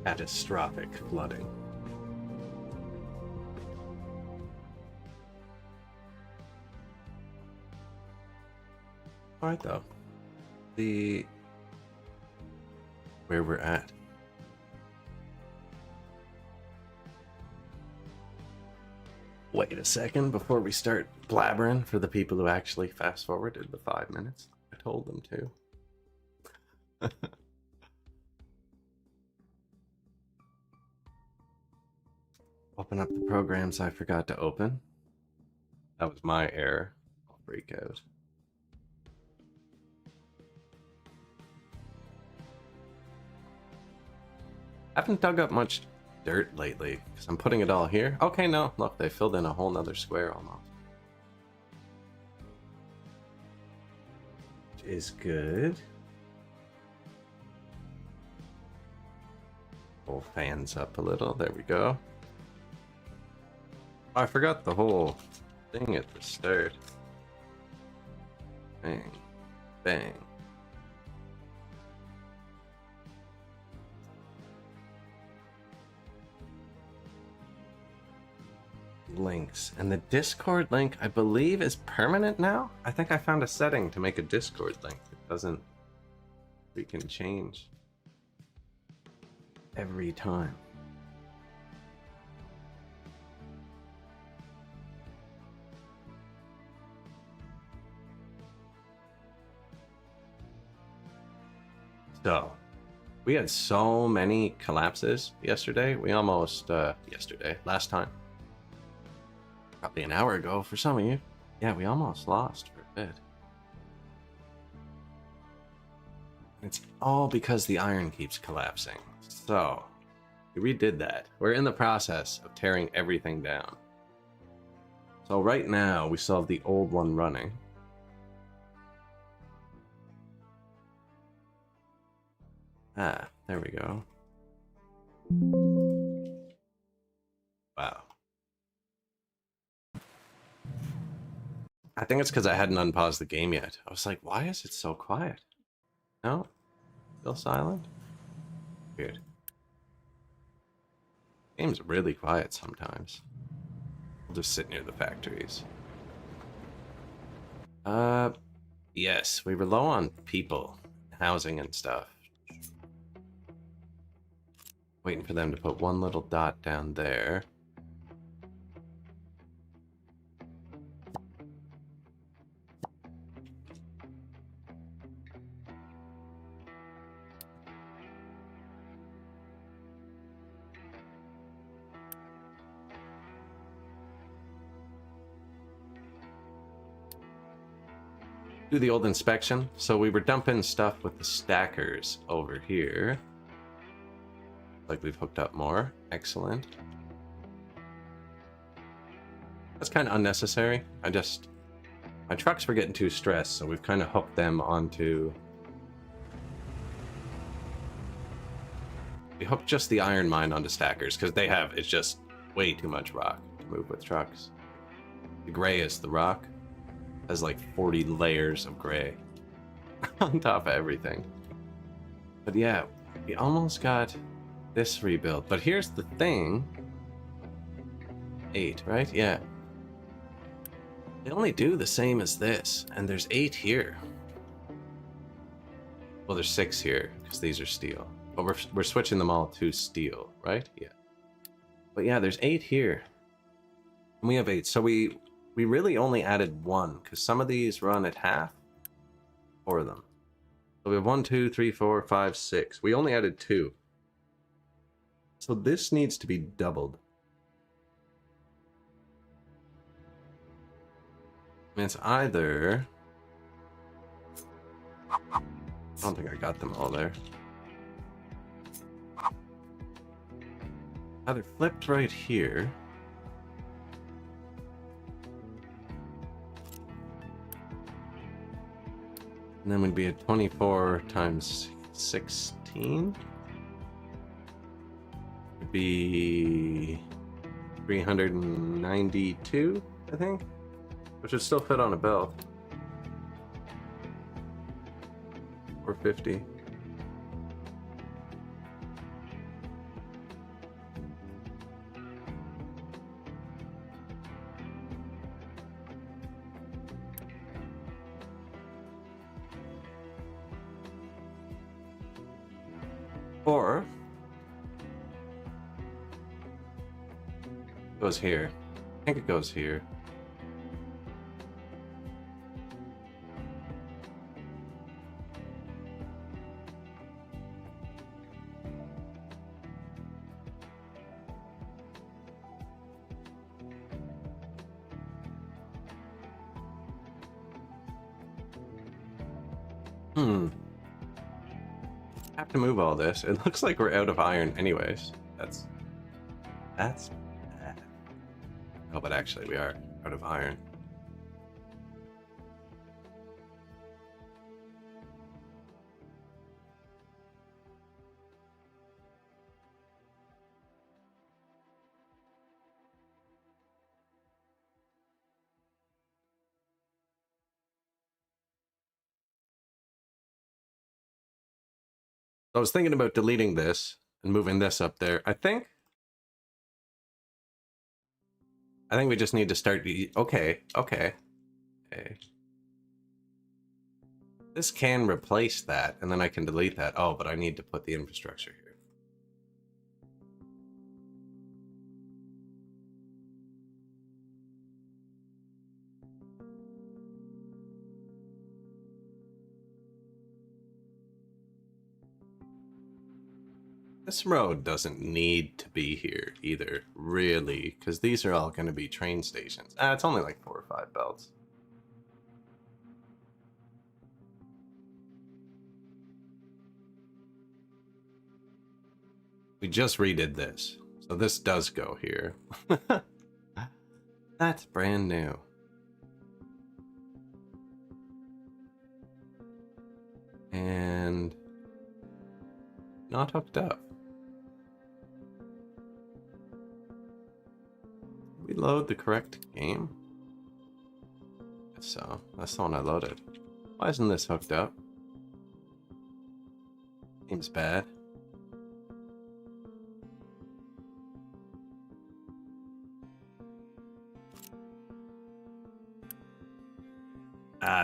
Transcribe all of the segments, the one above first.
catastrophic flooding. All right, though. Where we're at. Wait a second before we start blabbering for the people who actually fast forwarded the 5 minutes. I told them to. Open up the programs I forgot to open. That was my error. I'll freak out. I haven't dug up much dirt lately because I'm putting it all here. Okay, no, look, they filled in a whole nother square almost. Which is good. Pull fans up a little. There we go. I forgot the whole thing at the start. Bang. Bang. Links. And the Discord link, I believe, is permanent now? I think I found a setting to make a Discord link. It doesn't... We can change every time. So, we had so many collapses yesterday. We almost, last time. Probably an hour ago for some of you. Yeah, we almost lost for a bit. It's all because the iron keeps collapsing. So, we redid that. We're in the process of tearing everything down. So right now, we still have the old one running. Ah, there we go. Wow. I think it's because I hadn't unpaused the game yet. I was like, why is it so quiet? No? Still silent? Weird. Game's really quiet sometimes. We'll just sit near the factories. Yes, we were low on people, housing and stuff. Waiting for them to put one little dot down there. Do the old inspection. So we were dumping stuff with the stackers over here. Like we've hooked up more. Excellent. That's kind of unnecessary. My trucks were getting too stressed, so we've kind of hooked them onto... We hooked just the iron mine onto stackers, because it's just way too much rock to move with trucks. The gray is the rock. Has like 40 layers of gray on top of everything. But yeah, we almost got this rebuilt. But here's the thing. 8, right? Yeah. They only do the same as this, and there's 8 here. Well, there's 6 here, because these are steel. But we're switching them all to steel, right? Yeah. But yeah, there's 8 here. And we have 8, so we really only added 1, because some of these run at half. 4 of them. So we have 1, 2, 3, 4, 5, 6. We only added 2. So this needs to be doubled. And it's either... I don't think I got them all there. Either flipped right here. And then would be a 24 times 16. Would be 392, I think. Which would still fit on a belt. Or 50. Or it goes here. I think it goes here. Have to move all this. It looks like we're out of iron anyways. That's bad. Oh, but actually we are out of iron. I was thinking about deleting this and moving this up there. I think we just need to start. Okay. This can replace that, and then I can delete that. Oh, but I need to put the infrastructure here. This road doesn't need to be here either, really, because these are all going to be train stations. It's only like 4 or 5 belts. We just redid this, so this does go here. That's brand new. And not hooked up. We load the correct game? Guess so. That's the one I loaded. Why isn't this hooked up? Seems bad.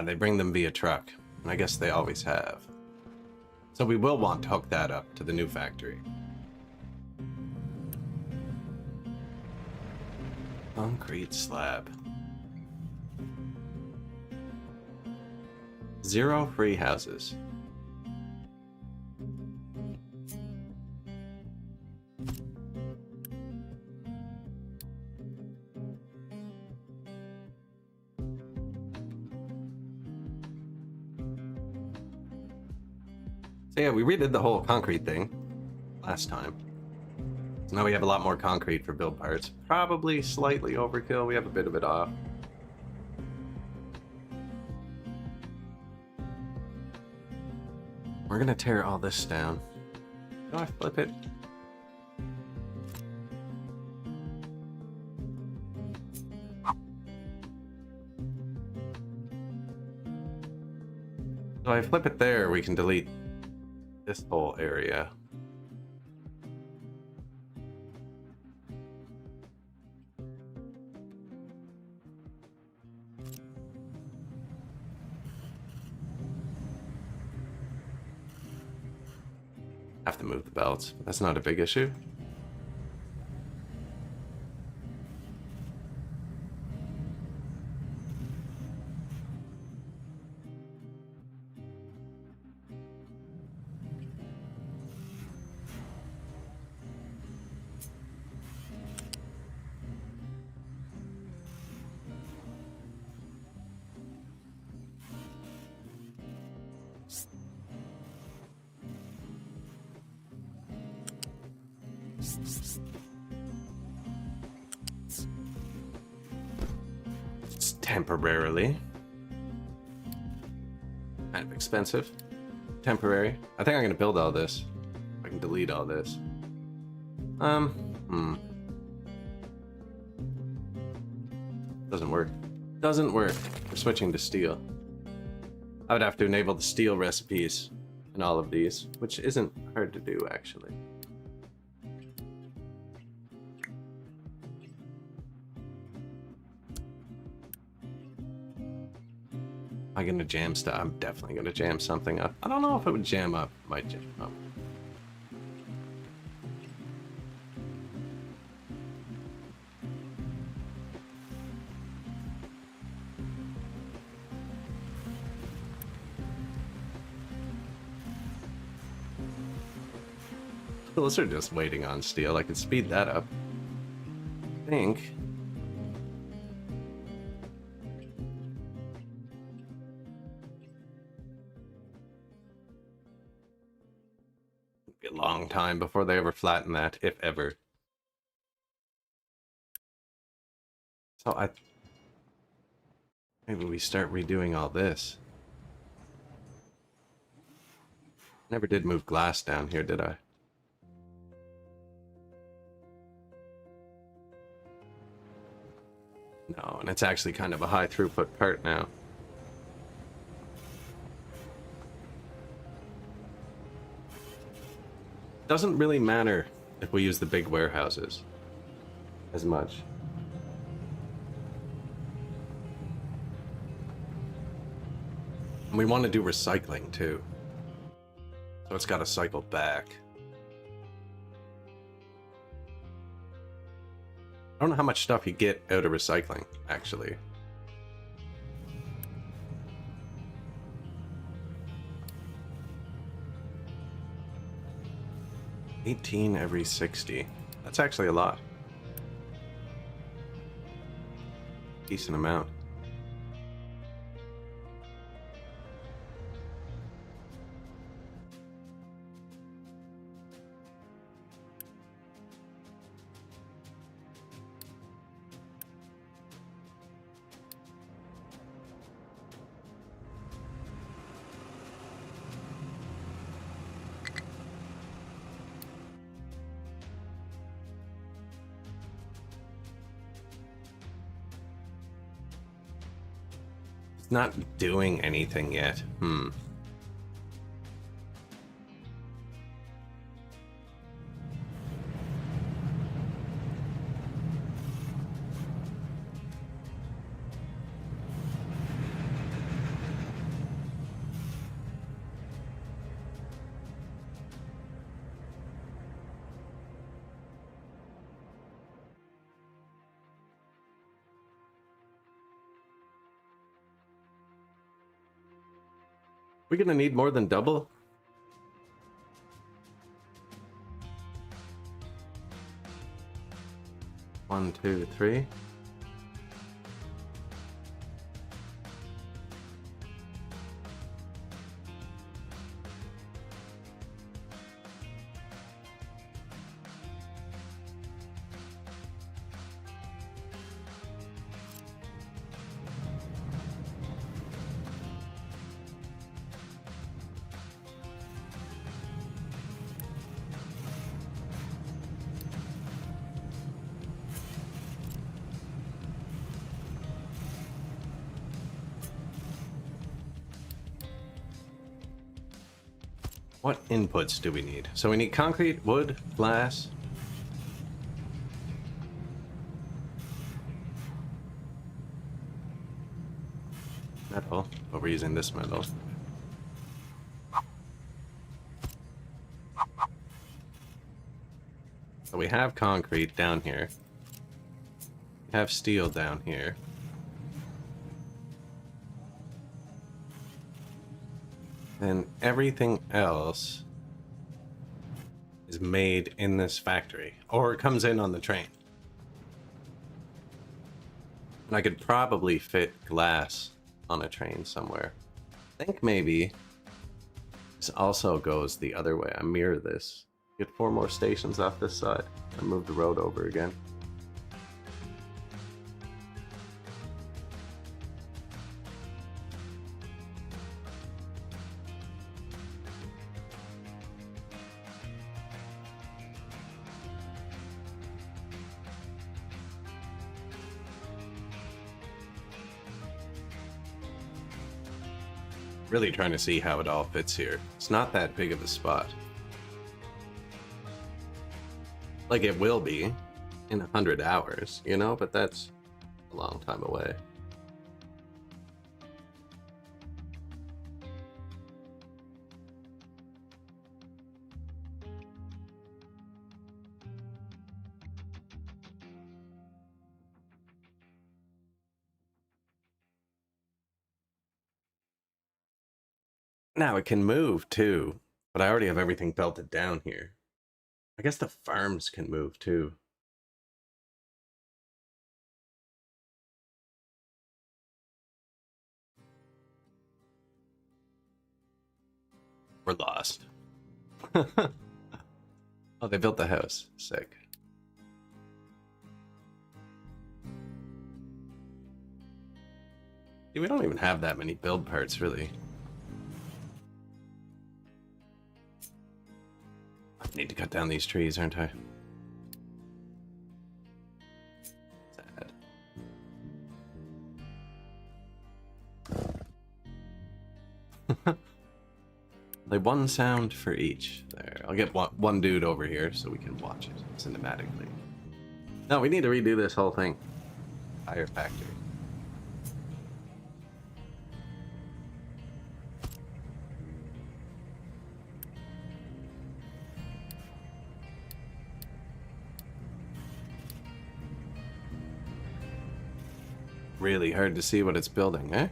They bring them via truck, and I guess they always have. So we will want to hook that up to the new factory. Concrete slab. 0 free houses. So yeah, we redid the whole concrete thing last time. So now we have a lot more concrete for build parts. Probably slightly overkill. We have a bit of it off. We're gonna tear all this down. Do I flip it? So I flip it there, we can delete this whole area. Have to move the belts, but that's not a big issue. Just temporarily. Kind of expensive. Temporary. I think I'm gonna build all this. I can delete all this. Doesn't work. Doesn't work. We're switching to steel. I would have to enable the steel recipes in all of these, which isn't hard to do, actually. Am I gonna jam stuff? I'm definitely gonna jam something up. I don't know if it would jam up. Might jam up. Those are just waiting on steel. I could speed that up. I think. It'll be a long time before they ever flatten that, if ever. So maybe we start redoing all this. Never did move glass down here, did I? No, and it's actually kind of a high throughput part now. Doesn't really matter if we use the big warehouses as much. And we want to do recycling too. So it's got to cycle back. I don't know how much stuff you get out of recycling, actually. $18 every 60. That's actually a lot. Decent amount. It's not doing anything yet. We're gonna need more than double? One, two, three. What inputs do we need? So we need concrete, wood, glass. Metal, but we're using this metal. So we have concrete down here. We have steel down here. And everything else is made in this factory, or it comes in on the train. And I could probably fit glass on a train somewhere. I think maybe this also goes the other way. I mirror this. Get 4 more stations off this side and move the road over again. Really trying to see how it all fits here. It's not that big of a spot. Like it will be in 100 hours, you know, but that's a long time away. Now it can move too, but I already have everything belted down here. I guess the farms can move too. We're lost. Oh, they built the house. Sick. See, we don't even have that many build parts, really. I need to cut down these trees, aren't I? Sad. Like one sound for each. There, I'll get one dude over here so we can watch it cinematically. No, we need to redo this whole thing. Fire factory. Really hard to see what it's building, eh?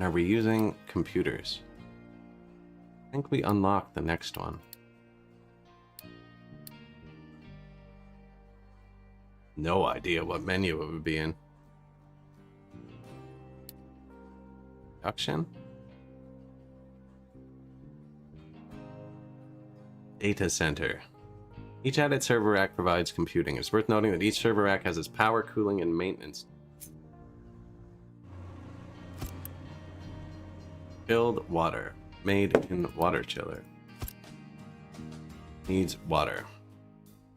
Are we using computers? I think we unlocked the next one. No idea what menu it would be in. Production? Data center. Each added server rack provides computing. It's worth noting that each server rack has its power, cooling, and maintenance. Chilled water. Made in water chiller. Needs water.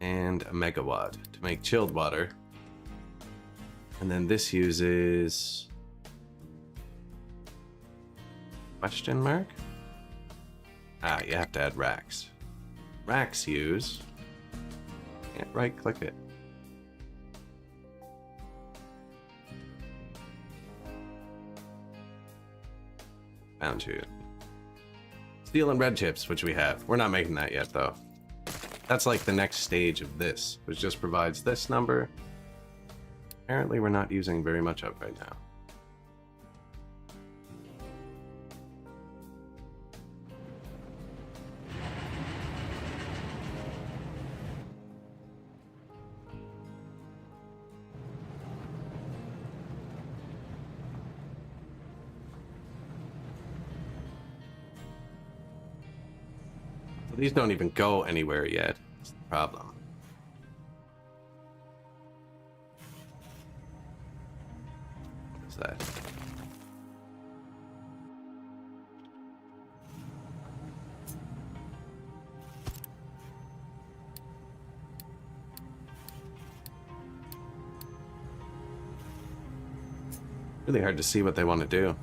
And a megawatt to make chilled water. And then this uses... question mark? Ah, you have to add racks. Racks use... can't right click it. Found you. Steel and red chips, which we have. We're not making that yet, though. That's like the next stage of this, which just provides this number. Apparently, we're not using very much of right now. These don't even go anywhere yet. That's the problem. What is that? Really hard to see what they want to do.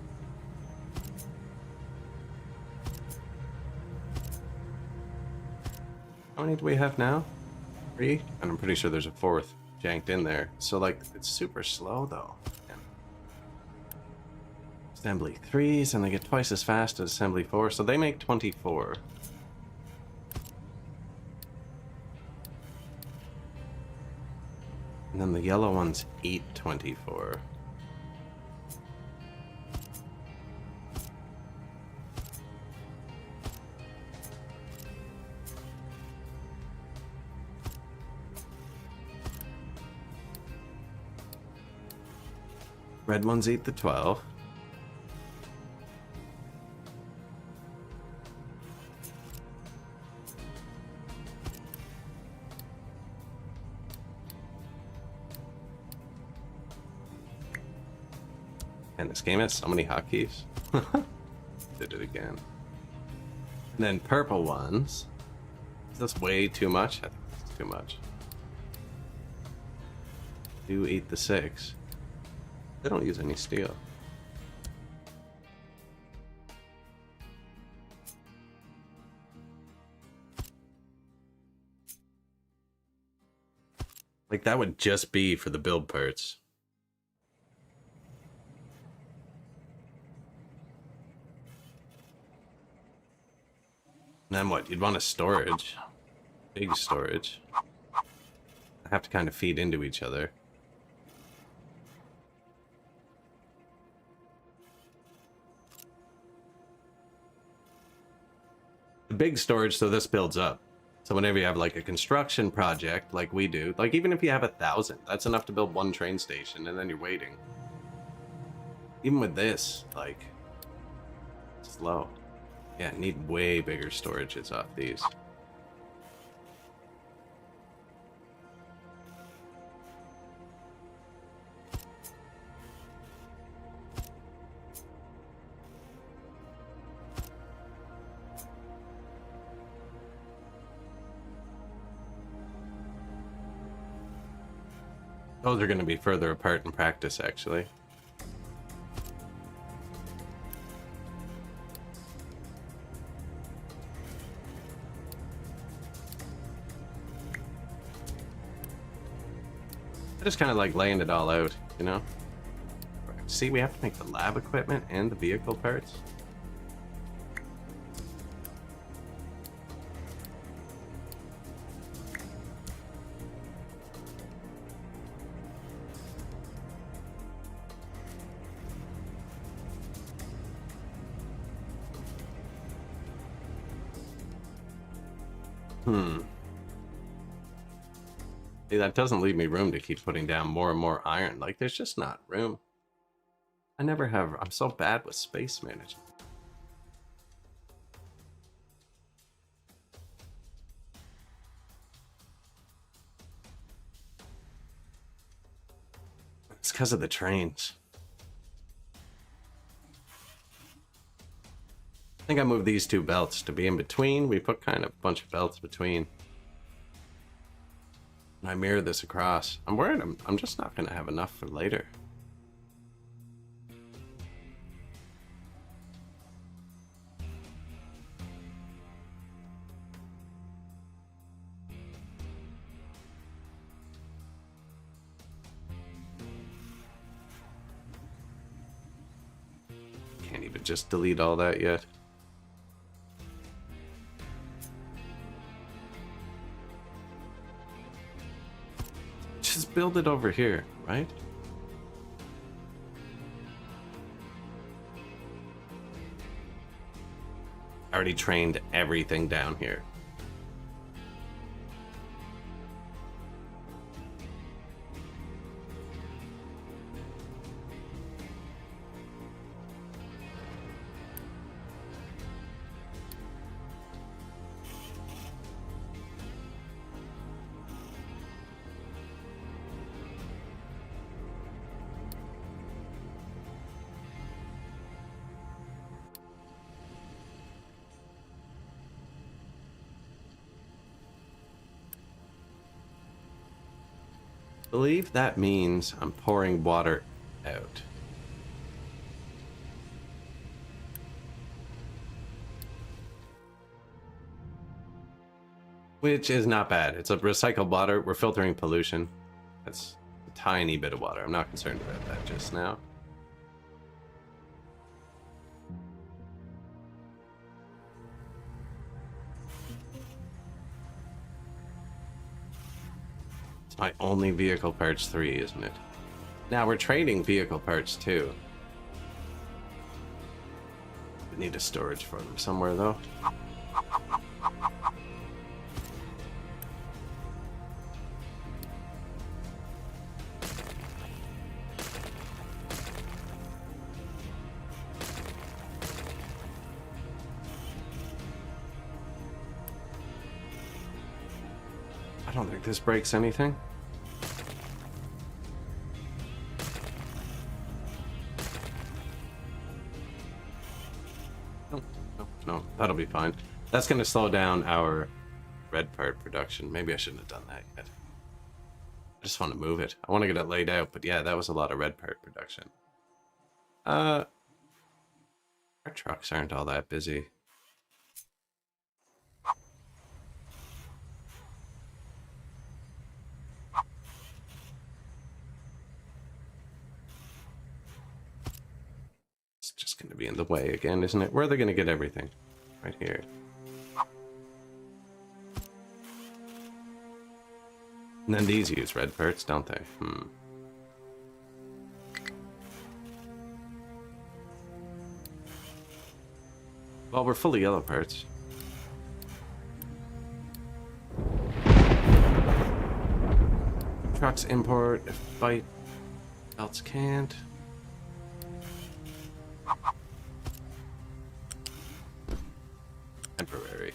How many do we have now? 3? And I'm pretty sure there's a 4th janked in there. So, like, it's super slow, though. Yeah. Assembly 3s, and they get twice as fast as assembly 4, so they make 24. And then the yellow ones eat 24. Red ones eat the 12. And this game has so many hotkeys. Did it again. And then purple ones. Is this way too much? I think it's too much. Do eat the 6. They don't use any steel. Like, that would just be for the build parts. And then what? You'd want a storage. Big storage. I have to kind of feed into each other. big storage, so this builds up. So whenever you have like a construction project like we do, like even if you have 1,000, that's enough to build one train station and then you're waiting. Even with this, like, slow. Yeah, need way bigger storages off these. Those are going to be further apart in practice, actually. I just kind of like laying it all out, you know? See, we have to make the lab equipment and the vehicle parts. See, that doesn't leave me room to keep putting down more and more iron. Like, there's just not room. I never have. I'm so bad with space management. It's because of the trains. I think I moved these two belts to be in between. We put kind of a bunch of belts between. And I mirrored this across. I'm worried I'm just not going to have enough for later. Can't even just delete all that yet. Just build it over here, right? I already trained everything down here. I believe that means I'm pouring water out. Which is not bad. It's a recycled water. We're filtering pollution. That's a tiny bit of water. I'm not concerned about that just now. It's my only vehicle parts 3, isn't it? Now we're trading vehicle parts 2. We need a storage for them somewhere though. I don't think this breaks anything. No, that'll be fine. That's going to slow down our red part production. Maybe I shouldn't have done that yet. I just want to move it. I want to get it laid out, but yeah, that was a lot of red part production. Our trucks aren't all that busy. It's just going to be in the way again, isn't it? Where are they going to get everything? Right here. And then these use red parts, don't they? Well, we're fully yellow parts. Trucks import if fight else can't. Temporary.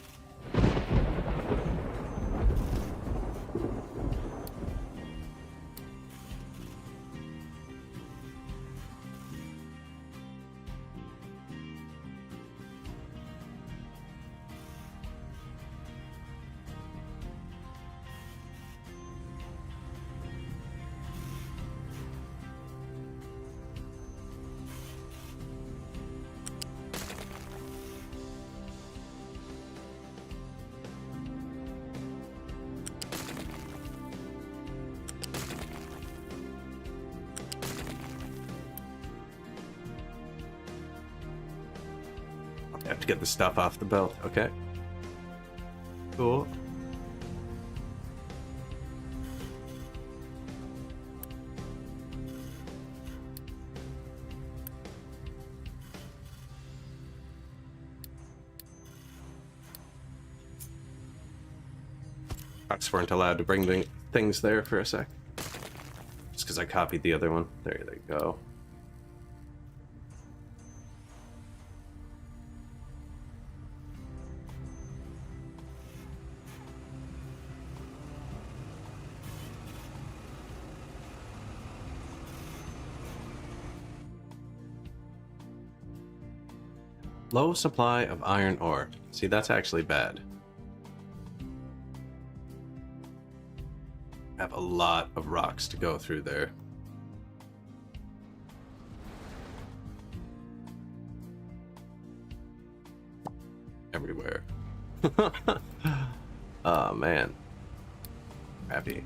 I have to get the stuff off the belt. Okay. Cool. Trucks weren't allowed to bring things there for a sec. Just because I copied the other one. There they go. Low supply of iron ore. See, that's actually bad. Have a lot of rocks to go through there. Everywhere. Oh man. Happy.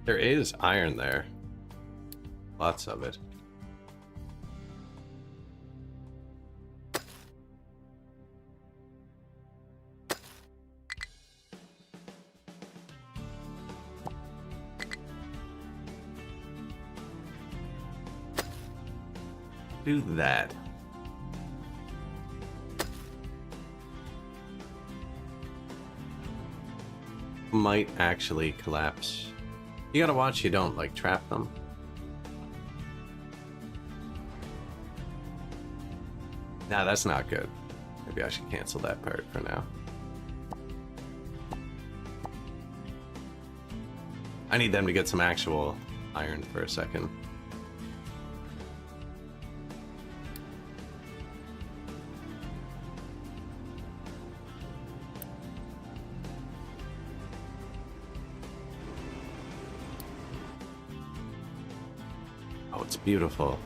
There is iron there. Lots of it. Do that. Might actually collapse. You gotta watch you don't, like, trap them. Nah, that's not good. Maybe I should cancel that part for now. I need them to get some actual iron for a second. Oh, it's beautiful.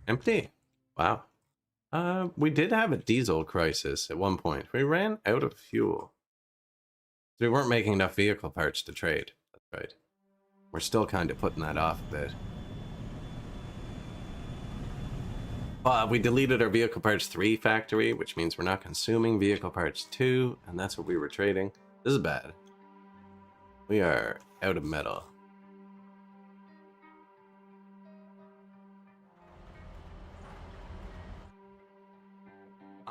Empty? Wow. We did have a diesel crisis at one point. We ran out of fuel. We weren't making enough vehicle parts to trade. That's right. We're still kind of putting that off a bit. We deleted our vehicle parts 3 factory, which means we're not consuming vehicle parts 2, and that's what we were trading. This is bad. We are out of metal.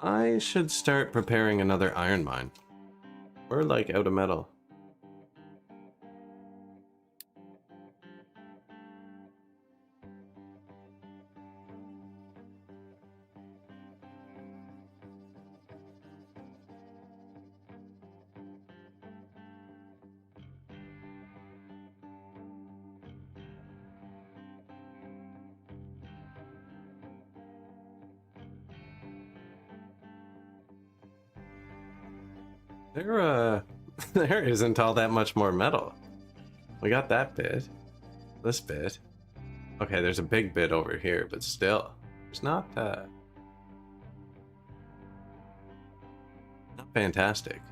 I should start preparing another iron mine. We're like out of metal. There isn't all that much more metal. We got that bit. This bit. Okay, there's a big bit over here, but still. There's not fantastic.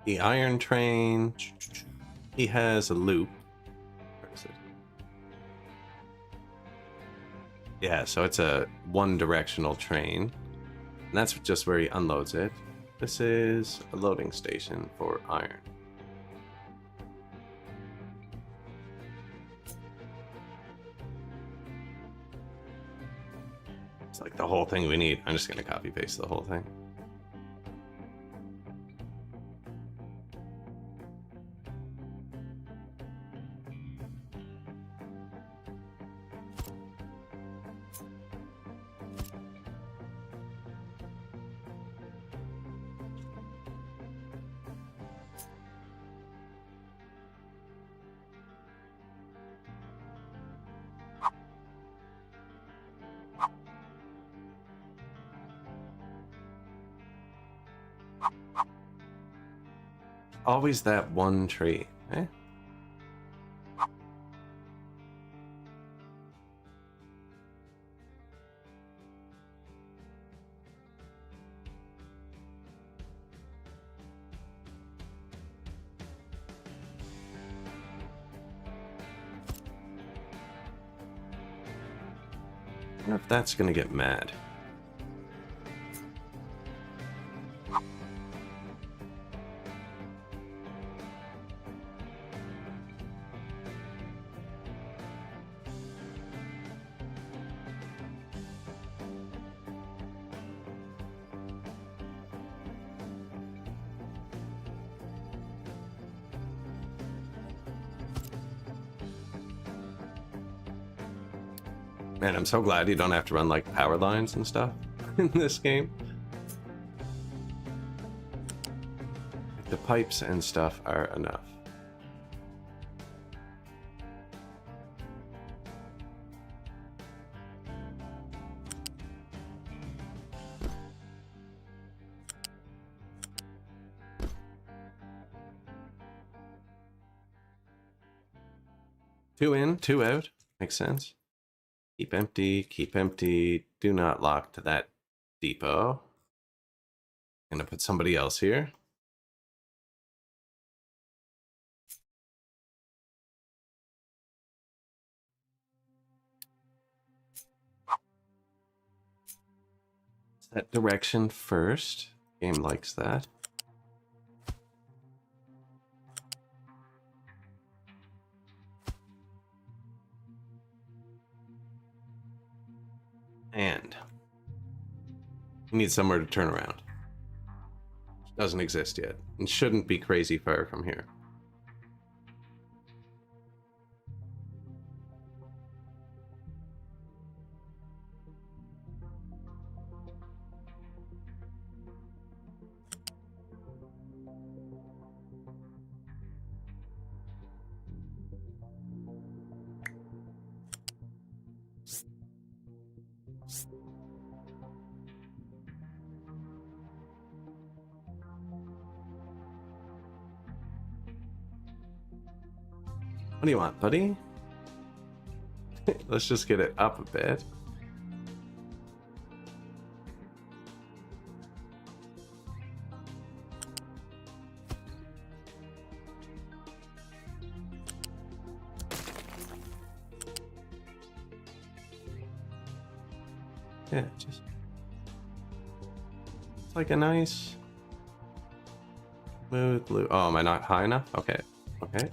The iron train. He has a loop. Where is it? Yeah, so it's a one-directional train. And that's just where he unloads it. This is a loading station for iron. It's like the whole thing we need. I'm just going to copy-paste the whole thing. Always that one tree, eh? I wonder if that's gonna get mad. Man, I'm so glad you don't have to run like power lines and stuff in this game. The pipes and stuff are enough. Two in, two out. Makes sense. Keep empty, keep empty. Do not lock to that depot. I'm gonna put somebody else here. Set direction first. Game likes that. And we need somewhere to turn around. Doesn't exist yet, and shouldn't be crazy far from here. What do you want, buddy? Let's just get it up a bit. Yeah, just... It's like a nice... smooth blue. Oh, am I not high enough? Okay. Okay.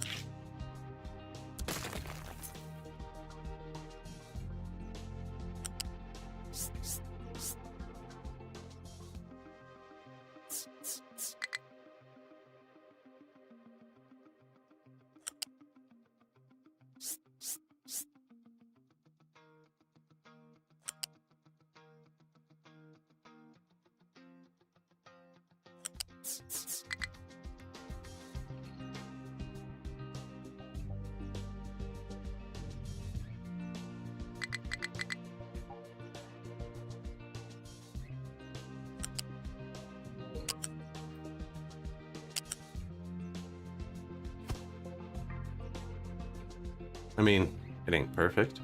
I mean, it ain't perfect.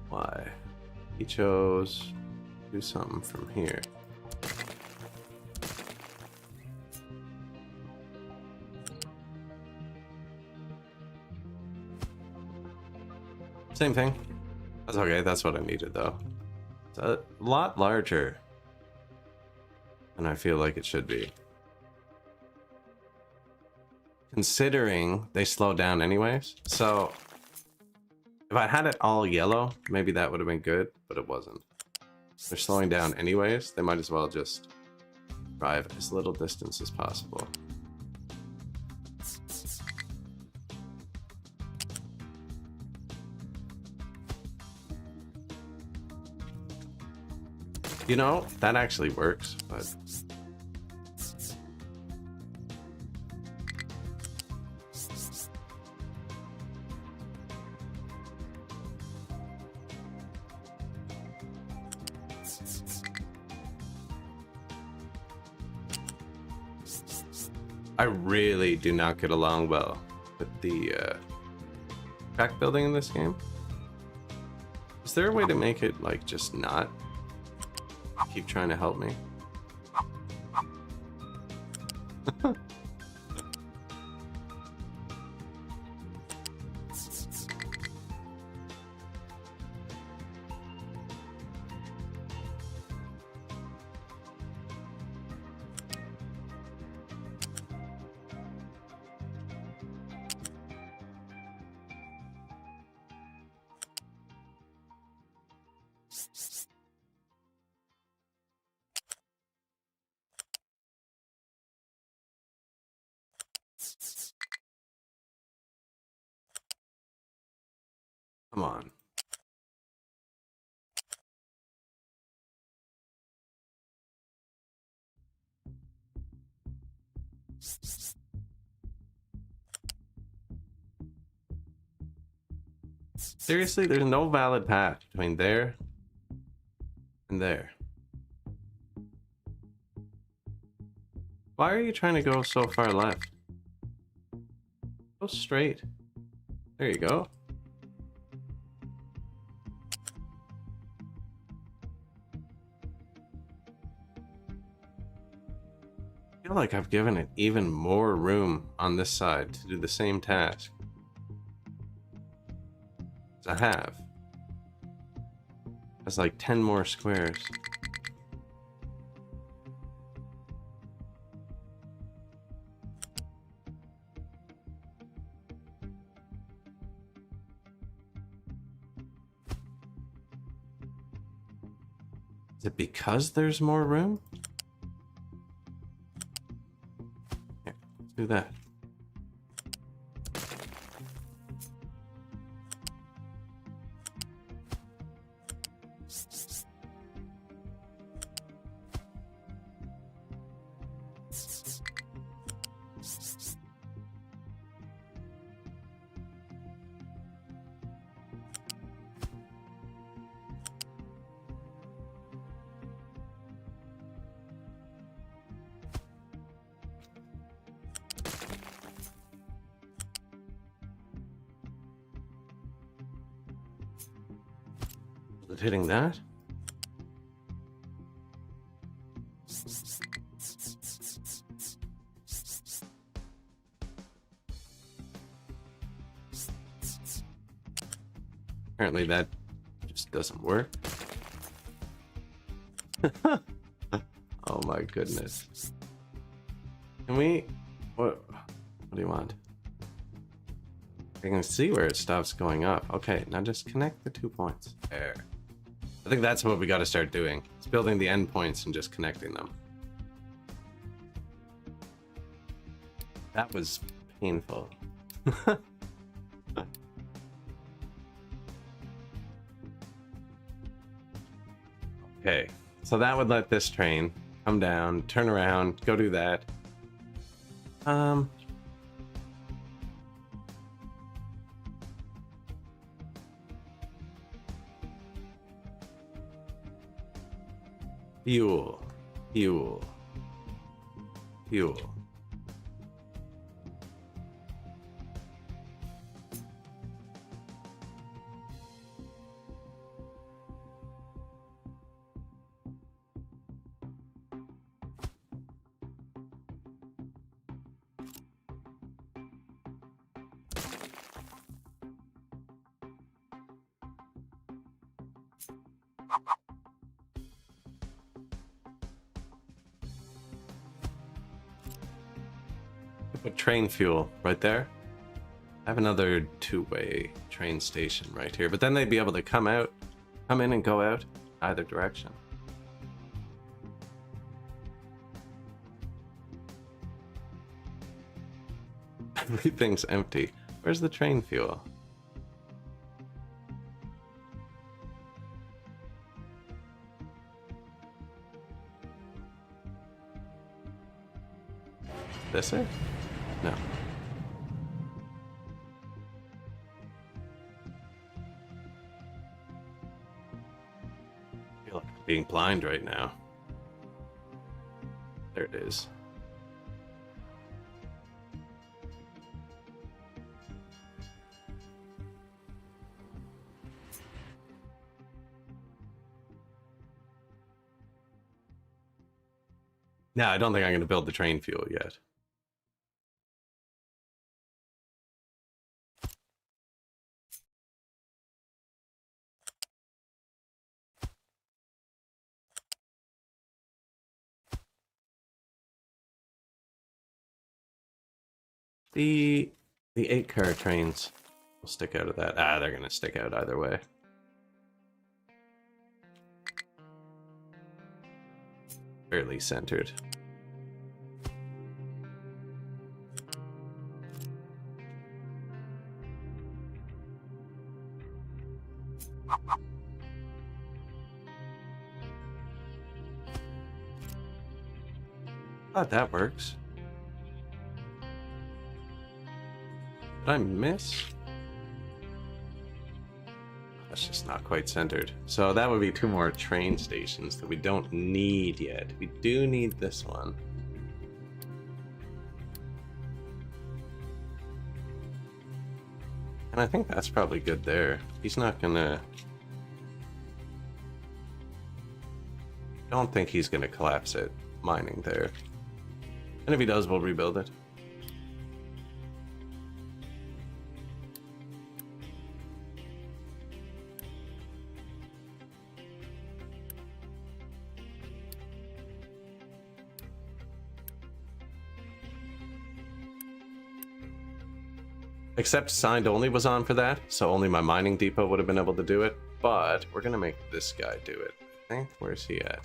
Why? He chose do something from here. Same thing. That's okay. That's what I needed, though. It's a lot larger than I feel like it should be. Considering they slow down anyways. So if I had it all yellow, maybe that would have been good, but it wasn't. They're slowing down anyways. They might as well just drive as little distance as possible. You know, that actually works, but I really do not get along well with the track building in this game. Is there a way to make it like just not keep trying to help me? Come on. Seriously, there's no valid path between there and there. Why are you trying to go so far left? Go straight. There you go. I feel like I've given it even more room on this side to do the same task. I have. That's like 10 more squares. Is it because there's more room? Yeah, let's do that. Is it hitting that? Apparently that just doesn't work. Oh my goodness. Can we... What do you want? I can see where it stops going up. Okay, now just connect the 2 points. There. I think that's what we got to start doing. It's building the endpoints and just connecting them. That was painful. Okay, so that would let this train come down, turn around, go do that. Fuel, fuel, fuel. Put train fuel right there. I have another two-way train station right here, but then they'd be able to come in and go out either direction. Everything's empty. Where's the train fuel? This it? No. I feel like I'm being blind right now. There it is. No, I don't think I'm going to build the train fuel yet. The 8-car trains will stick out of that. Ah, they're going to stick out either way. Barely centered. Oh, that works. Did I miss? That's just not quite centered. So that would be 2 more train stations that we don't need yet. We do need this one. And I think that's probably good there. He's not gonna... I don't think he's gonna collapse it, mining there. And if he does, we'll rebuild it. Except signed only was on for that, so only my mining depot would have been able to do it. But we're gonna make this guy do it, I think. Where's he at?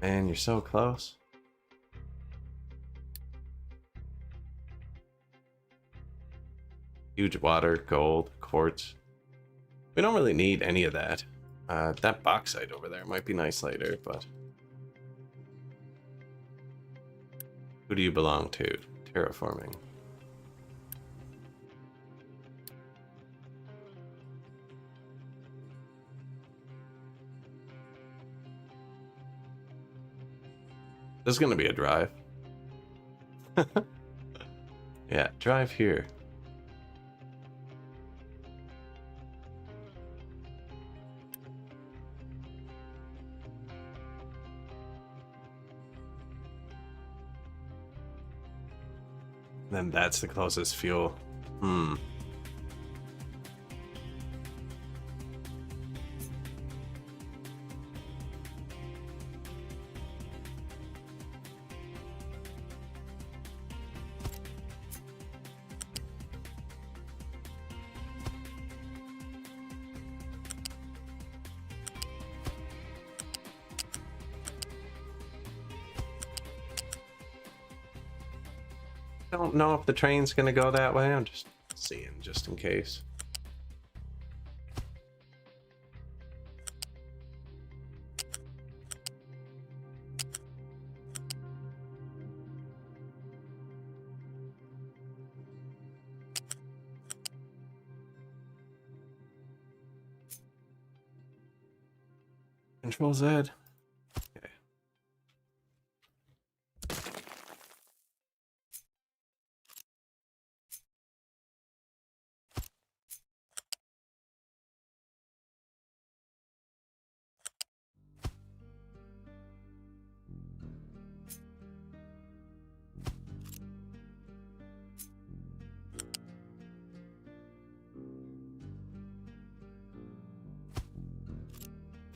Man, you're so close. Huge water, gold, quartz. We don't really need any of that. That bauxite over there might be nice later, but... Who do you belong to? Terraforming. This is going to be a drive. Yeah, drive here. Then that's the closest fuel. Don't know if the train's gonna go that way. I'm just seeing, just in case. Control Z. Okay.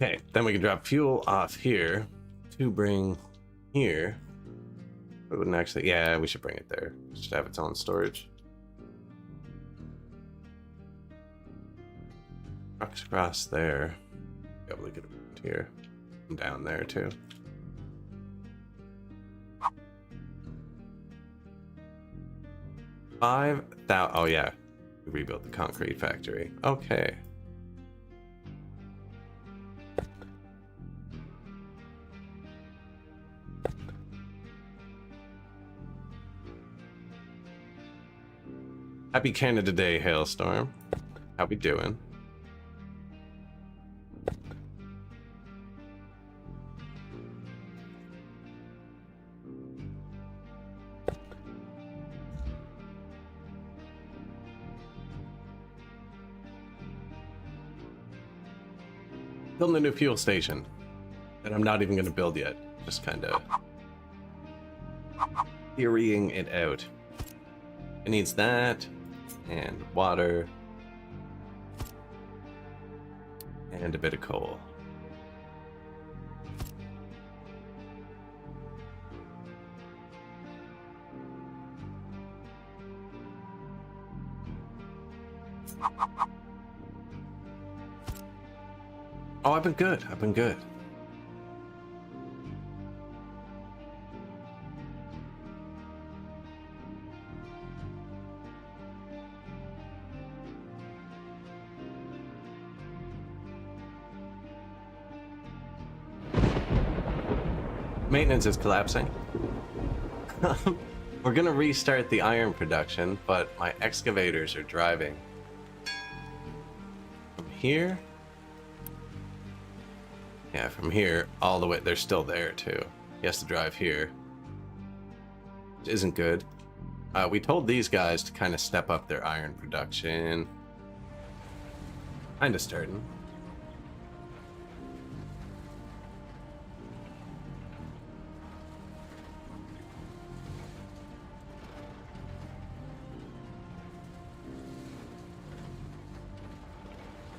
Okay, then we can drop fuel off here to bring here. It wouldn't actually. Yeah, we should bring it there. It should have its own storage. Trucks across there. Be able to get it here. And down there too. $5,000. Oh yeah, we rebuilt the concrete factory. Okay. Happy Canada Day, Hailstorm. How we doing? Building a new fuel station that I'm not even going to build yet. Just kind of theorying it out. It needs that, and water, and a bit of coal. Oh, I've been good. I've been good. Maintenance is collapsing. We're gonna restart the iron production, but my excavators are driving from here. Yeah, from here all the way. They're still there too. He has to drive here, which isn't good. We told these guys to kind of step up their iron production. Kind of starting.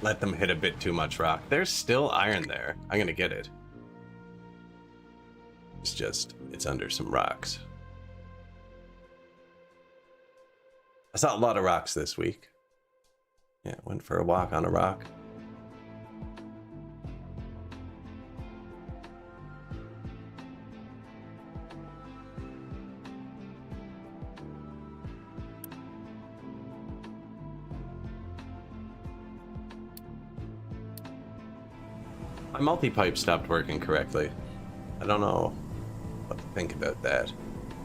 Let them hit a bit too much rock. There's still iron there. I'm gonna get it. It's just, it's under some rocks. I saw a lot of rocks this week. Yeah, went for a walk on a rock. My multi-pipe stopped working correctly. I don't know what to think about that.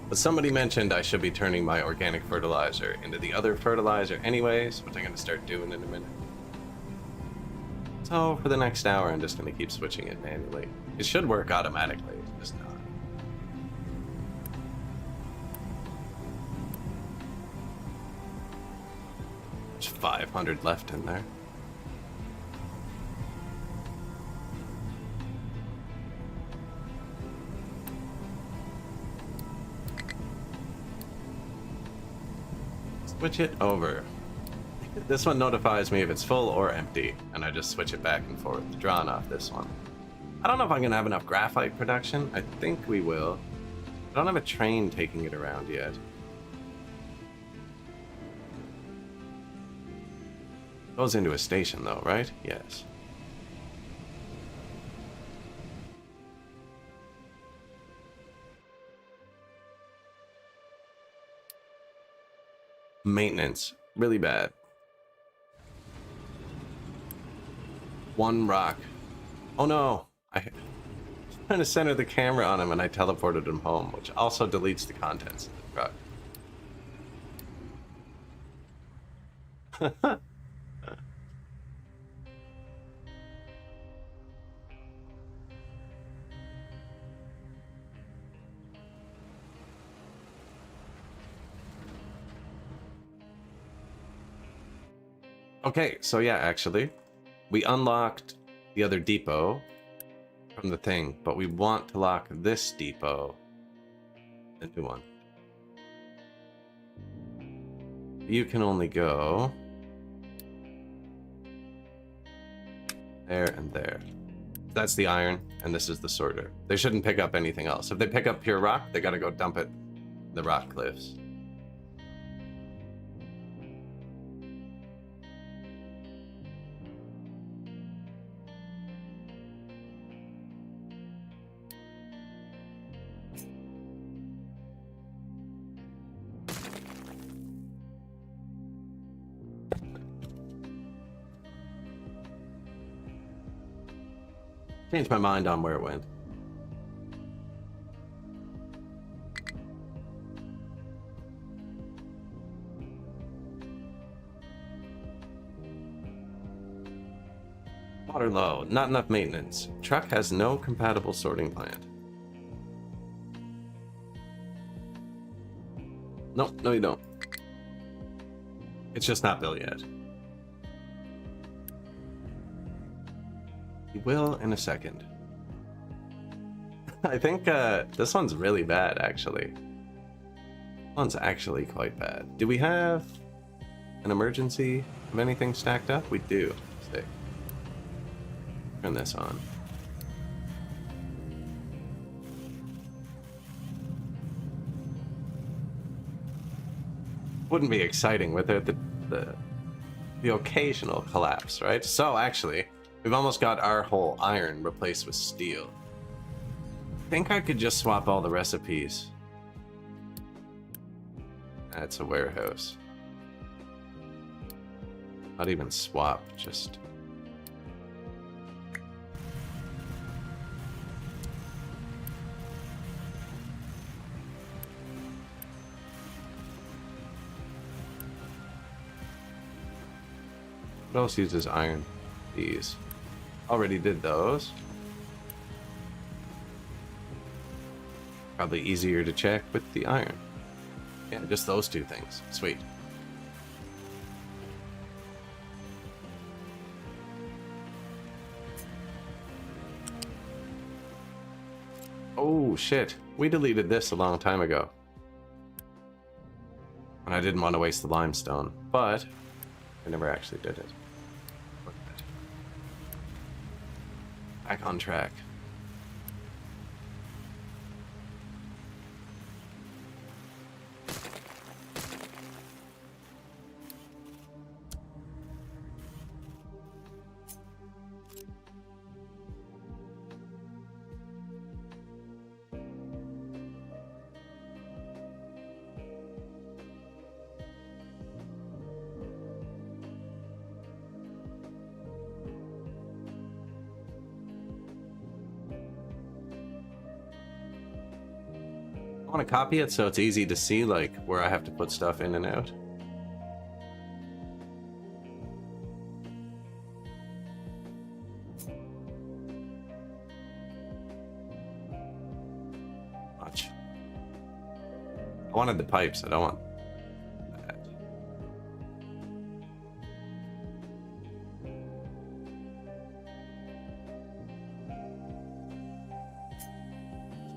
But somebody mentioned I should be turning my organic fertilizer into the other fertilizer anyways, which I'm going to start doing in a minute. So for the next hour, I'm just going to keep switching it manually. It should work automatically, it's just not. There's 500 left in there. Switch it over. This one notifies me if it's full or empty, and I just switch it back and forth, drawing off this one. I don't know if I'm gonna have enough graphite production. I think we will. I don't have a train taking it around yet. Goes into a station though, right? Yes. Maintenance, really bad. One rock. Oh no! I was trying to center the camera on him and I teleported him home, which also deletes the contents of the truck. Okay, so yeah, actually, we unlocked the other depot from the thing, but we want to lock this depot, the new one. You can only go there and there. That's the iron, and this is the sorter. They shouldn't pick up anything else. If they pick up pure rock, they gotta go dump it the rock cliffs. Changed my mind on where it went. Water low, not enough maintenance. Truck has no compatible sorting plant. Nope, no you don't. It's just not built yet. You will in a second. I think this one's really bad, actually. This one's actually quite bad. Do we have an emergency of anything stacked up? We do. Sick. Turn this on. Wouldn't be exciting without the occasional collapse, right? So actually, we've almost got our whole iron replaced with steel. I think I could just swap all the recipes. That's a warehouse. Not even swap, just... What else uses iron? These. Already did those. Probably easier to check with the iron. Yeah, just those two things. Sweet. Oh shit, we deleted this a long time ago. And I didn't want to waste the limestone, but I never actually did it. Back on track. I want to copy it so it's easy to see like where I have to put stuff in and out. Much. I wanted the pipes, I don't want that.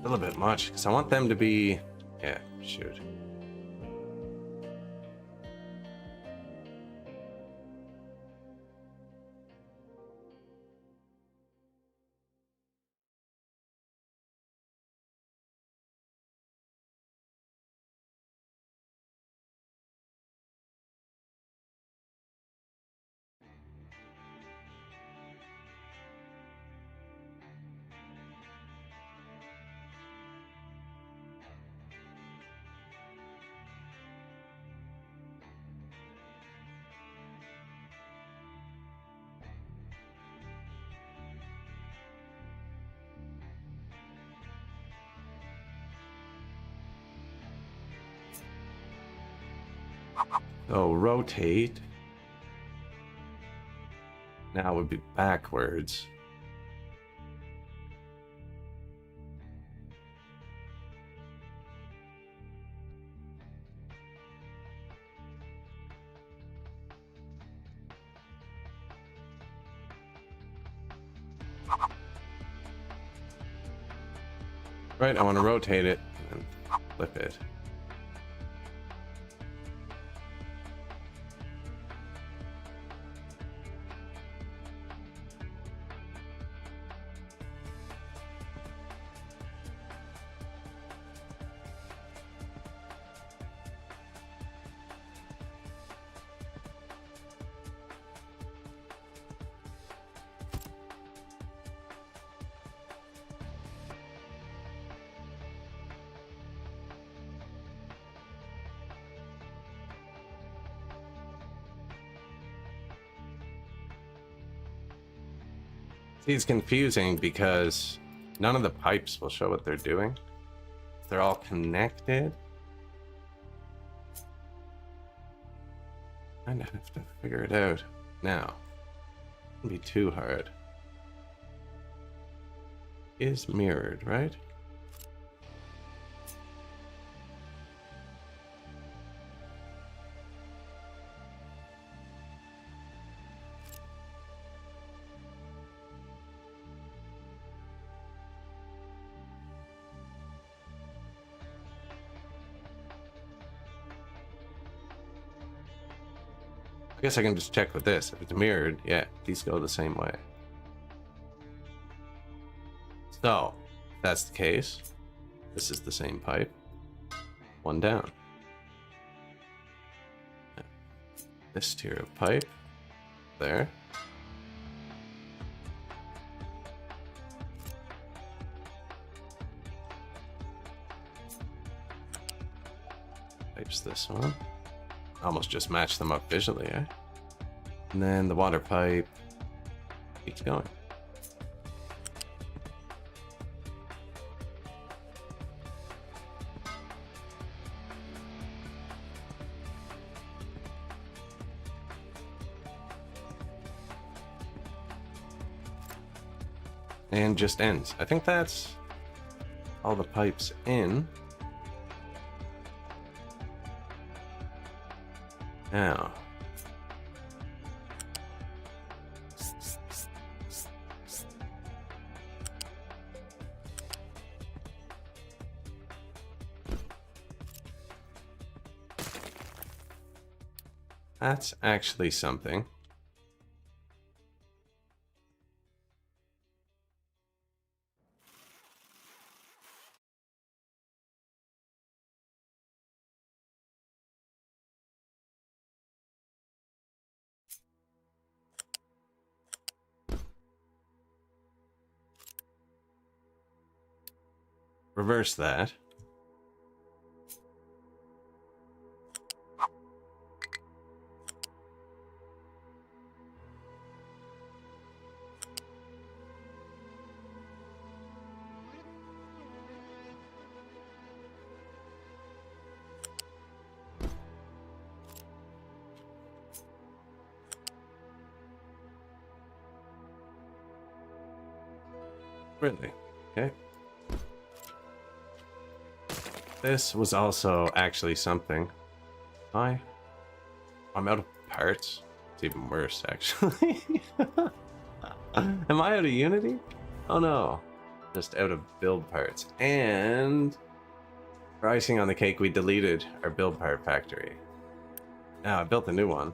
Still a bit much, because I want them to be... Yeah, shoot. So rotate. Now would be backwards. Right, I want to rotate it and flip it. It's confusing because none of the pipes will show what they're doing. They're all connected. I have to figure it out now. It wouldn't be too hard. Is mirrored, right? I guess I can just check with this. If it's mirrored, yeah, these go the same way. So, if that's the case, this is the same pipe. One down. This tier of pipe. There. Pipes this one. Almost just match them up visually, eh? And then the water pipe keeps going. And just ends. I think that's all the pipes in. Now, that's actually something. Reverse that. Really? Okay. This was also actually something. I'm out of parts. It's even worse, actually. Am I out of Unity? Oh no. Just out of build parts. And for icing on the cake, we deleted our build part factory. Now I built a new one.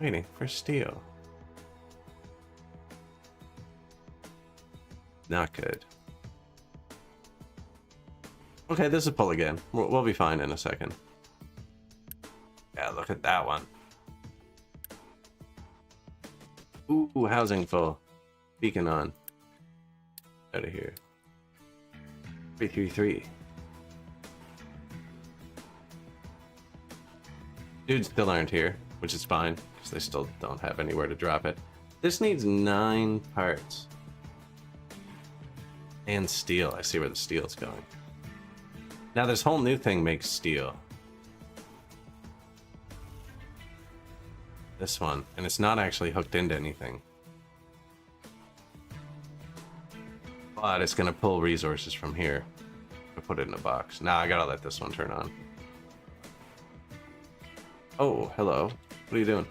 Waiting for steel. Not good. Okay, this is pull again. We'll be fine in a second. Yeah, look at that one. Ooh, housing full. Beacon on. Out of here. 333. Dudes still aren't here, which is fine, because they still don't have anywhere to drop it. This needs 9 parts. And steel. I see where the steel's going. Now this whole new thing makes steel. This one. And it's not actually hooked into anything. But it's going to pull resources from here. I put it in a box. Now I gotta let this one turn on. Oh, hello. What are you doing?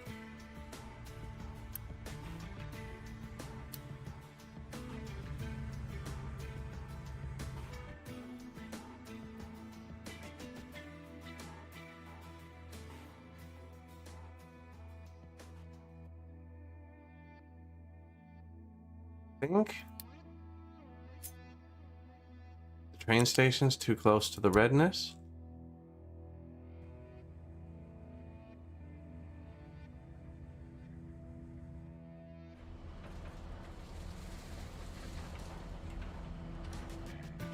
Think the train station's too close to the redness.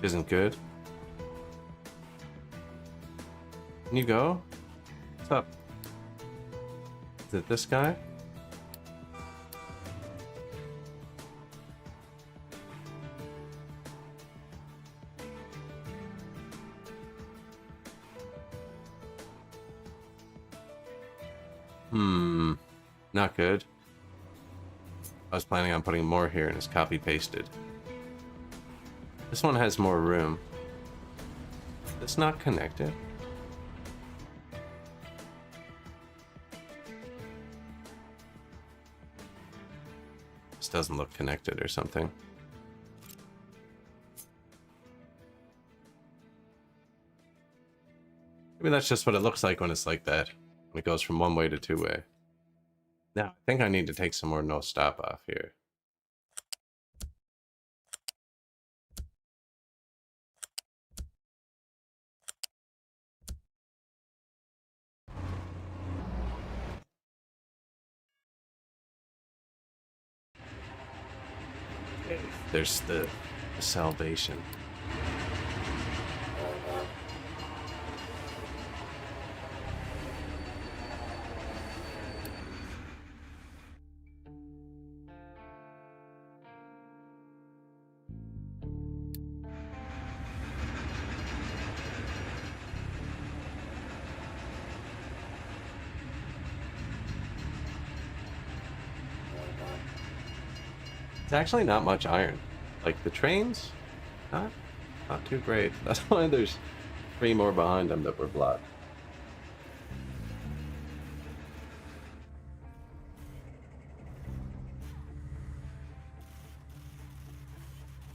Isn't good. Can you go? What's up? Is it this guy? Not good. I was planning on putting more here and it's copy pasted. This one has more room. It's not connected. This doesn't look connected or something. Maybe that's just what it looks like when it's like that. When it goes from one way to two way. Now, I think I need to take some more no stop off here. There's the salvation. It's actually not much iron. Like the trains, not too great. That's why there's 3 more behind them that were blocked.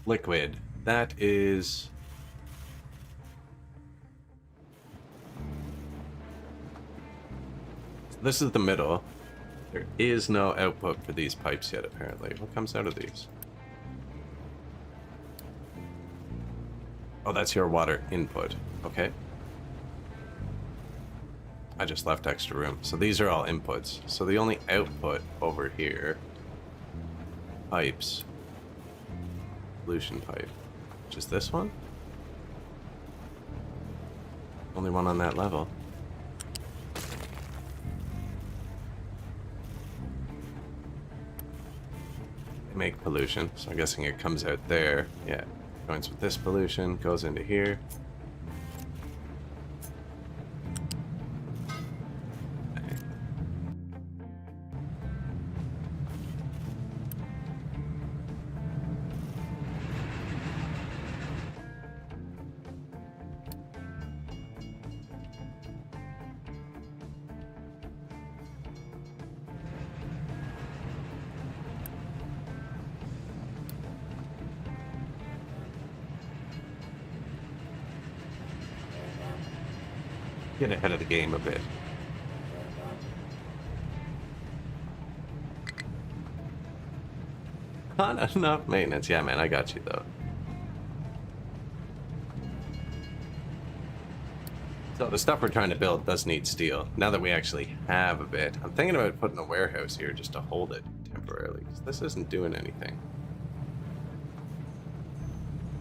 Liquid. That is... This is the middle. There is no output for these pipes yet, apparently. What comes out of these? Oh, that's your water input. Okay. I just left extra room. So these are all inputs. So the only output over here... Pipes. Pollution pipe. Which is this one? Only one on that level. Make pollution, so I'm guessing it comes out there. Yeah, joins with this pollution, goes into here. Get ahead of the game a bit. Not enough maintenance. Yeah, man, I got you, though. So the stuff we're trying to build does need steel. Now that we actually have a bit, I'm thinking about putting a warehouse here just to hold it temporarily, because this isn't doing anything.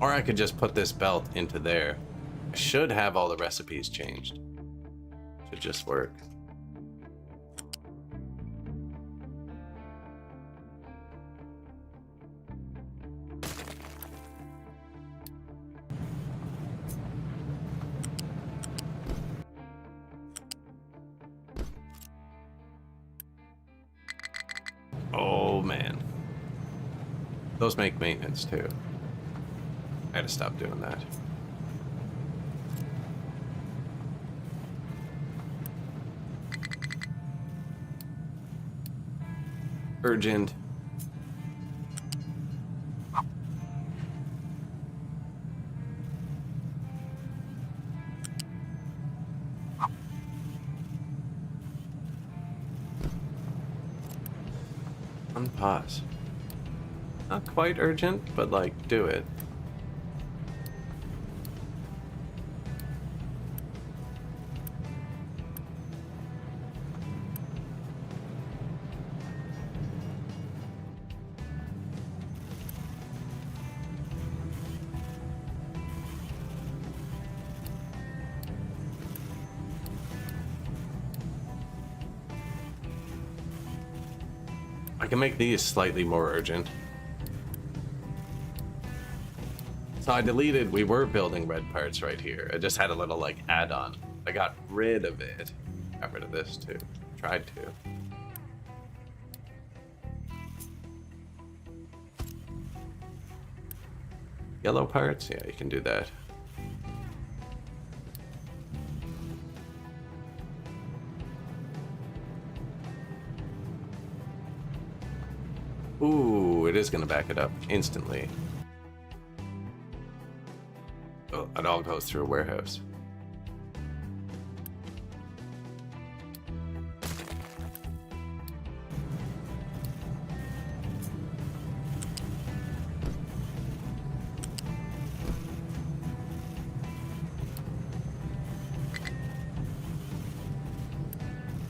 Or I could just put this belt into there. I should have all the recipes changed. Should just work. Oh man. Those make maintenance too. I had to stop doing that. Urgent. Unpause. Not quite urgent, but like, do it. I can make these slightly more urgent. So I deleted, we were building red parts right here. I just had a little like add-on. I got rid of it. Got rid of this too. tried to. Yellow parts? Yeah, you can do that. Ooh, it is going to back it up instantly. Oh, it all goes through a warehouse.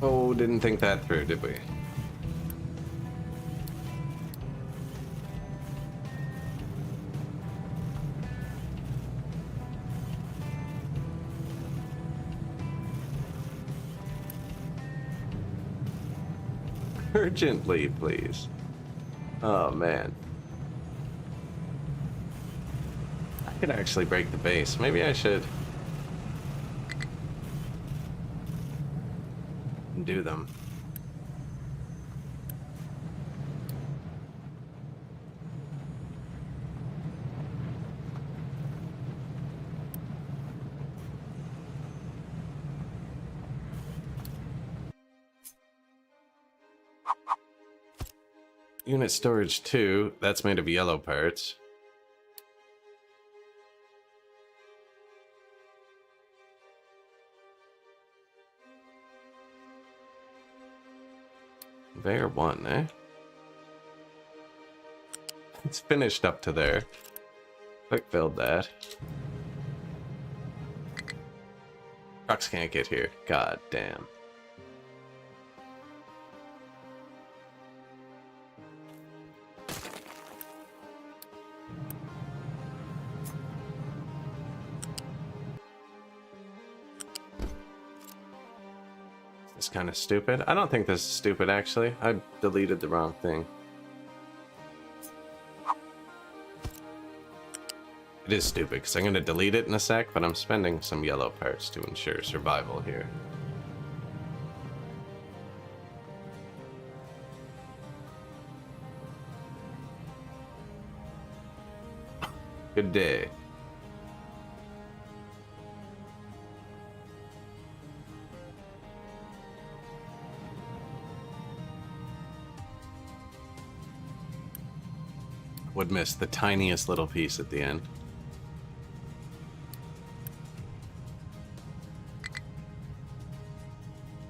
Oh, didn't think that through, did we? Urgently, please. Oh, man. I could actually break the base. Maybe I should do them. Unit storage 2, that's made of yellow parts. Conveyor 1, eh? It's finished up to there. Quick build that. Trucks can't get here. God damn. It's kind of stupid. I don't think this is stupid, actually. I deleted the wrong thing. It is stupid, because I'm going to delete it in a sec, but I'm spending some yellow parts to ensure survival here. Good day. Would miss the tiniest little piece at the end.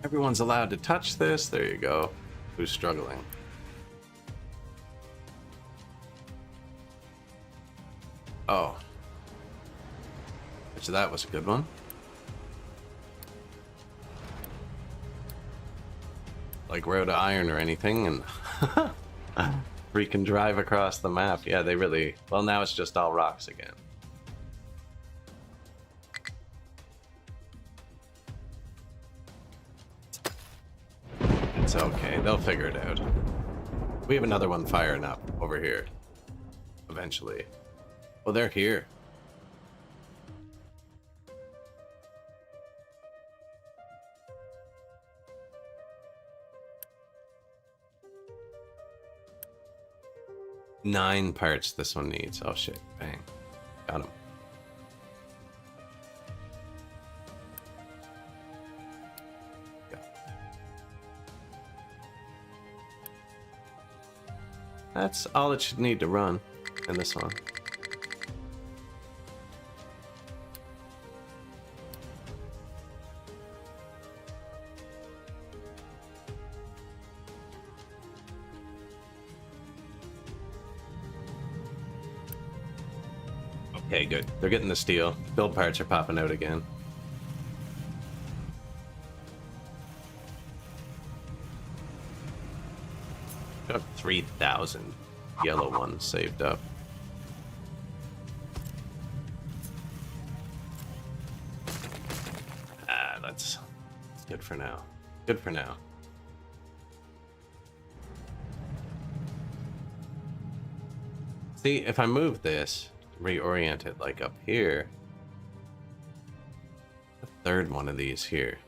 Everyone's allowed to touch this. There you go. Who's struggling? Oh. So that was a good one. Like Road to Iron or anything, and freaking drive across the map. Yeah, they really... Well, now it's just all rocks again. It's okay. They'll figure it out. We have another one firing up over here. Eventually. Well, they're here. Nine parts this one needs. Oh shit. Bang. Got him. Yeah. That's all it should need to run in this one. Okay, good. They're getting the steel. Build parts are popping out again. Got 3,000 yellow ones saved up. Ah, that's good for now. Good for now. See, if I move this, reorient it like up here, a third one of these here.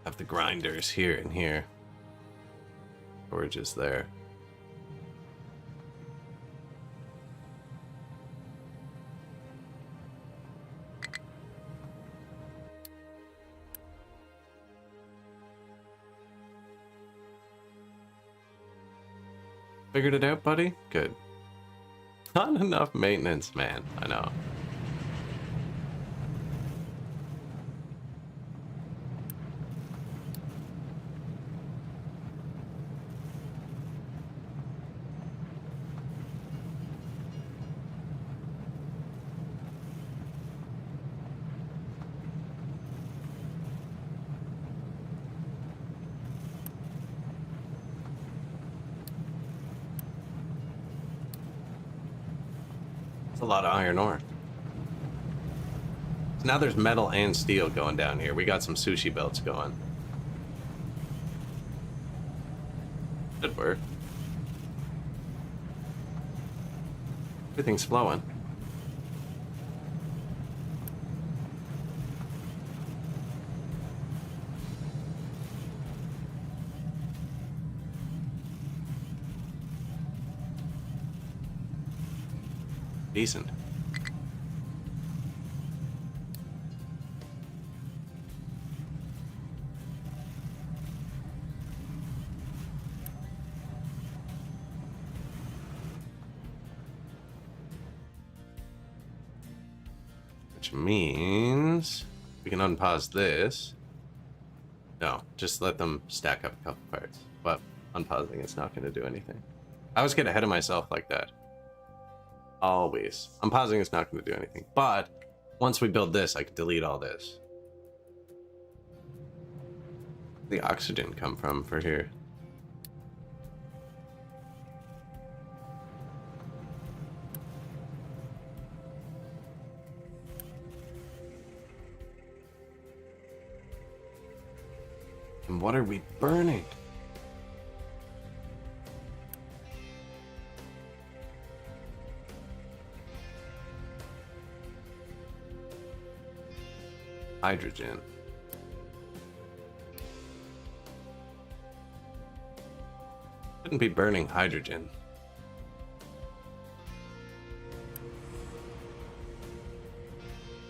Have the grinders here and here. Storage is there. Figured it out, buddy? Good. Not enough maintenance, man. I know. It's a lot of iron ore. So now there's metal and steel going down here. We got some sushi belts going. Should work. Everything's flowing. Decent. Which means we can unpause this. No, just let them stack up a couple parts. But unpausing it's not going to do anything. I always get ahead of myself like that. Always. Unpausing is not going to do anything. But once we build this, I can delete all this. Where'd the oxygen come from for here? And what are we burning? Hydrogen. Shouldn't be burning hydrogen.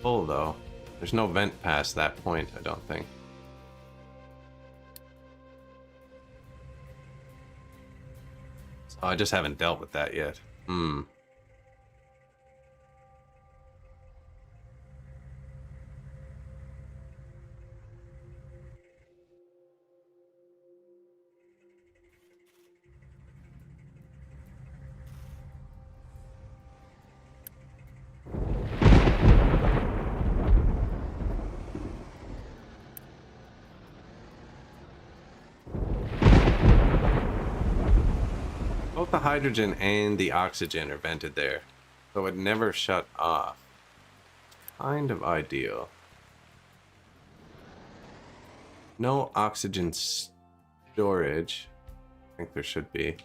Full though. There's no vent past that point, I don't think. Oh, I just haven't dealt with that yet. Both the hydrogen and the oxygen are vented there, so it never shut off. Kind of ideal. No oxygen storage. I think there should be.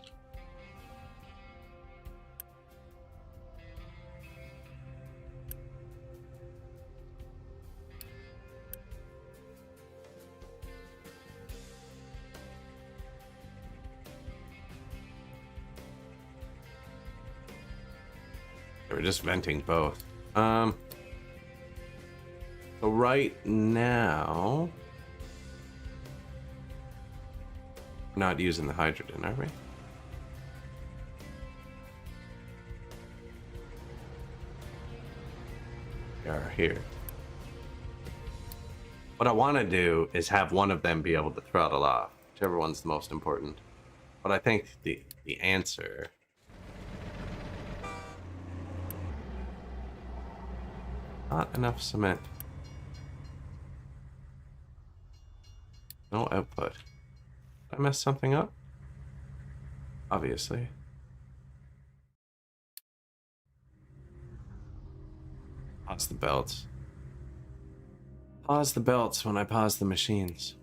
We're just venting both. So right now, we're not using the hydrogen, are we? We are here. What I want to do is have one of them be able to throttle off, whichever one's the most important. But I think the answer... Not enough cement. No output. Did I mess something up? Obviously. Pause the belts. Pause the belts when I pause the machines.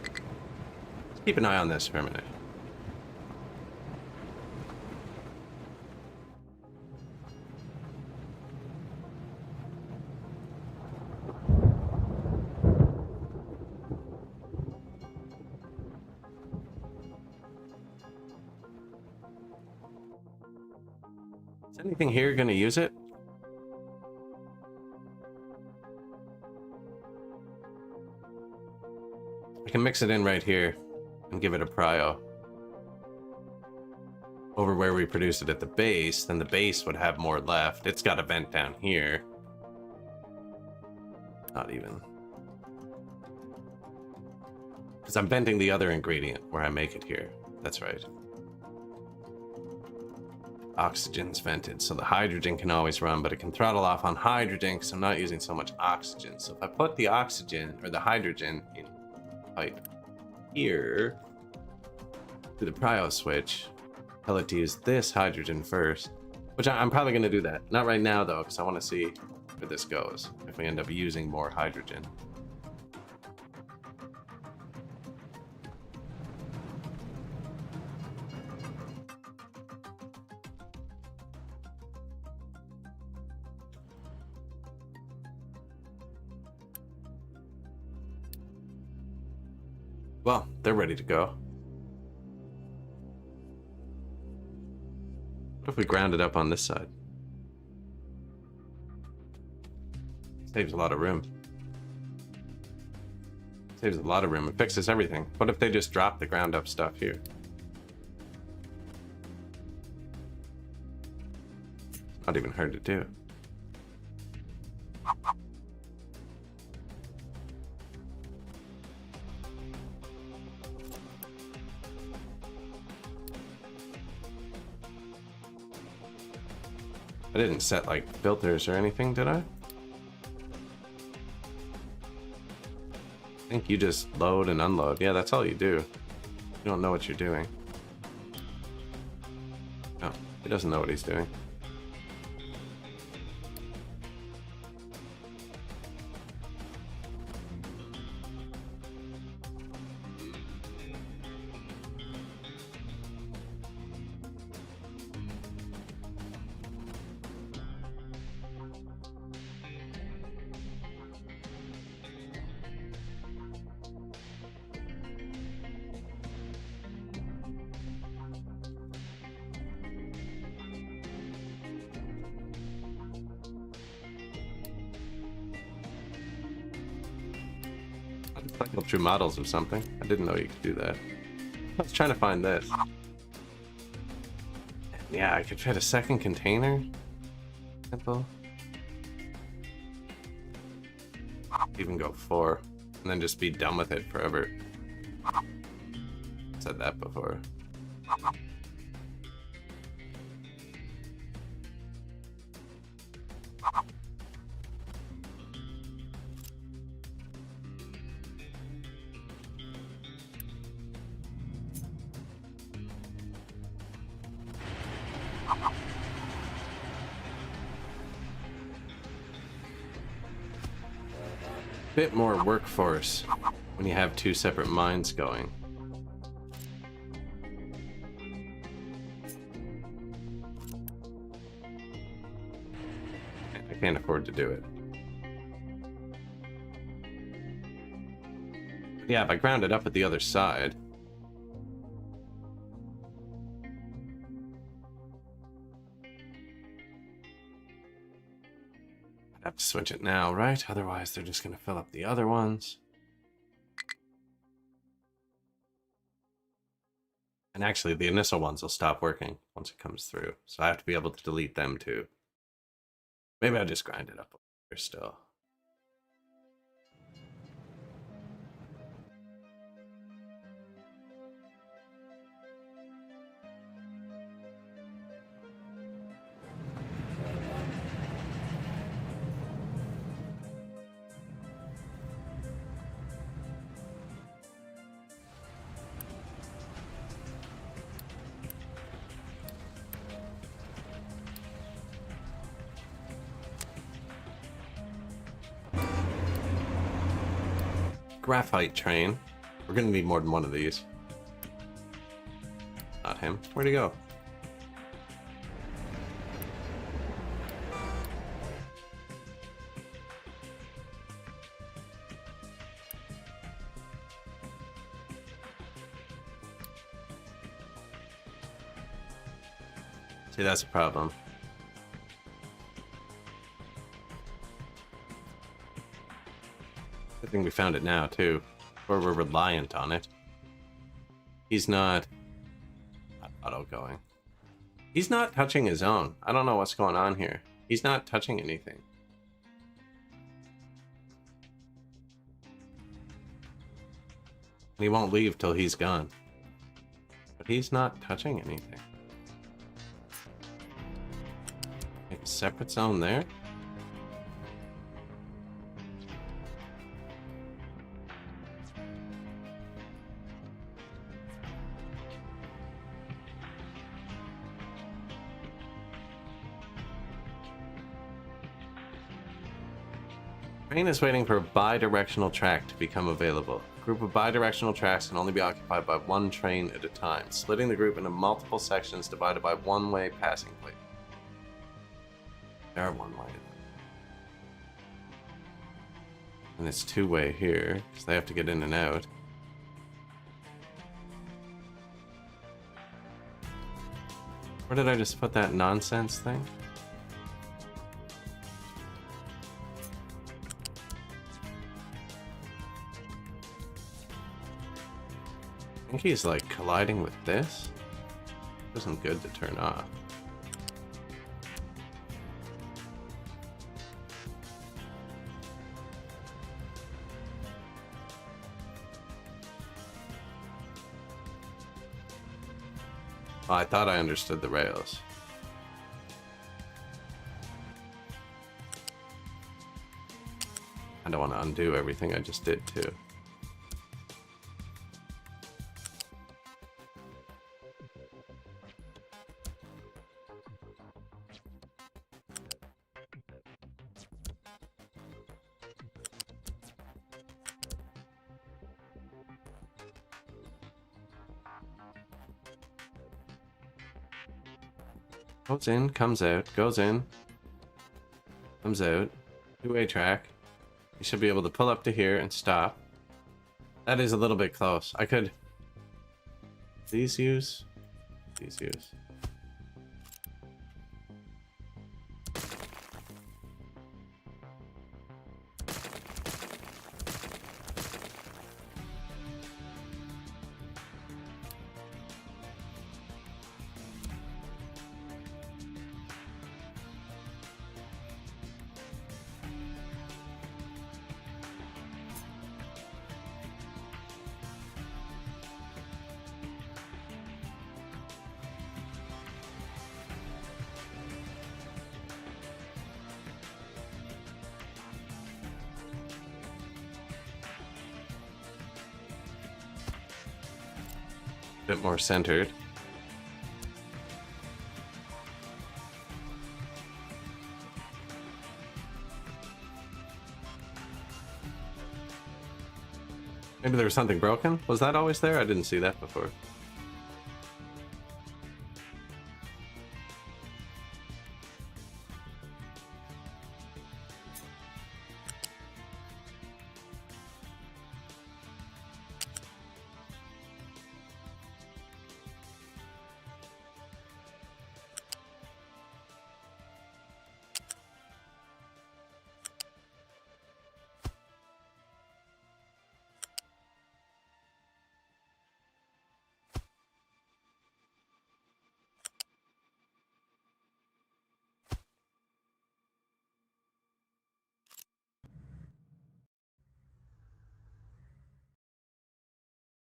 Let's keep an eye on this for a minute. Anything here gonna use it? I can mix it in right here and give it a prio. Over where we produce it at the base, then the base would have more left. It's got a vent down here. Not even. Because I'm venting the other ingredient where I make it here. That's right. Oxygen's vented, so the hydrogen can always run, but it can throttle off on hydrogen because I'm not using so much oxygen. So if I put the oxygen or the hydrogen in pipe here to the prio switch, tell it to use this hydrogen first, which I'm probably going to do that. Not right now though, because I want to see where this goes if we end up using more hydrogen. Well, they're ready to go. What if we ground it up on this side? Saves a lot of room. Saves a lot of room. It fixes everything. What if they just drop the ground up stuff here? Not even hard to do. I didn't set like filters or anything, did I? I think you just load and unload. Yeah, that's all you do. You don't know what you're doing. Oh, he doesn't know what he's doing. Cycle through models or something. I didn't know you could do that. I was trying to find this. Yeah, I could fit a second container. Simple. Even go 4. And then just be done with it forever. Said that before. Bit more workforce when you have 2 separate mines going. I can't afford to do it. Yeah, if I ground it up at the other side. I'd have to switch it now, right? Otherwise, they're just going to fill up the other ones. And actually, the initial ones will stop working once it comes through. So I have to be able to delete them too. Maybe I'll just grind it up here still. Graphite train. We're gonna need more than one of these. Not him. Where'd he go? See, that's a problem. I think we found it now, too. Or we're reliant on it. He's not auto-going. He's not touching his own. I don't know what's going on here. He's not touching anything. He won't leave till he's gone. But he's not touching anything. Make a separate zone there. Train is waiting for a bi-directional track to become available. A group of bi-directional tracks can only be occupied by one train at a time, splitting the group into multiple sections divided by one-way passing plate. They are one-way. And it's two-way here, because they have to get in and out. Where did I just put that nonsense thing? I think he's like colliding with this. Isn't good to turn off. Oh, I thought I understood the rails. I don't want to undo everything I just did too. Goes in, comes out, goes in, comes out. Two-way track. You should be able to pull up to here and stop. That is a little bit close. I could... These use? These use. Bit more centered. Maybe there was something broken? Was that always there? I didn't see that before.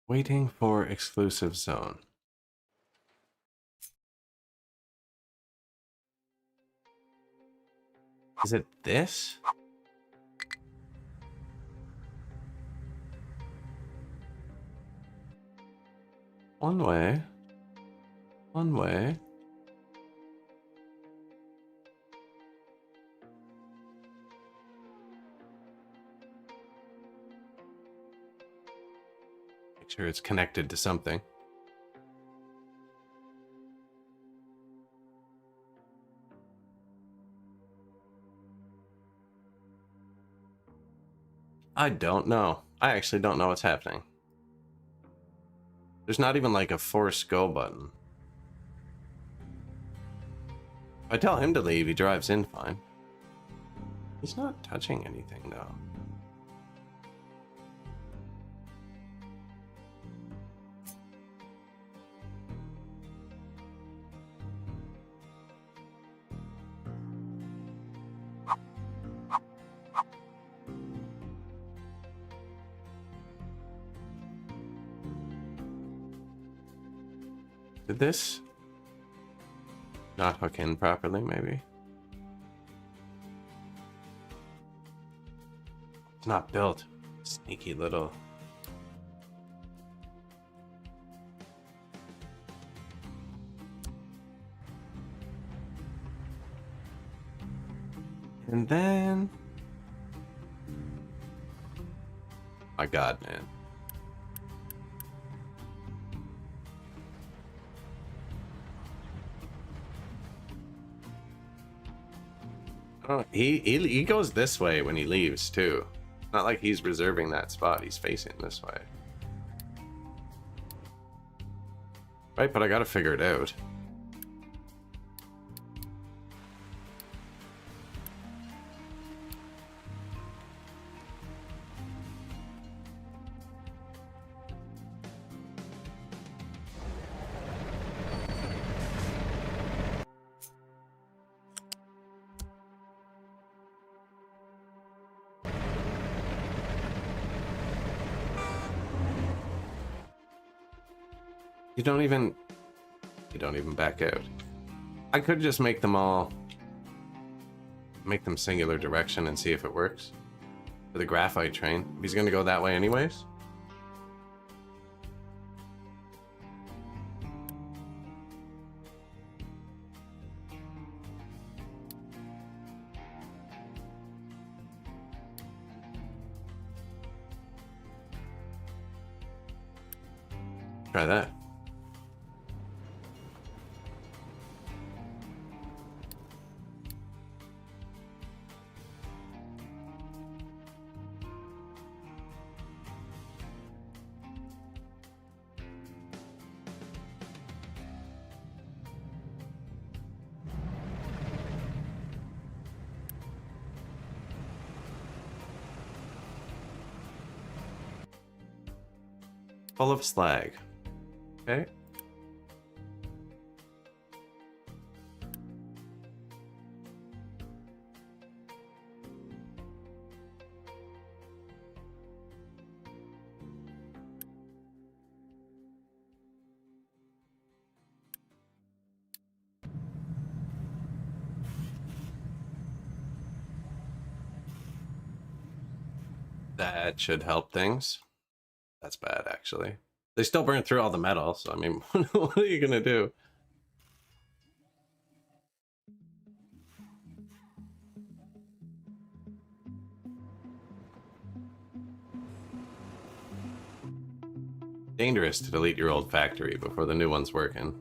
Waiting for exclusive zone. Is it this? One way. One way. Make sure it's connected to something. I don't know. I actually don't know what's happening. There's not even like a force go button. If I tell him to leave, he drives in fine. He's not touching anything though. Did this not hook in properly, maybe? It's not built. Sneaky little. And then... My God, man. Oh, he goes this way when he leaves, too. Not like he's reserving that spot. He's facing this way. Right, but I gotta figure it out. You don't even back out. I could just make them singular direction and see if it works. For the graphite train. He's gonna go that way anyways. Try that. Full of slag. Okay. That should help things. That's bad, actually. They still burn through all the metal, so I mean, what are you gonna do? Dangerous to delete your old factory before the new one's working.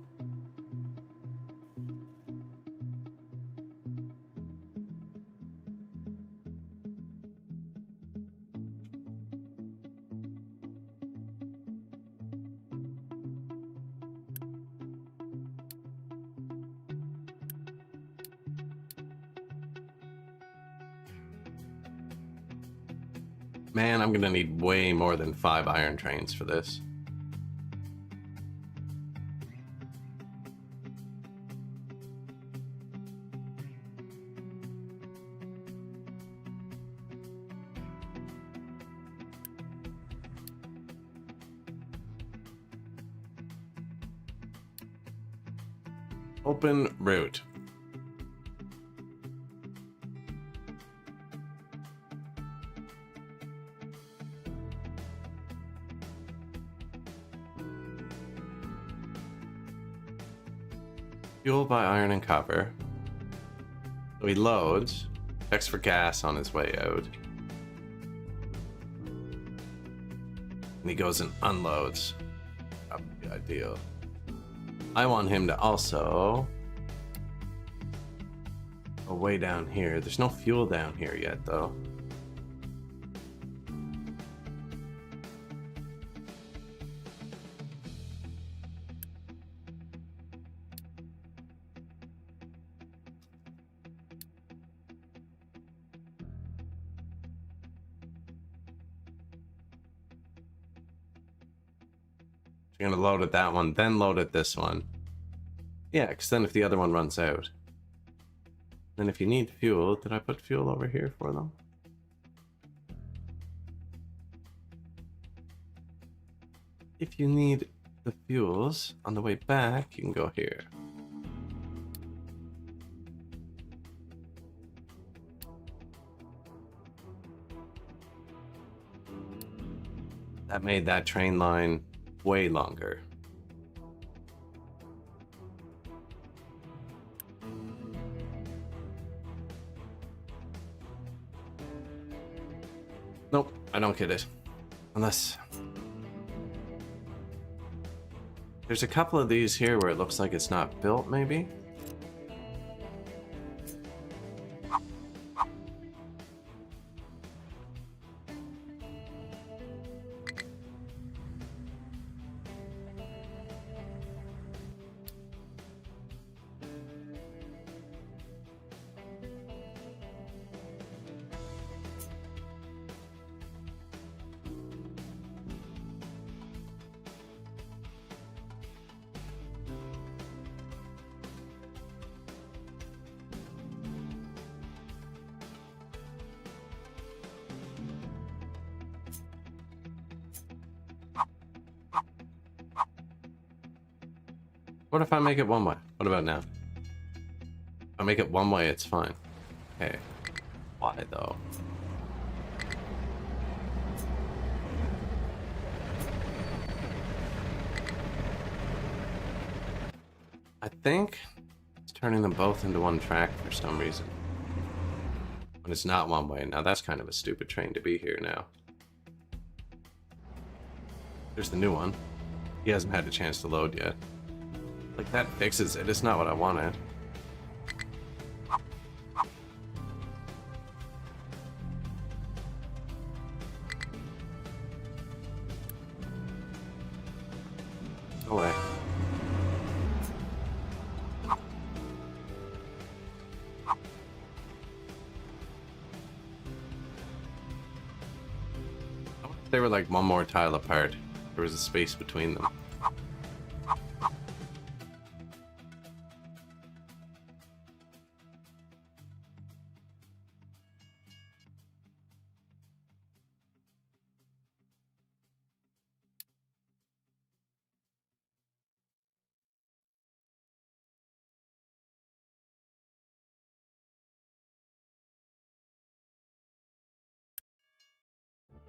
Man, I'm gonna need way more than 5 iron trains for this. Open route. Fueled by iron and copper. So he loads, checks for gas on his way out. And he goes and unloads. That would be ideal. I want him to also go way down here. There's no fuel down here yet, though. You're gonna load at that one, then load at this one. Yeah, because then if the other one runs out. Then if you need fuel, did I put fuel over here for them? If you need the fuels. On the way back, you can go here. That made that train line way longer. Nope, I don't get it. Unless... There's a couple of these here where it looks like it's not built, maybe? What if I make it one way? What about now? If I make it one way, it's fine. Okay. Why though? I think it's turning them both into one track for some reason. When it's not one way. Now that's kind of a stupid train to be here now. There's the new one. He hasn't had a chance to load yet. Like, that fixes it. It's not what I wanted. Go away. They were like one more tile apart. There was a space between them.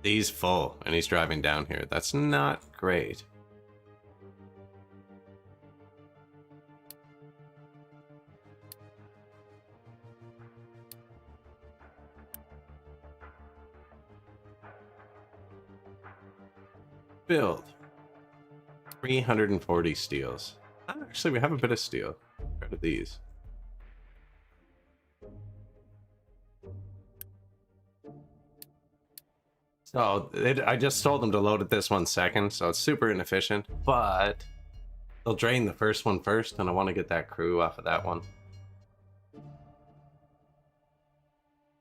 He's full, and he's driving down here. That's not great. Build. 340 steels. Actually, we have a bit of steel. Rid of these. So, I just told them to load it this 1 second, so it's super inefficient, but they'll drain the first one first, and I want to get that crew off of that one.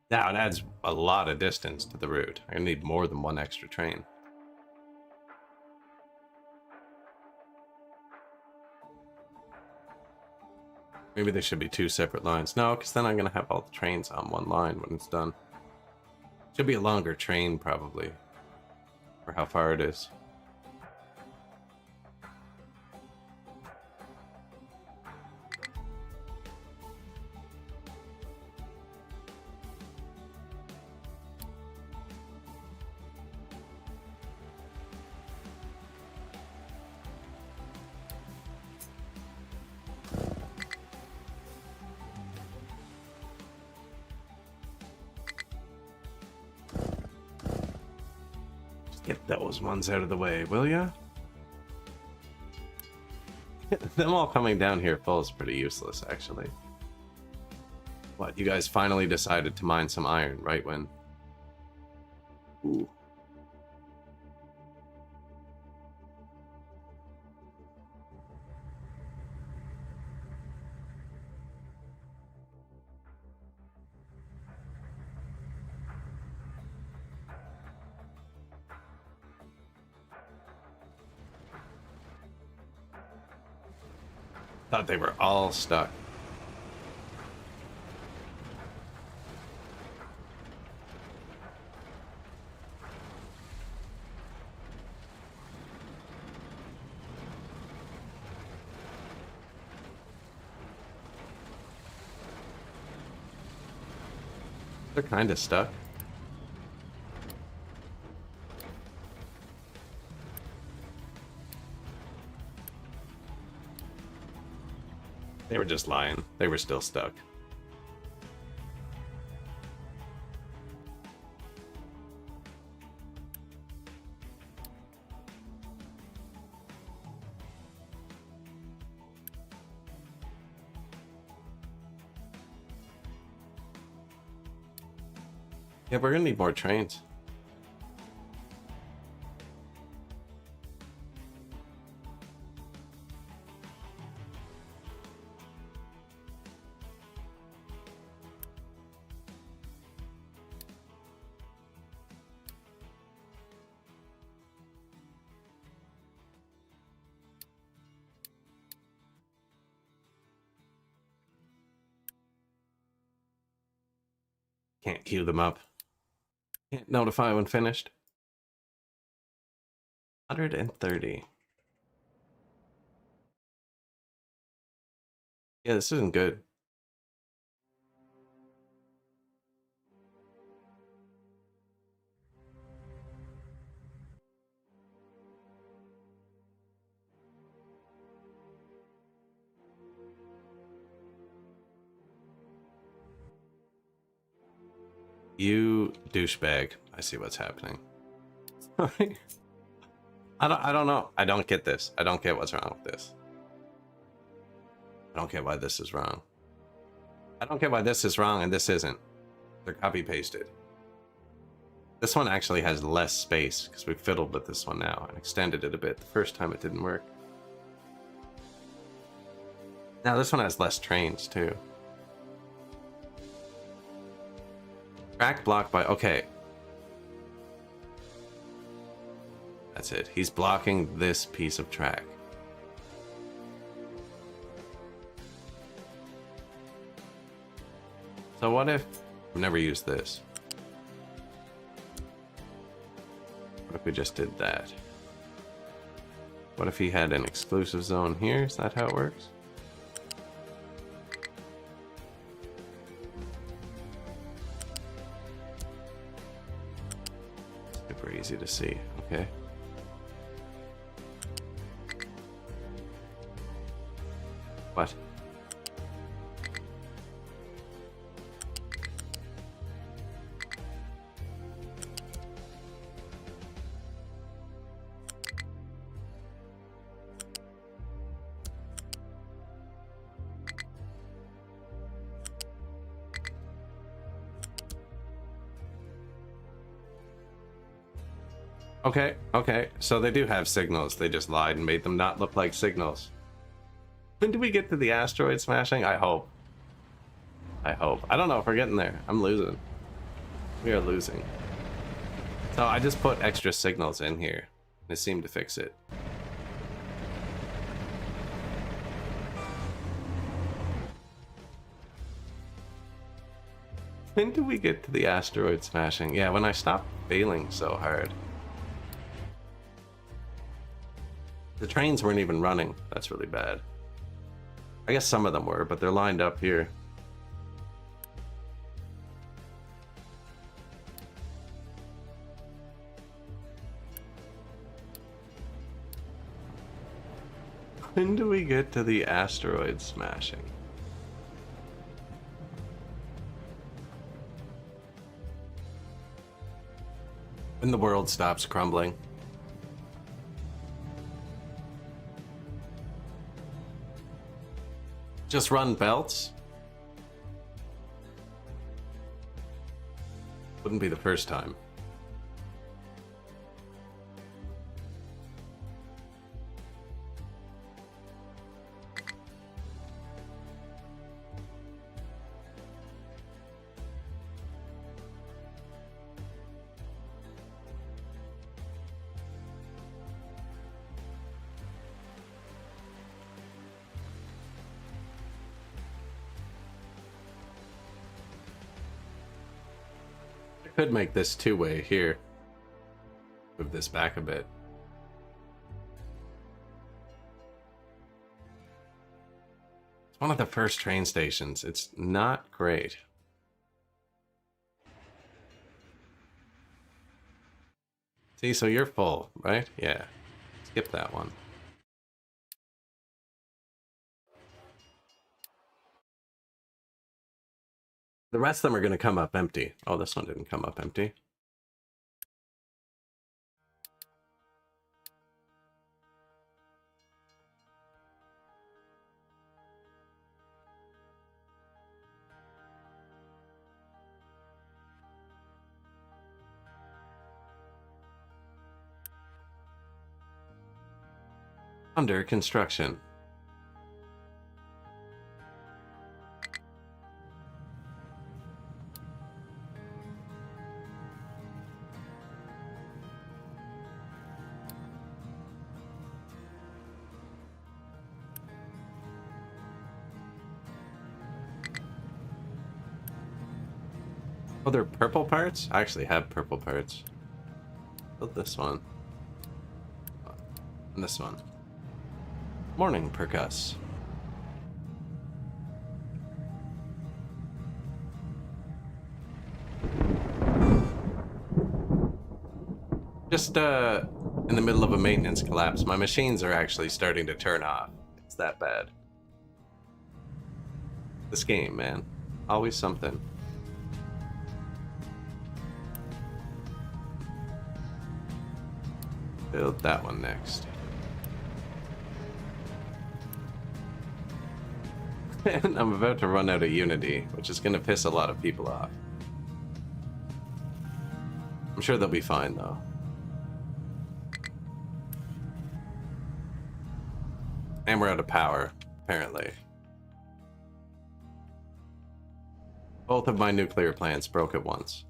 Now, it adds a lot of distance to the route. I need more than 1 extra train. Maybe there should be 2 separate lines. No, because then I'm going to have all the trains on 1 line when it's done. Should be a longer train, probably, for how far it is. Get those ones out of the way, will ya? Them all coming down here full is pretty useless, actually. What, you guys finally decided to mine some iron right when... Ooh. Thought they were all stuck. They're kind of stuck. They were just lying. They were still stuck. Yeah, we're gonna need more trains. Can't queue them up. Can't notify when finished. 130. Yeah, this isn't good. You douchebag. I see what's happening. I don't know. I don't get this. I don't get what's wrong with this. I don't get why this is wrong. I don't get why this is wrong and this isn't. They're copy pasted. This one actually has less space because we fiddled with this one now and extended it a bit. The first time it didn't work. Now this one has less trains too. Track blocked by... Okay. That's it. He's blocking this piece of track. So what if... I've never used this. What if we just did that? What if he had an exclusive zone here? Is that how it works? Super easy to see. Okay. What? Okay, so they do have signals. They just lied and made them not look like signals. When do we get to the asteroid smashing? I hope. I don't know if we're getting there. I'm losing. We are losing. So I just put extra signals in here. It seemed to fix it. When do we get to the asteroid smashing? Yeah, when I stop failing so hard. The trains weren't even running. That's really bad. I guess some of them were, but they're lined up here. When do we get to the asteroid smashing? When the world stops crumbling. Just run belts? Wouldn't be the first time. Could make this two-way here. Move this back a bit. It's one of the first train stations. It's not great. See, so you're full, right? Yeah. Skip that one. The rest of them are going to come up empty. Oh, this one didn't come up empty. Under construction. Oh, they're purple parts? I actually have purple parts. Build this one. And this one. Morning, Percuss. Just in the middle of a maintenance collapse. My machines are actually starting to turn off. It's that bad. This game, man. Always something. Build that one next. And I'm about to run out of Unity, which is going to piss a lot of people off. I'm sure they'll be fine, though. And we're out of power, apparently. Both of my nuclear plants broke at once.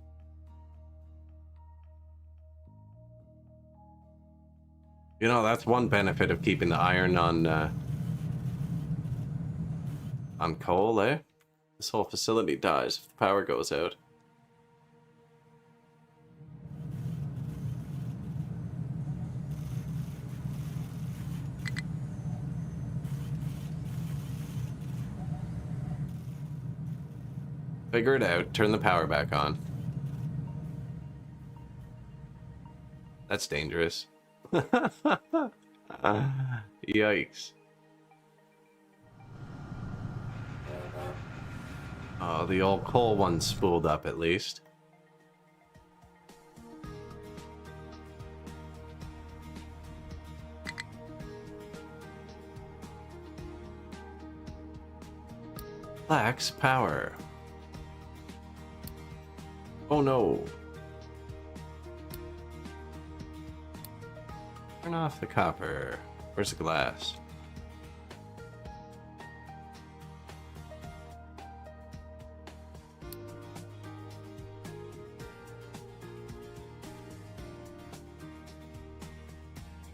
You know, that's one benefit of keeping the iron on coal, eh? This whole facility dies if the power goes out. Figure it out, turn the power back on. That's dangerous. Yikes. Oh, the old coal one spooled up at least. Lacks power. Oh no. Turn off the copper. Where's the glass?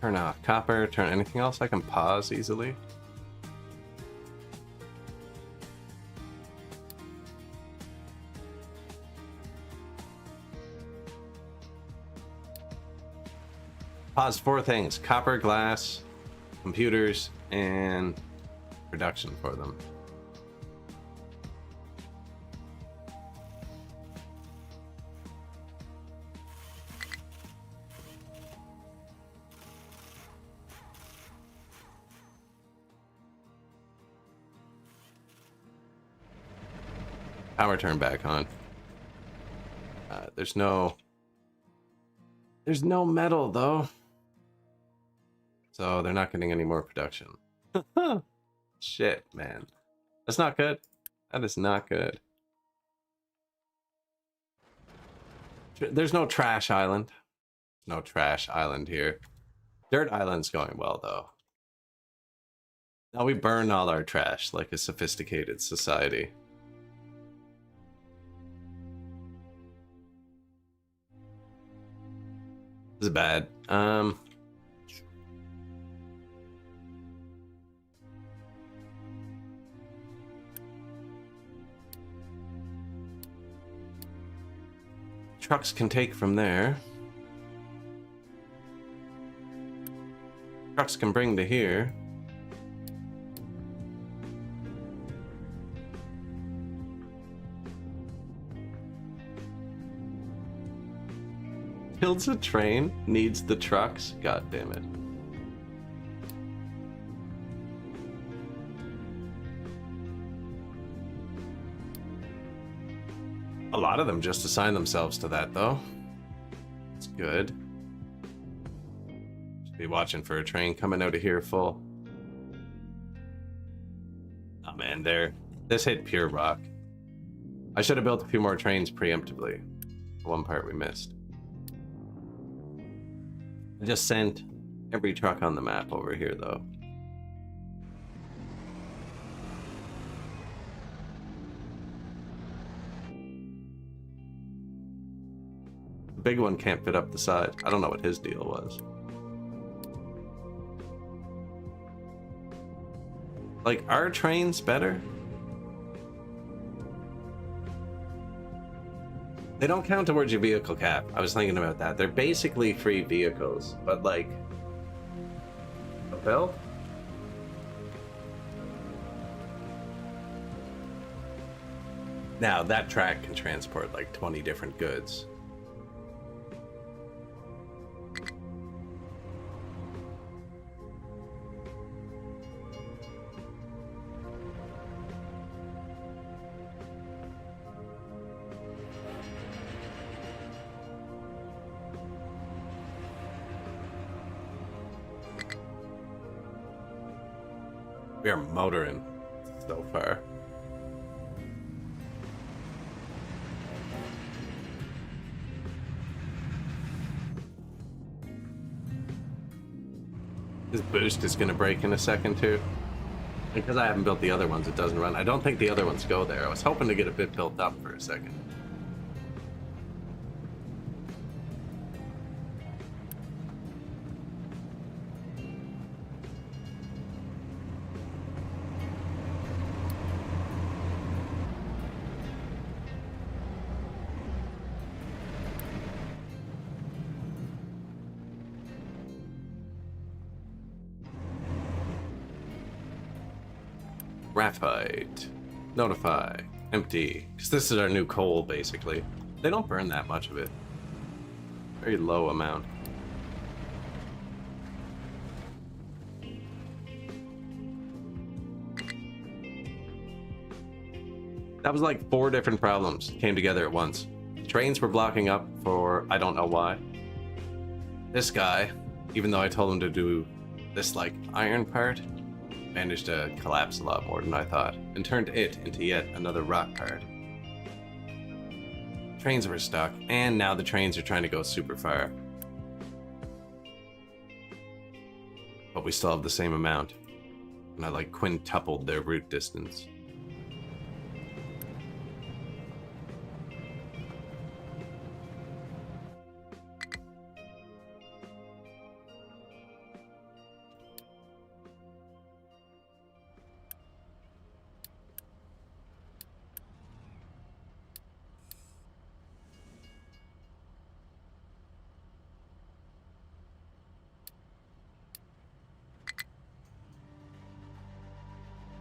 Turn off copper, turn anything else I can pause easily. Pause 4 things: copper, glass, computers, and production for them. Power turn back on. There's no metal though, so they're not getting any more production. Shit, man, that's not good. That is not good. There's no trash island. No trash island here. Dirt island's going well though. Now we burn all our trash like a sophisticated society. This is bad. Trucks can take from there. Trucks can bring to here. Builds a train, needs the trucks. God damn it. A lot of them just assign themselves to that, though. It's good. Should be watching for a train coming out of here full. Oh man, this hit pure rock. I should have built a few more trains preemptively. One part we missed. I just sent every truck on the map over here, though. The big one can't fit up the side. I don't know what his deal was. Like, are trains better? They don't count towards your vehicle cap. I was thinking about that. They're basically free vehicles, but like a belt? Now that track can transport like 20 different goods. We are motoring so far. This boost is going to break in a second too. Because I haven't built the other ones, it doesn't run. I don't think the other ones go there. I was hoping to get a bit built up for a second. Graphite. Notify. Empty. Because this is our new coal, basically. They don't burn that much of it. Very low amount. That was like 4 different problems came together at once. Trains were blocking up for I don't know why. This guy, even though I told him to do this like iron part, managed to collapse a lot more than I thought, and turned it into yet another rock part. Trains were stuck, and now the trains are trying to go super far. But we still have the same amount. And I like quintupled their route distance.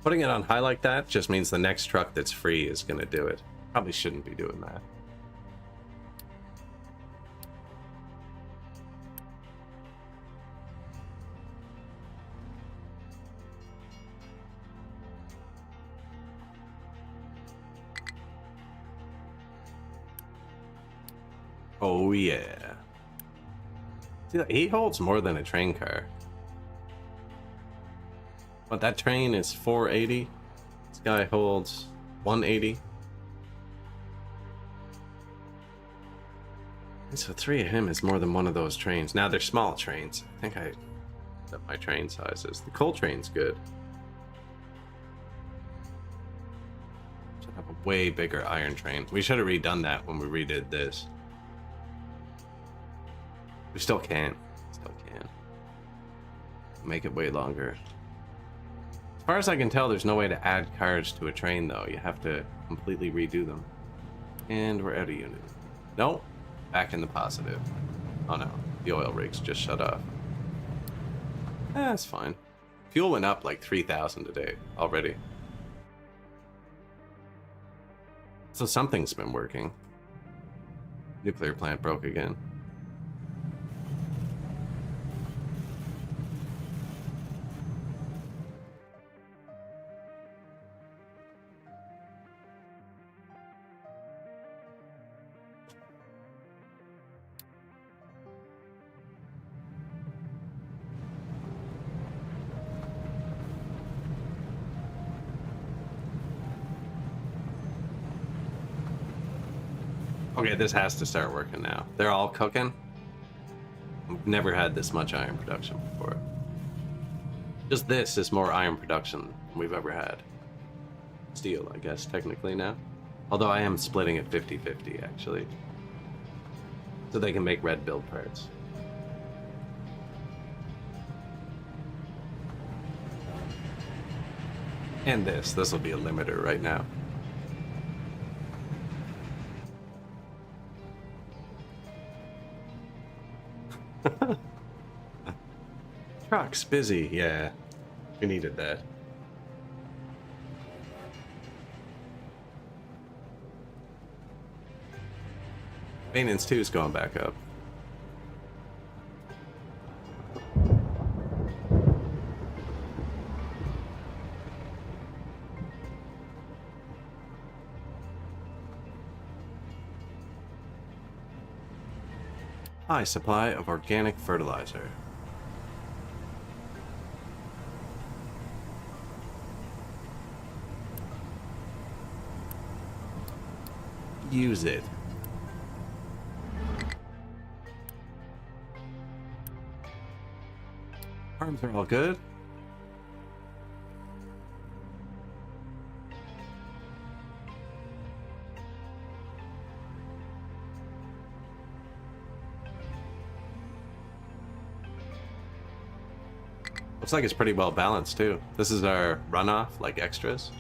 Putting it on high like that just means the next truck that's free is going to do it. Probably shouldn't be doing that. Oh yeah. See, he holds more than a train car. But that train is 480. This guy holds 180. And so 3 of him is more than one of those trains. Now they're small trains. I think I set my train sizes. The coal train's good. Should have a way bigger iron train. We should have redone that when we redid this. We still can. Still can. Make it way longer. As far as I can tell, there's no way to add cars to a train, though. You have to completely redo them. And we're out of unit. Nope. Back in the positive. Oh no. The oil rigs just shut off. That's fine. Fuel went up like 3,000 a day already. So something's been working. Nuclear plant broke again. Okay, this has to start working now. They're all cooking. We've never had this much iron production before. Just this is more iron production than we've ever had. Steel, I guess, technically now. Although I am splitting it 50-50, actually. So they can make red build parts. And this will be a limiter right now. Truck's busy, yeah. We needed that. Maintenance 2 is going back up. High supply of organic fertilizer. Use it. Farms are all good. Looks like it's pretty well balanced too. This is our runoff, like extras.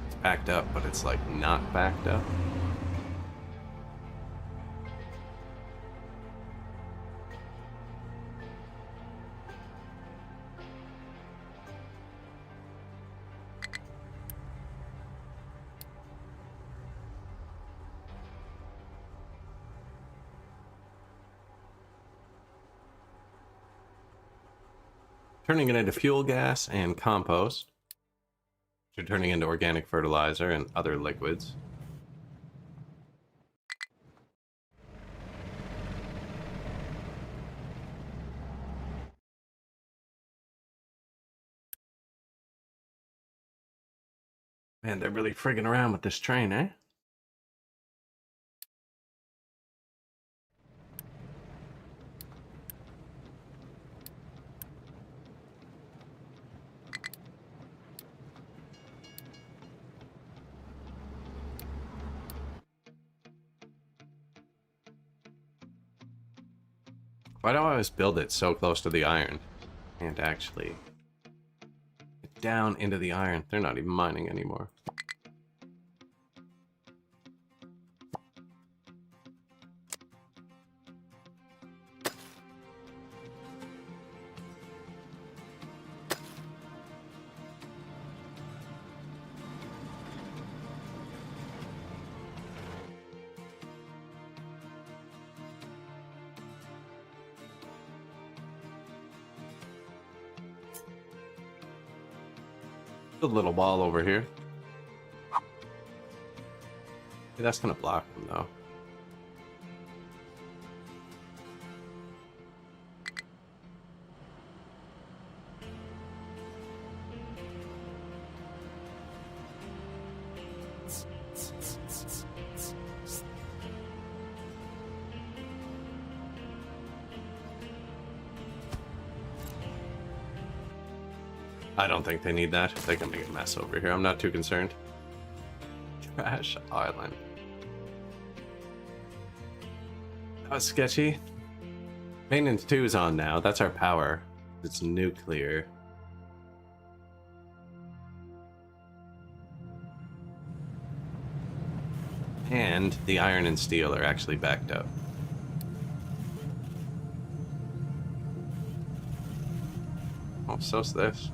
It's backed up, but it's like not backed up. Turning it into fuel gas and compost. Which are turning into organic fertilizer and other liquids. Man, they're really frigging around with this train, eh? Why do I always build it so close to the iron? And actually get down into the iron. They're not even mining anymore. A little wall over here. Hey, that's gonna block them though. I don't think they need that. They can make a mess over here. I'm not too concerned. Trash island. That was sketchy. Maintenance 2 is on now. That's our power. It's nuclear. And the iron and steel are actually backed up. Oh, so's this.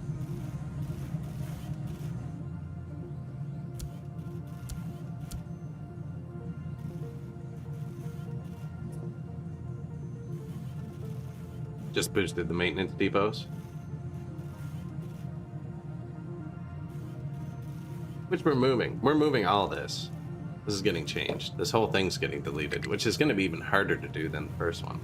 Just boosted the maintenance depots. Which we're moving. We're moving all this. This is getting changed. This whole thing's getting deleted, which is going to be even harder to do than the first one.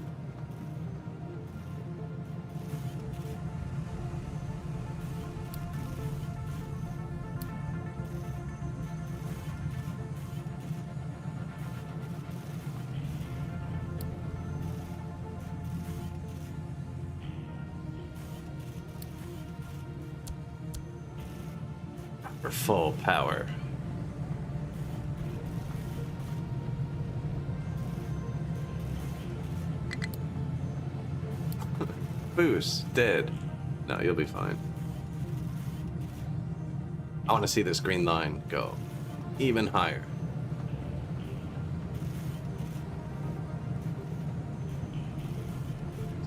for full power. Boost, dead. No, you'll be fine. I want to see this green line go even higher.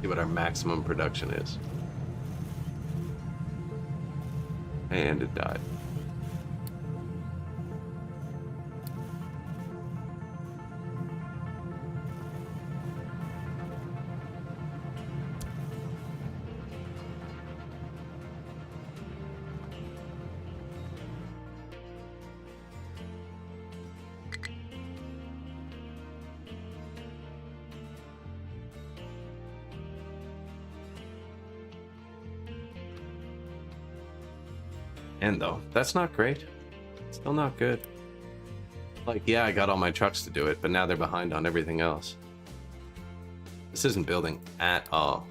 See what our maximum production is. And it died. And though, that's not great. Still not good. Like, yeah, I got all my trucks to do it, but now they're behind on everything else. This isn't building at all.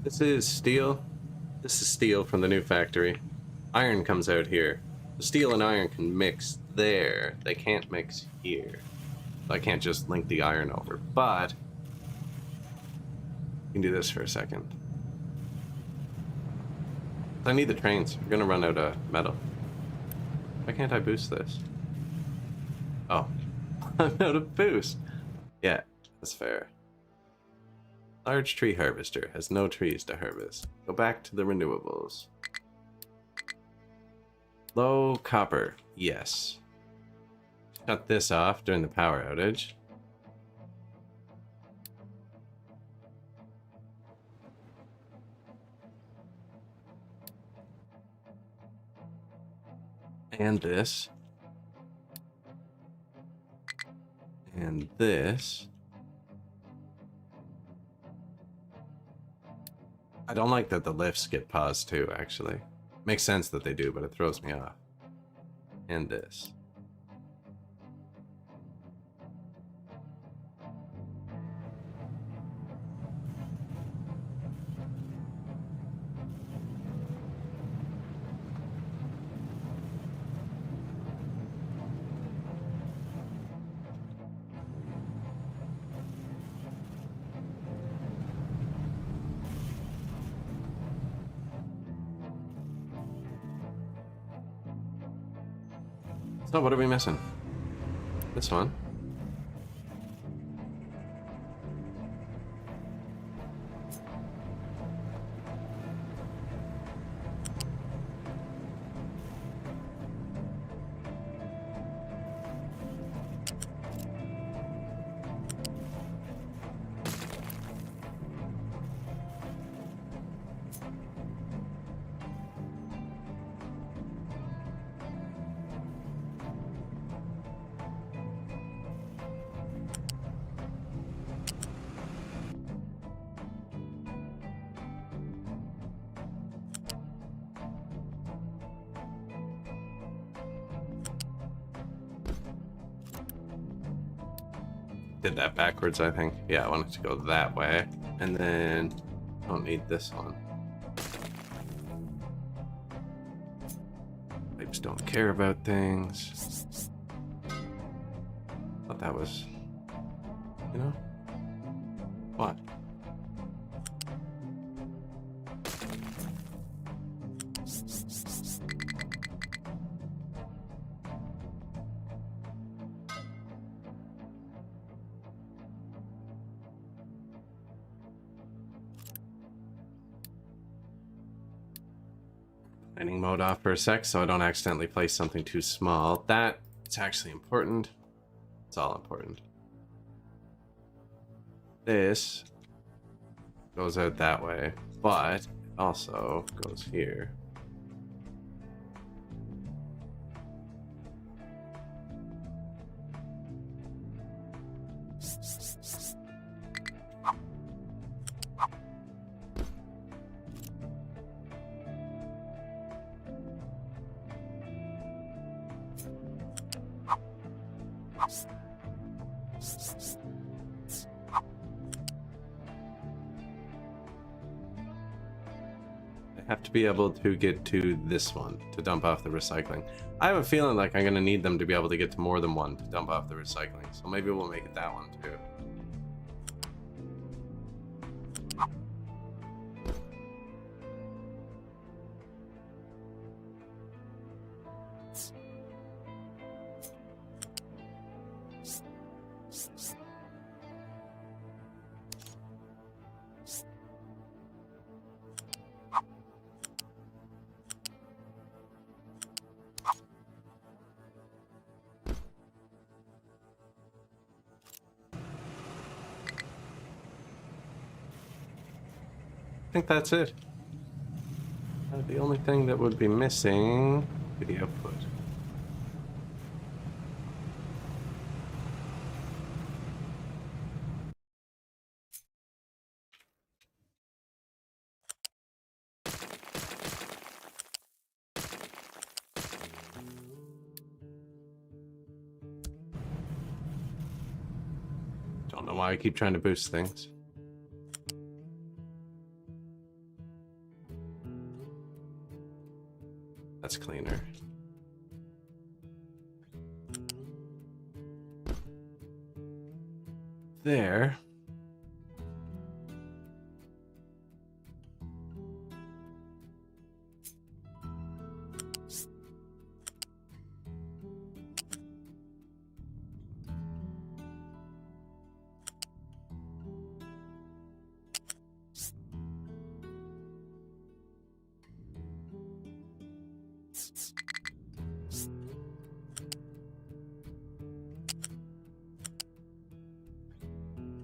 This is steel. This is steel from the new factory. Iron comes out here. The steel and iron can mix there. They can't mix here. So I can't just link the iron over. But you can do this for a second. I need the trains. We're gonna run out of metal. Why can't I boost this? Oh, I'm out of boost. Yeah, that's fair. Large tree harvester has no trees to harvest. Go back to the renewables. Low copper, yes. Cut this off during the power outage. And this. And this. I don't like that the lifts get paused too, actually. Makes sense that they do, but it throws me off. And this. So what are we missing? This one. Did that backwards, I think. Yeah, I want it to go that way. And then I don't need this one. Pipes don't care about things. Thought that was, you know? What? Planning mode off for a sec so I don't accidentally place something too small. That's actually important. It's all important. This goes out that way, but it also goes here. Have to be able to get to this one to dump off the recycling. I have a feeling like I'm going to need them to be able to get to more than one to dump off the recycling, so maybe we'll make it that one too. I think that's it. The only thing that would be missing would be the output. Don't know why I keep trying to boost things. That's cleaner. There.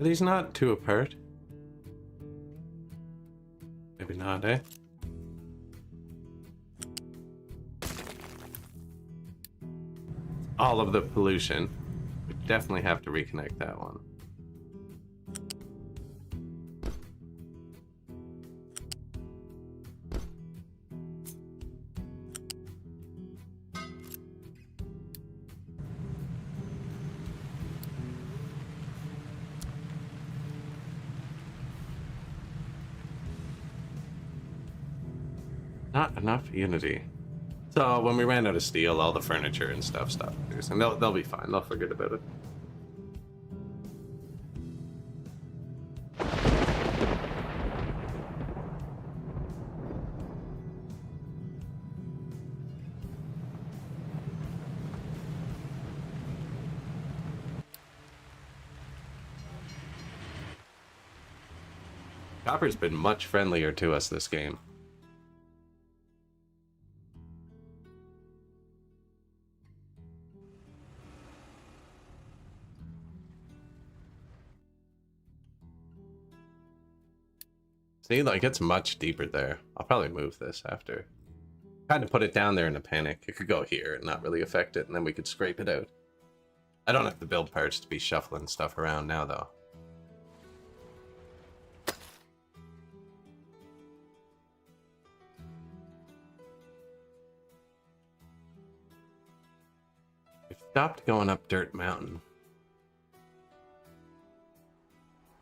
Are these not two apart? Maybe not, eh? All of the pollution. We definitely have to reconnect that one. Not enough unity. So when we ran out of steel, all the furniture and stuff stopped producing. They'll be fine. They'll forget about it. Copper's been much friendlier to us this game. See, like, it's much deeper there. I'll probably move this after. Kind of put it down there in a panic. It could go here and not really affect it, and then we could scrape it out. I don't have the build parts to be shuffling stuff around now, though. We've stopped going up Dirt Mountain.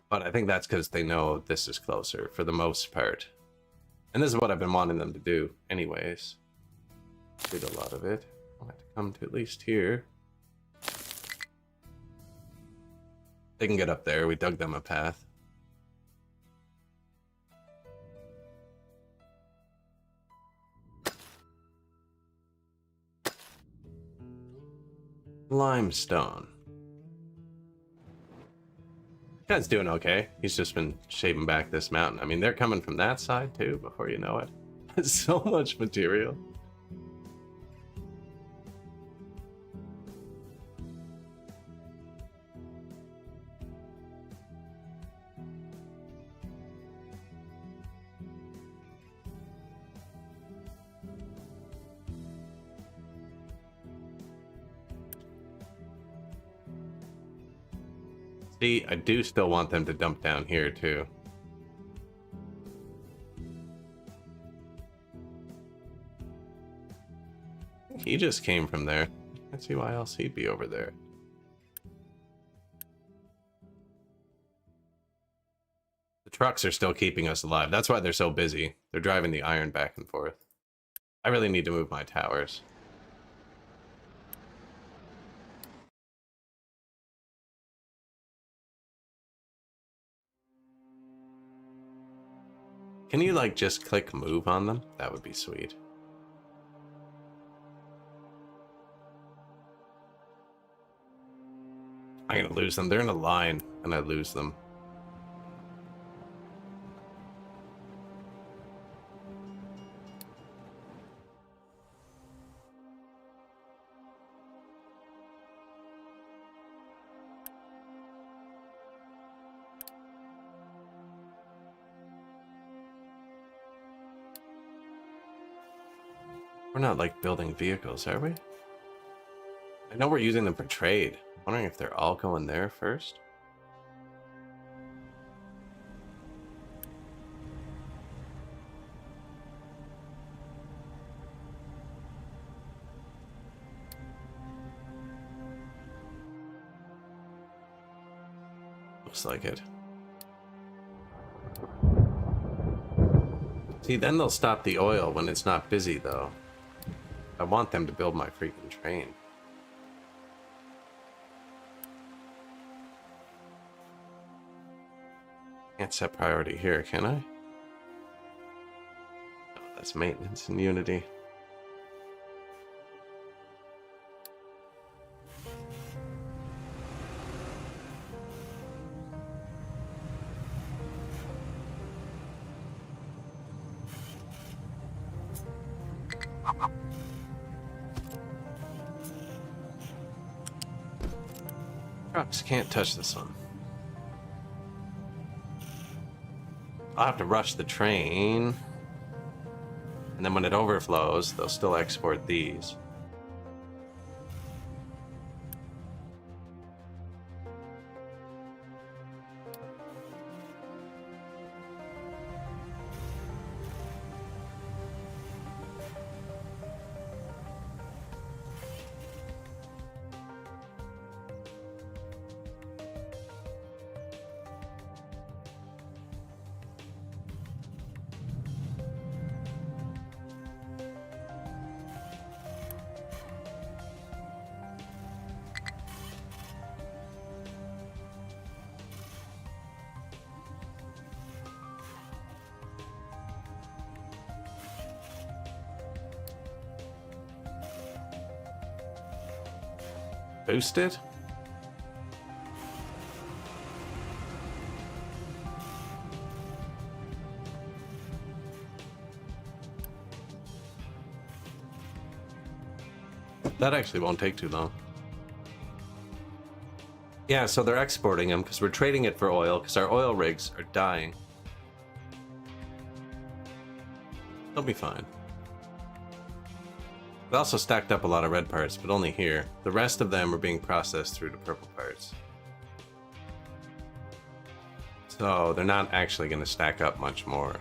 But I think that's because they know this is closer, for the most part. And this is what I've been wanting them to do, anyways. Did a lot of it. I'll have to come to at least here. They can get up there. We dug them a path. Limestone. Guy's doing okay. He's just been shaving back this mountain. I mean, they're coming from that side too, before you know it. There's so much material. See, I do still want them to dump down here, too. He just came from there. I can't see why else he'd be over there. The trucks are still keeping us alive. That's why they're so busy. They're driving the iron back and forth. I really need to move my towers. Can you, like, just click move on them? That would be sweet. I'm gonna lose them. They're in a line, and I lose them. We're not, like, building vehicles, are we? I know we're using them for trade. I'm wondering if they're all going there first. Looks like it. See, then they'll stop the oil when it's not busy, though. I want them to build my freaking train. Can't set priority here, can I? Oh, that's maintenance and Unity. Trucks can't touch this one. I'll have to rush the train. And then when it overflows, they'll still export these. Boost it? That actually won't take too long. Yeah, so they're exporting them because we're trading it for oil because our oil rigs are dying. They'll be fine. We also stacked up a lot of red parts, but only here. The rest of them are being processed through to purple parts. So they're not actually going to stack up much more.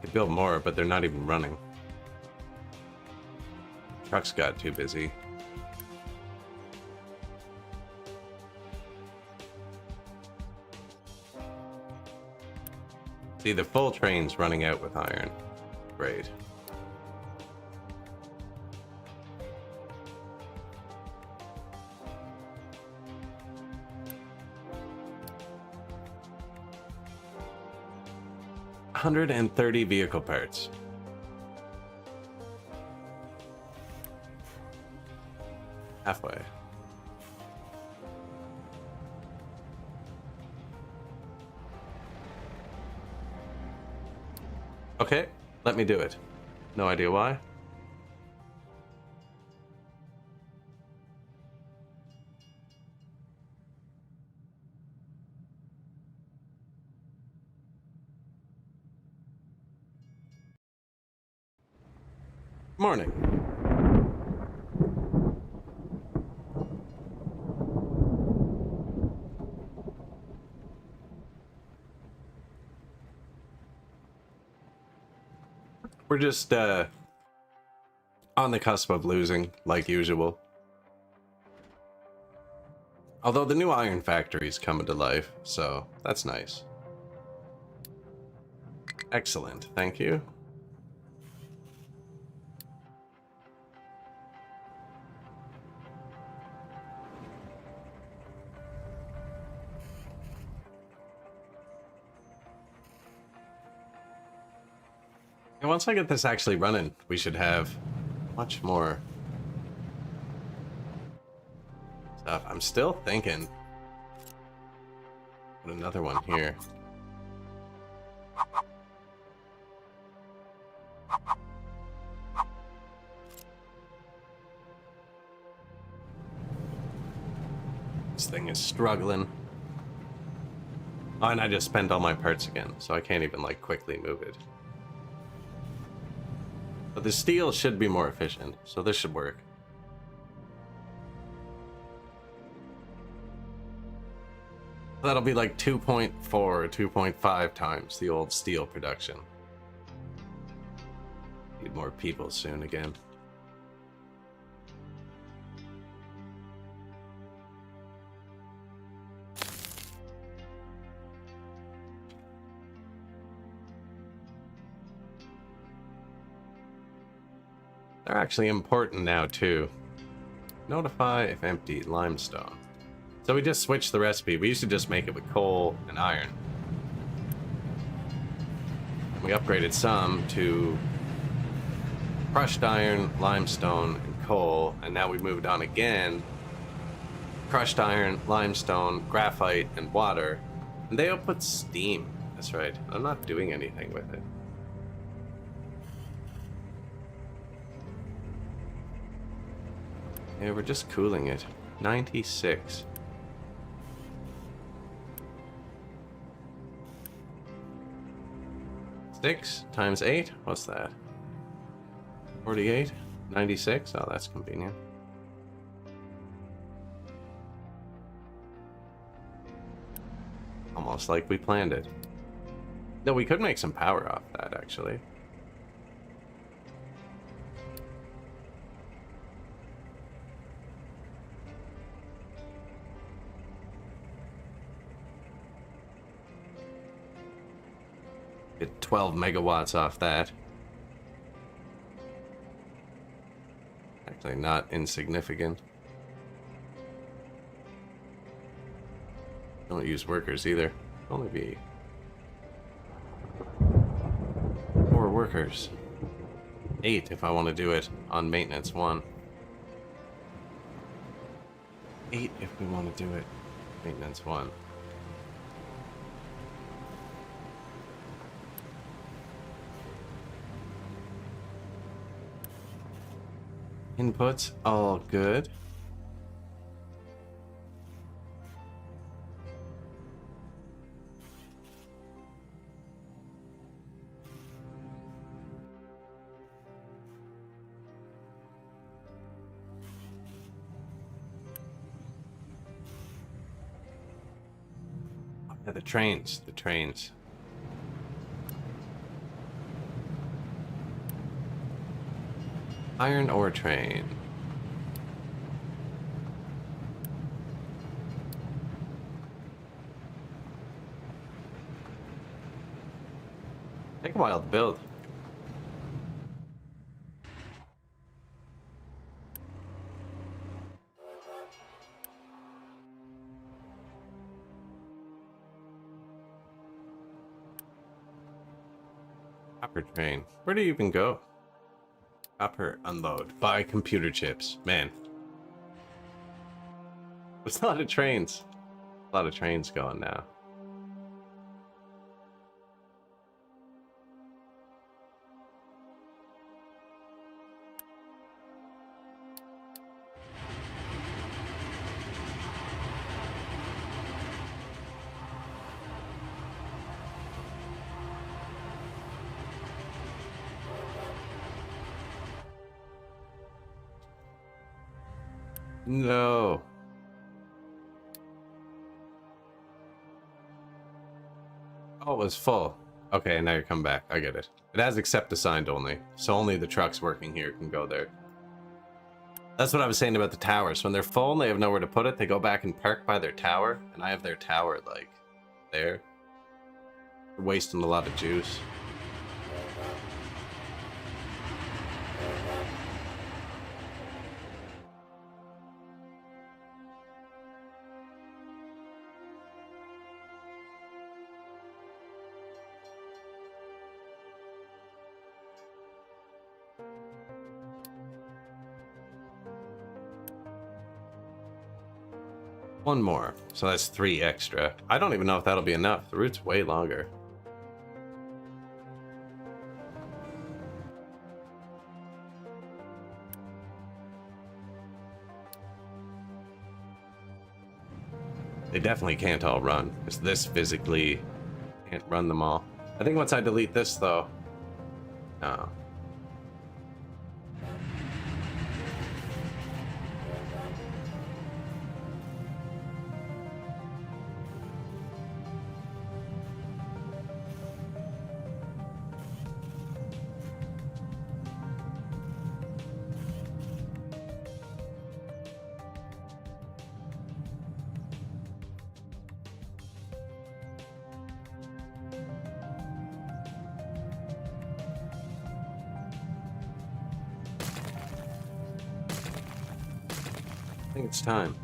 They build more, but they're not even running. Trucks got too busy. See, the full train's running out with iron. Great. $130 vehicle parts. Halfway. Okay, let me do it. No idea why. Morning. We're just on the cusp of losing, like usual. Although the new iron factory's coming to life, so that's nice. Excellent, thank you. And once I get this actually running, we should have much more stuff. I'm still thinking. Put another one here. This thing is struggling. Oh, and I just spent all my parts again, so I can't even, like, quickly move it. But the steel should be more efficient, so this should work. That'll be like 2.4 or 2.5 times the old steel production. Need more people soon again. They're actually important now too. Notify if empty limestone. So we just switched the recipe. We used to just make it with coal and iron. We upgraded some to crushed iron, limestone, and coal, and now we moved on again. Crushed iron, limestone, graphite, and water. And they output steam. That's right. I'm not doing anything with it. Yeah, we're just cooling it. 96. 6 times 8? What's that? 48? 96? Oh, that's convenient. Almost like we planned it. No, we could make some power off that, actually. Get 12 megawatts off that. Actually, not insignificant. Don't use workers either. Only be 4 workers. 8 if I want to do it on maintenance 1. 8 if we want to do it maintenance 1. Inputs all good. Yeah, the trains. Iron ore train. Take a while to build. Copper train. Where do you even go? Copper unload. Buy computer chips. Man. There's a lot of trains. A lot of trains going now. No. Oh, it was full. Okay, now you're coming back. I get it. It has accept assigned only, so only the trucks working here can go there. That's what I was saying about the towers. When they're full and they have nowhere to put it, they go back and park by their tower, and I have their tower, like, there. They're wasting a lot of juice. One more, so that's 3 extra. I don't even know if that'll be enough. The route's way longer. They definitely can't all run, because this physically can't run them all. I think once I delete this, though... No. I think it's time.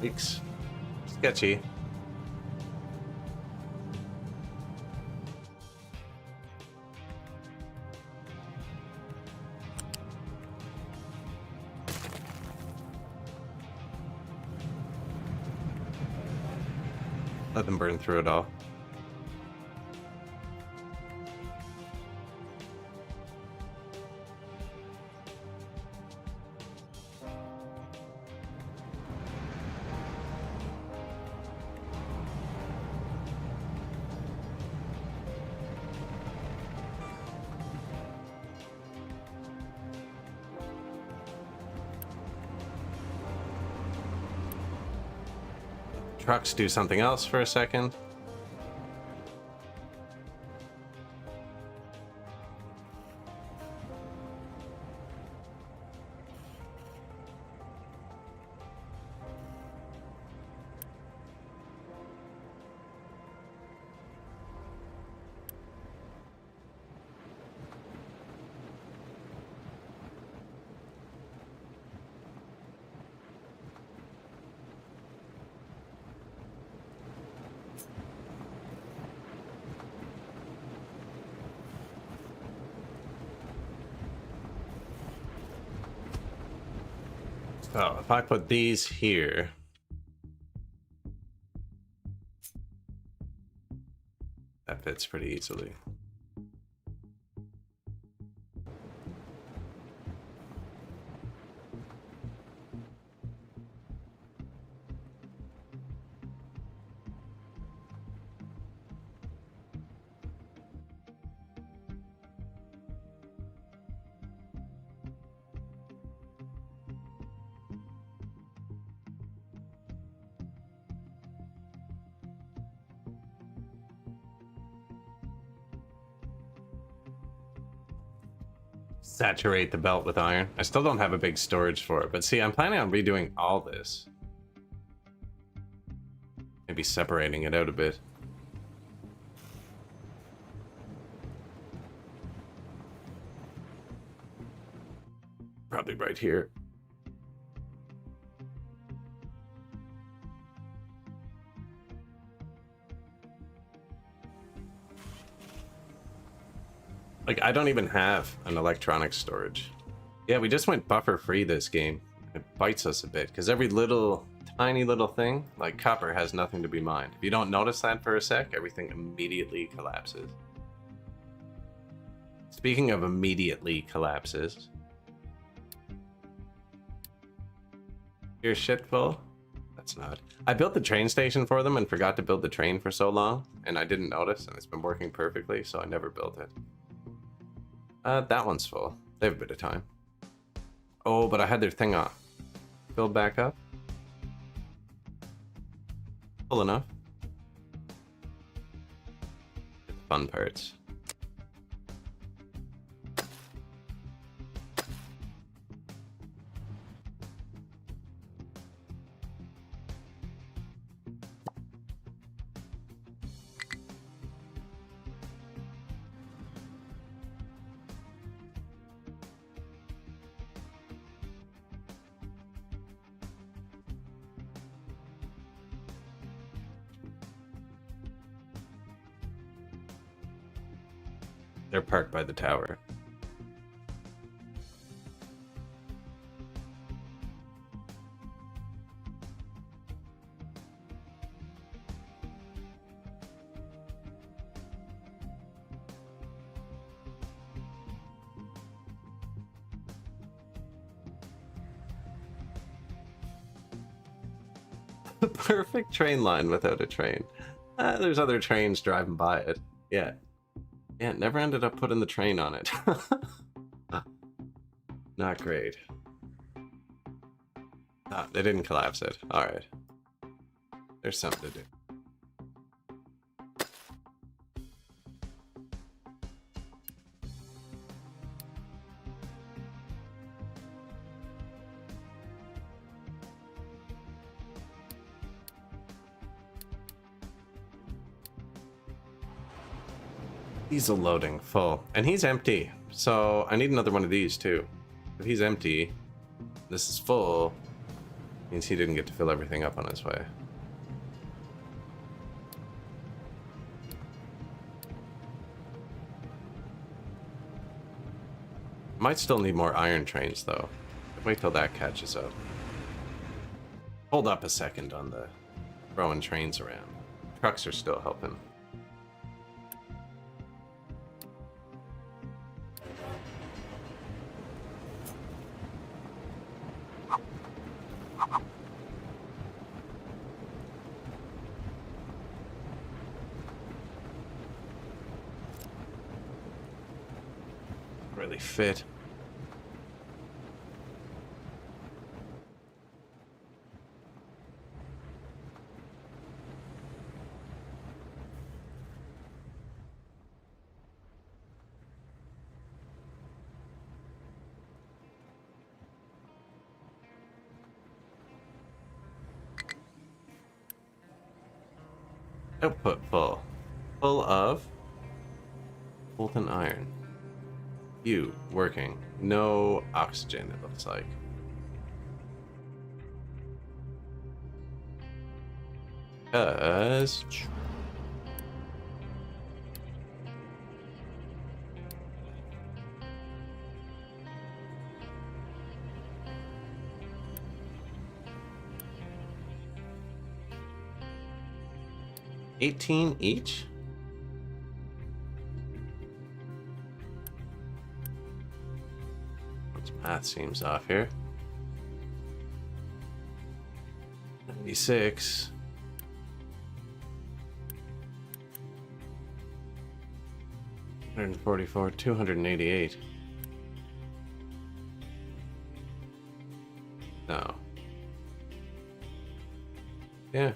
Yikes. Sketchy. Let them burn through it all. Trucks do something else for a second. So if I put these here, that fits pretty easily. Saturate the belt with iron. I still don't have a big storage for it, but see, I'm planning on redoing all this. Maybe separating it out a bit. Probably right here. Like, I don't even have an electronic storage. Yeah, we just went buffer free this game. It bites us a bit, because every little tiny little thing, like copper has nothing to be mined. If you don't notice that for a sec, everything immediately collapses. Speaking of immediately collapses, your shit full? That's not. I built the train station for them and forgot to build the train for so long, and I didn't notice, and it's been working perfectly, so I never built it. That one's full. They have a bit of time. Oh, but I had their thing off. Build back up. Full enough. Get the fun parts. They're parked by the tower. The perfect train line without a train. There's other trains driving by it. Yeah. Yeah, it never ended up putting the train on it. Not great. Ah, they didn't collapse it. Alright. There's something to do. Diesel loading full. And he's empty. So I need another one of these too. If he's empty, this is full, means he didn't get to fill everything up on his way. Might still need more iron trains though. Wait till that catches up. Hold up a second on the throwing trains around. Trucks are still helping. Really fit. Output full. Full of molten iron. You working. No oxygen, it looks like. Because... $18 each? Math seems off here. 96. $144, $288. No. Yeah.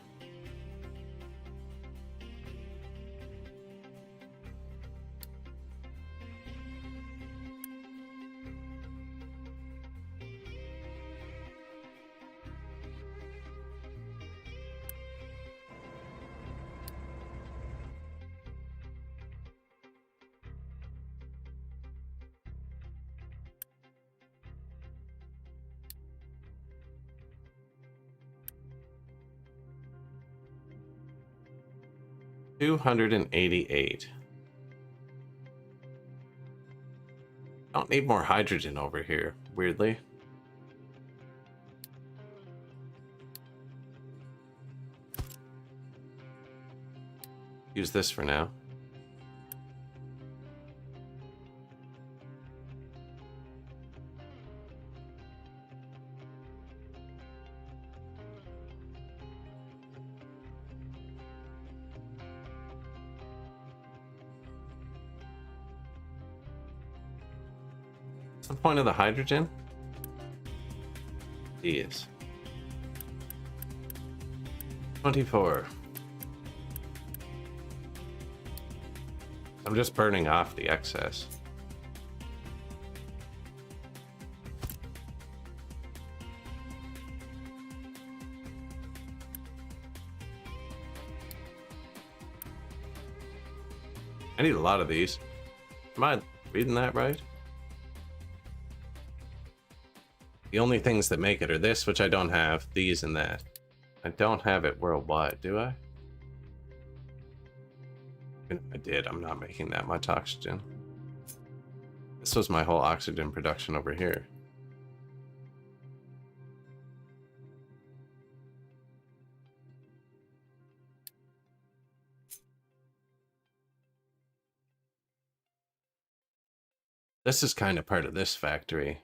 $288. Don't need more hydrogen over here, weirdly. Use this for now. What's the point of the hydrogen? Is 24. I'm just burning off the excess. I need a lot of these. Am I reading that right? The only things that make it are this, which I don't have, these and that. I don't have it worldwide, do I? Even if I did, I'm not making that much oxygen. This was my whole oxygen production over here. This is kind of part of this factory.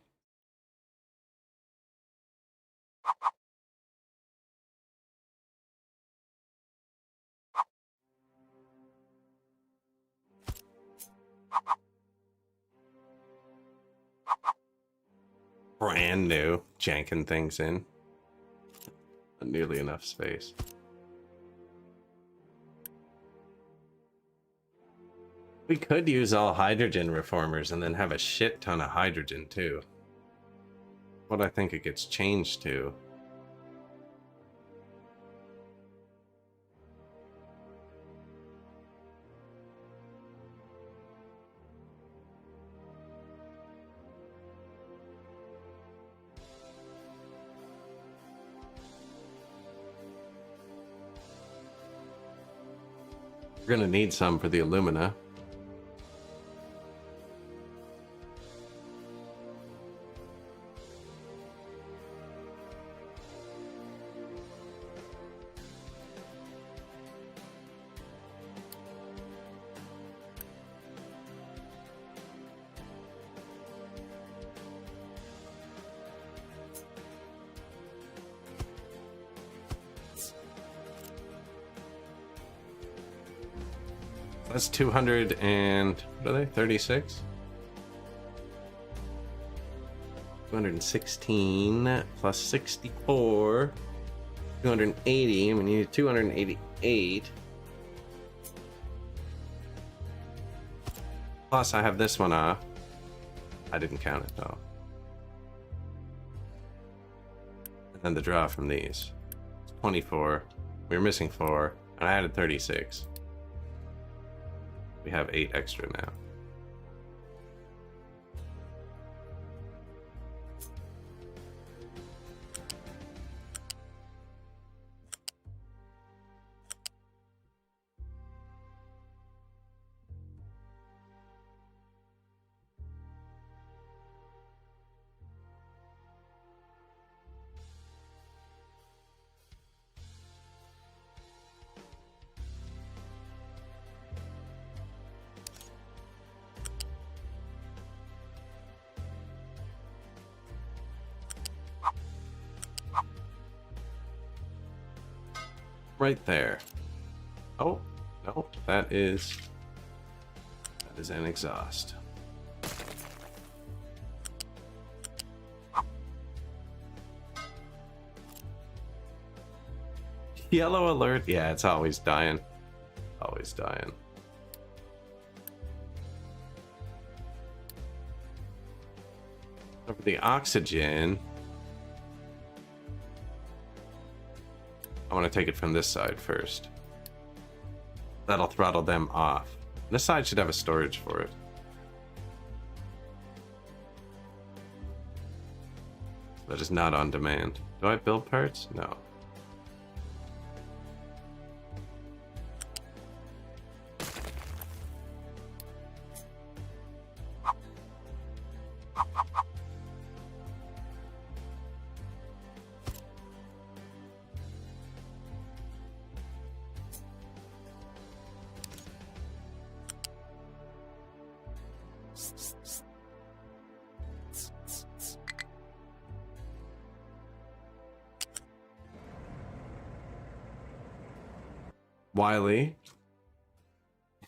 Brand new, janking things in. Not nearly enough space. We could use all hydrogen reformers and then have a shit ton of hydrogen too. What I think it gets changed to. We're gonna need some for the alumina. That's 200 and what are they? 36? 216 plus 64. 280. We need 288. Plus, I have this one off. I didn't count it though. And then the draw from these. It's 24. We were missing 4, and I added 36. We have 8 extra now. Right there. Oh, no, that is an exhaust. Yellow alert. Yeah, it's always dying. Always dying. Over the oxygen. I want to take it from this side first. That'll throttle them off. This side should have a storage for it. That is not on demand. Do I build parts? No. Wily.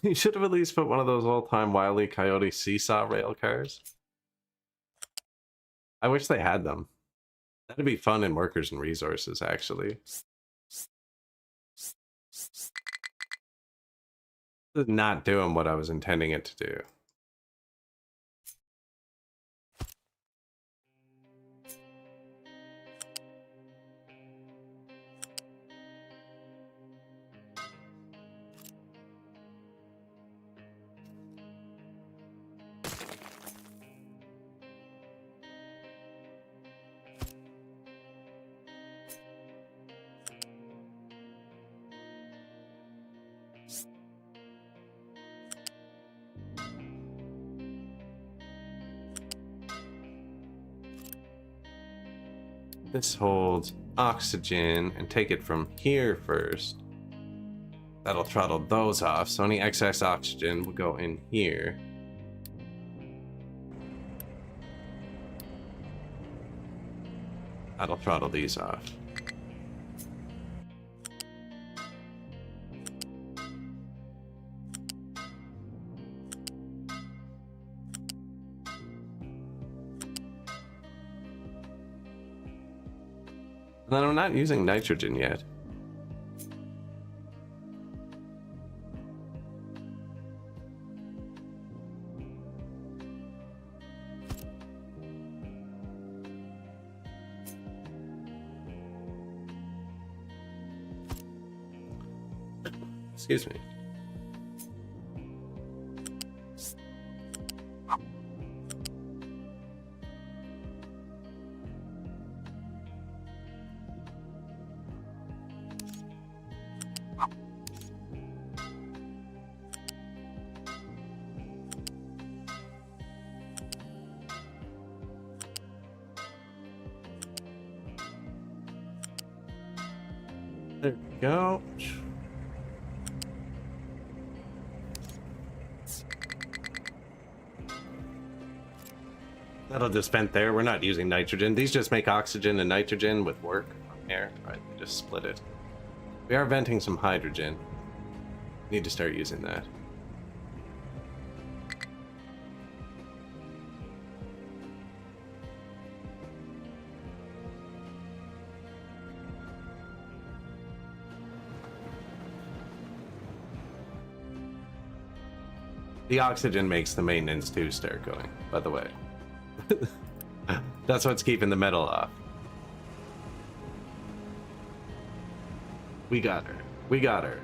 You should have at least put one of those all-time Wile E. Coyote seesaw rail cars. I wish they had them. That'd be fun in Workers and Resources, actually. This is not doing what I was intending it to do. This holds oxygen and take it from here first. That'll throttle those off, so any excess oxygen will go in here. That'll throttle these off. And then I'm not using nitrogen yet. Excuse me. There we go. That'll just vent there. We're not using nitrogen. These just make oxygen and nitrogen with work on air. Right, just split it. We are venting some hydrogen. Need to start using that. The oxygen makes the maintenance too start going, by the way. That's what's keeping the metal off. We got her. We got her.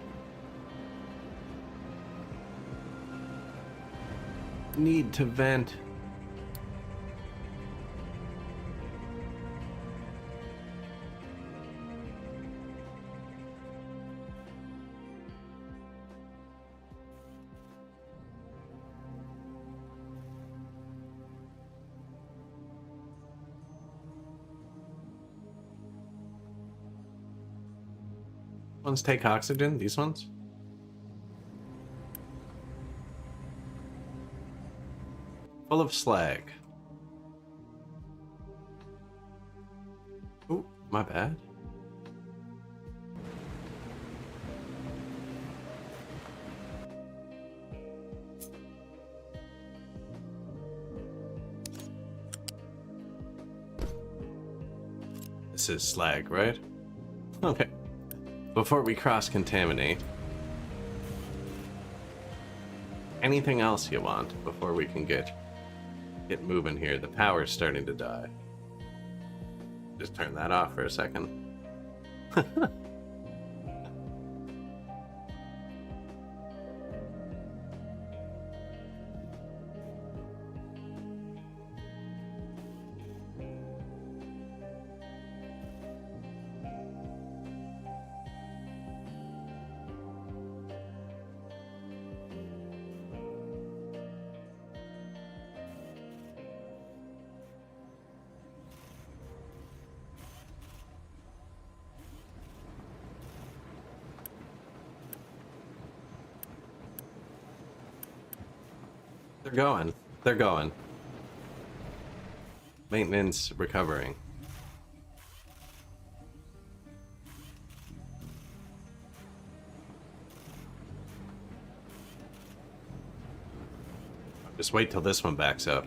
Need to vent. Ones take oxygen, these ones? Full of slag. Oh, my bad. This is slag, right? Okay. Before we cross-contaminate, anything else you want before we can get moving here? The power's starting to die. Just turn that off for a second. They're going. they're going. Maintenance recovering. Just wait till this one backs up.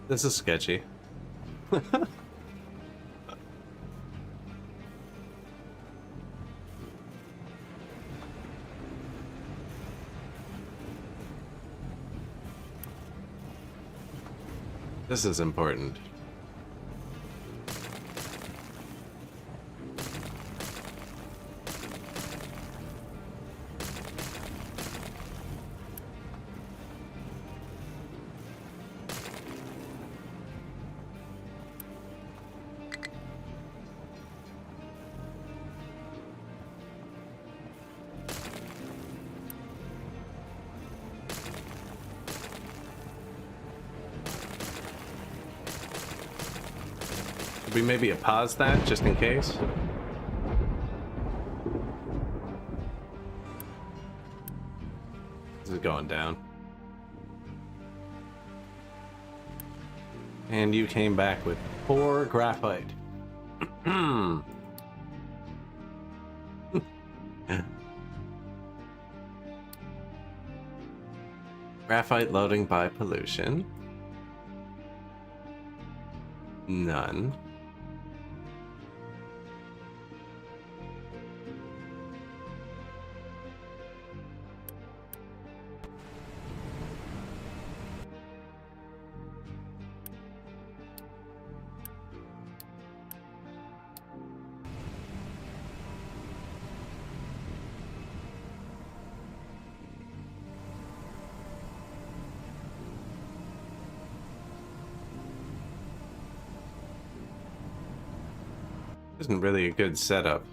This is sketchy. This is important. We maybe pause that just in case. This is going down. And you came back with 4 graphite. Graphite loading by pollution. None. Isn't really a good setup.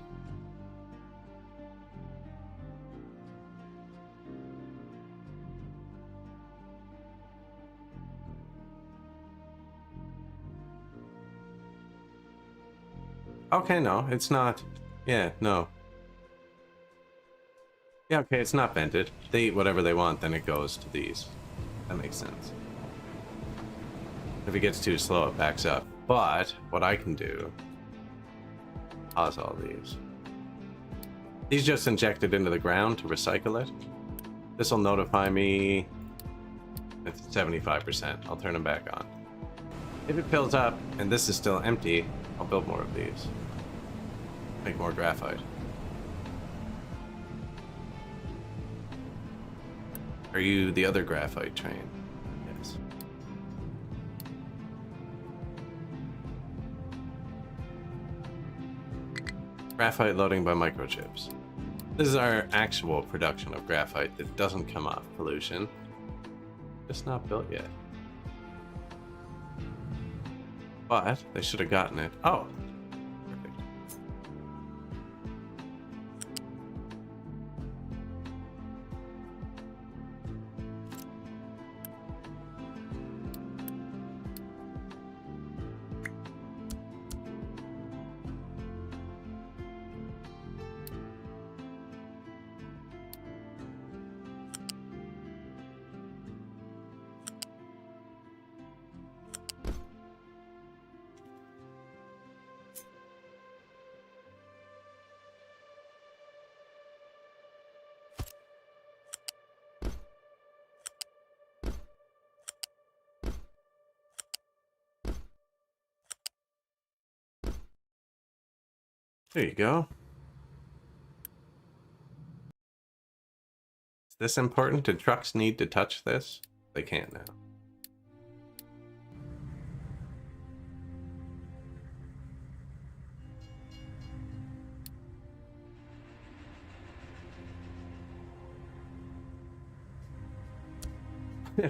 Okay, no, it's not. Yeah, no. Yeah, okay, it's not vented. They eat whatever they want, then it goes to these. That makes sense. If it gets too slow, it backs up. But what I can do, pause all these. These just injected into the ground to recycle it. This will notify me. It's 75%. I'll turn them back on. If it fills up and this is still empty, I'll build more of these. Make more graphite. Are you the other graphite train? Yes. Graphite loading by microchips. This is our actual production of graphite that doesn't come off pollution. Just not built yet. But they should have gotten it. Oh, perfect. There you go. Is this important? Do trucks need to touch this? They can't now.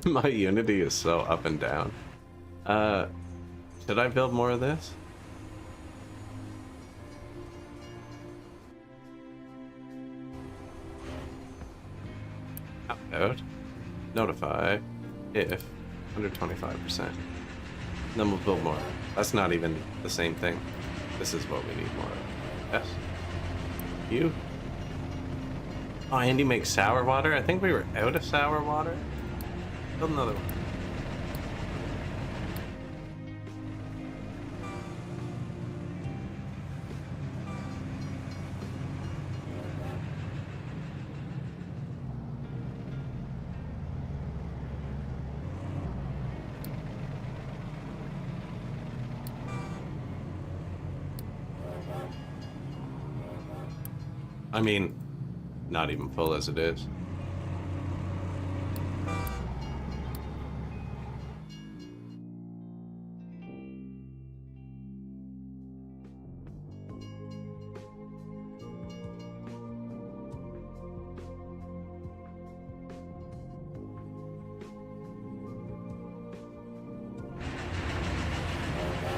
My Unity is so up and down. Should I build more of this? Out. Notify if under 25%. Then we'll build more. That's not even the same thing. This is what we need more of. Yes. You. Oh, Andy makes sour water? I think we were out of sour water. Build another one. I mean, not even full as it is.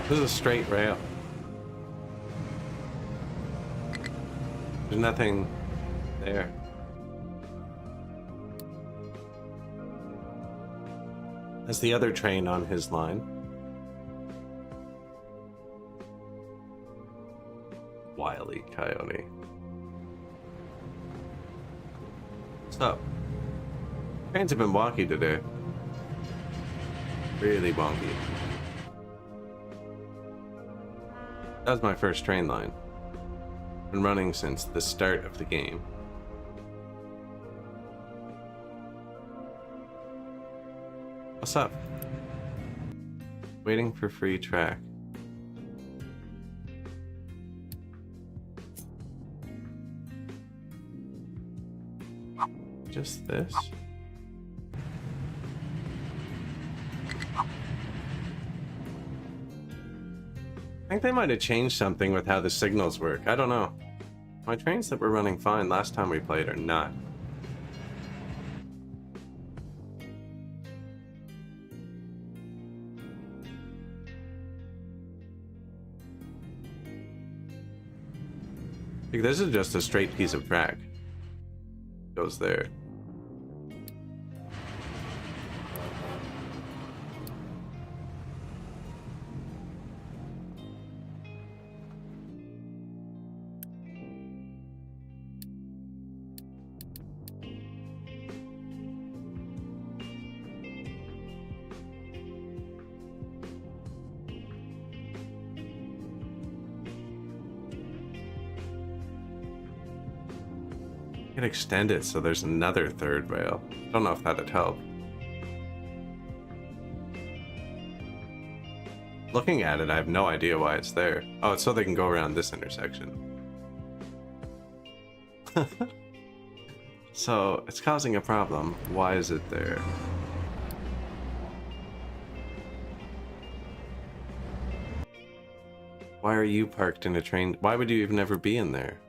This is a straight rail. There's nothing there. That's the other train on his line. Wily Coyote. What's up? Trains have been wonky today. Really wonky. That was my first train line. Been running since the start of the game. What's up? Waiting for free track. Just this? I think they might have changed something with how the signals work. I don't know. My trains that were running fine last time we played are not. Like, this is just a straight piece of track. Goes there. You can extend it so there's another third rail. Don't know if that'd help. Looking at it, I have no idea why it's there. Oh, it's so they can go around this intersection. So, it's causing a problem. Why is it there? Why are you parked in a train? Why would you even ever be in there?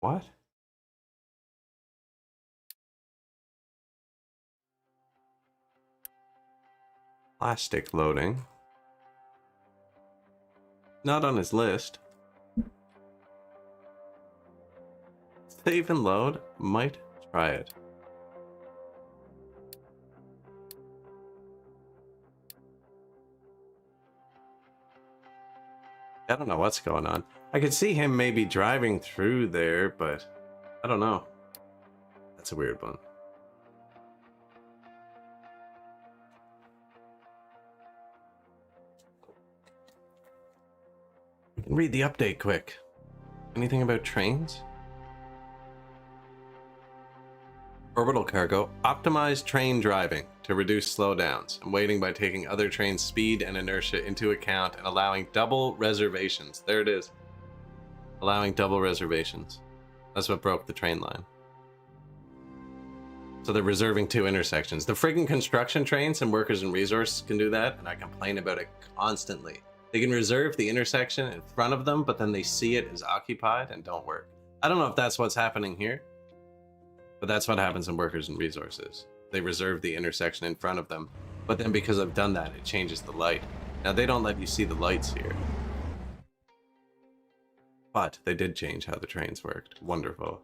What? Plastic loading. Not on his list. Save and load? Might try it. I don't know what's going on. I could see him maybe driving through there, but I don't know. That's a weird one. We can read the update quick. Anything about trains? Orbital cargo. Optimize train driving to reduce slowdowns and waiting by taking other trains' speed and inertia into account and allowing double reservations. There it is. Allowing double reservations. That's what broke the train line. So they're reserving 2 intersections. The friggin' construction trains and workers and resources can do that, and I complain about it constantly. They can reserve the intersection in front of them, but then they see it as occupied and don't work. I don't know if that's what's happening here, but that's what happens in workers and resources. They reserve the intersection in front of them, but then because I've done that, it changes the light. Now, they don't let you see the lights here. But they did change how the trains worked. Wonderful.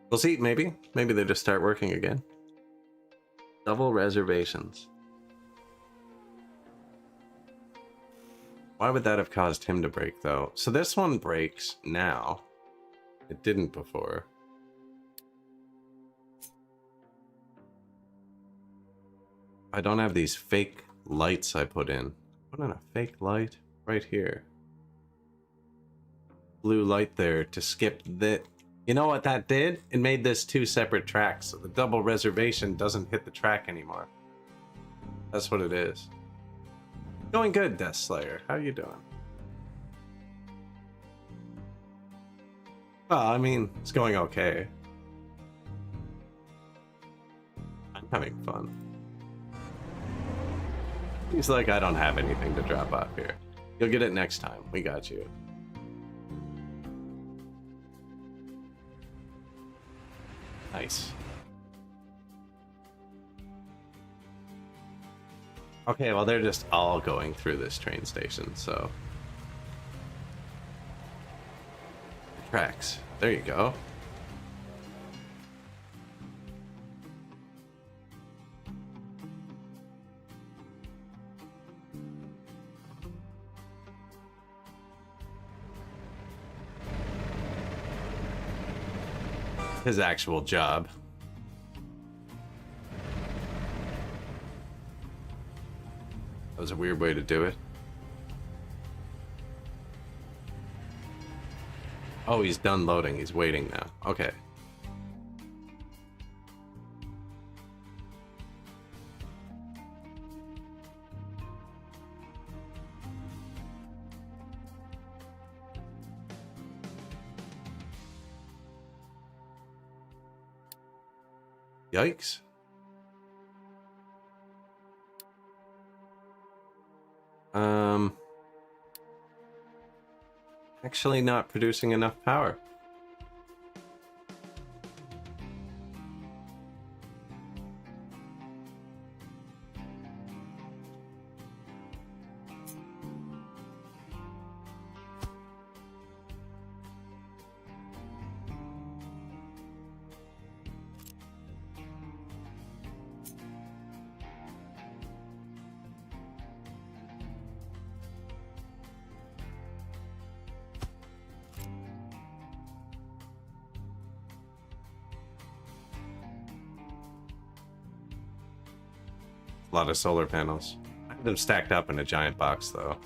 We'll see, maybe. Maybe they just start working again. Double reservations. Why would that have caused him to break, though? So this one breaks now. It didn't before. I don't have these fake lights I put in. Put in a fake light right here. Blue light there to skip the... You know what that did? It made this 2 separate tracks, so the double reservation doesn't hit the track anymore. That's what it is. Going good, Death Slayer. How you doing? Well, I mean, it's going okay. I'm having fun. He's like, I don't have anything to drop off here. You'll get it next time. We got you. Nice. Okay, well, they're just all going through this train station, so... Tracks. There you go. His actual job. That was a weird way to do it. Oh, he's done loading. He's waiting now. Okay. Yikes. Actually not producing enough power. A lot of solar panels. I have them stacked up in a giant box, though.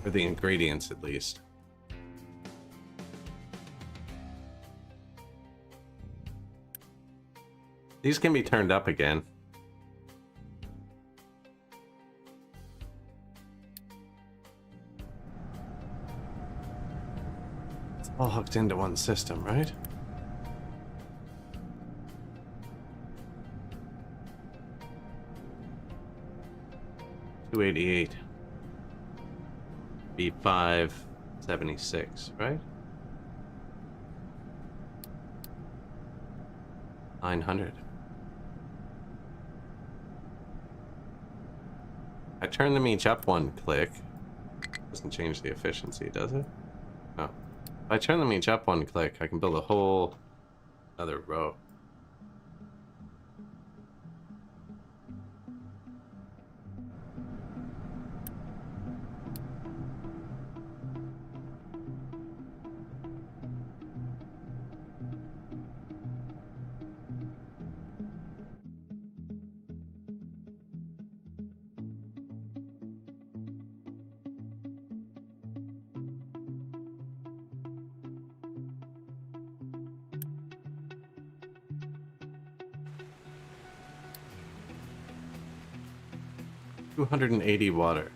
For the ingredients, at least. These can be turned up again. It's all hooked into one system, right? $288. B576, right? 900. I turn them each up 1 click. Doesn't change the efficiency, does it? No. If I turn them each up 1 click, I can build a whole other row. $280 water.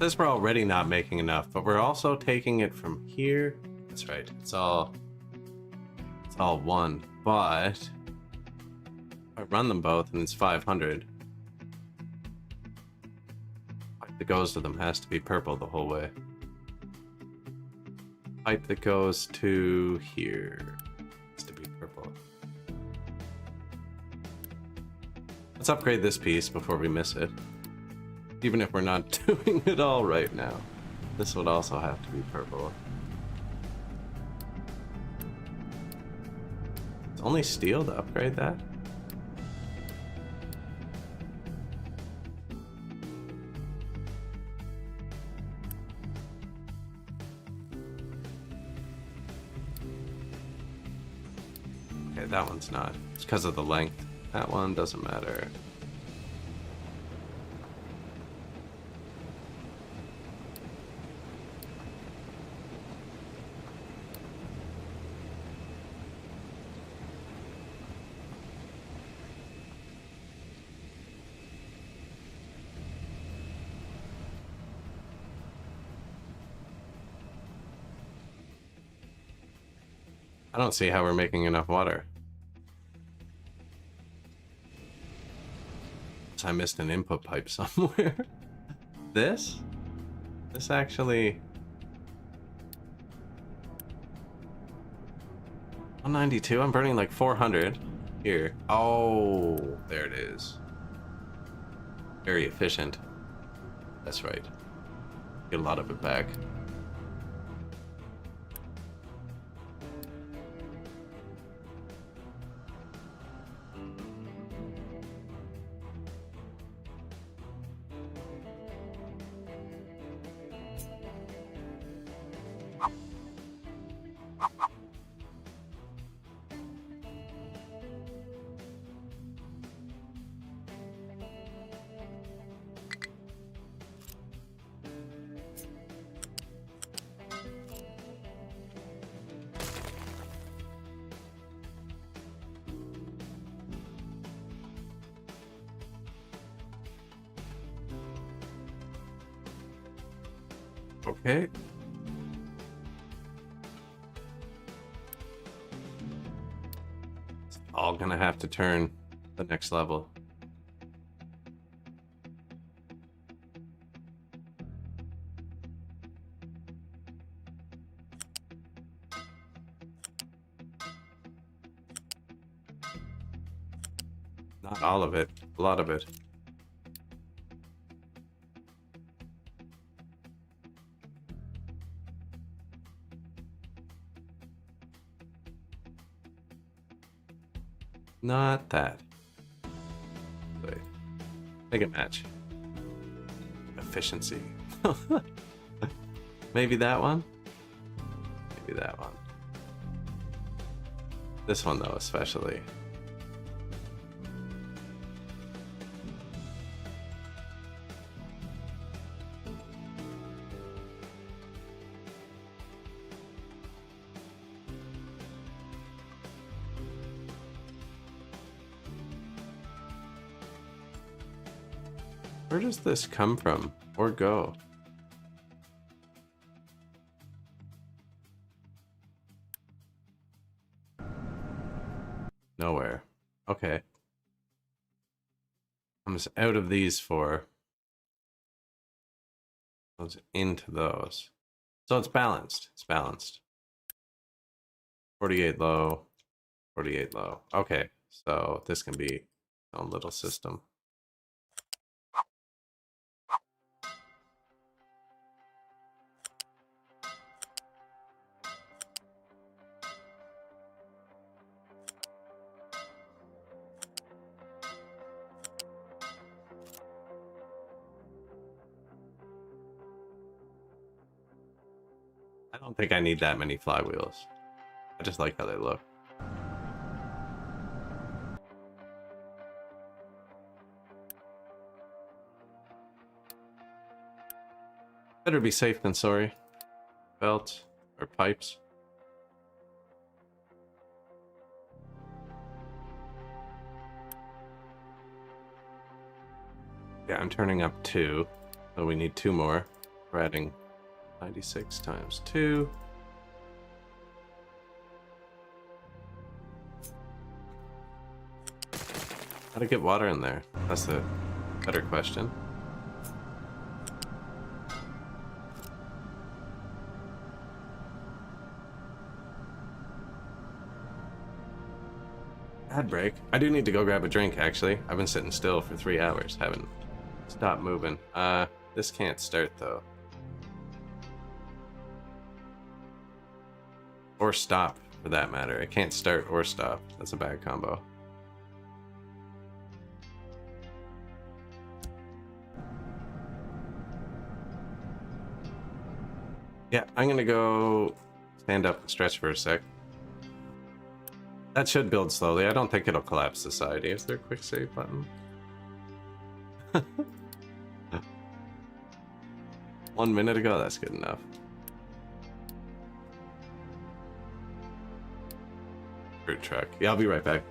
says we're already not making enough, but we're also taking it from here. That's right. It's all one. But if I run them both and it's 500, pipe that goes to them has to be purple the whole way. Pipe that goes to here has to be purple. Let's upgrade this piece before we miss it. Even if we're not doing it all right now. This would also have to be purple. It's only steel to upgrade that? Okay, that one's not. It's because of the length. That one doesn't matter. I don't see how we're making enough water. I missed an input pipe somewhere. This actually 192. I'm burning like 400 here. Oh, there it is. Very efficient. That's right. Get a lot of it back. Okay. It's all gonna have to turn the next level. Not all of it, a lot of it. Not that. Wait. Make it match. Efficiency. Maybe that one? Maybe that one. This one though, especially. Where does this come from or go? Nowhere. Okay. Comes out of these four. Goes into those. So it's balanced. It's balanced. 48 low. 48 low. Okay. So this can be its own little system. I don't think I need that many flywheels. I just like how they look. Better be safe than sorry. Belt or pipes. Yeah, I'm turning up 2. So we need 2 more. We're adding 96 times 2. How to get water in there? That's the better question. Ad break. I do need to go grab a drink, actually. I've been sitting still for 3 hours. Haven't stopped moving. This can't start, though. Or stop, for that matter. It can't start or stop. That's a bad combo. Yeah, I'm gonna go stand up and stretch for a sec. That should build slowly. I don't think it'll collapse society. Is there a quick save button? 1 minute ago? That's good enough. Fruit truck. Yeah, I'll be right back.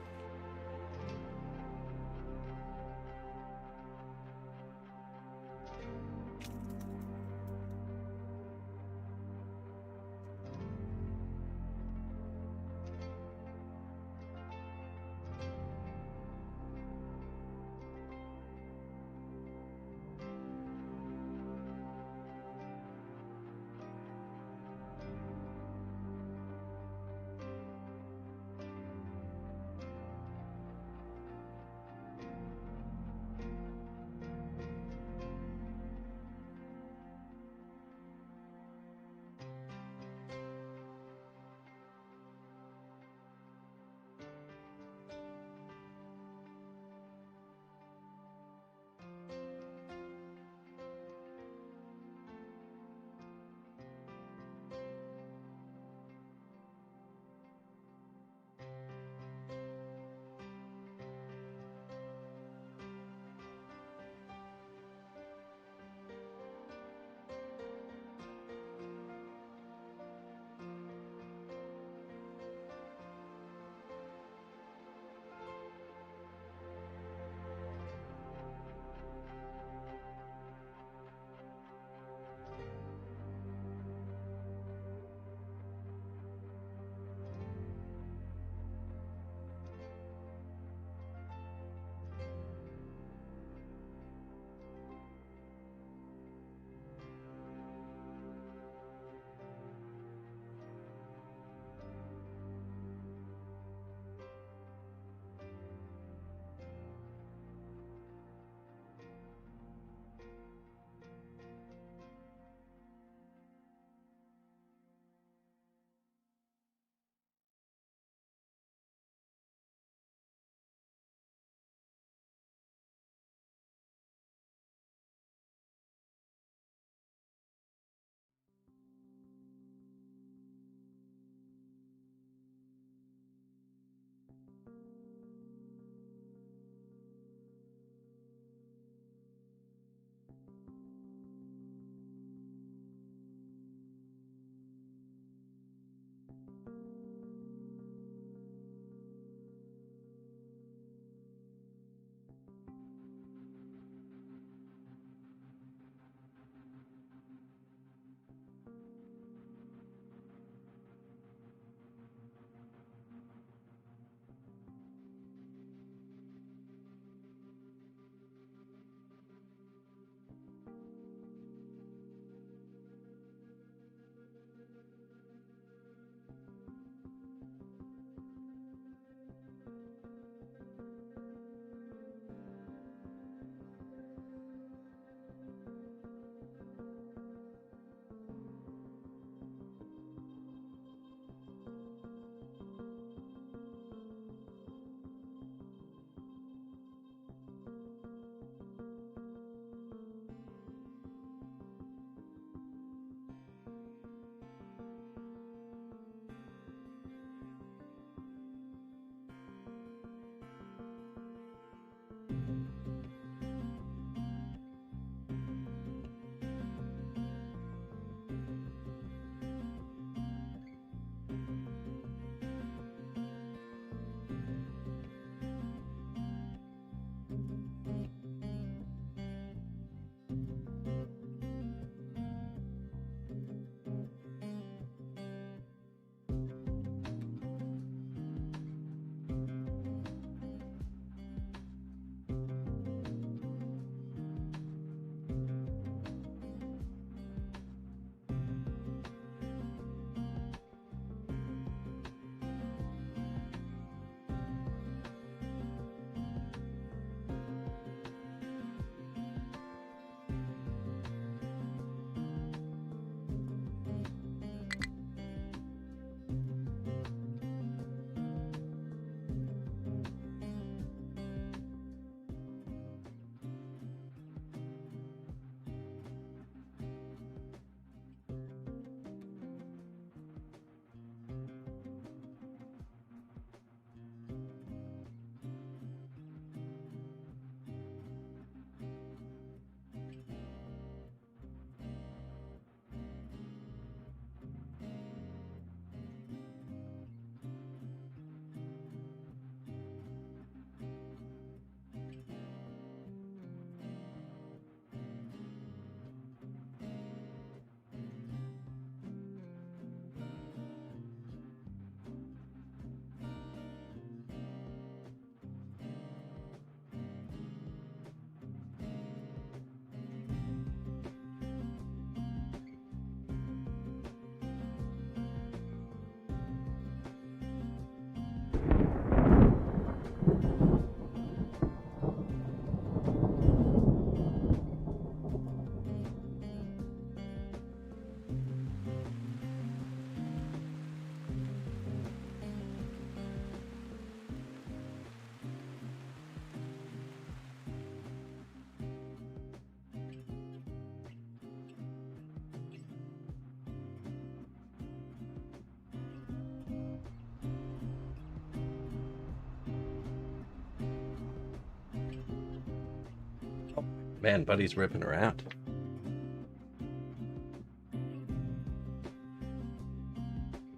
Man, Buddy's ripping around.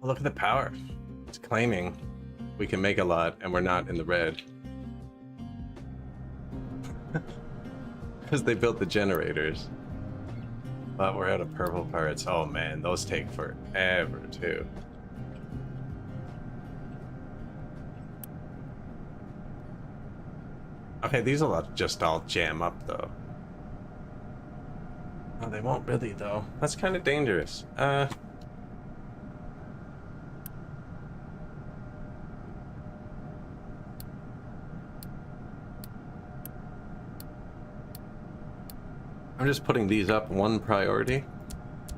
Oh, look at the power. It's claiming we can make a lot and we're not in the red. Because they built the generators. But we're out of purple parts. Oh man, those take forever too. Okay, these will just all jam up though. Oh, they won't really though. That's kind of dangerous. I'm just putting these up one priority,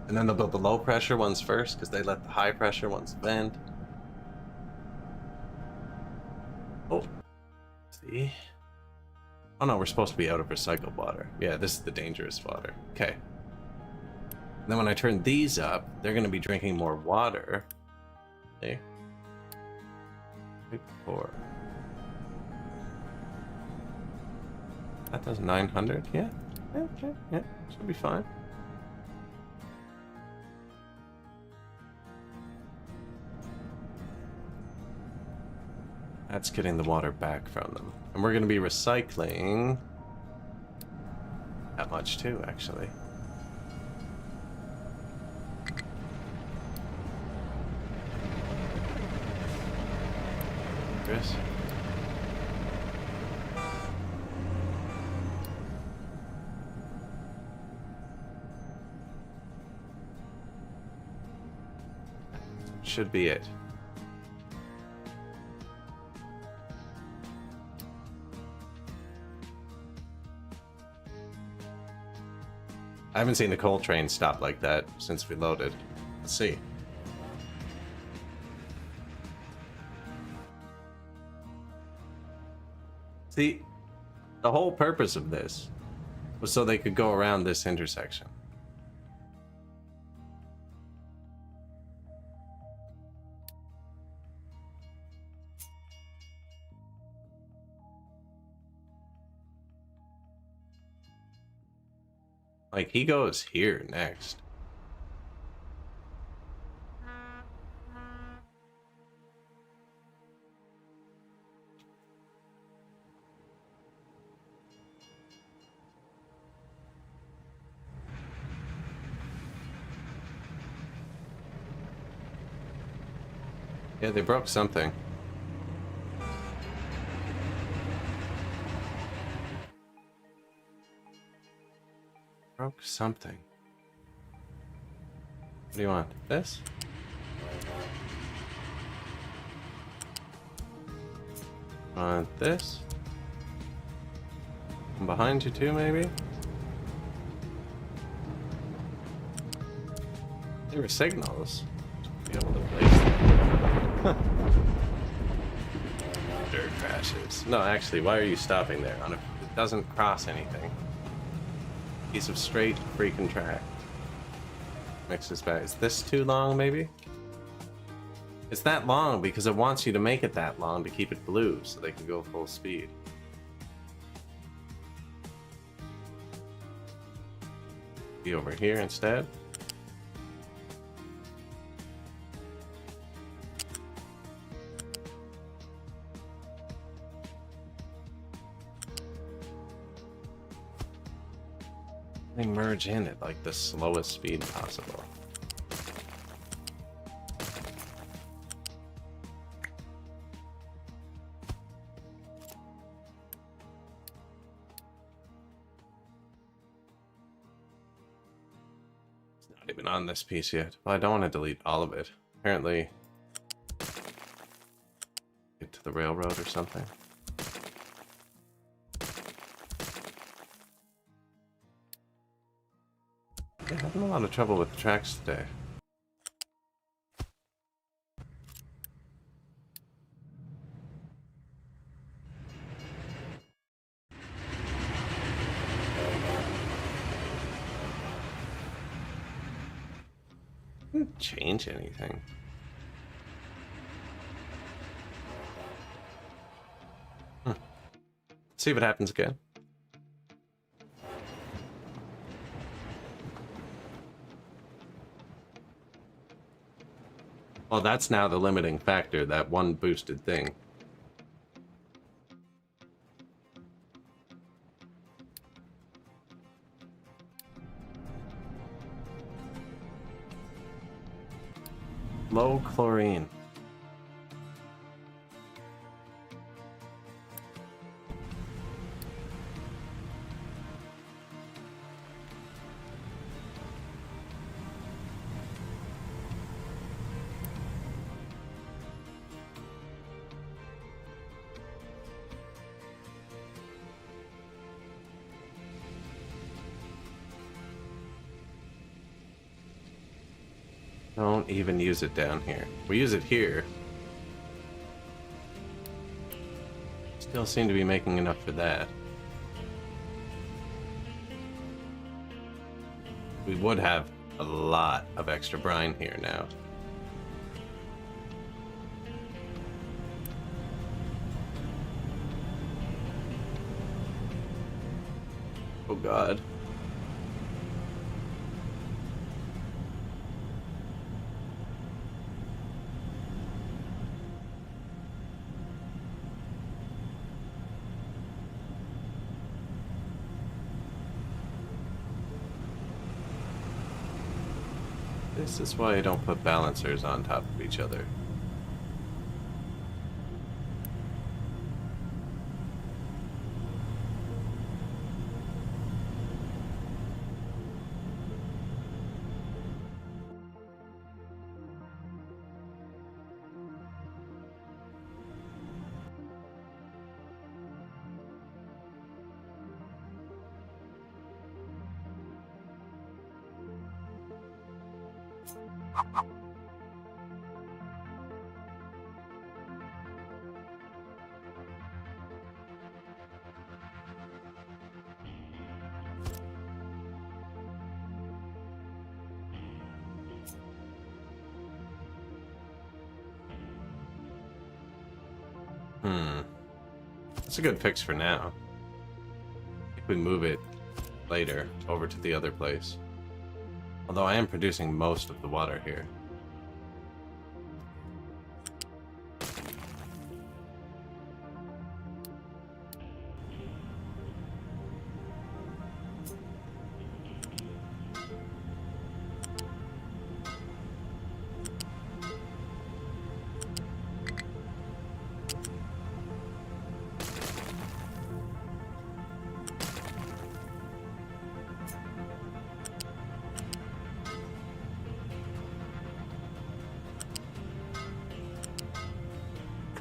and then they'll build the low pressure ones first because they let the high pressure ones vent. Oh, see? Oh no, we're supposed to be out of recycled water. Yeah, this is the dangerous water. Okay. And then when I turn these up, they're going to be drinking more water. Okay. 4. That does 900, yeah. Okay, yeah, should be fine. That's getting the water back from them. And we're going to be recycling that much too, actually. Chris? Should be it. I haven't seen the coal train stop like that since we loaded. Let's see. See, the whole purpose of this was so they could go around this intersection. Like, he goes here next. Yeah, they broke something. Broke something. What do you want? This? Want this? I'm behind you too, maybe? There were signals. Be able to place them. Dirt crashes. No, actually, why are you stopping there? It doesn't cross anything. Piece of straight freaking track. Mix this back. Is this too long, maybe? It's that long because it wants you to make it that long to keep it blue so they can go full speed. Be over here instead. They merge in at like the slowest speed possible. It's not even on this piece yet. Well, I don't want to delete all of it. Apparently, get to the railroad or something. I'm having a lot of trouble with the tracks today. Didn't change anything. See if it happens again. Well, that's now the limiting factor, that one boosted thing. Low chlorine. Don't even use it down here. We use it here. Still seem to be making enough for that. We would have a lot of extra brine here now. Oh god. This is why I don't put balancers on top of each other. That's a good fix for now. If we move it later over to the other place. Although I am producing most of the water here.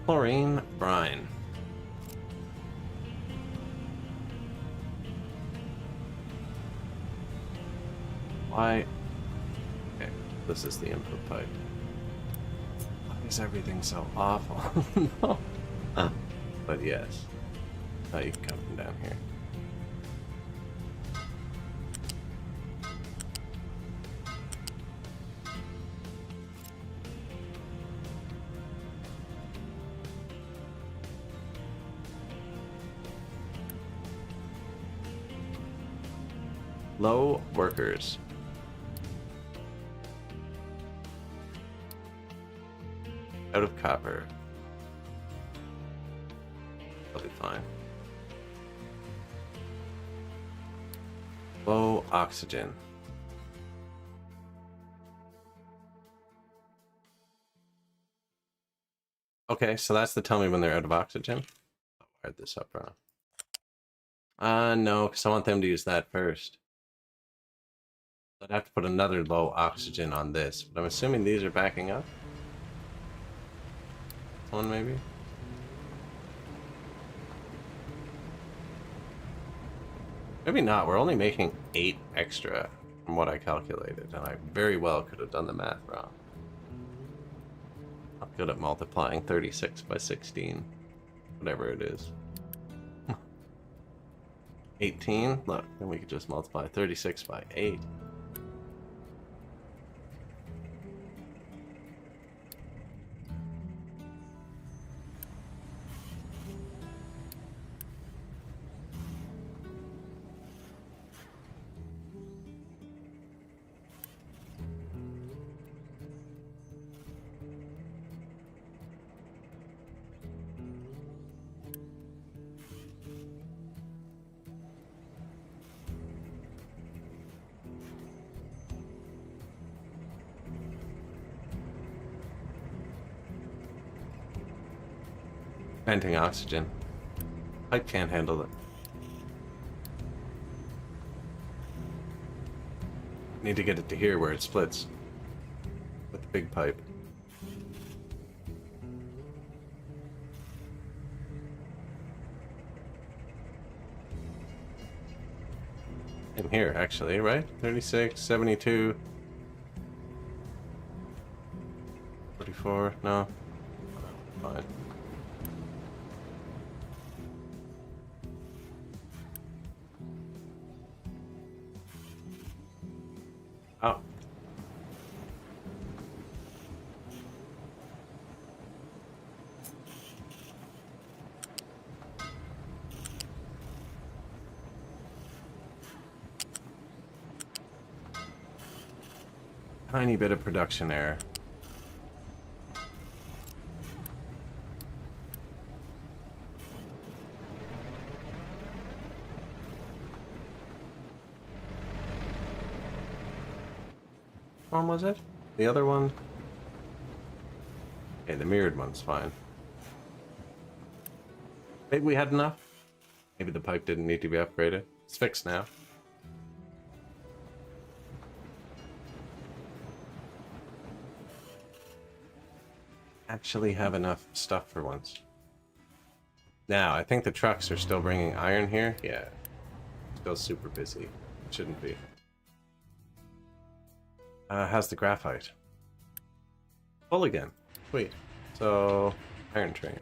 Chlorine brine. Why? Okay, this is the input pipe. Why is everything so awful? No. But yes. Now you can come from down here. Low workers. Out of copper. That'll be fine. Low oxygen. Okay, so that's to tell me when they're out of oxygen. I'll wire this up wrong. No, because I want them to use that first. I'd have to put another low oxygen on this, but I'm assuming these are backing up. This one maybe? Maybe not. We're only making 8 extra from what I calculated, and I very well could have done the math wrong. I'm good at multiplying 36 by 16, whatever it is. 18? Look, then we could just multiply 36 by 8. Venting oxygen. Pipe can't handle it. Need to get it to here where it splits. With the big pipe. In here, actually, right? 36, 72... 44, no. Fine. Oh. Tiny bit of production error. Which one was it? The other one? Okay, the mirrored one's fine. Maybe we had enough? Maybe the pipe didn't need to be upgraded. It's fixed now. Actually have enough stuff for once. Now, I think the trucks are still bringing iron here. Yeah. Still super busy. It shouldn't be. How's the graphite? Full again. Sweet. So, iron train.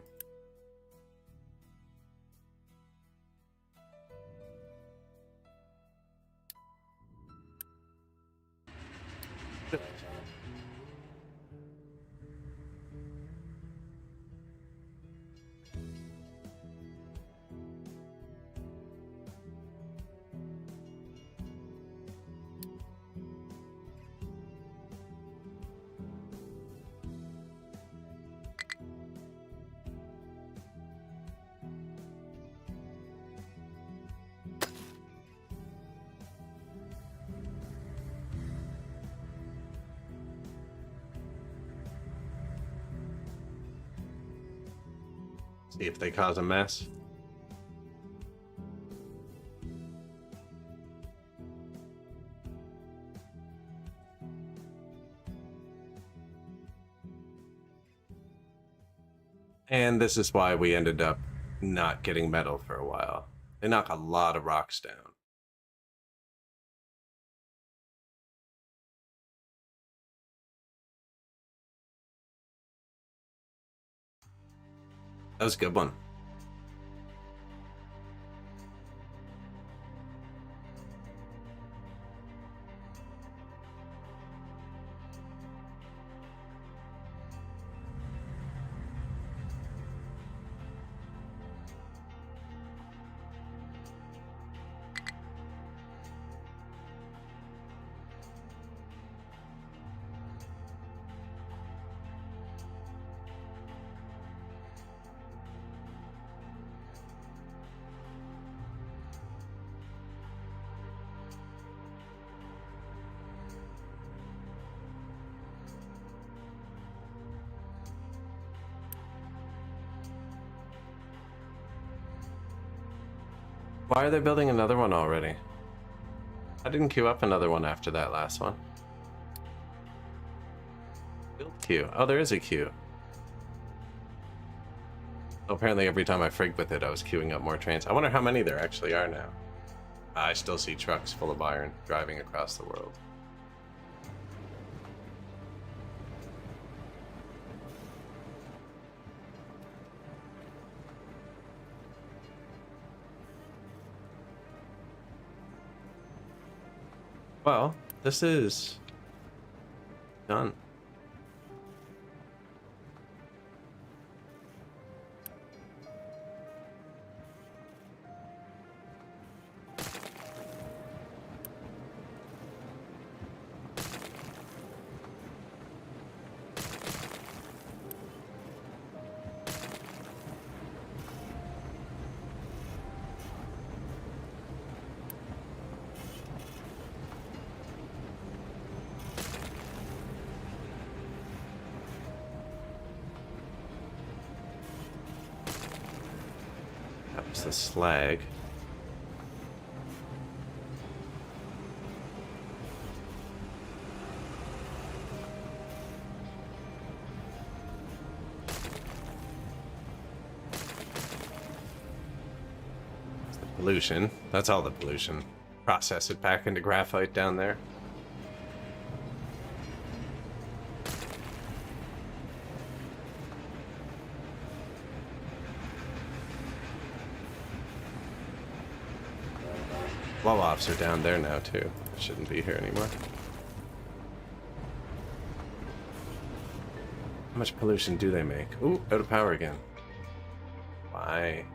See if they cause a mess. And this is why we ended up not getting metal for a while. They knock a lot of rocks down. That was a good one. Why are they building another one already? I didn't queue up another one after that last one. Build queue. Oh, there is a queue. So apparently every time I frigged with it, I was queuing up more trains. I wonder how many there actually are now. I still see trucks full of iron driving across the world. Well, this is done. the slag. Pollution. That's all the pollution. Process it back into graphite down there. Blow-offs are down there now too. They shouldn't be here anymore. How much pollution do they make? Ooh, out of power again. Why?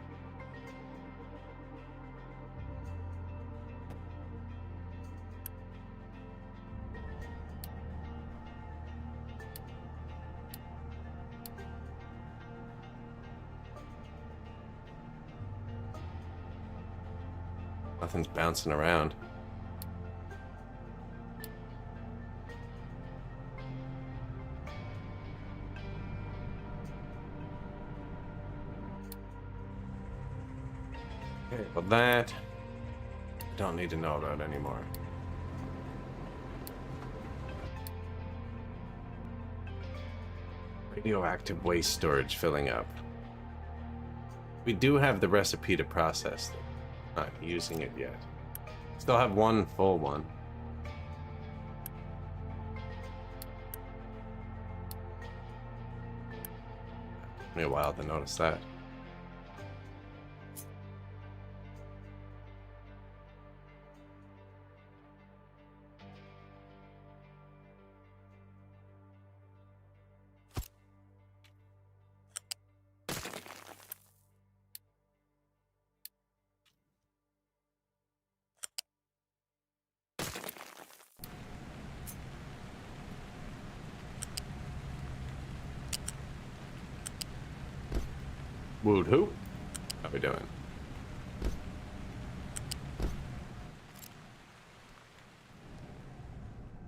Nothing's bouncing around. Okay, well that I don't need to know about anymore. Radioactive waste storage filling up. We do have the recipe to process them. Not using it yet. Still have one full one. Took me a while to notice that. Wood who? How we doing?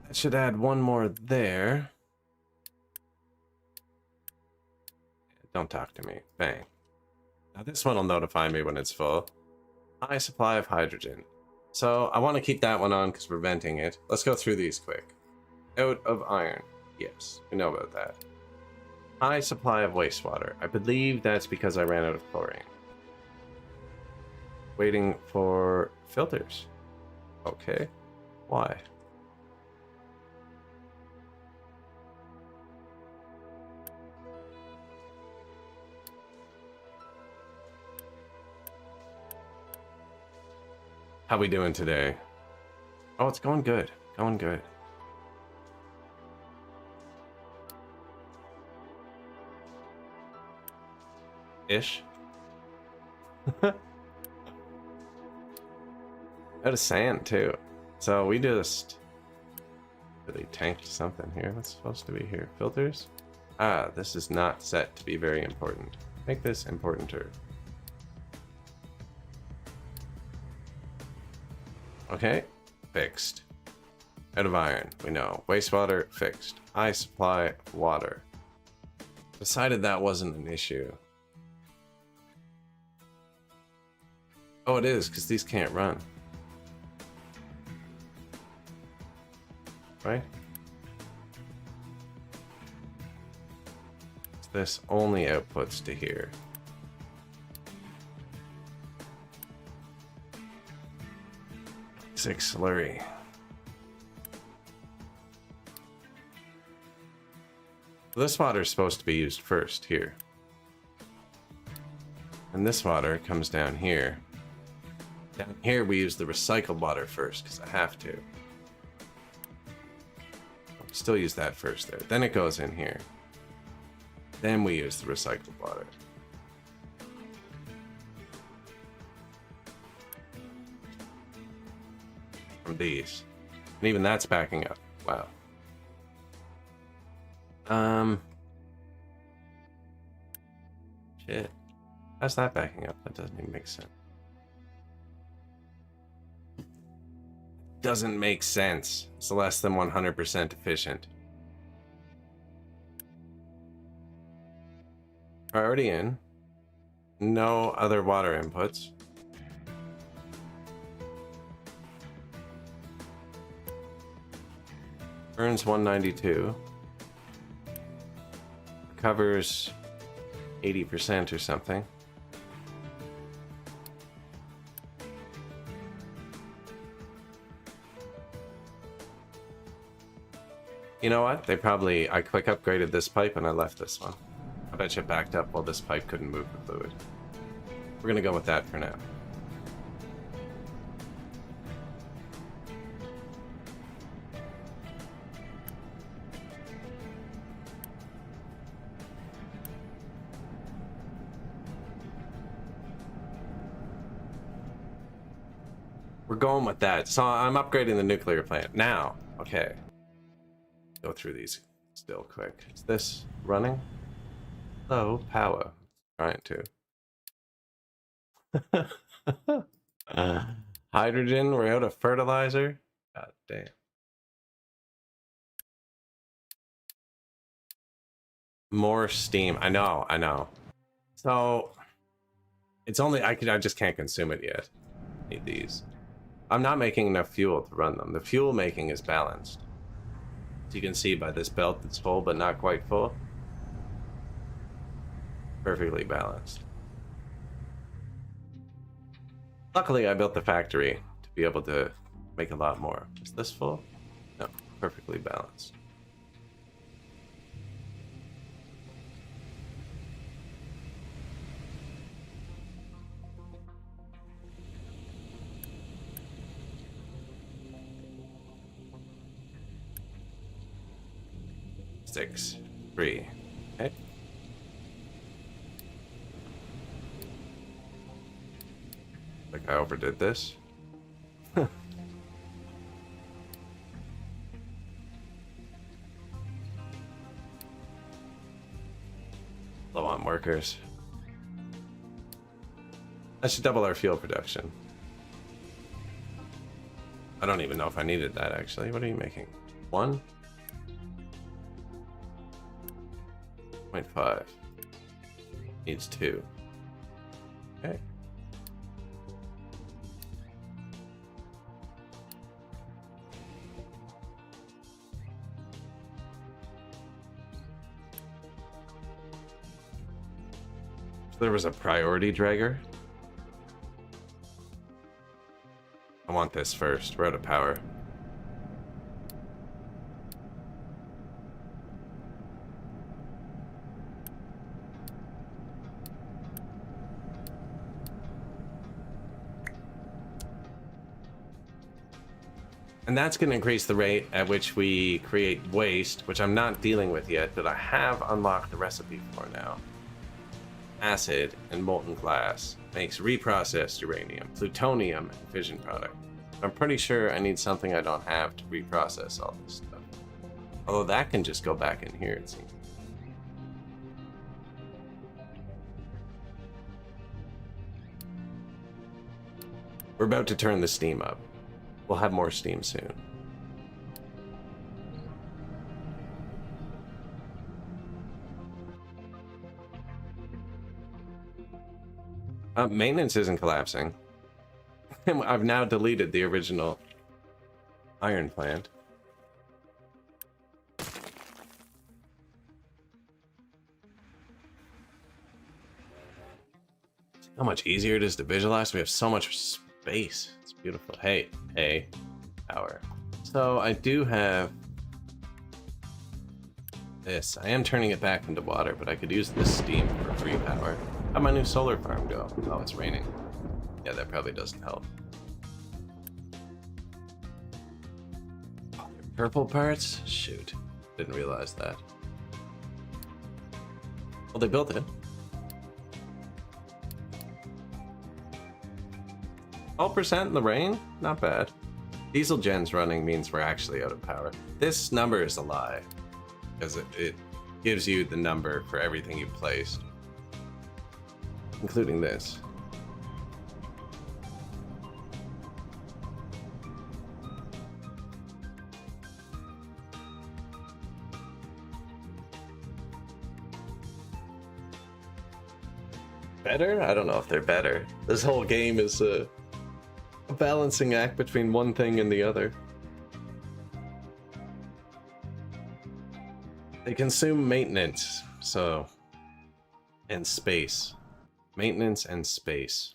That should add one more there. Don't talk to me. Bang. Now this one will notify me when it's full. High supply of hydrogen. So I want to keep that one on because we're venting it. Let's go through these quick. Out of iron. Yes, we know about that. High supply of wastewater. I believe that's because I ran out of chlorine. Waiting for filters. Okay. Why? How we doing today? Oh, it's going good. Going good. Ish. Out of sand too. So we just really tanked something here. What's supposed to be here? Filters? Ah, this is not set to be very important. Make this importanter. Okay, fixed. Out of iron, we know. Wastewater, fixed. High supply of water. Decided that wasn't an issue. Oh, it is, because these can't run. Right? So this only outputs to here. Six slurry. This water is supposed to be used first here. And this water comes down here. Down here we use the recycled water first because I have to. Still use that first there. Then it goes in here. Then we use the recycled water. From these. And even that's backing up. Wow. Shit. How's that backing up? That doesn't even make sense. Doesn't make sense. It's less than 100% efficient. Priority in. No other water inputs. Burns 192. Recovers 80% or something. You know what? I quick upgraded this pipe and I left this one. I bet you backed up while this pipe couldn't move the fluid. We're gonna go with that for now. We're going with that. So I'm upgrading the nuclear plant now. Okay. Go through these still quick. Is this running? Low power. Trying to. Hydrogen. We're out of fertilizer. God damn. More steam. I know. So it's only I just can't consume it yet. Need these. I'm not making enough fuel to run them. The fuel making is balanced. As you can see by this belt that's full but not quite full. Perfectly balanced. Luckily I built the factory to be able to make a lot more. Is this full? No, perfectly balanced. Six, 3. Okay. Like I overdid this. Low on workers. That should double our fuel production. I don't even know if I needed that actually. What are you making? 1? 0.5. Needs 2. Okay. So there was a priority dragger. I want this first. We're out of power. And that's going to increase the rate at which we create waste, which I'm not dealing with yet, but I have unlocked the recipe for now. Acid and molten glass makes reprocessed uranium, plutonium, and fission product. I'm pretty sure I need something I don't have to reprocess all this stuff. Although that can just go back in here, it seems. We're about to turn the steam up. We'll have more steam soon. Maintenance isn't collapsing. I've now deleted the original iron plant. How much easier it is to visualize. We have so much space. It's beautiful. Hey, power. So I do have this. I am turning it back into water, but I could use this steam for free power. How'd my new solar farm go? Oh, it's raining. Yeah, that probably doesn't help. Purple parts? Shoot. Didn't realize that. Well, they built it. 12% in the rain? Not bad. Diesel gens running means we're actually out of power. This number is a lie, because it gives you the number for everything you've placed, including this. Better? I don't know if they're better. This whole game is a balancing act between one thing and the other. They consume maintenance, so... and space. Maintenance and space.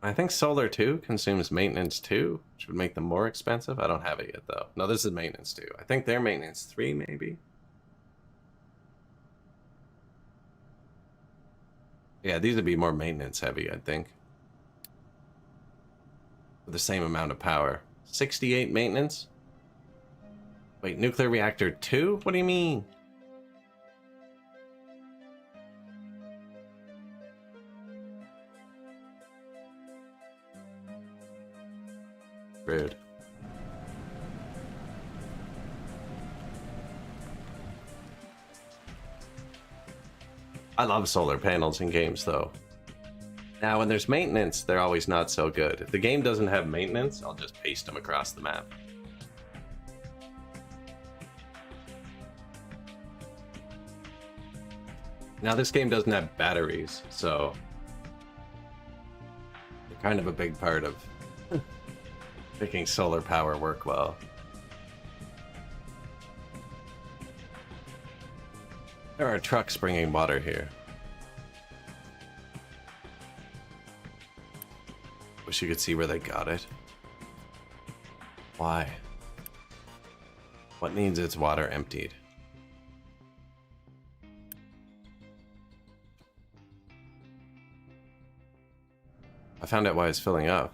I think solar 2 consumes maintenance 2, which would make them more expensive. I don't have it yet, though. No, this is maintenance 2. I think they're maintenance 3, maybe? Yeah, these would be more maintenance heavy, I think. With the same amount of power. 68 maintenance? Wait, nuclear reactor 2? What do you mean? Rude. I love solar panels in games, though. Now, when there's maintenance, they're always not so good. If the game doesn't have maintenance, I'll just paste them across the map. Now, this game doesn't have batteries, so... they're kind of a big part of making solar power work well. There are trucks bringing water here. Wish you could see where they got it. Why? What needs its water emptied? I found out why it's filling up.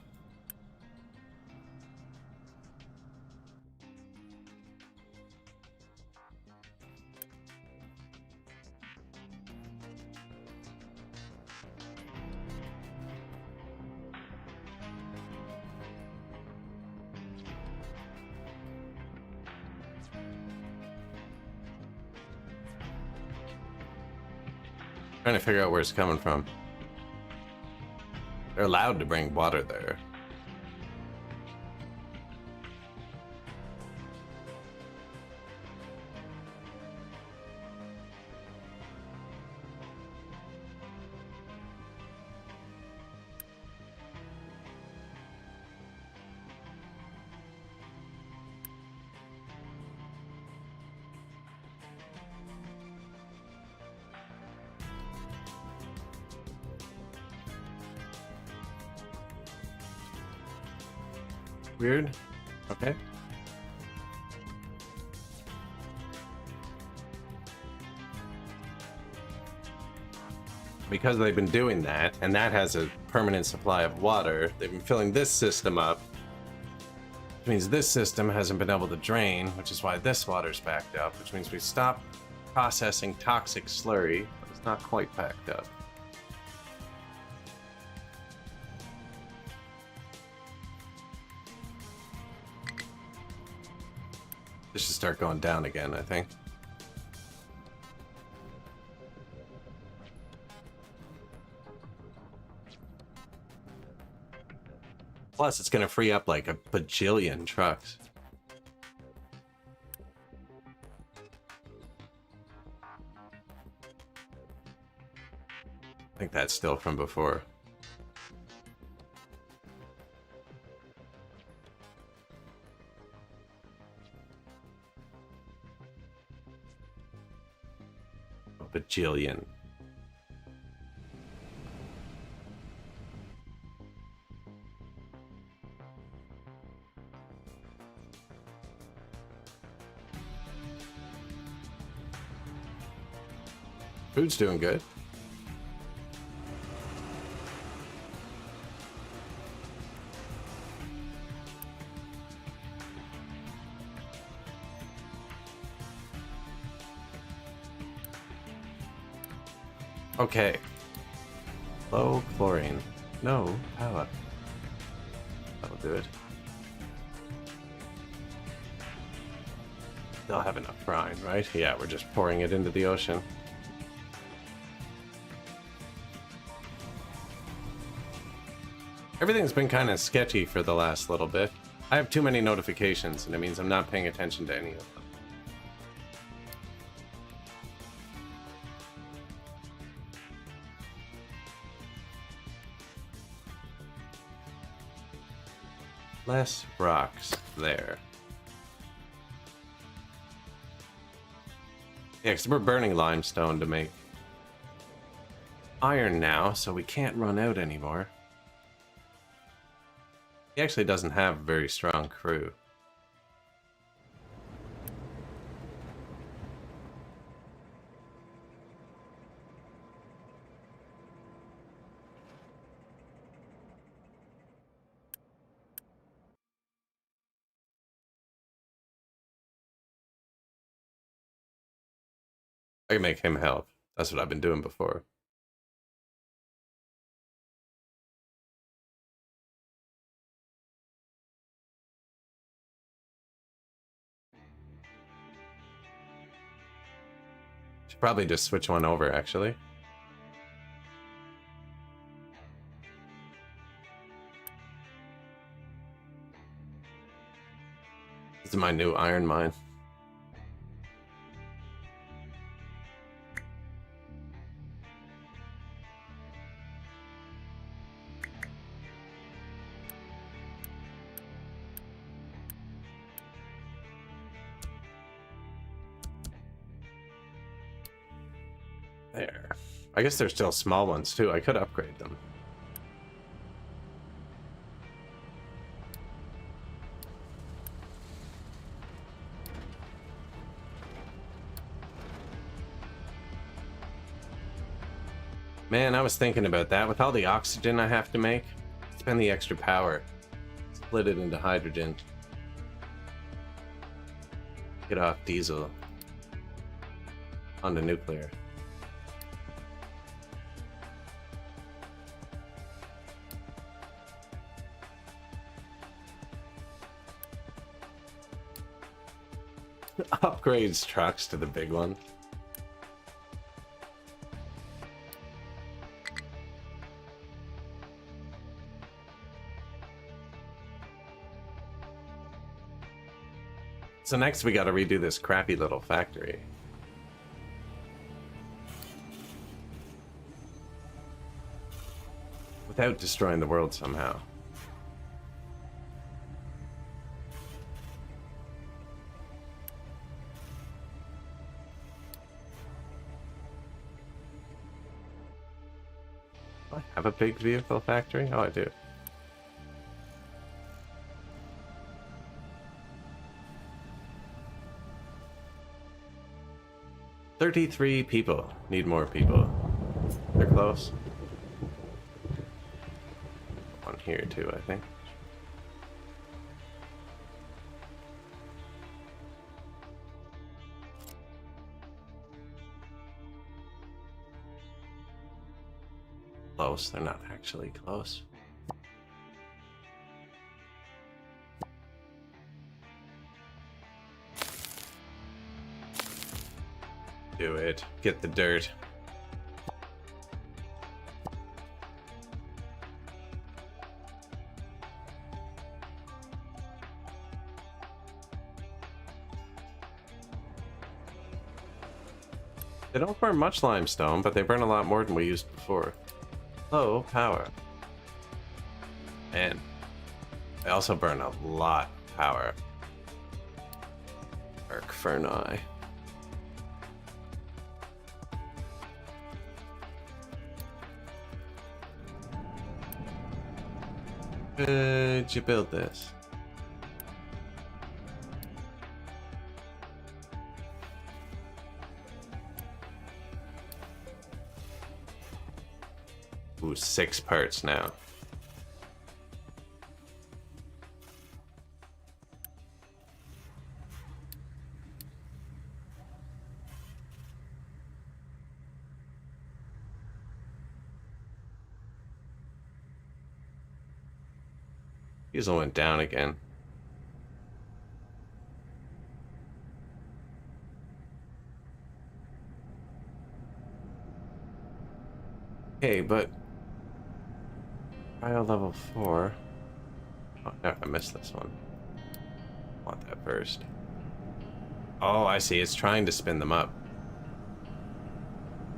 Trying to figure out where it's coming from. They're allowed to bring water there. Weird. Okay. Because they've been doing that, and that has a permanent supply of water, they've been filling this system up. Which means this system hasn't been able to drain, which is why this water's backed up, which means we stopped processing toxic slurry, but it's not quite backed up. This should start going down again, I think. Plus, it's gonna free up like a bajillion trucks. I think that's still from before. Bajillion. Food's doing good. Okay. Low chlorine. No power. That'll do it. They'll have enough brine, right? Yeah, we're just pouring it into the ocean. Everything's been kind of sketchy for the last little bit. I have too many notifications, and it means I'm not paying attention to any of them. Less rocks there. Yeah, because we're burning limestone to make iron now, so we can't run out anymore. He actually doesn't have a very strong crew. I can make him help. That's what I've been doing before. Should probably just switch one over, actually. This is my new iron mine. There. I guess there's still small ones too. I could upgrade them. Man, I was thinking about that. With all the oxygen I have to make, spend the extra power. Split it into hydrogen. Get off diesel. Onto nuclear. Upgrades trucks to the big one. So next we gotta redo this crappy little factory. Without destroying the world somehow. Do I have a big vehicle factory? Oh, I do. $33 people. Need more people. They're close. One here too, I think. Close. They're not actually close. Do it. Get the dirt. They don't burn much limestone, but they burn a lot more than we used before. Low power. And they also burn a lot of power. Arc Ferni. Could you build this? Ooh, 6 parts now. Diesel went down again. Okay, but trial level 4. Oh no, I missed this one. I want that first. Oh, I see. It's trying to spin them up.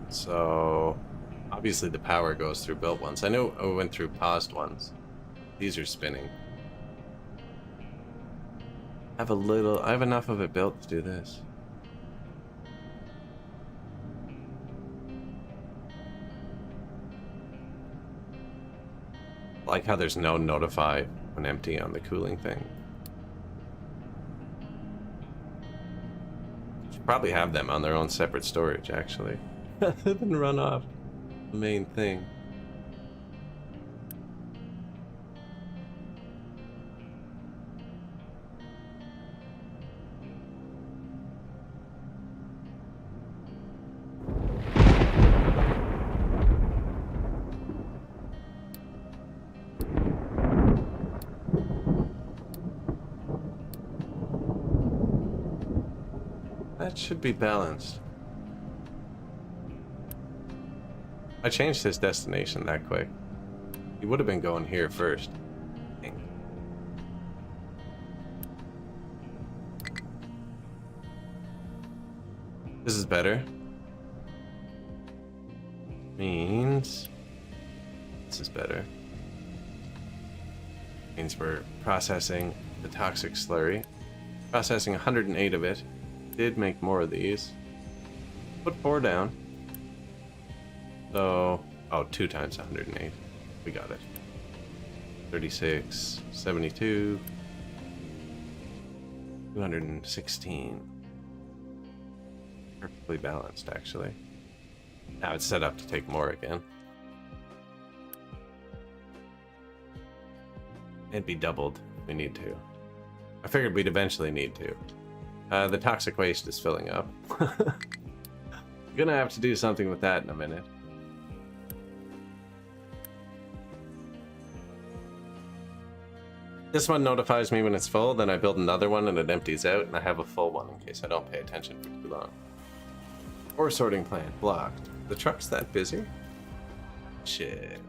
So obviously the power goes through built ones. I know it went through paused ones. These are spinning. I have enough of it built to do this. I like how there's no notify when empty on the cooling thing. Should probably have them on their own separate storage, actually. Rather than run off the main thing. That should be balanced. I changed his destination that quick. He would have been going here first. Dang. This is better. Means this is better. Means we're processing the toxic slurry. Processing 108 of it. Did make more of these. Put 4 down. So, oh, 2 times 108. We got it. 36, 72, 216. Perfectly balanced, actually. Now it's set up to take more again. It'd be doubled if we need to. I figured we'd eventually need to. The toxic waste is filling up. Gonna have to do something with that in a minute. This one notifies me when it's full, then I build another one and it empties out, and I have a full one in case I don't pay attention for too long. Ore sorting plant blocked. The truck's that busy? Shit.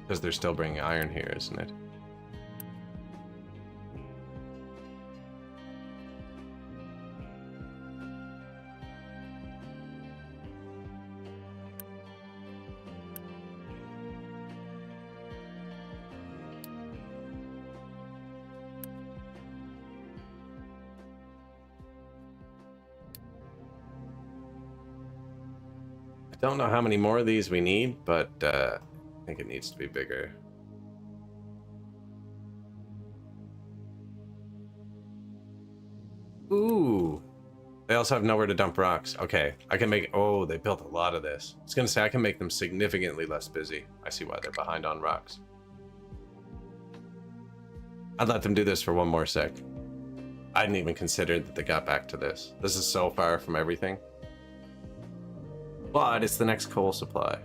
Because they're still bringing iron here, isn't it? Don't know how many more of these we need, but I think it needs to be bigger. Ooh. They also have nowhere to dump rocks. Okay, I can make... Oh, they built a lot of this. I was going to say I can make them significantly less busy. I see why they're behind on rocks. I'd let them do this for one more sec. I hadn't even considered that they got back to this. This is so far from everything. But it's the next coal supply.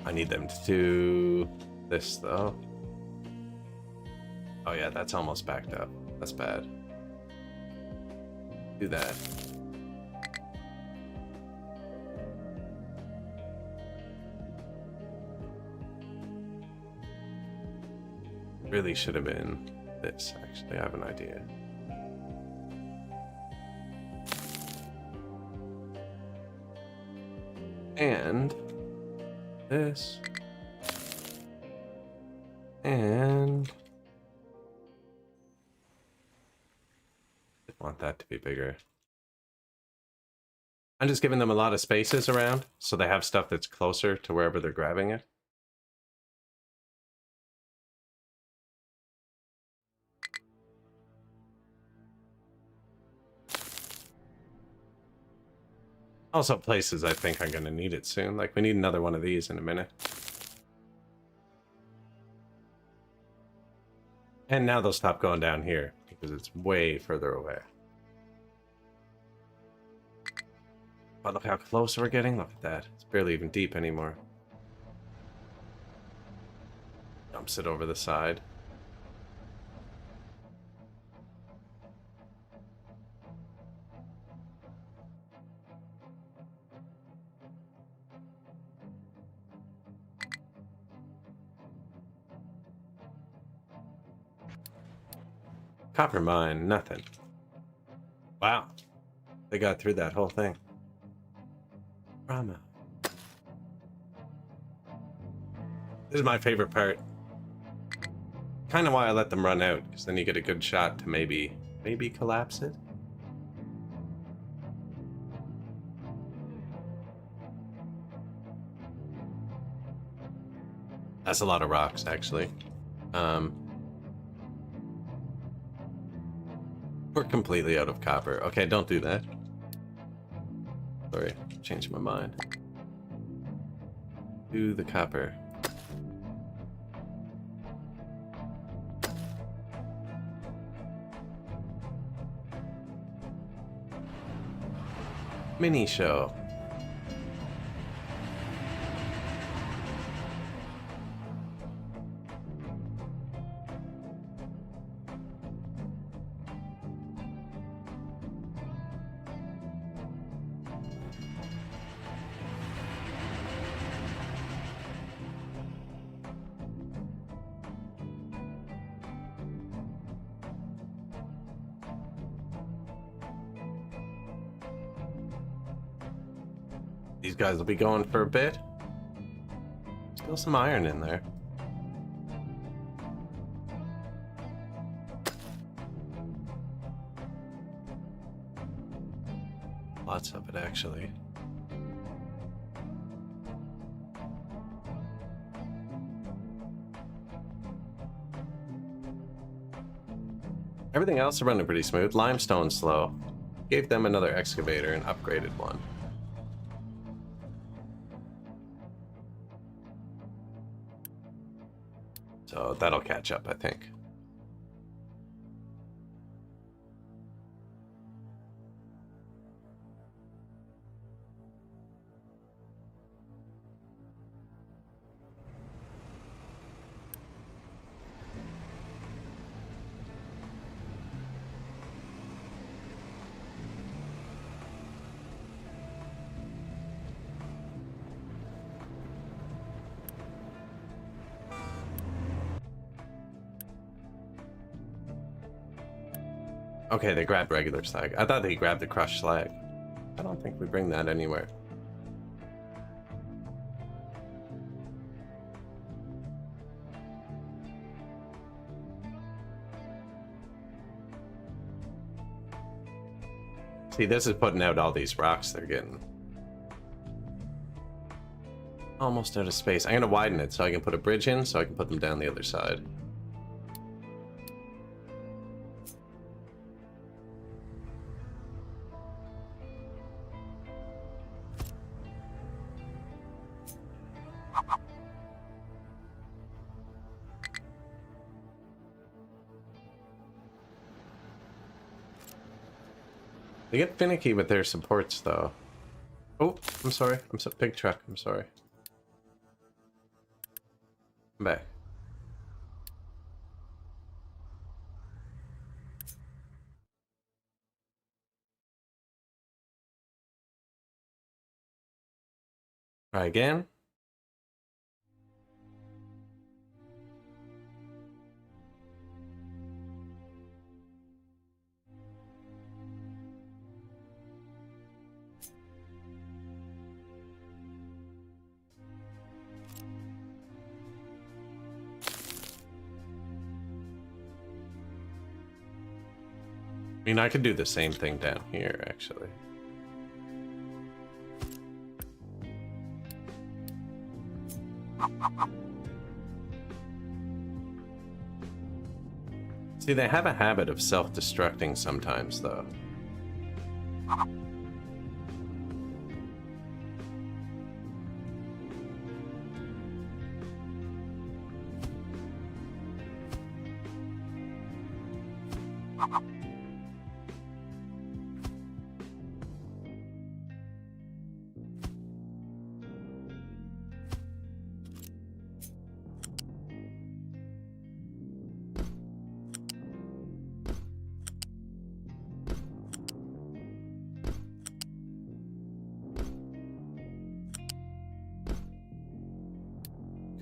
I need them to do this though. Oh yeah, that's almost backed up. That's bad. Do that. Really should have been this, actually. I have an idea. And this. And I want that to be bigger. I'm just giving them a lot of spaces around so they have stuff that's closer to wherever they're grabbing it. Also places I think I'm gonna need it soon. Like we need another one of these in a minute. And now they'll stop going down here because it's way further away. But look how close we're getting. Look at that. It's barely even deep anymore. Dumps it over the side. Copper mine, nothing. Wow. They got through that whole thing. Drama. This is my favorite part. Kind of why I let them run out, because then you get a good shot to maybe collapse it. That's a lot of rocks, actually. We're completely out of copper. Okay, don't do that. Sorry, changed my mind. Do the copper. Mini show. These guys will be going for a bit. Still some iron in there. Lots of it, actually. Everything else is running pretty smooth. Limestone's slow. Gave them another excavator, an upgraded one. So that'll catch up, I think. Okay, they grabbed regular slag. I thought they grabbed the crushed slag. I don't think we bring that anywhere. See, this is putting out all these rocks they're getting. Almost out of space. I'm gonna widen it so I can put a bridge in so I can put them down the other side. They get finicky with their supports, though. Oh, I'm sorry. I'm so big truck. I'm sorry. I'm back. Try again. I mean, I could do the same thing down here, actually. See, they have a habit of self-destructing sometimes, though.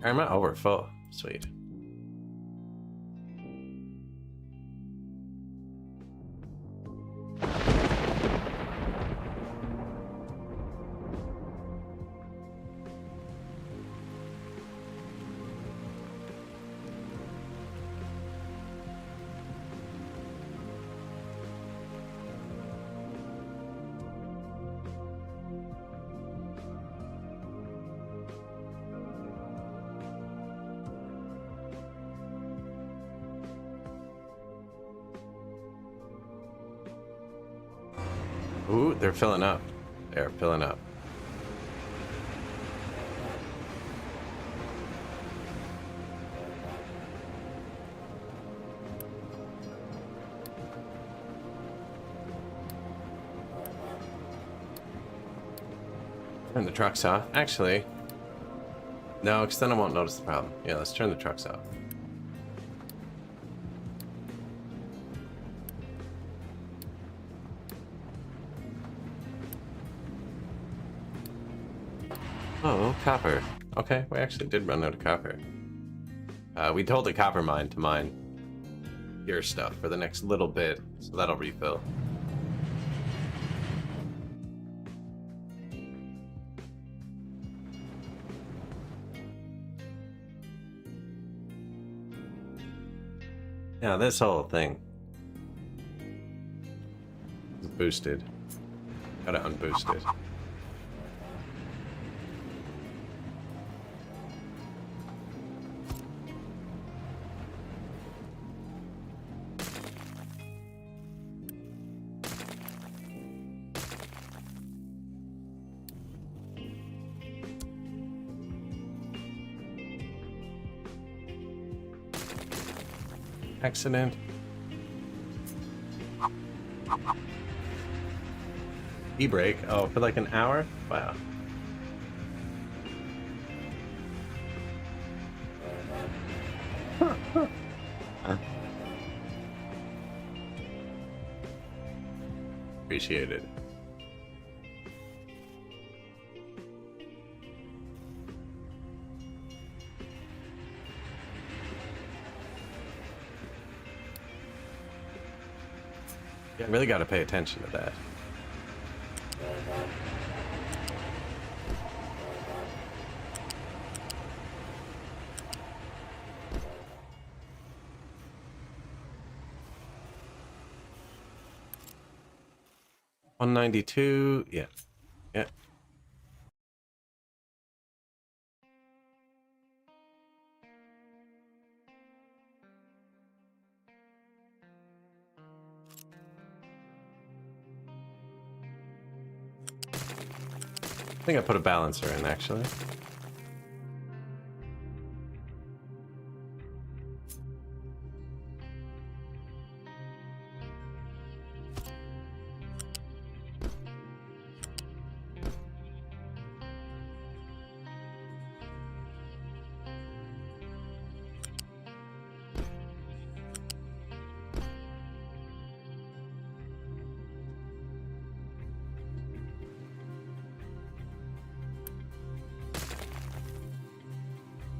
Karma over full. Sweet. Ooh, they're filling up. They're filling up. Turn the trucks off. Actually, no, because then I won't notice the problem. Yeah, let's turn the trucks off. Oh, copper. Okay, we actually did run out of copper. We told the copper mine to mine your stuff for the next little bit, so that'll refill. Yeah, this whole thing is boosted. Gotta unboost it. Accident. E-brake. Oh, for like an hour? Wow. Appreciated. Yeah, I really got to pay attention to that. $192. Yeah. Yeah. I think I put a balancer in, actually.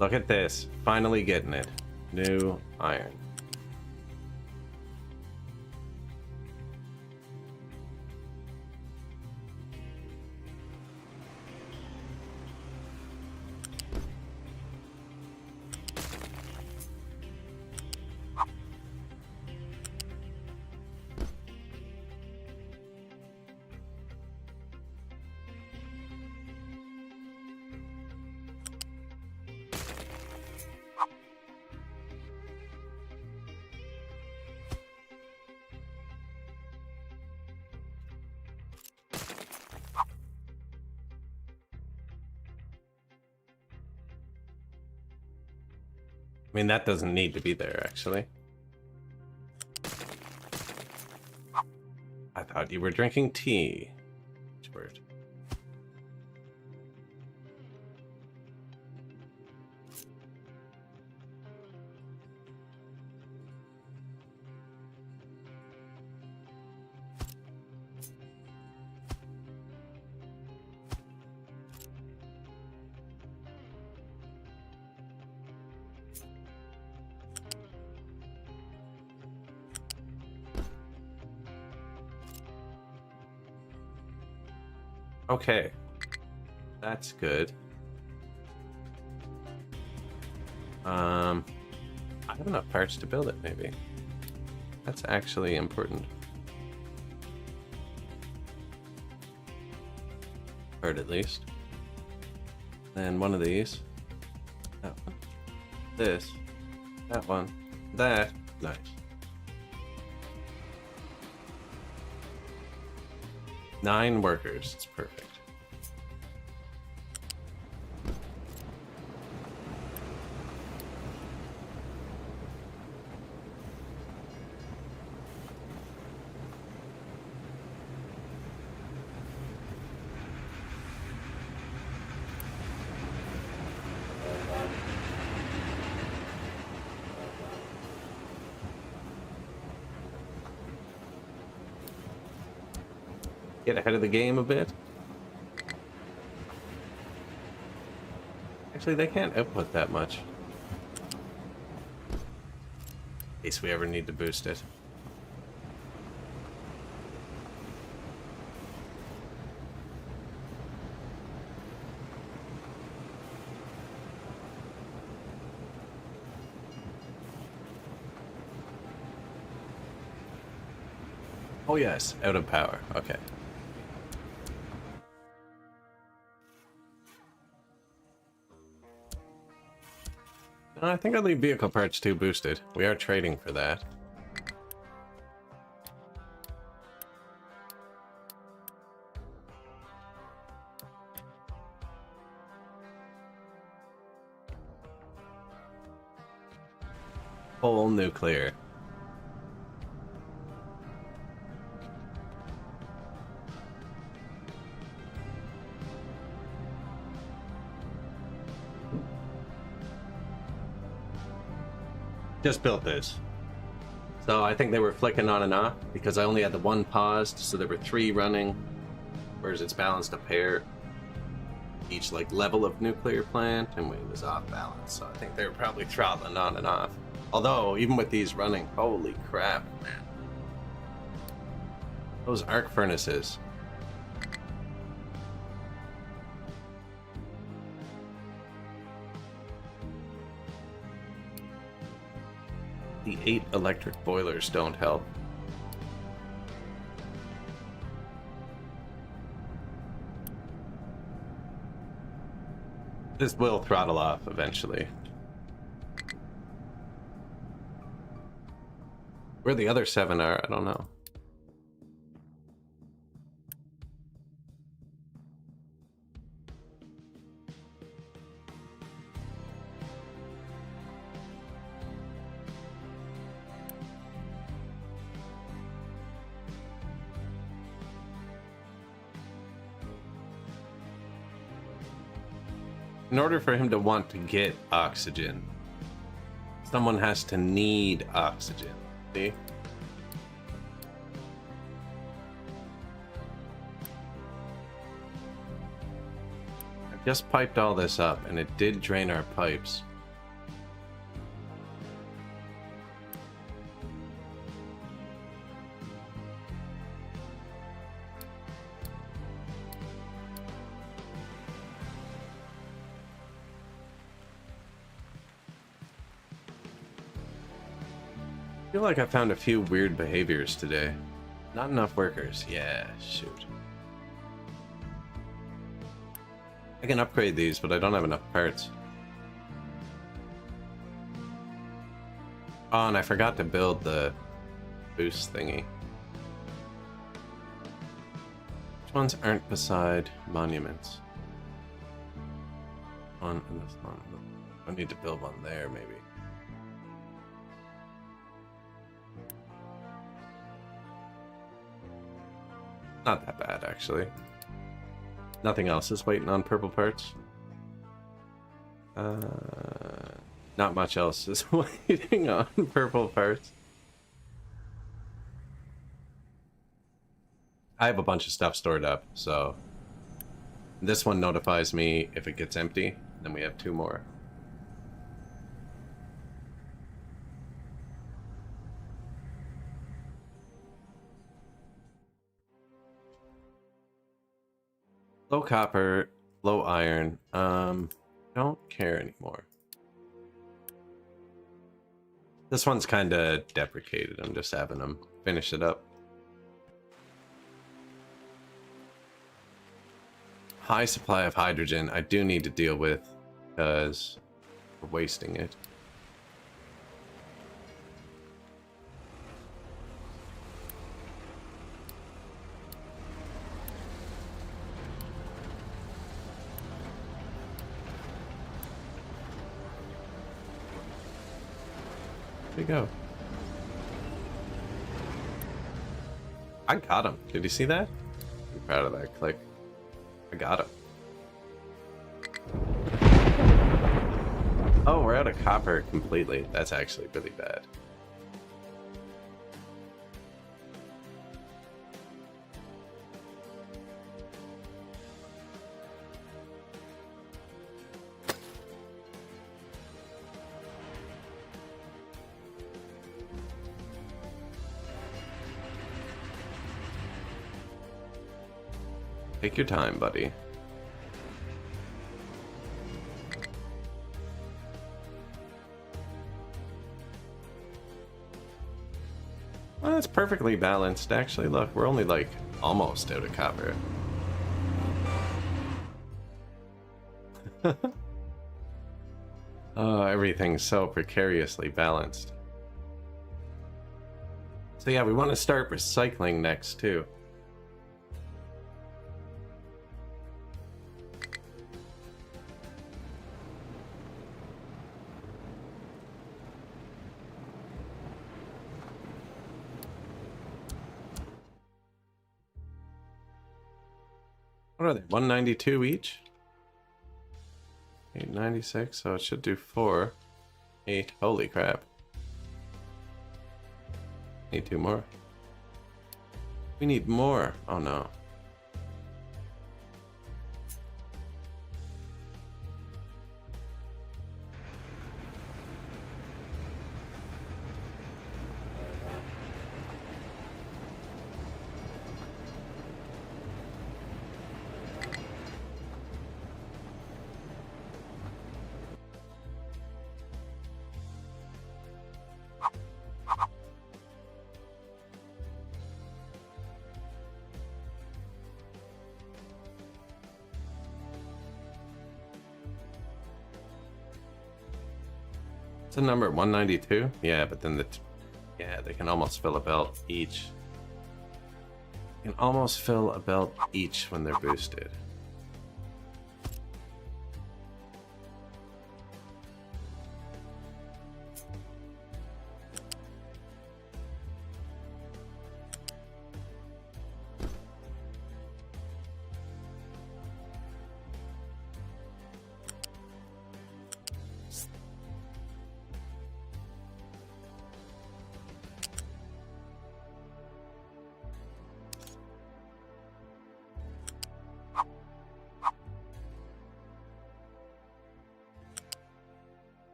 Look at this. Finally getting it. New iron. I mean, that doesn't need to be there, actually. I thought you were drinking tea. It's weird. Okay, that's good. I have enough parts to build it, maybe. That's actually important. Part at least. Then one of these. That one. This. That one. That. Nice. 9 workers. It's perfect. Get ahead of the game a bit. Actually, they can't output that much. In case we ever need to boost it. Oh yes, out of power. Okay. I think I'll leave vehicle parts 2 boosted. We are trading for that. Full nuclear. Just built this. So I think they were flicking on and off because I only had the 1 paused, so there were 3 running, whereas it's balanced a pair each like level of nuclear plant, and it was off balance. So I think they were probably throttling on and off. Although even with these running, holy crap, man! Those arc furnaces. The 8 electric boilers don't help. This will throttle off eventually. Where the other 7 are, I don't know. In order for him to want to get oxygen, someone has to need oxygen. See? I just piped all this up, and it did drain our pipes. I feel like I found a few weird behaviors today. Not enough workers. Yeah, shoot. I can upgrade these, but I don't have enough parts. Oh, and I forgot to build the boost thingy. Which ones aren't beside monuments? One and this one. I need to build one there, maybe. Not that bad, actually. Nothing else is waiting on purple parts. Not much else is waiting on purple parts. I have a bunch of stuff stored up, so this one notifies me if it gets empty. Then we have 2 more. Low copper, low iron. Don't care anymore. This one's kind of deprecated. I'm just having them finish it up. High supply of hydrogen I do need to deal with because we're wasting it. Where'd he go? I got him. Did you see that? I'm proud of that click. I got him. Oh, we're out of copper completely. That's actually really bad. Take your time, buddy. Well, that's perfectly balanced. Actually, look, we're only like almost out of copper. Oh, everything's so precariously balanced. So yeah, we want to start recycling next too. What are they? 192 each? 896, so it should do 4. 8. Holy crap. Need 2 more. We need more. Oh no. It's a number 192? Yeah, but then yeah, they can almost fill a belt each. They can almost fill a belt each when they're boosted.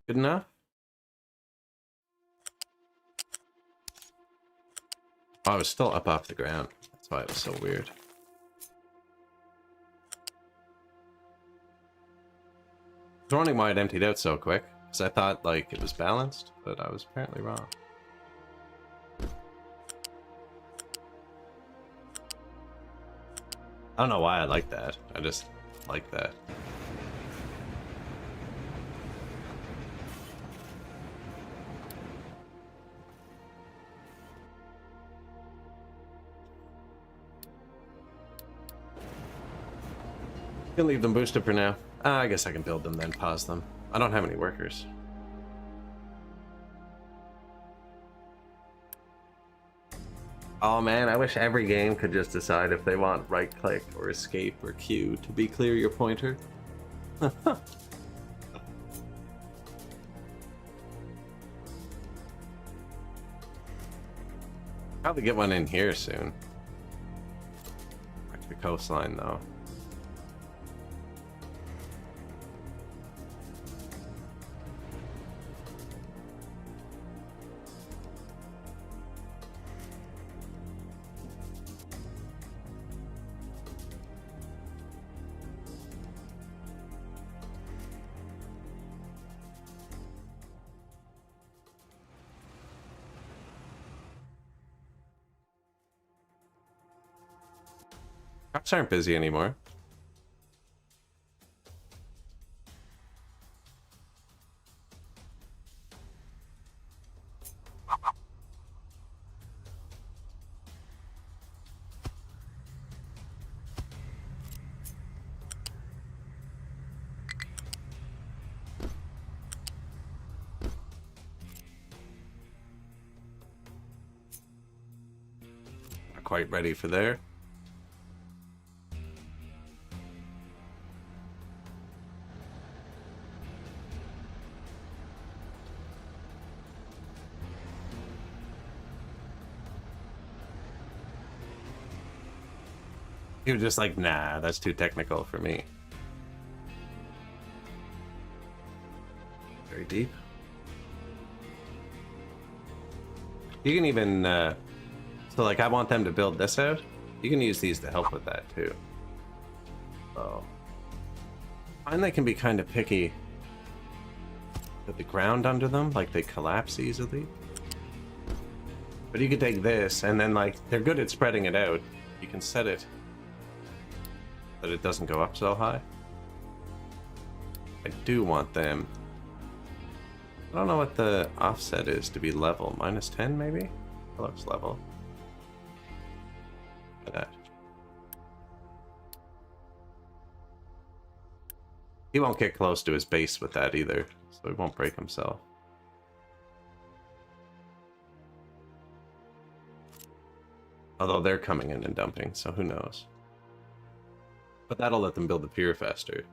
Good enough? Oh, I was still up off the ground. That's why it was so weird. I was wondering why it emptied out so quick, because I thought like it was balanced, but I was apparently wrong. I don't know why I like that. I just like that. Can leave them boosted for now. I guess I can build them then pause them. I don't have any workers. Oh man, I wish every game could just decide if they want right click or escape or Q to be clear your pointer. Probably get one in here soon. Back to the coastline though. Cops aren't busy anymore. not quite ready for there. He was just like, nah, that's too technical for me. Very deep. You can even, so like I want them to build this out. You can use these to help with that too. So, I find they can be kind of picky with the ground under them, like they collapse easily. But you could take this and then like, they're good at spreading it out. You can set it that it doesn't go up so high. I do want them. I don't know what the offset is to be level. -10 maybe? That looks level. Look at that. He won't get close to his base with that either, so he won't break himself. Although they're coming in and dumping, so who knows. But that'll let them build the pier faster.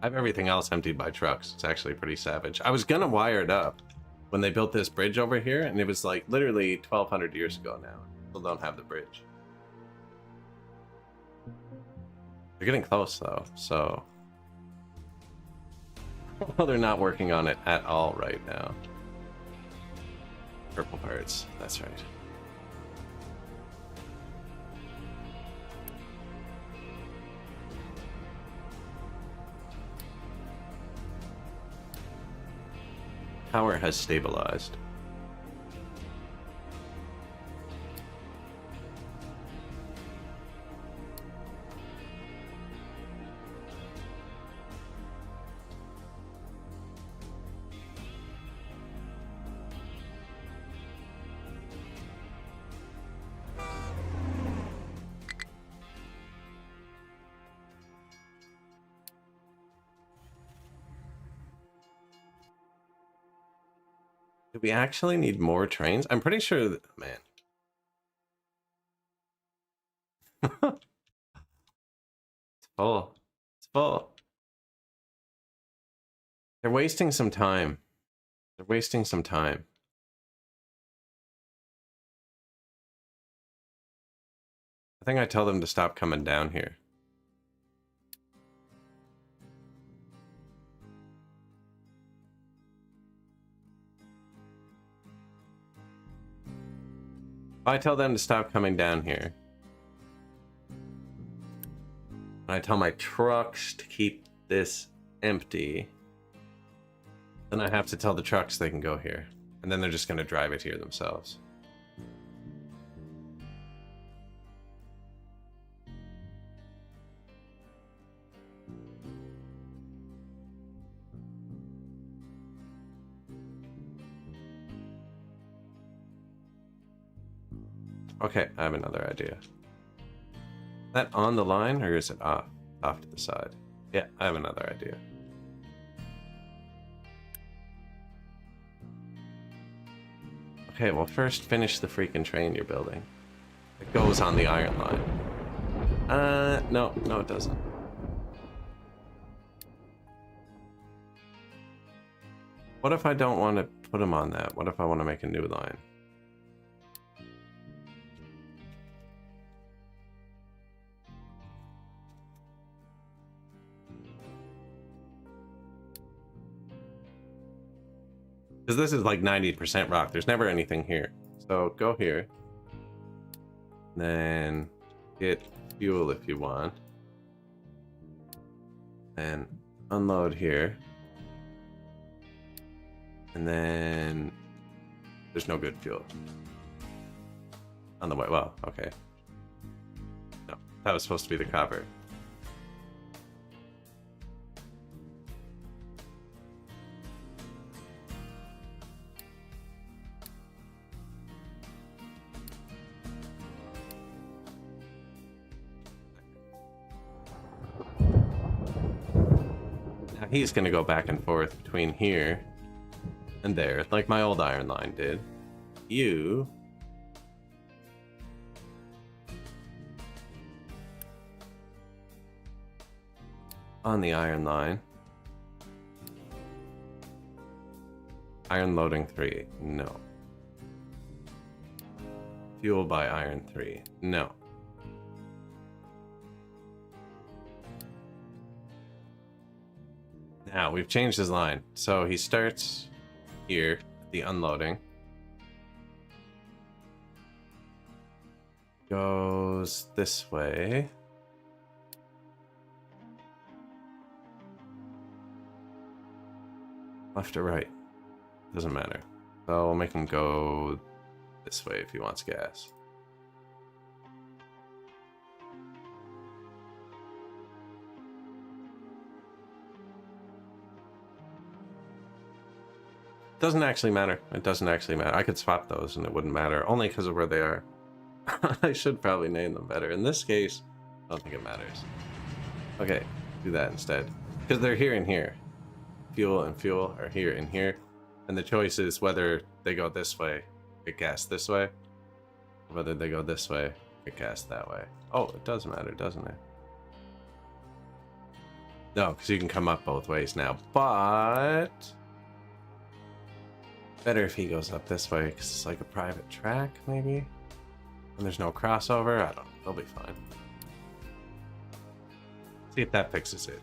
I have everything else emptied by trucks. It's actually pretty savage. I was gonna wire it up when they built this bridge over here, and it was like literally 1,200 years ago now. Still don't have the bridge. They're getting close though, so... Well, they're not working on it at all right now. Purple parts, that's right. Tower has stabilized. Do we actually need more trains? I'm pretty sure that, man. It's full. It's full. They're wasting some time. They're wasting some time. I think I tell them to stop coming down here. I tell them to stop coming down here. And I tell my trucks to keep this empty. Then I have to tell the trucks they can go here. And then they're just going to drive it here themselves. Okay, I have another idea. Is that on the line, or is it off to the side? Yeah, I have another idea. Okay, well first finish the freaking train you're building. It goes on the iron line. No, it doesn't. What if I don't want to put them on that? What if I want to make a new line? Because this is like 90% rock. There's never anything here. So go here. Then get fuel if you want. And unload here. And then there's no good fuel. On the way. Well, okay. No, that was supposed to be the copper. He's gonna go back and forth between here and there, like my old iron line did. you on the iron line. Iron loading 3, no. Fuel by iron 3, no. Now we've changed his line, so he starts here, the unloading. Goes this way. Left or right, doesn't matter. So we'll make him go this way if he wants gas. Doesn't actually matter. It doesn't actually matter. I could swap those and it wouldn't matter, only because of where they are. I should probably name them better. In this case, I don't think it matters. Okay, do that instead. Because they're here and here. Fuel and fuel are here and here. And the choice is whether they go this way, get gas this way, or whether they go this way, get gas that way. Oh, it does matter, doesn't it? No, because you can come up both ways now. But better if he goes up this way, because it's like a private track, maybe? And there's no crossover. I don't know. They'll be fine. See if that fixes it.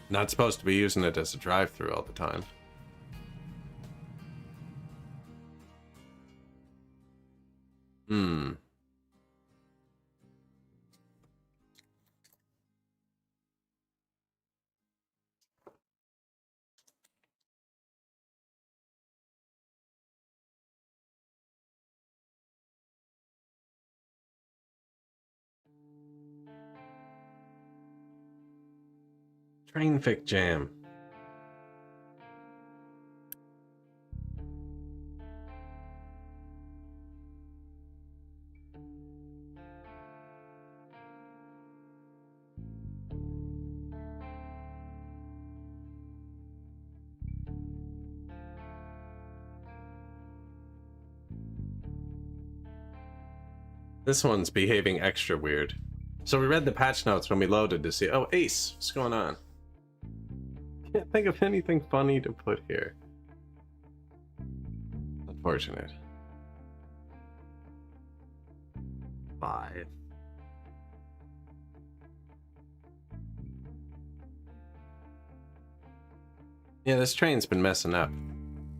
Not supposed to be using it as a drive-through all the time. Train fic jam. This one's behaving extra weird. So we read the patch notes when we loaded to see, oh, Ace, what's going on? Can't think of anything funny to put here. Unfortunate. 5. Yeah, this train's been messing up.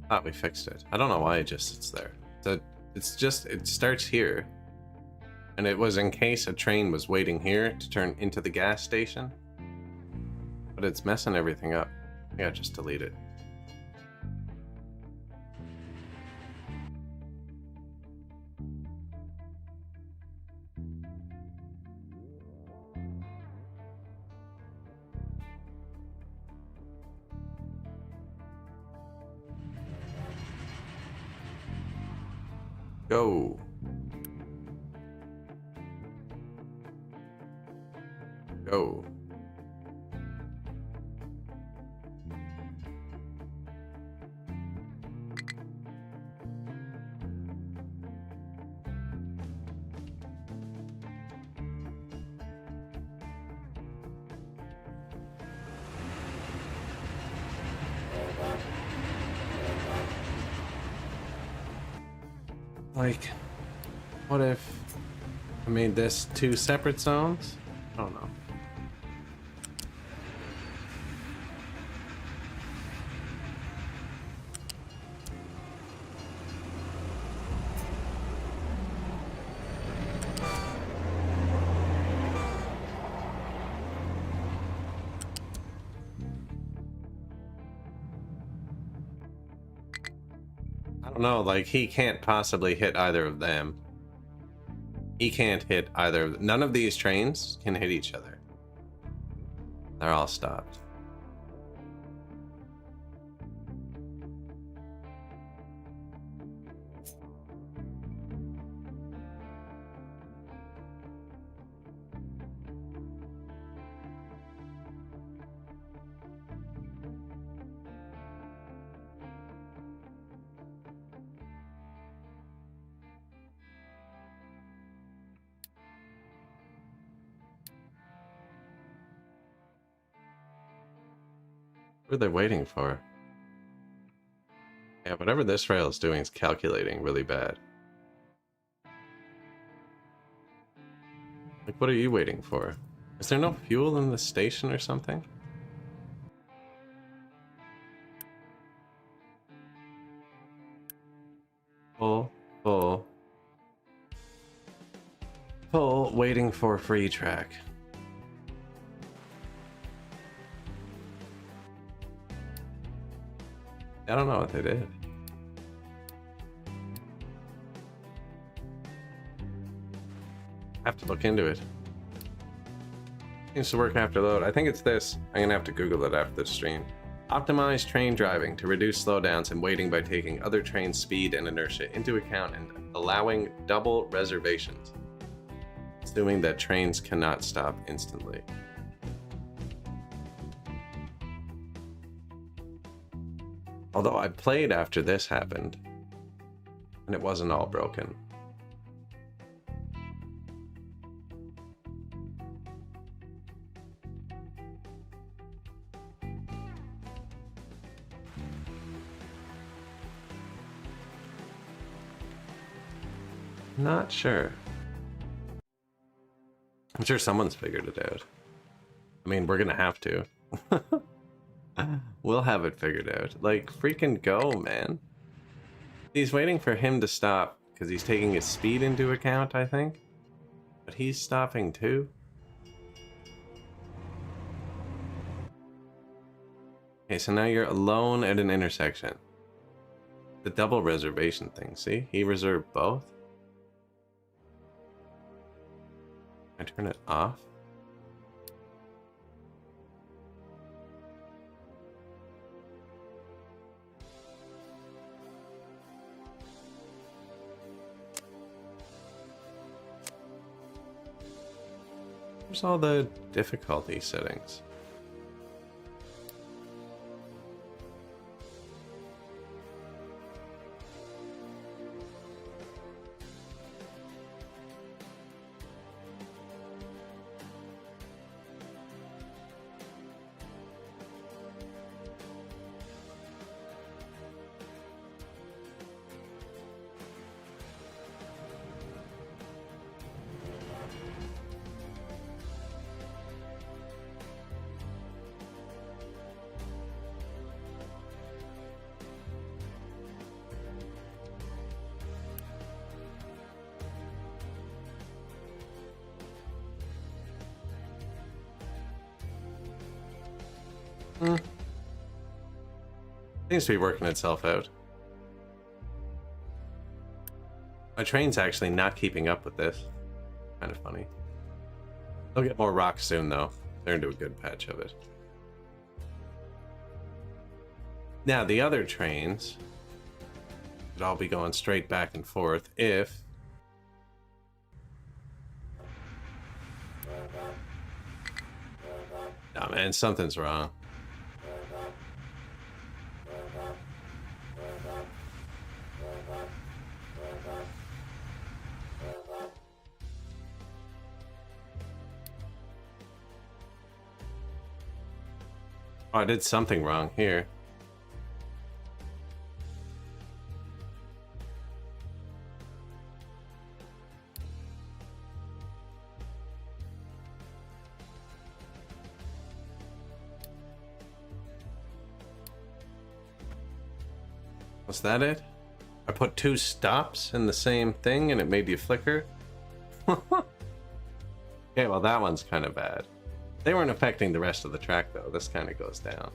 Thought we fixed it. I don't know why it just sits there. So it starts here. And it was in case a train was waiting here to turn into the gas station. But it's messing everything up. Yeah, just delete it. Go. Go. Like, what if I made this 2 separate zones? I don't know. I don't know, like, he can't possibly hit either of them. He can't hit either. None of these trains can hit each other. They're all stopped. What are they waiting for? Yeah, whatever this rail is doing is calculating really bad. Like, what are you waiting for? Is there no fuel in the station or something? Full, full, full, waiting for free track. I don't know what they did. I have to look into it. Seems to work after load. I think it's this. I'm gonna have to Google it after the stream. Optimize train driving to reduce slowdowns and waiting by taking other trains' speed and inertia into account and allowing double reservations, assuming that trains cannot stop instantly. Although I played after this happened, and it wasn't all broken. Not sure. I'm sure someone's figured it out. I mean, we're gonna have to. We'll have it figured out. Like, freaking go, man. He's waiting for him to stop because he's taking his speed into account, I think. But he's stopping too. Okay, so now you're alone at an intersection. The double reservation thing, see? He reserved both. Can I turn it off? Where's all the difficulty settings? Seems to be working itself out. My train's actually not keeping up with this. Kind of funny. They'll get more rocks soon, though. They're into a good patch of it. Now, the other trains would all be going straight back and forth if... Nah, man, something's wrong. Oh, I did something wrong here. Was that it? I put 2 stops in the same thing and it made you flicker? Okay, well that one's kind of bad. They weren't affecting the rest of the track though. This kind of goes down.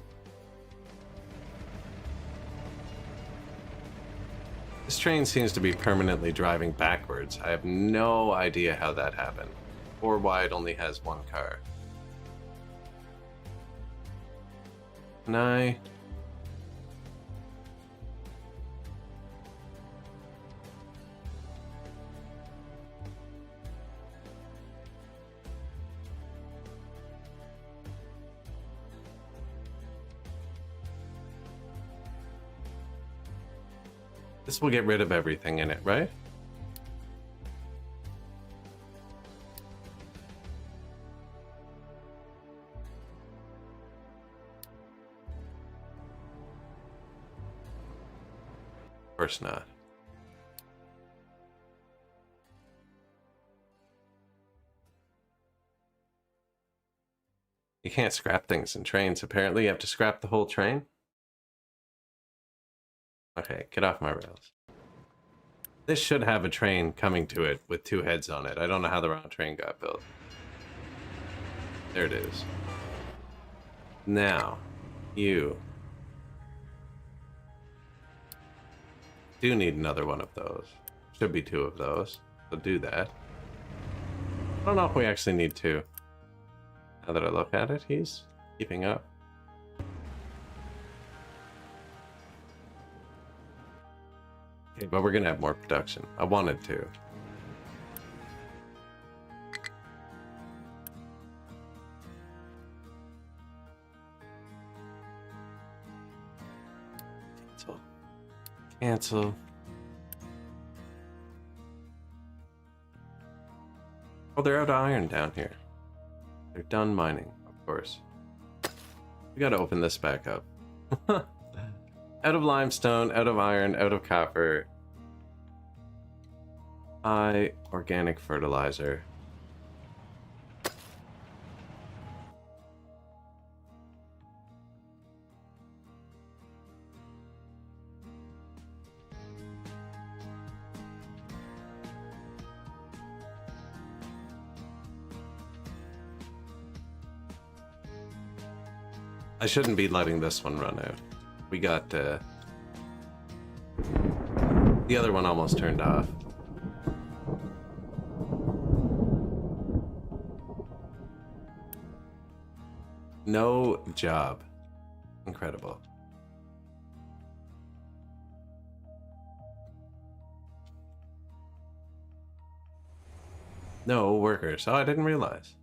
This train seems to be permanently driving backwards. I have no idea how that happened, or why it only has one car. Can I... This will get rid of everything in it, right? Of course not. You can't scrap things in trains, apparently. You have to scrap the whole train? Okay, get off my rails. This should have a train coming to it with two heads on it. I don't know how the wrong train got built. There it is. Now, you do need another one of those. Should be two of those. So do that. I don't know if we actually need two. Now that I look at it, he's keeping up. Okay, but we're gonna have more production. I wanted to. Cancel. Cancel. Oh, they're out of iron down here. They're done mining, of course. We gotta open this back up. Out of limestone, out of iron, out of copper. Organic fertilizer. I shouldn't be letting this one run out. We got, the other one almost turned off. No job. Incredible. No workers. Oh, I didn't realize.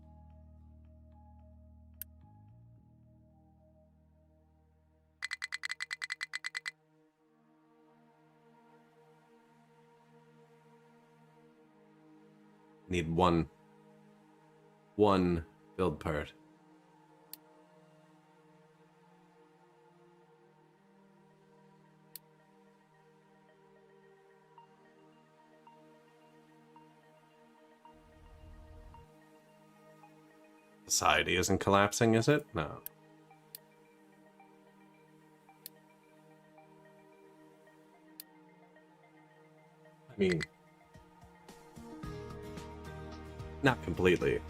Need one build part. Society isn't collapsing, is it? No. I mean, not completely.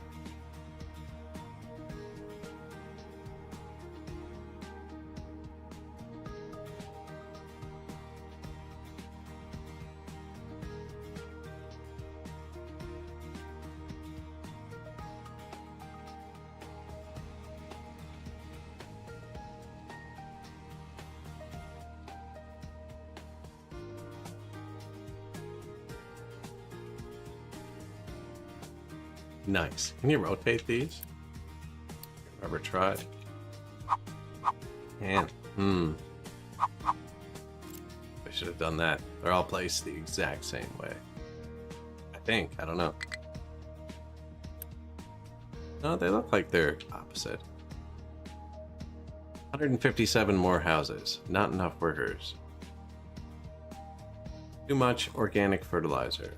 Nice. Can you rotate these? Never tried. And I should have done that. They're all placed the exact same way. I think. I don't know. No, they look like they're opposite. 157 more houses. Not enough workers. Too much organic fertilizer.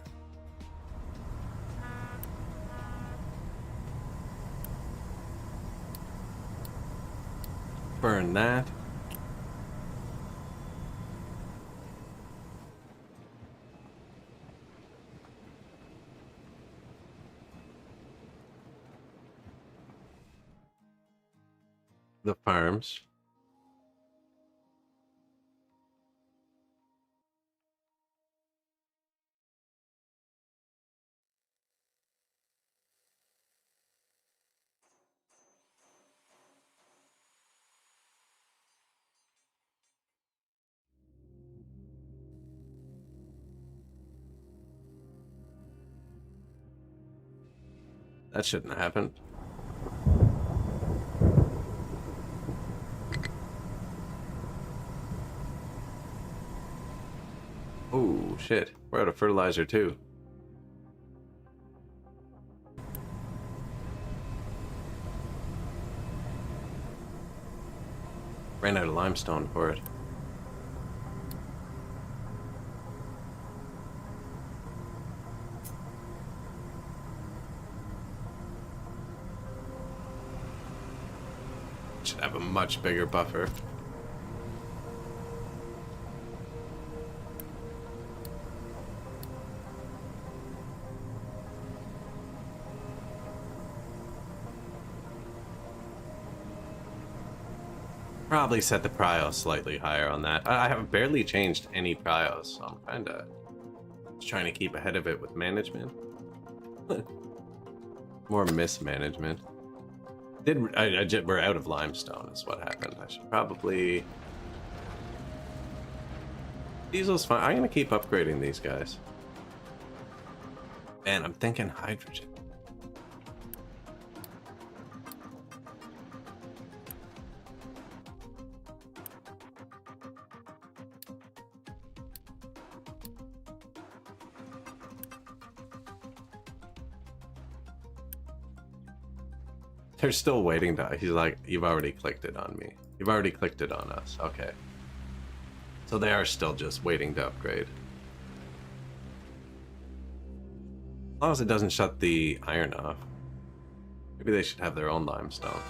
Burn that. The farms. That shouldn't happen. Oh, shit. We're out of fertilizer, too. Ran out of limestone for it. Should have a much bigger buffer. Probably set the prio slightly higher on that. I have barely changed any prios, so I'm kind of trying to keep ahead of it with management. More mismanagement. We're out of limestone is what happened. I should probably... Diesel's fine. I'm going to keep upgrading these guys. Man, I'm thinking hydrogen. They're still waiting to... He's like, you've already clicked it on me. You've already clicked it on us. Okay. So they are still just waiting to upgrade. As long as it doesn't shut the iron off. Maybe they should have their own limestone.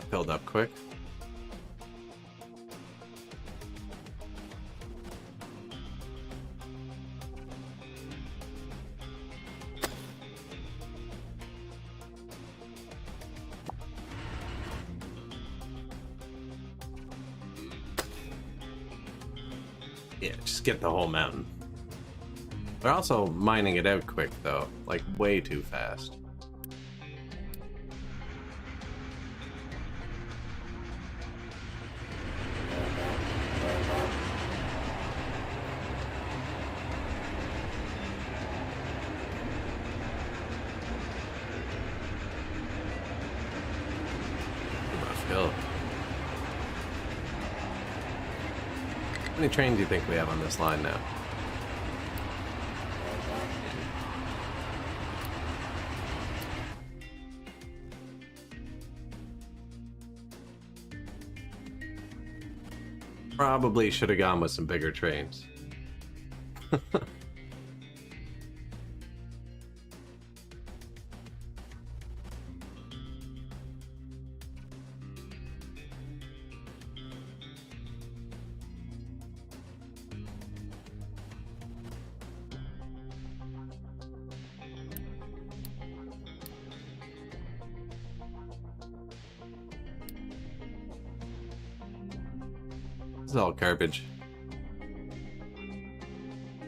Filled up quick. Yeah, just get the whole mountain. They're also mining it out quick though, like way too fast. How many trains do you think we have on this line now? Probably should have gone with some bigger trains. This is all garbage.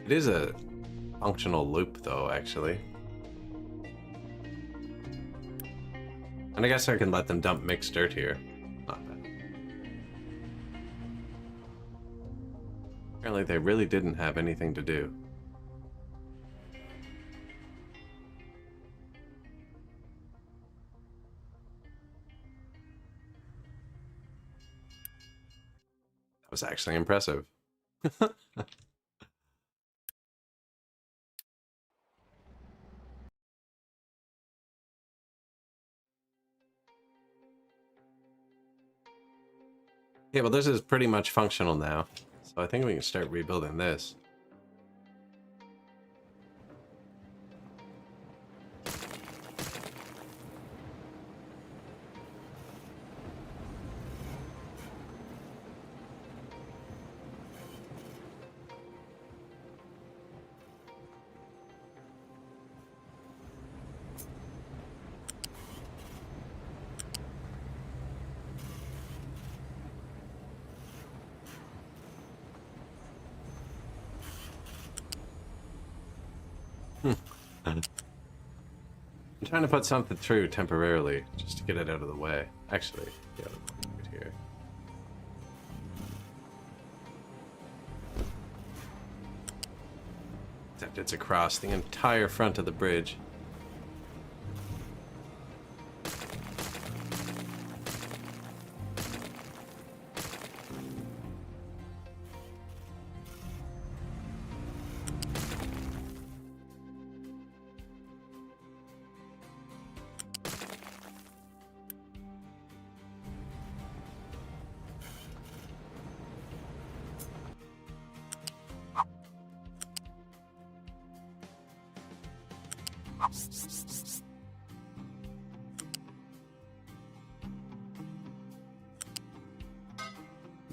It is a functional loop though, actually. And I guess I can let them dump mixed dirt here. Not bad. Apparently they really didn't have anything to do. That was actually impressive. Yeah, well, this is pretty much functional now. So I think we can start rebuilding this. I'm trying to put something through temporarily, just to get it out of the way. Actually, yeah, right here. Except it's across the entire front of the bridge.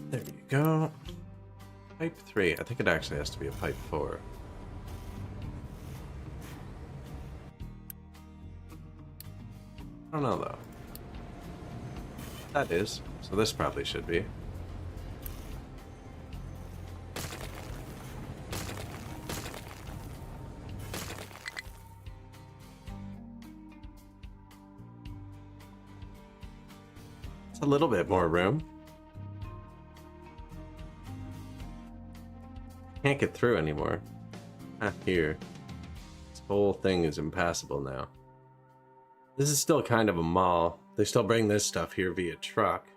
There you go. Pipe 3. I think it actually has to be a pipe 4. I don't know though. That is. So this probably should be. It's a little bit more room. Can't get through anymore. Not here. This whole thing is impassable now. This is still kind of a mall. They still bring this stuff here via truck.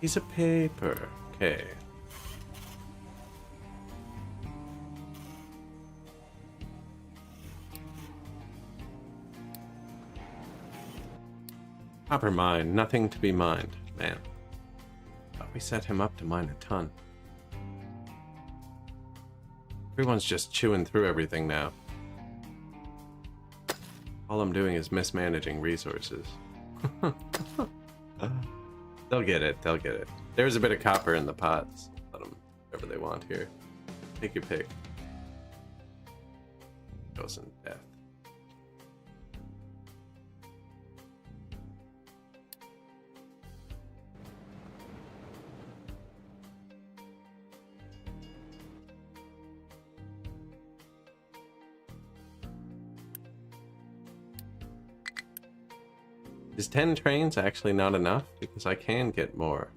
Piece of paper. Okay. Copper mine. Nothing to be mined. Man. Thought we set him up to mine a ton. Everyone's just chewing through everything now. All I'm doing is mismanaging resources. They'll get it. They'll get it. There's a bit of copper in the pots. Let them whatever they want here. Take your pick. Goes in death. Is 10 trains actually not enough? Because I can get more.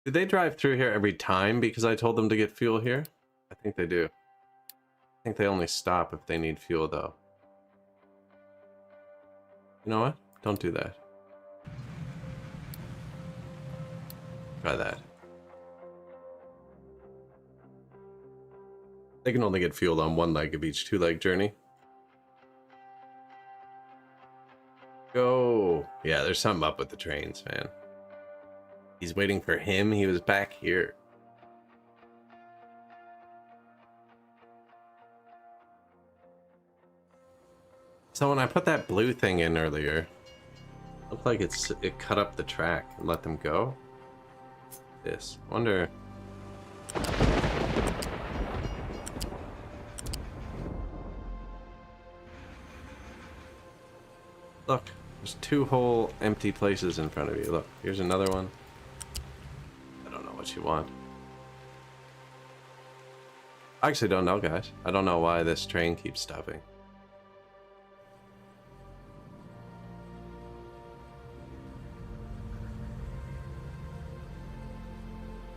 Do they drive through here every time because I told them to get fuel here? I think they do. I think they only stop if they need fuel, though. You know what? Don't do that. Try that. They can only get fueled on one leg of each two-leg journey. Go! Yeah, there's something up with the trains, man. He's waiting for him. He was back here. So when I put that blue thing in earlier, it looked like it cut up the track and let them go. This. Wonder. Look, there's 2 whole empty places in front of you. Look, here's another one. What you want. I actually don't know, guys. I don't know why this train keeps stopping.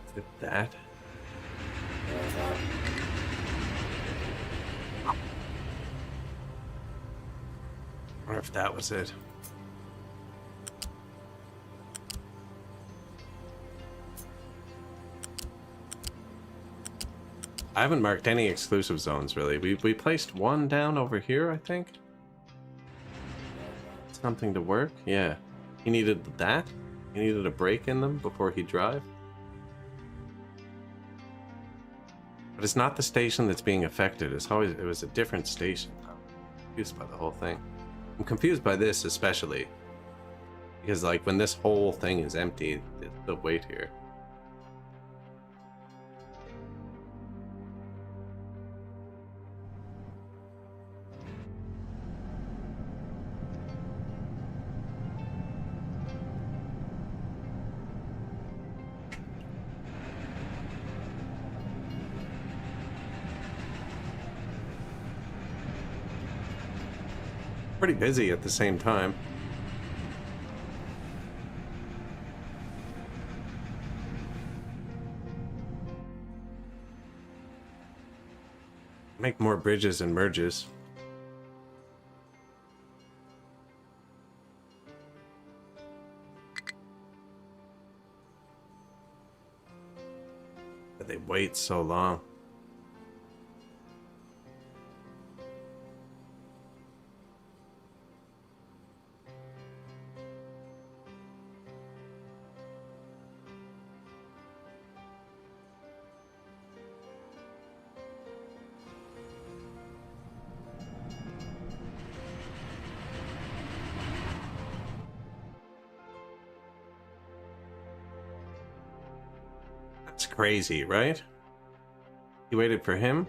Is it that? I wonder if that was it. I haven't marked any exclusive zones, really. We placed one down over here, I think. It's something to work? Yeah. He needed that? He needed a break in them before he drive? But it's not the station that's being affected. It was a different station. I'm confused by the whole thing. I'm confused by this especially. Because like when this whole thing is empty, there's still weight here. Pretty busy at the same time. Make more bridges and merges. But they wait so long. That's crazy, right? He waited for him?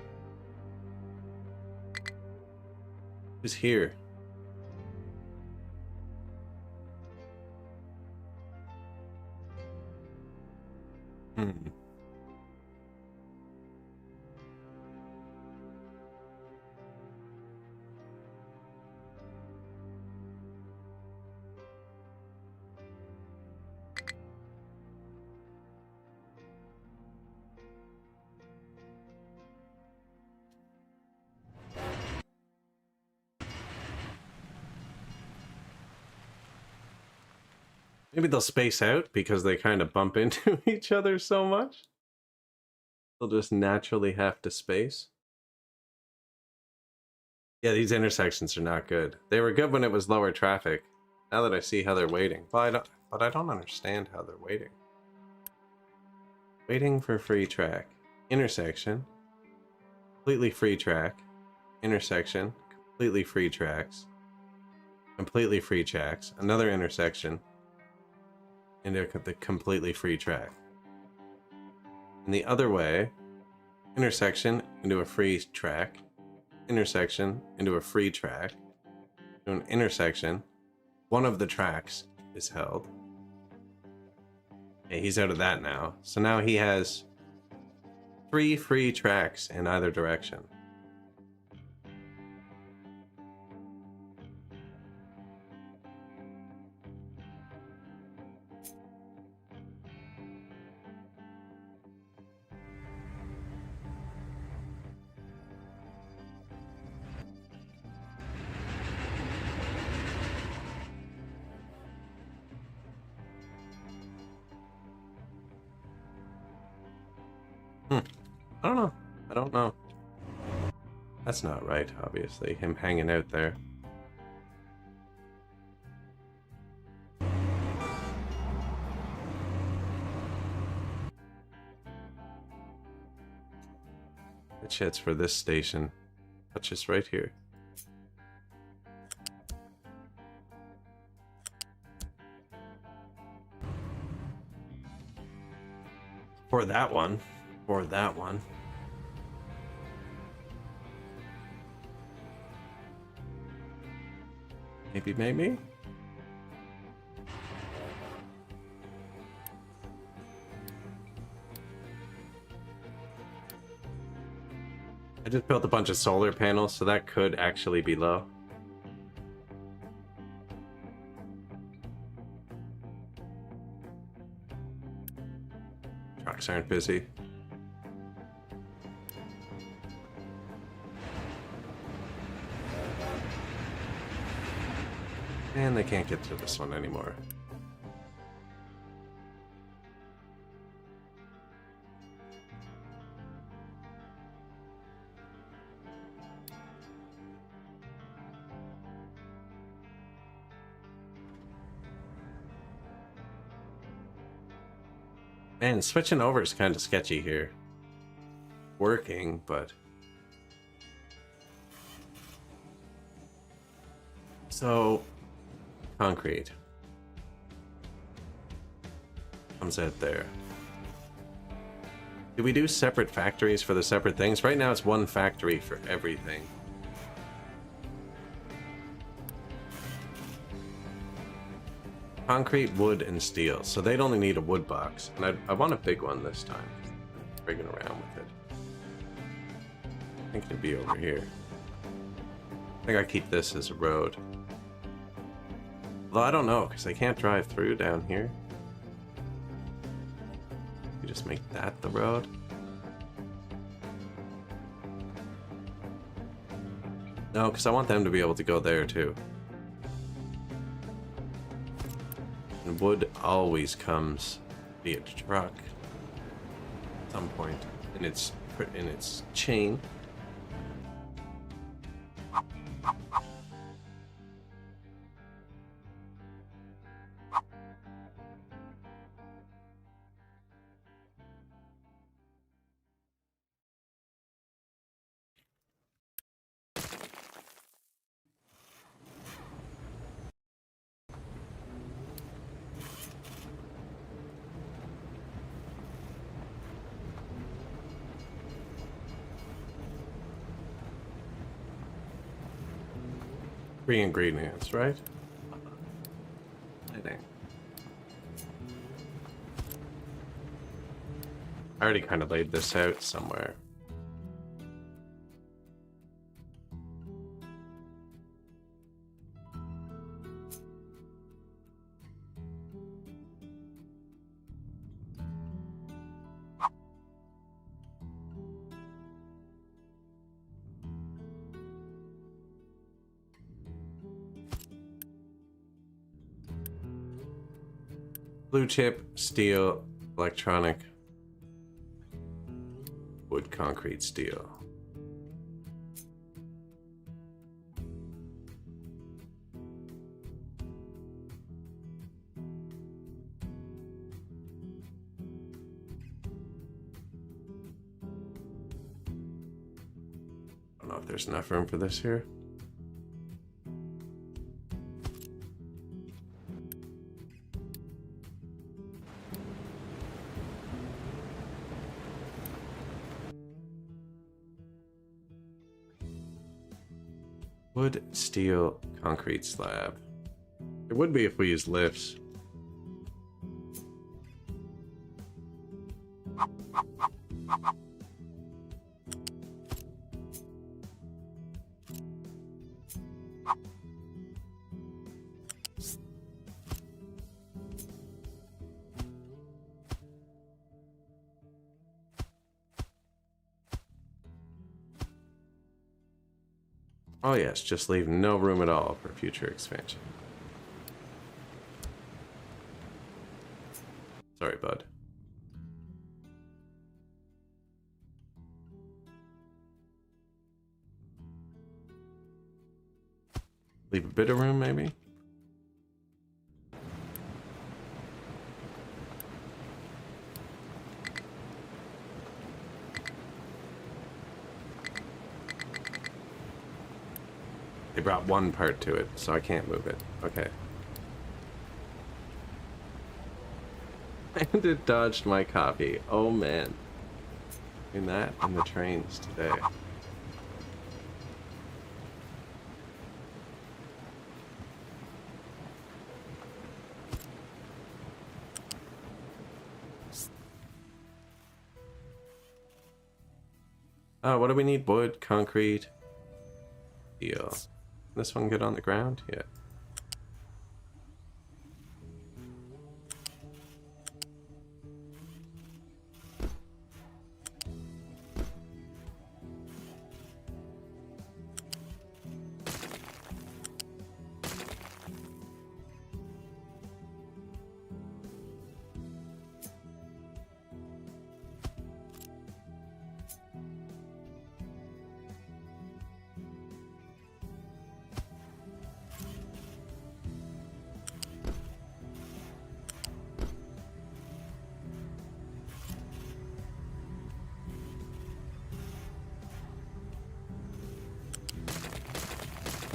Who's here? Hmm. Maybe they'll space out because they kind of bump into each other so much. They'll just naturally have to space. Yeah, these intersections are not good. They were good when it was lower traffic. Now that I see how they're waiting. But I don't understand how they're waiting. Waiting for free track. Intersection. Completely free track. Intersection. Completely free tracks. Completely free tracks. Another intersection. Into the completely free track. And the other way, intersection into a free track, intersection into a free track, to an intersection, one of the tracks is held. Okay, he's out of that now. So now he has 3 free tracks in either direction. I don't know. I don't know. That's not right, obviously. Him hanging out there. The shit's for this station. That's just right here. For that one. For that one. Maybe? I just built a bunch of solar panels, so that could actually be low. Trucks aren't busy. And they can't get through this one anymore. Man, switching over is kind of sketchy here. Working, but... So, concrete. Comes out there. Do we do separate factories for the separate things? Right now it's one factory for everything. Concrete, wood, and steel. So they'd only need a wood box. And I want a big one this time. Bringing around with it. I think it'd be over here. I think I keep this as a road. Although I don't know, because I can't drive through down here. You just make that the road. No, because I want them to be able to go there too. And wood always comes via truck at some point in its chain. Three ingredients, right? I think. I already kind of laid this out somewhere. Blue chip, steel, electronic, wood, concrete, steel. I don't know if there's enough room for this here. Wood, steel, concrete slab. It would be if we use lifts. Oh yes, just leave no room at all for future expansion. Sorry, bud. Leave a bit of room, maybe? They brought one part to it, so I can't move it. Okay. And it dodged my copy. Oh man. In that and the trains today. Oh, what do we need? Wood, concrete, steel. This one get on the ground? Yeah.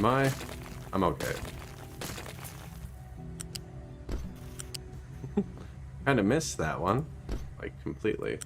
Am I? I'm okay. Kind of missed that one, like completely.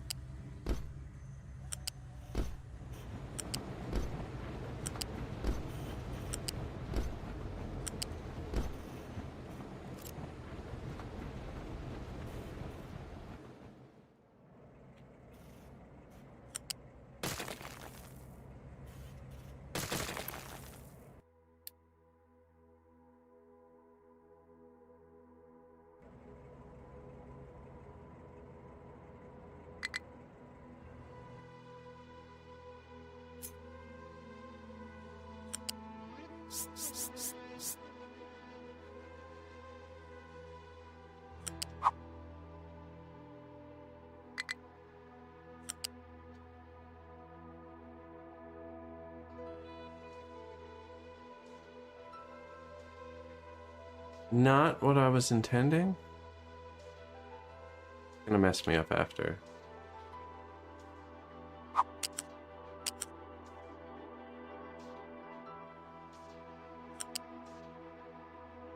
Not what I was intending. Gonna mess me up after.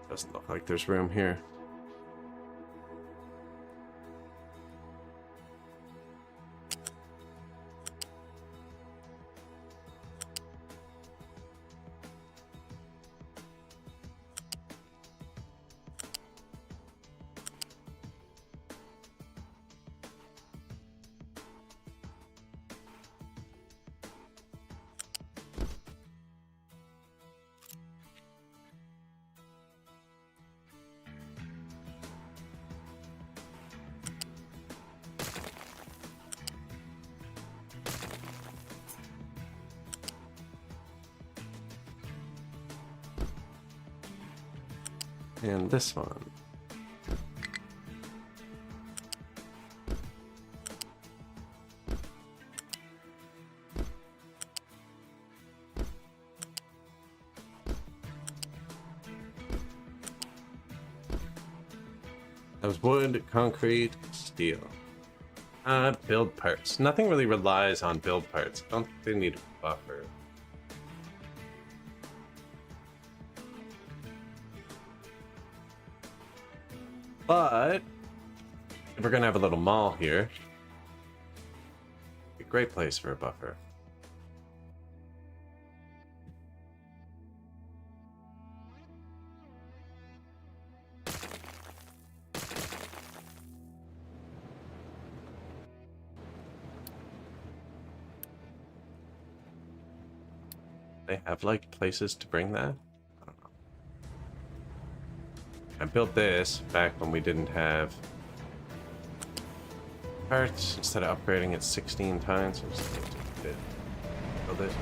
Doesn't look like there's room here. And this one. That was wood, concrete, steel. Build parts. Nothing really relies on build parts. I don't think they need a buffer. But if we're gonna have a little mall here, a great place for a buffer. They have like places to bring that? I don't know. I built this back when we didn't have parts. Instead of upgrading it 16 times, it was a bit. Build it.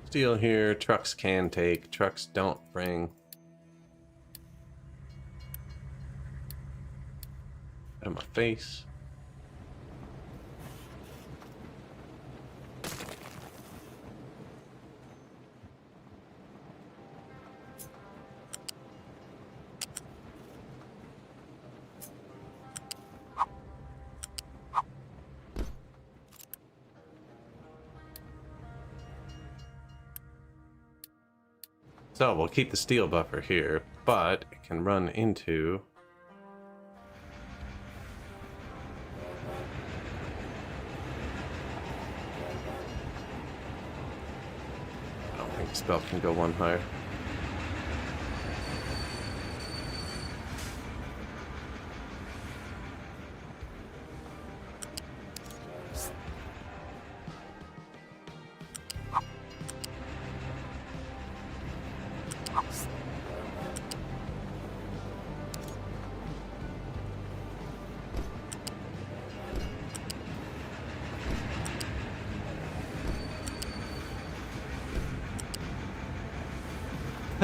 Steel here, trucks can take, trucks don't bring. Out of my face. So we'll keep the steel buffer here, but it can run into I don't think the spell can go one higher.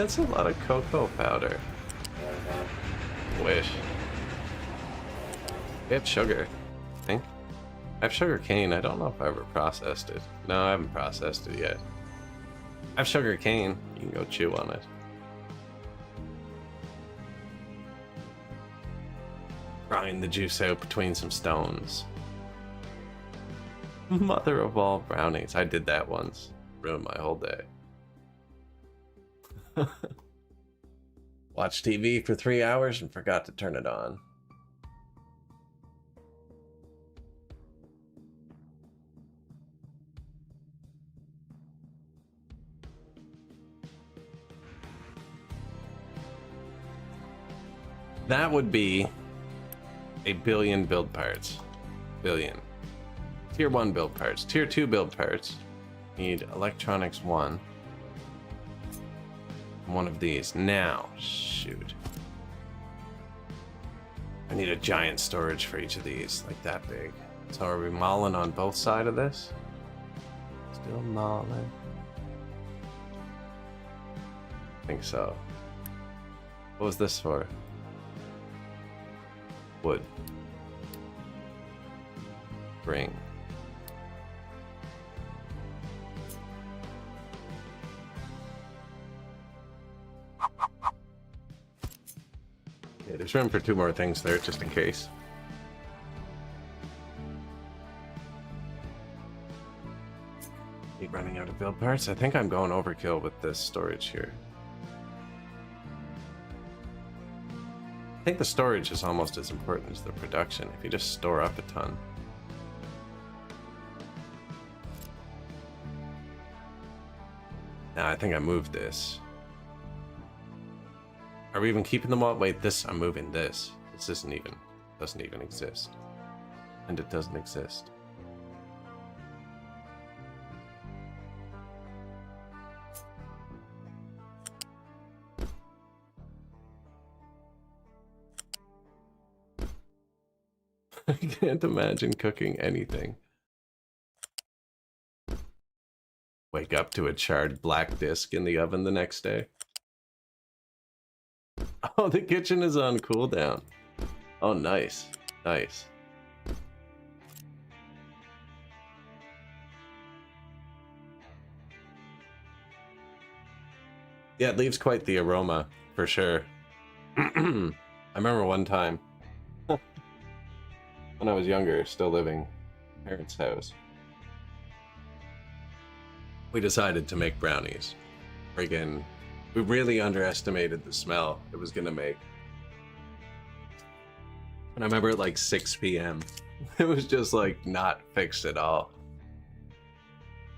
That's a lot of cocoa powder. Wish. We have sugar, I think. I have sugar cane. I don't know if I ever processed it. No, I haven't processed it yet. I have sugar cane. You can go chew on it. Grind the juice out between some stones. Mother of all brownies. I did that once. Ruined my whole day. Watched TV for 3 hours and forgot to turn it on. That would be a billion build parts. Billion. Tier 1 build parts. Tier 2 build parts. Need electronics 1. One of these. Now, shoot. I need a giant storage for each of these, like that big. So are we mauling on both sides of this? Still mauling. I think so. What was this for? Wood. Bring. Yeah, there's room for 2 more things there, just in case. Keep running out of build parts. I think I'm going overkill with this storage here. I think the storage is almost as important as the production, if you just store up a ton. Now I think I moved this. Are we even keeping them all? Wait, this, I'm moving this. This doesn't even exist. And it doesn't exist. I can't imagine cooking anything. Wake up to a charred black disc in the oven the next day. Oh, the kitchen is on cooldown. Oh, nice. Nice. Yeah, it leaves quite the aroma, for sure. I remember one time, when I was younger, still living in my parents' house, we decided to make brownies. Friggin', we really underestimated the smell it was gonna make. And I remember at like 6 p.m. It was just like not fixed at all.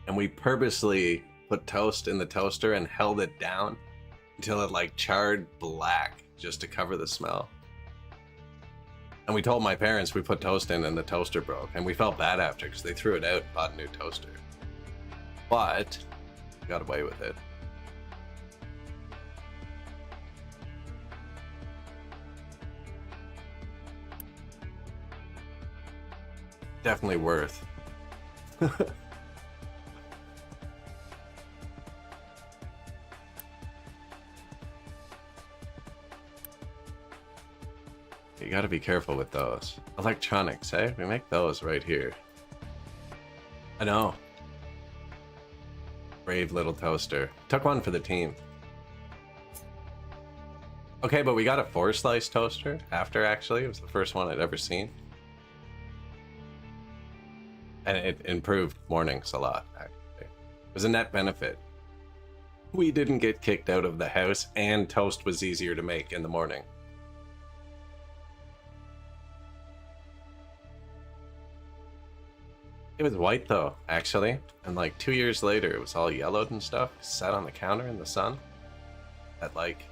And we purposely put toast in the toaster and held it down until it like charred black just to cover the smell. And we told my parents we put toast in and the toaster broke, and we felt bad after because they threw it out and bought a new toaster. But we got away with it. Definitely worth. You gotta be careful with those. Electronics, eh? We make those right here. I know. Brave little toaster. Took one for the team. Okay, but we got a 4-slice toaster after, actually. It was the first one I'd ever seen. And it improved mornings a lot, actually. It was a net benefit. We didn't get kicked out of the house, and toast was easier to make in the morning. It was white though, actually, and like 2 years later it was all yellowed and stuff. Sat on the counter in the sun at like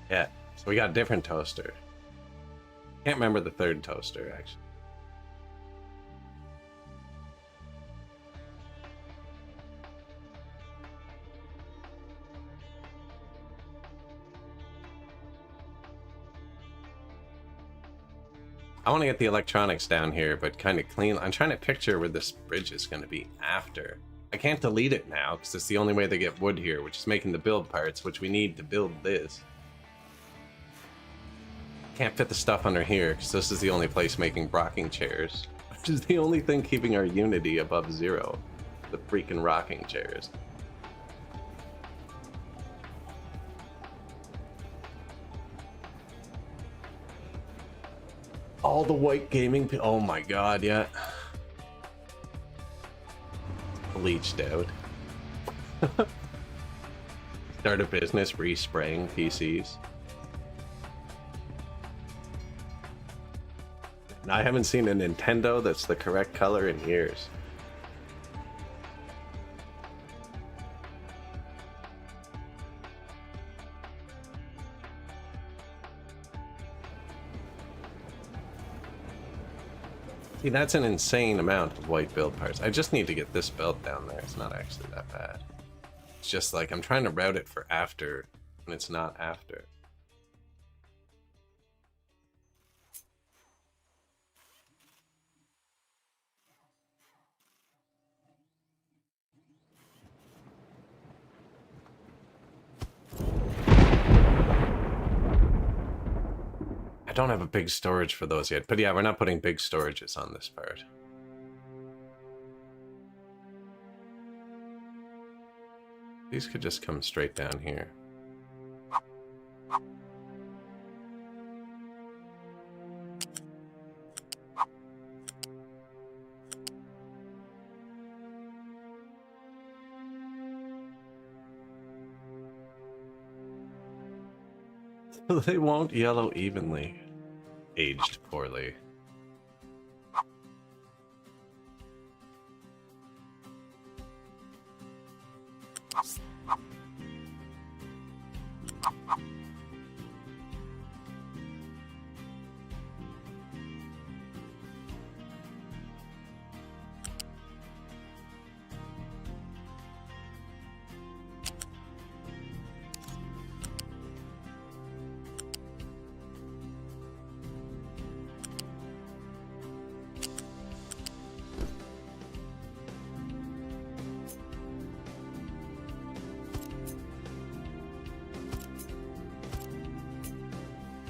yeah, so we got a different toaster. Can't remember the third toaster, actually. I want to get the electronics down here, but kind of clean. I'm trying to picture where this bridge is going to be after. I can't delete it now because it's the only way to get wood here, which is making the build parts, which we need to build this. Can't fit the stuff under here because this is the only place making rocking chairs, which is the only thing keeping our unity above 0. The freaking rocking chairs. All the white gaming. Oh my god, yeah. Bleached out. Start a business respraying PCs. And I haven't seen a Nintendo that's the correct color in years. See, that's an insane amount of white build parts. I just need to get this belt down there. It's not actually that bad. It's just like I'm trying to route it for after, and it's not after. I don't have a big storage for those yet, but yeah, we're not putting big storages on this part. These could just come straight down here. They won't yellow evenly. Aged poorly.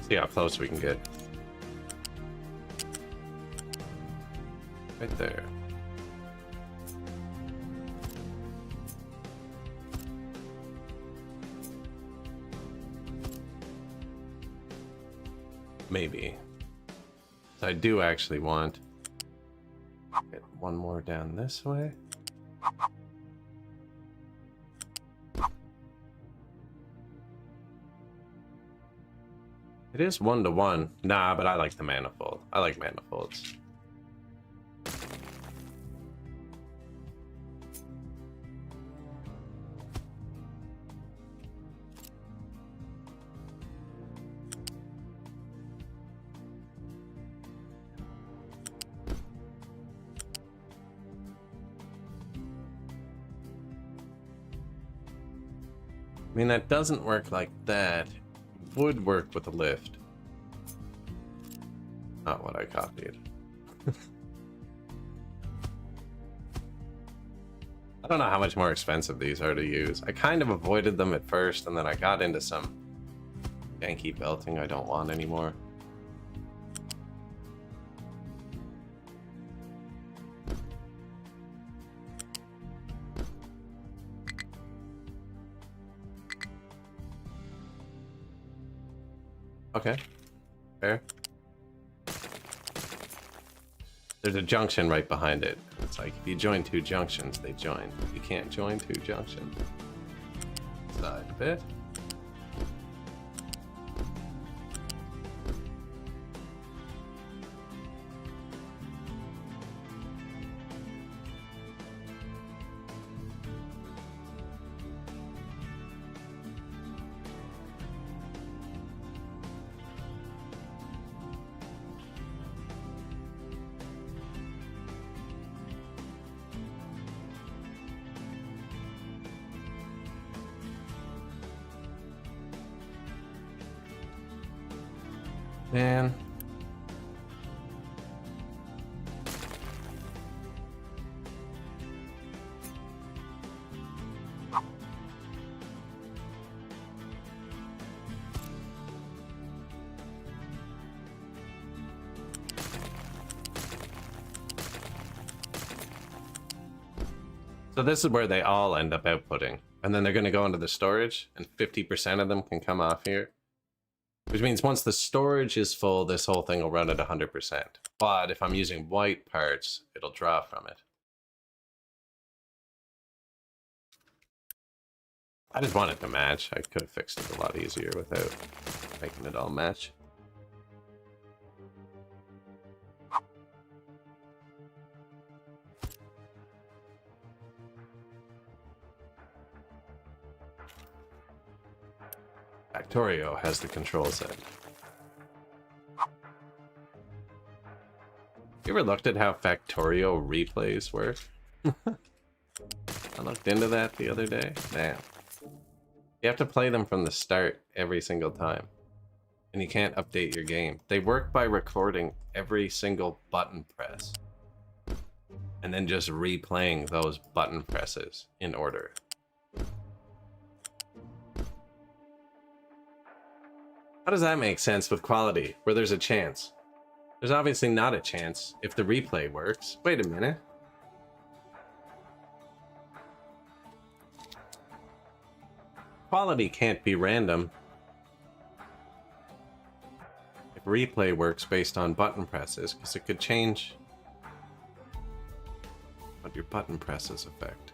See how close we can get. Right there. Maybe. So I do actually want get one more down this way. It is 1-to-1. Nah, but I like the manifold. I like manifolds. I mean, that doesn't work like that. Would work with a lift. Not what I copied. I don't know how much more expensive these are to use. I kind of avoided them at first, and then I got into some janky belting I don't want anymore. Okay, fair. There's a junction right behind it. It's like if you join two junctions, they join. You can't join two junctions. Side a bit. Man. So this is where they all end up outputting. And then they're going to go into the storage, and 50% of them can come off here. Which means once the storage is full, this whole thing will run at 100%. But if I'm using white parts, it'll draw from it. I just want it to match. I could have fixed it a lot easier without making it all match. Factorio has the control set. You ever looked at how Factorio replays work? I looked into that the other day. Damn. You have to play them from the start every single time. And you can't update your game. They work by recording every single button press. And then just replaying those button presses in order. How does that make sense with quality, where there's a chance? There's obviously not a chance if the replay works. Wait a minute. Quality can't be random. If replay works based on button presses, because it could change what your button presses affect.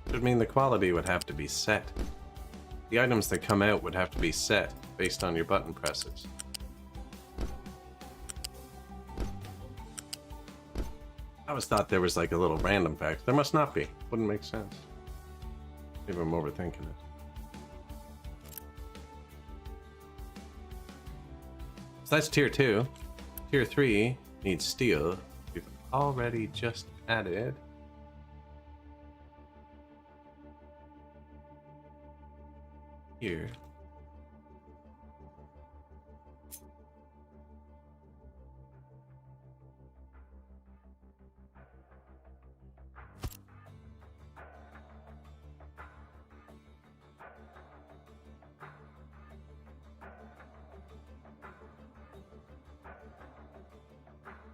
It would mean the quality would have to be set. The items that come out would have to be set based on your button presses. I always thought there was like a little random factor. There must not be. Wouldn't make sense. Maybe I'm overthinking it. So that's tier 2. Tier 3 needs steel. We've already just added. Here.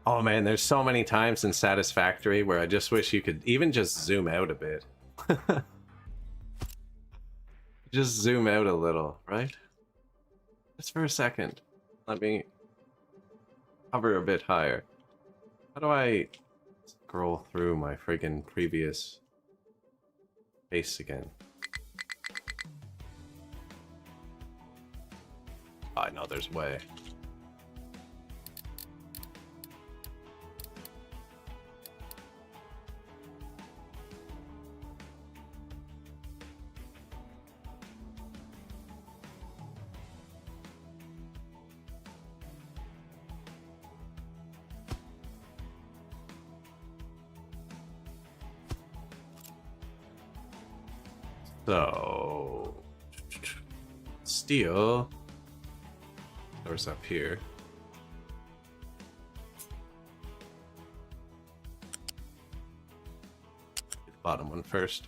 Oh man, there's so many times in Satisfactory where I just wish you could even just zoom out a bit. Just zoom out a little, right? Just for a second. Let me hover a bit higher. How do I scroll through my friggin' previous face again? Oh, I know there's a way. So, steel, there's up here. The bottom one first.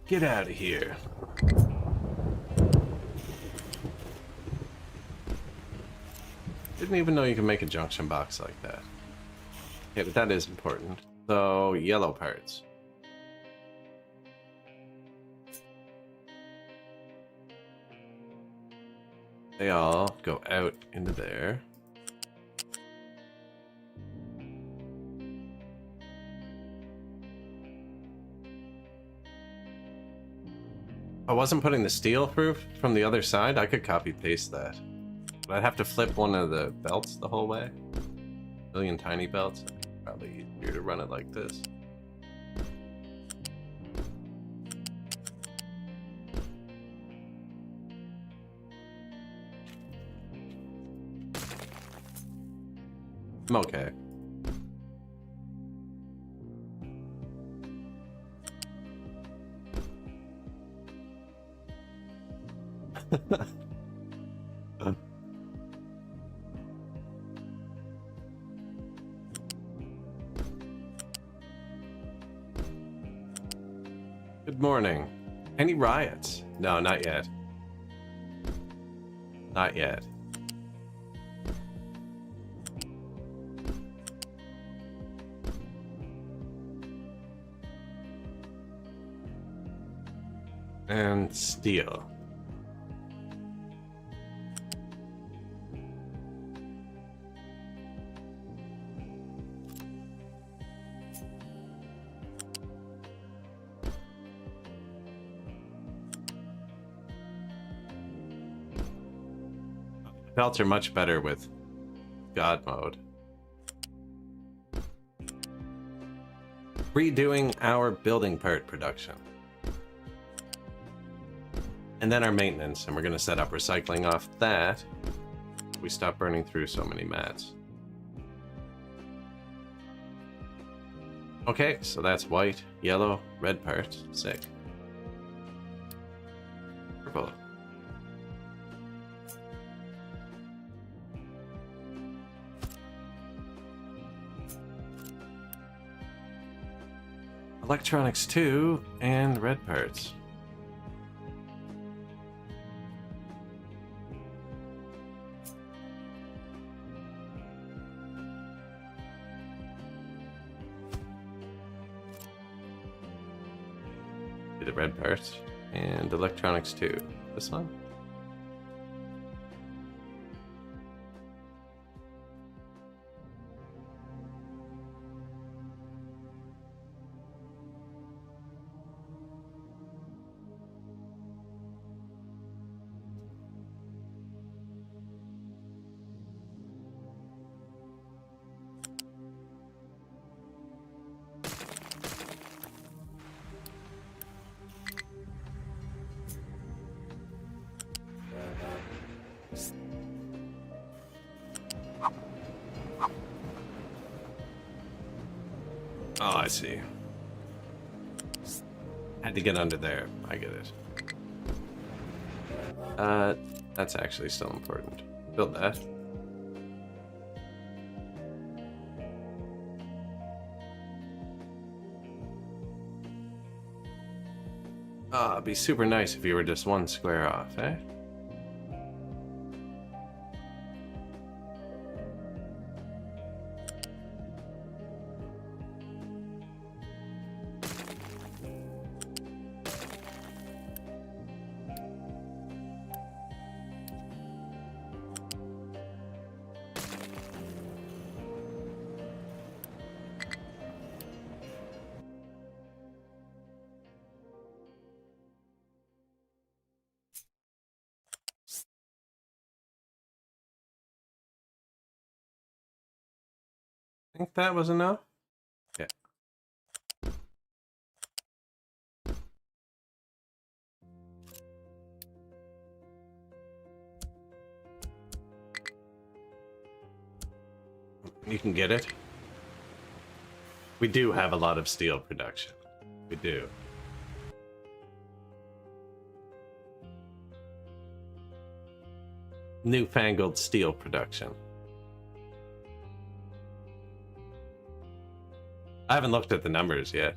Get out of here. Didn't even know you can make a junction box like that. Yeah, but that is important. So, yellow parts. They all go out into there. I wasn't putting the steel through from the other side. I could copy paste that. But I'd have to flip one of the belts the whole way. A billion tiny belts. Probably easier to run it like this. I'm okay. Good morning. Any riots? No, not yet. Not yet. And steel. Belts are much better with God mode. Redoing our building part production. And then our maintenance, and we're going to set up recycling off that. We stop burning through so many mats. Okay, so that's white, yellow, red parts. Sick. Purple. Electronics 2 and red parts. The red parts and electronics 2. This one. Oh, I see. Had to get under there. I get it. That's actually still important. Build that. Ah, it'd be super nice if you were just one square off, eh? I think that was enough. Yeah. You can get it. We do have a lot of steel production. We do. Newfangled steel production. I haven't looked at the numbers yet.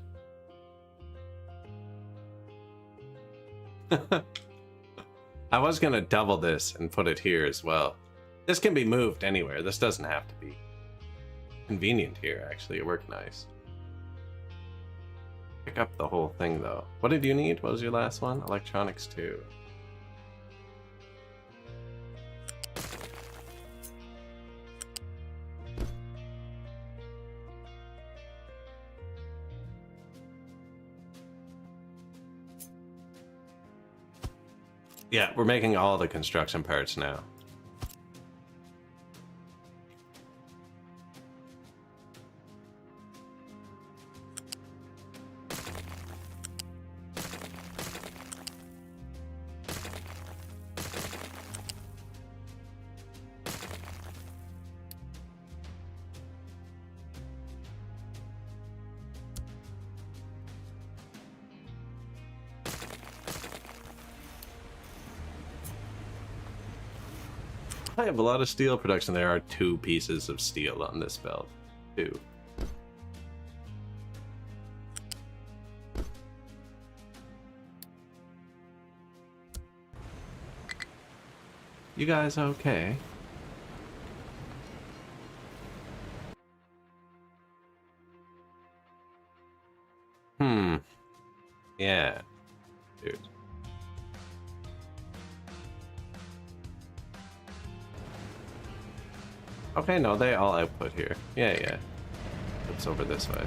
I was gonna double this and put it here as well. This can be moved anywhere. This doesn't have to be convenient here, actually. It worked nice. Pick up the whole thing, though. What did you need? What was your last one? Electronics 2. Yeah, we're making all the construction parts now. I have a lot of steel production. There are 2 pieces of steel on this belt. 2. You guys okay? Yeah. Dude. Okay, no, they all output here. Yeah. It's over this way.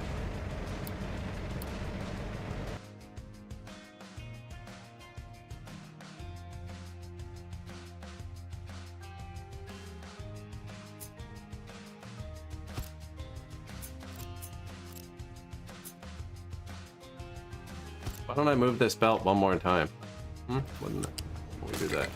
Why don't I move this belt one more time? Wouldn't we do that?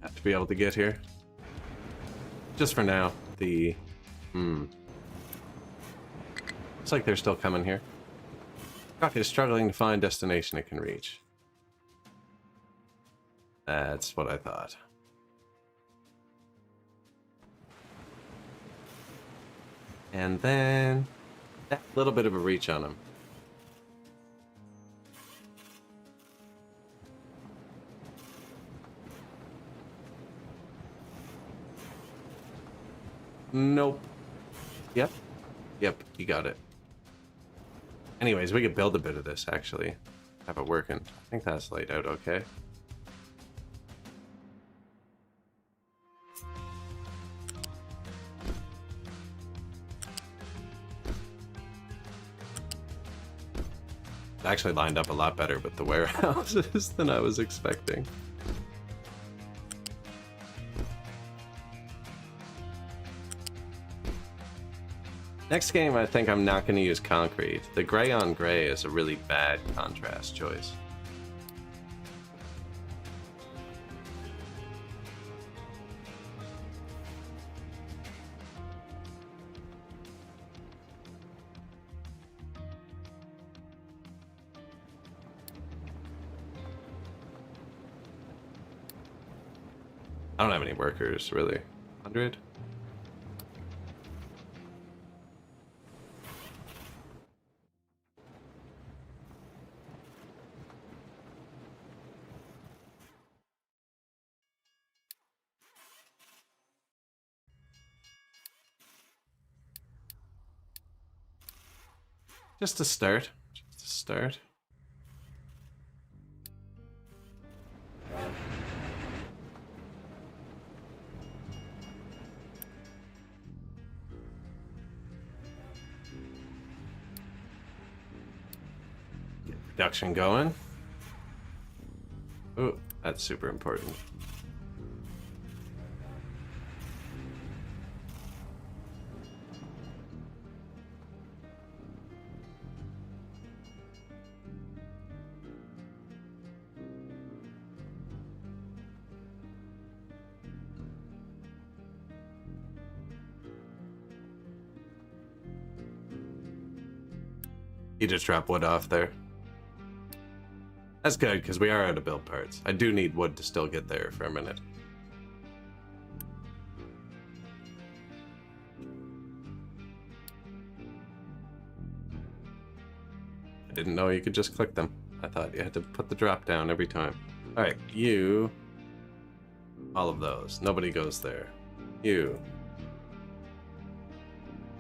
Have to be able to get here. Just for now. The... Looks like they're still coming here. Truck is struggling to find destination it can reach. That's what I thought. And then... that little bit of a reach on him. Nope. Yep, you got it. Anyways, we could build a bit of this, actually. Have it working. I think that's laid out okay. It actually lined up a lot better with the warehouses than I was expecting. Next game, I think I'm not going to use concrete. The gray on gray is a really bad contrast choice. I don't have any workers, really. 100? Just to start. Just to start. Get production going. Ooh, that's super important. You just drop wood off there. That's good, because we are out of build parts. I do need wood to still get there for a minute. I didn't know you could just click them. I thought you had to put the drop down every time. Alright, you... all of those. Nobody goes there. You...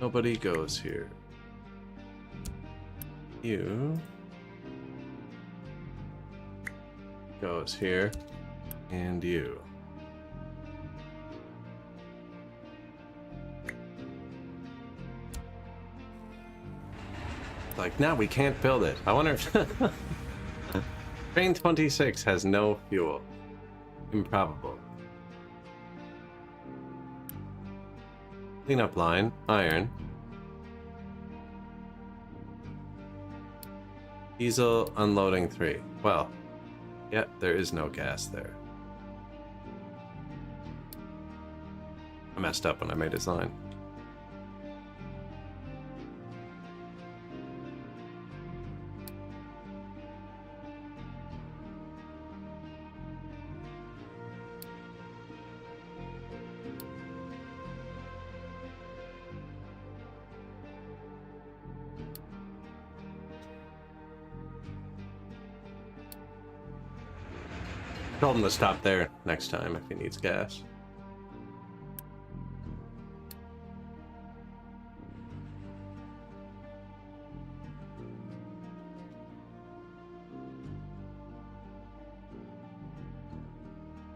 nobody goes here. You goes here, and you. Like, now we can't build it. I wonder if... Train 26 has no fuel. Improbable. Cleanup line, iron. Diesel unloading 3. Well, yeah, there is no gas there. I messed up when I made his line. Told him to stop there next time if he needs gas.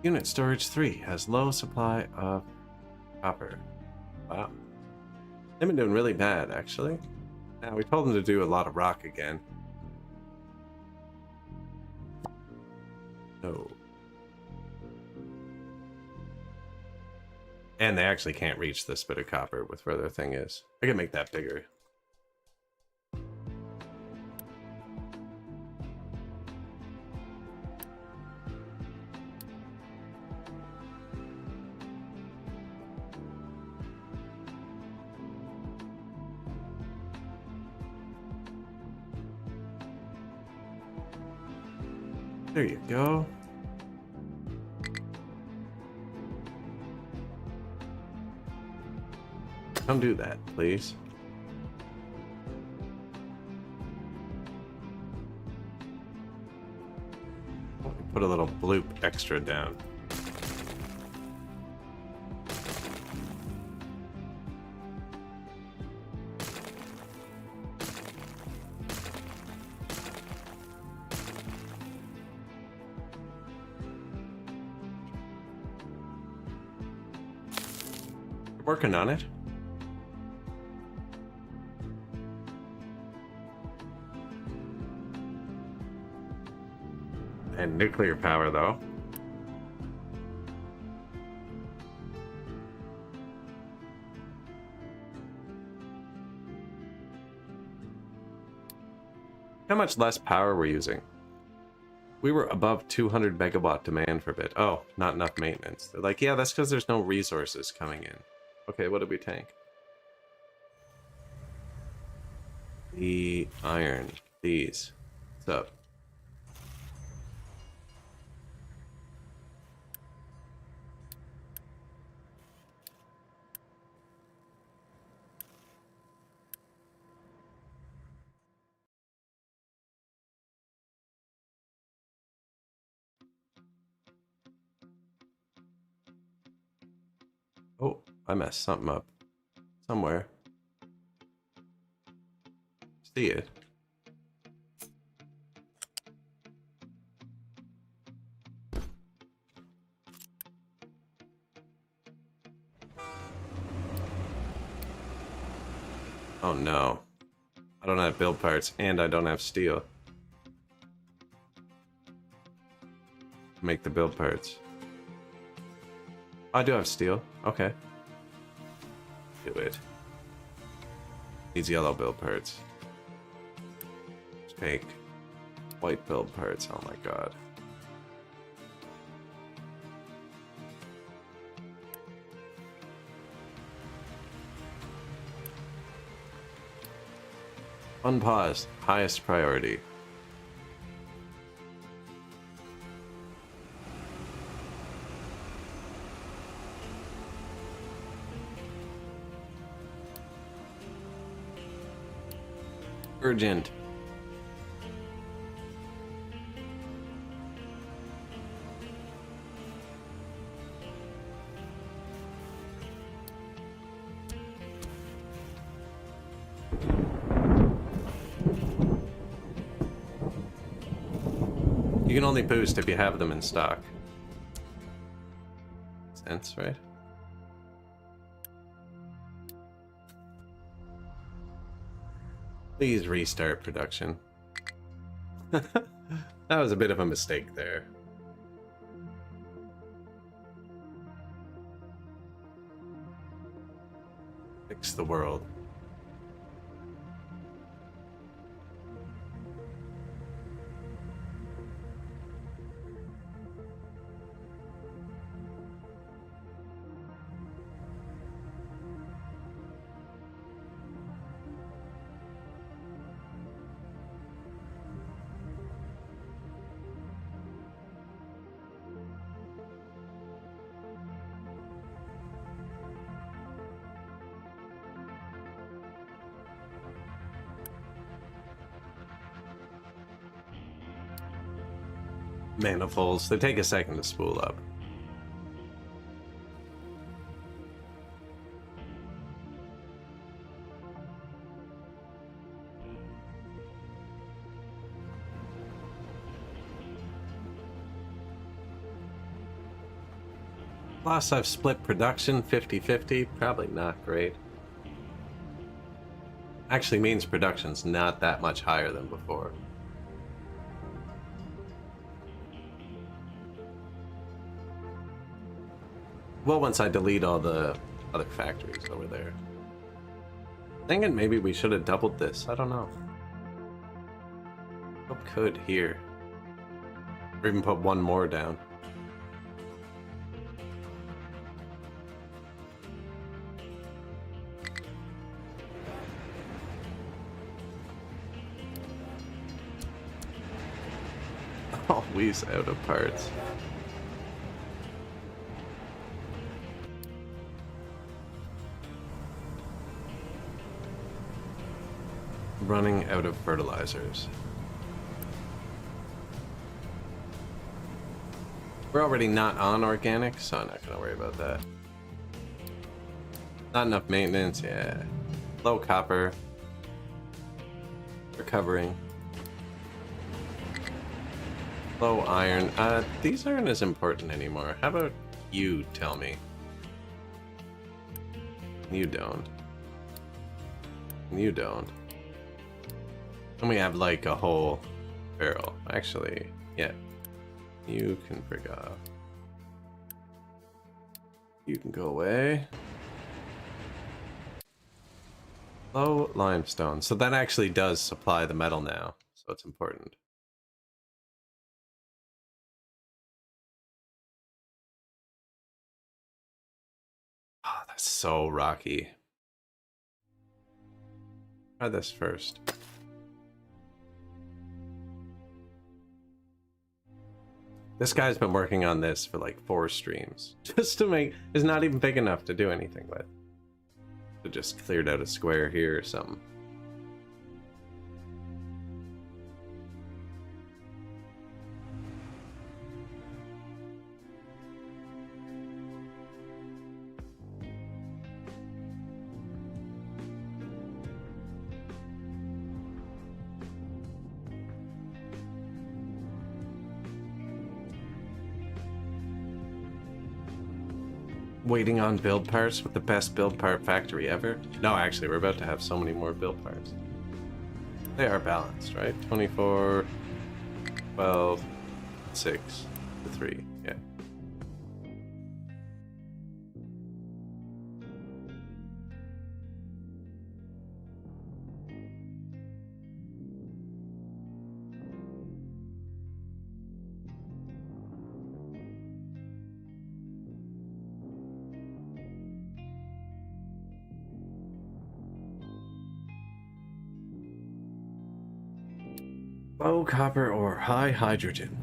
Unit storage 3 has low supply of copper. Wow. They've been doing really bad, actually. Now, we told them to do a lot of rock again. No. And they actually can't reach this bit of copper with where their thing is. I can make that bigger. There you go. Come do that, please. Put a little bloop extra down. Working on it. And nuclear power, though. How much less power we're using? We were above 200 megawatt demand for a bit. Oh, not enough maintenance. They're like, yeah, that's because there's no resources coming in. Okay, what did we tank? The iron. These. What's up? Oh, I messed something up. Somewhere. See it. Oh no. I don't have build parts and I don't have steel. Make the build parts. I do have steel. Okay. Do it. Needs yellow build parts. Let's make white build parts. Oh my god. Unpaused. Highest priority. Urgent. You can only boost if you have them in stock. Makes sense, right? Please restart production. That was a bit of a mistake there. Fix the world. manifolds. They take a second to spool up. Plus, I've split production 50-50. Probably not great. Actually means production's not that much higher than before. Well, once I delete all the other factories over there. Thinking maybe we should have doubled this. I don't know. What could here? Or even put one more down. Always out of parts. Running out of fertilizers. We're already not on organic, so I'm not gonna worry about that. Not enough maintenance, yeah. Low copper. Recovering. Low iron. These aren't as important anymore. How about you tell me? You don't. You don't. And we have like a whole barrel. Actually, yeah. You can frig off. You can go away. Low limestone. So that actually does supply the metal now. So it's important. Oh, that's so rocky. Try this first. This guy's been working on this for like 4 streams. Just to make... It's not even big enough to do anything with. So just cleared out a square here or something. Waiting on build parts with the best build part factory ever? No, actually, we're about to have so many more build parts. They are balanced, right? 24, 12, 6, 3, yeah. Low copper or high hydrogen.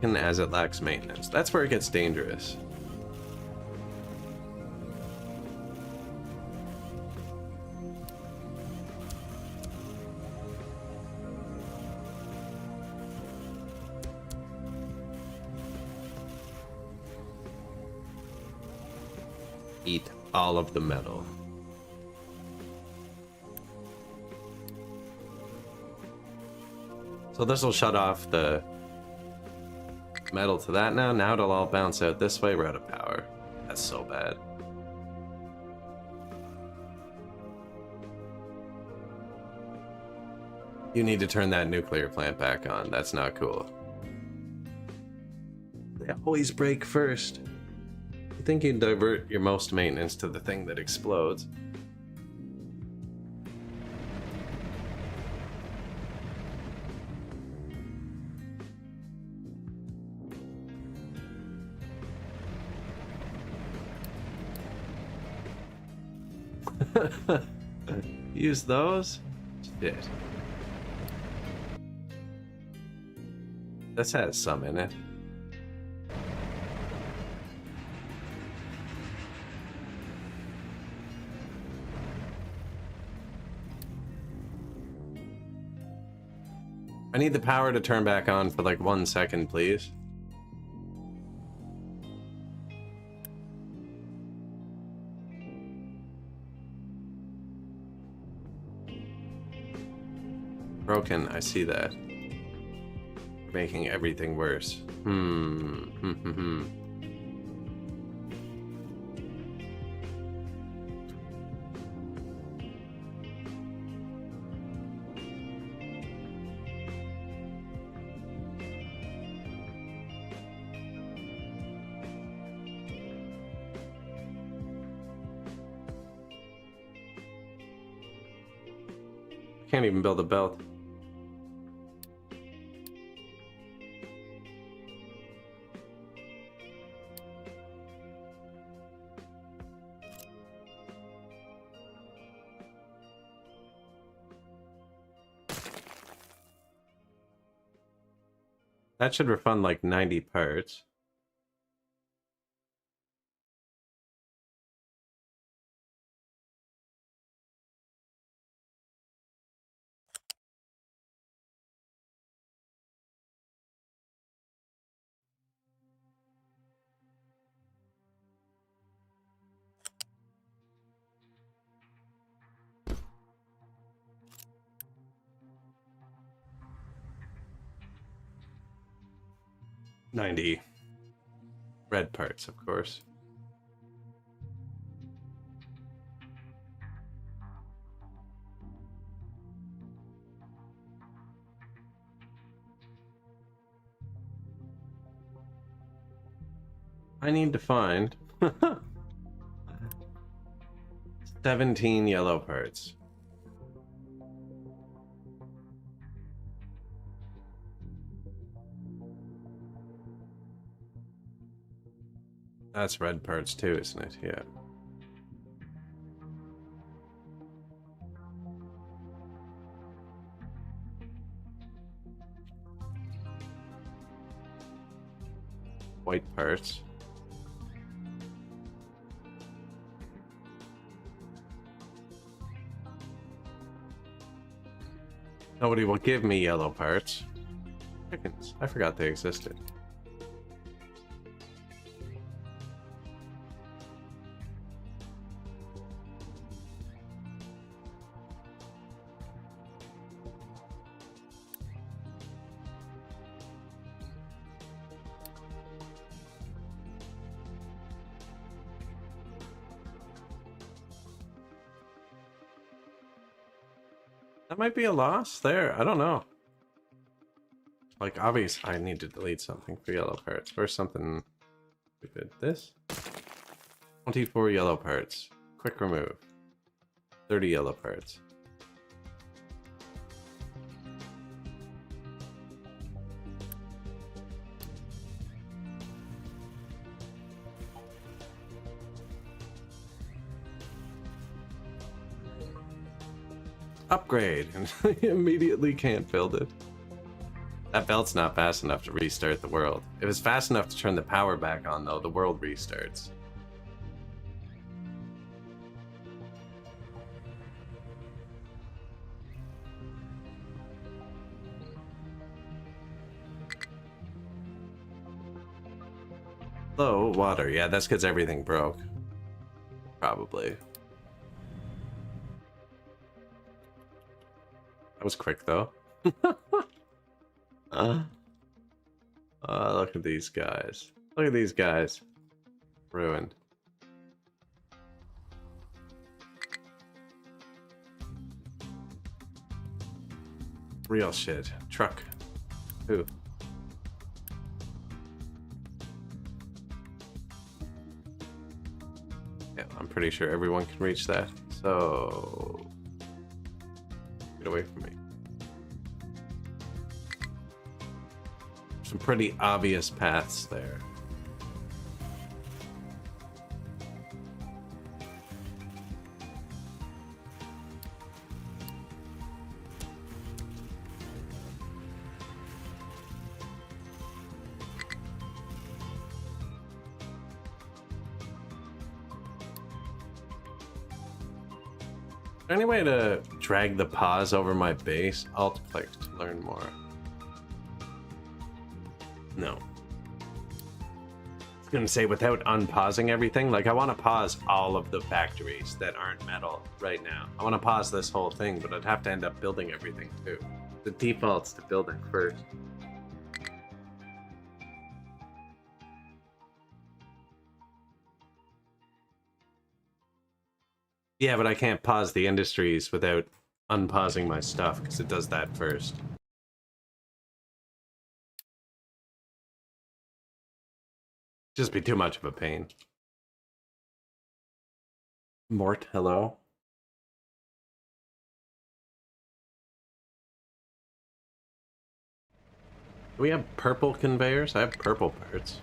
And as it lacks maintenance. That's where it gets dangerous. Eat all of the metal. So this will shut off the metal to that now. Now it'll all bounce out this way. We're out of power. That's so bad. You need to turn that nuclear plant back on. That's not cool. They always break first. You think you'd divert your most maintenance to the thing that explodes. Use those? Shit. This has some in it. I need the power to turn back on for like 1 second, please. Broken, I see that. Making everything worse. Can't even build a belt. That should refund like 90 parts. $90 red parts, of course. I need to find 17 yellow parts. That's red parts too, isn't it? Yeah. White parts. Nobody will give me yellow parts. Chickens. I forgot they existed. That might be a loss there. I don't know. Like, obviously, I need to delete something for yellow parts. Or something stupid. This? 24 yellow parts. Quick remove. 30 yellow parts. Upgrade, and I immediately can't build it. That belt's not fast enough to restart the world. If it's fast enough to turn the power back on, though, the world restarts. Low water, yeah, that's because everything broke. Probably. That was quick, though. Look at these guys. Look at these guys. Ruined. Real shit. Truck. Who? Yeah, I'm pretty sure everyone can reach that. So... get away from me. Some pretty obvious paths there. Is there any way to drag the pause over my base? Alt click to learn more. No. I was gonna say without unpausing everything, like I want to pause all of the factories that aren't metal right now. I want to pause this whole thing, but I'd have to end up building everything too. The default's to building first. Yeah, but I can't pause the industries without unpausing my stuff because it does that first. Just be too much of a pain. Mort, hello. Do we have purple conveyors? I have purple parts.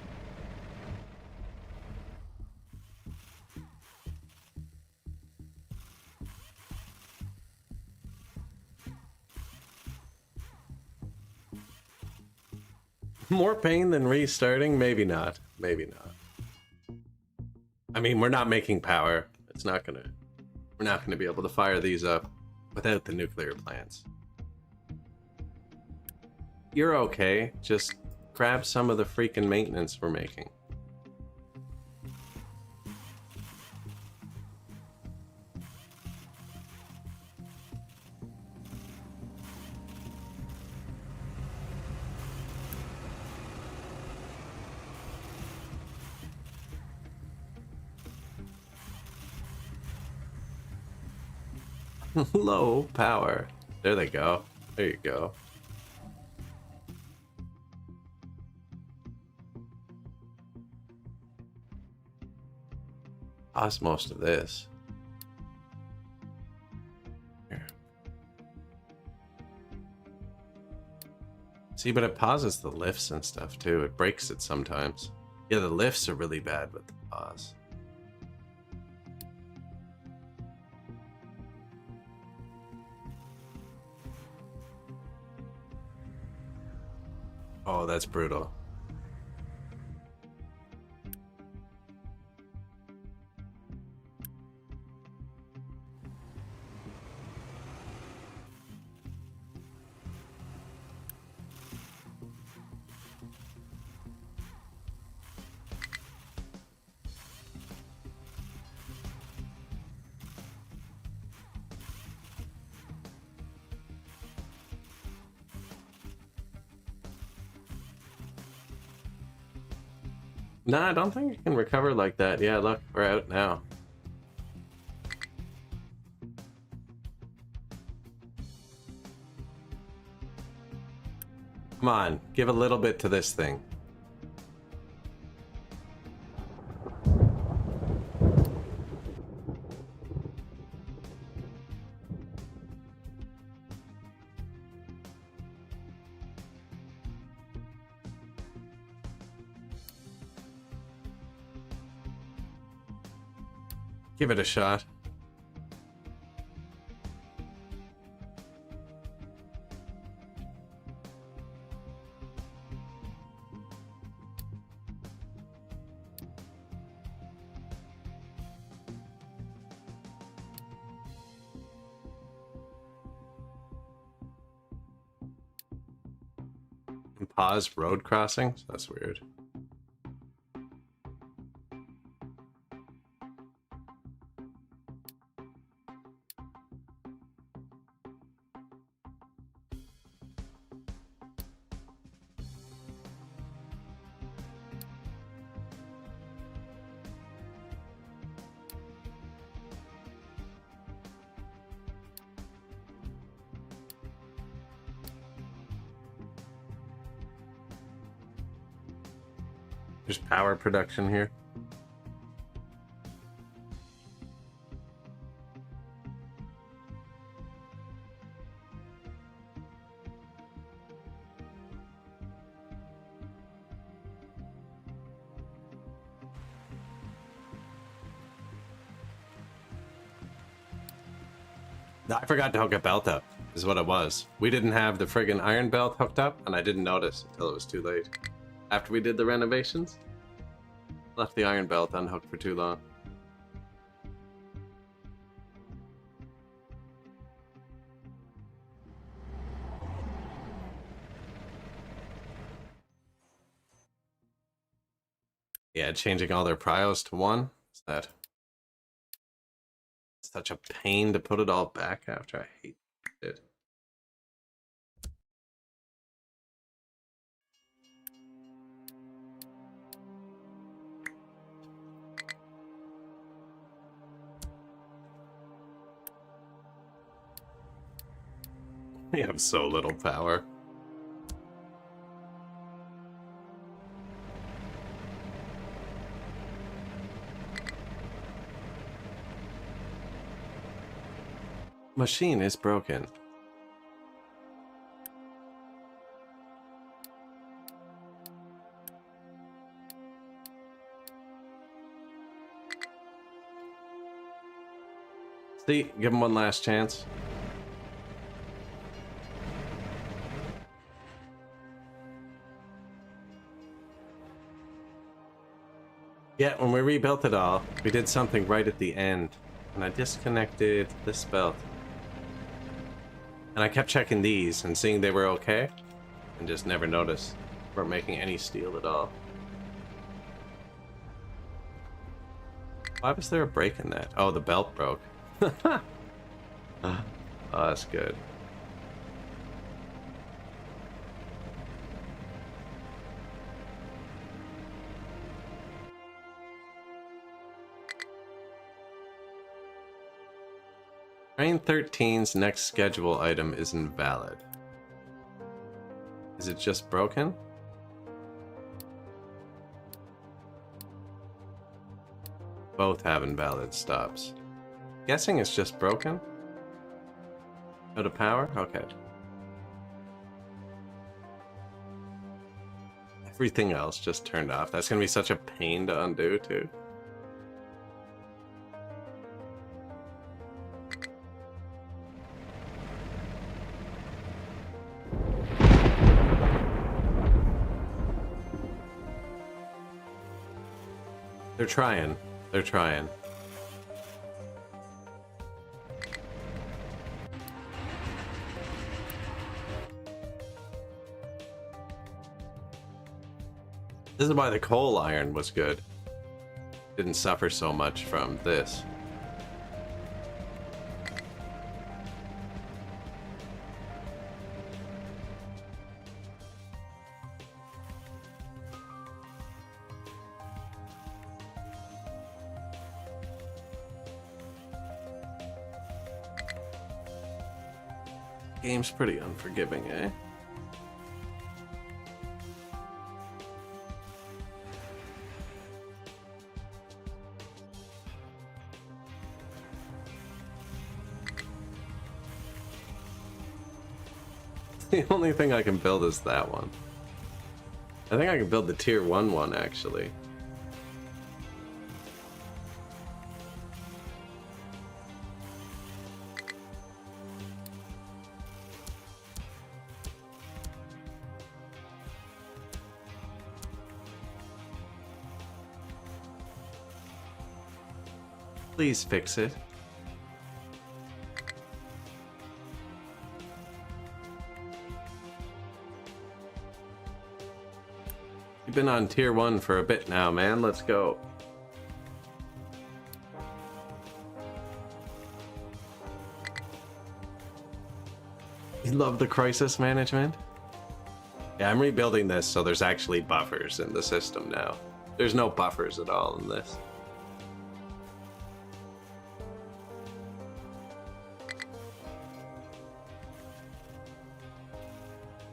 More pain than restarting? Maybe not. Maybe not. I mean, we're not making power. It's not gonna... We're not gonna be able to fire these up without the nuclear plants. You're okay. Just grab some of the freaking maintenance we're making. Low power. There they go. There you go. Pause most of this. Here. See, but it pauses the lifts and stuff too. It breaks it sometimes. Yeah, the lifts are really bad with the pause. Oh, that's brutal. Nah, I don't think you can recover like that. Yeah, look, we're out now. Come on, give a little bit to this thing. Give it a shot. Pause road crossings? That's weird. There's power production here. I forgot to hook a belt up, is what it was. We didn't have the friggin' iron belt hooked up, and I didn't notice until it was too late. After we did the renovations, left the iron belt unhooked for too long. Yeah, changing all their prios to 1. Is that such a pain to put it all back after? I hate it. We have so little power. Machine is broken. See, give him one last chance. Yeah, when we rebuilt it all, we did something right at the end. And I disconnected this belt. And I kept checking these and seeing they were okay. And just never noticed. We weren't making any steel at all. Why was there a break in that? Oh, the belt broke. Oh, that's good. Train 13's next schedule item is invalid. Is it just broken? Both have invalid stops. Guessing it's just broken? Out of power? Okay. Everything else just turned off. That's gonna be such a pain to undo, too. They're trying. They're trying. This is why the coal iron was good. Didn't suffer so much from this. Game's pretty unforgiving, eh? The only thing I can build is that one. I think I can build the tier 1 one, actually. Please fix it. You've been on tier 1 for a bit now, man. Let's go. You love the crisis management? Yeah, I'm rebuilding this so there's actually buffers in the system now. There's no buffers at all in this.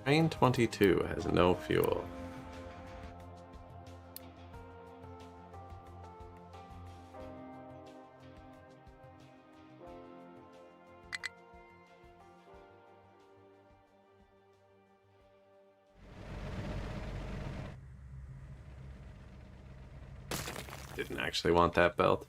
Train 22 has no fuel. Didn't actually want that belt.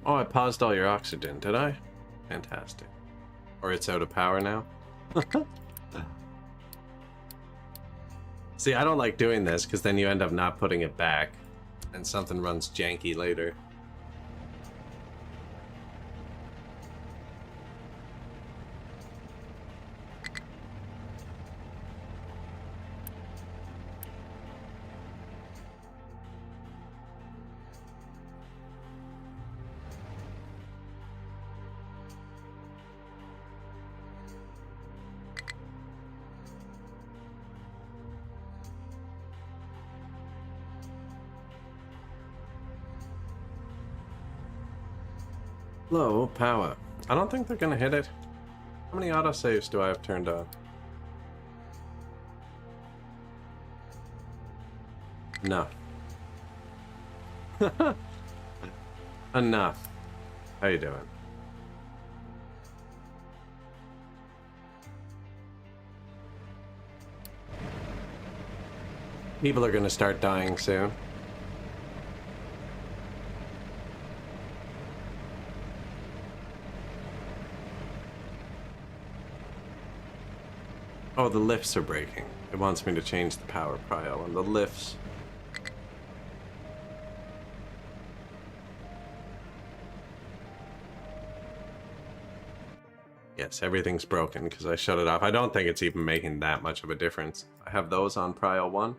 Oh, I paused all your oxygen, did I? Fantastic. Or it's out of power now? See, I don't like doing this because then you end up not putting it back and something runs janky later. Low power. I don't think they're gonna hit it. How many autosaves do I have turned on? Enough. Enough. How you doing? People are gonna start dying soon. Oh, the lifts are breaking. It wants me to change the power pile on the lifts. Yes, everything's broken because I shut it off. I don't think it's even making that much of a difference. I have those on pile 1.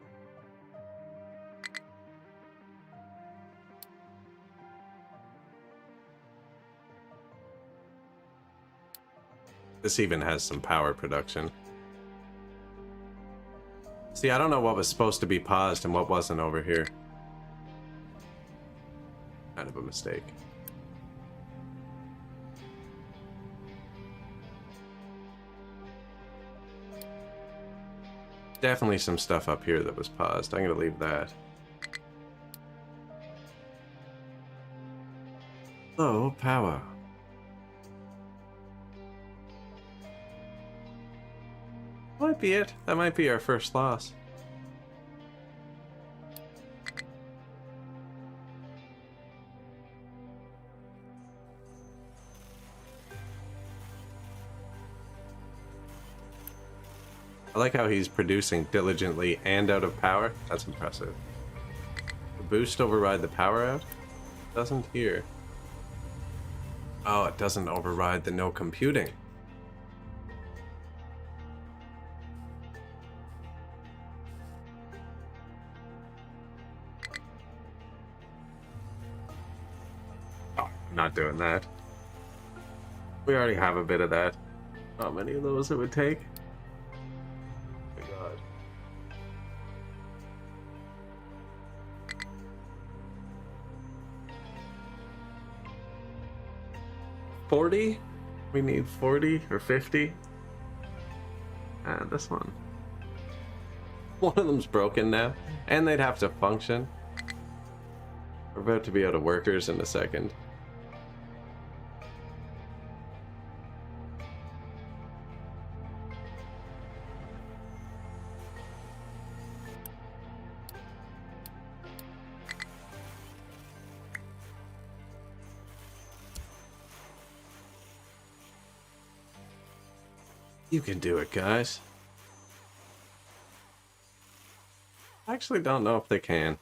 This even has some power production. See, I don't know what was supposed to be paused and what wasn't over here. Kind of a mistake. Definitely some stuff up here that was paused. I'm gonna leave that. Low power. Might be it. That might be our first loss. I like how he's producing diligently and out of power. That's impressive. The boost override the power out? Doesn't here. Oh, it doesn't override the no computing. Oh, I'm not doing that. We already have a bit of that. How many of those it would take? Oh my god. 40? We need 40 or 50? And this one. One of them's broken now. And they'd have to function. We're about to be out of workers in a second. You can do it, guys. I actually don't know if they can.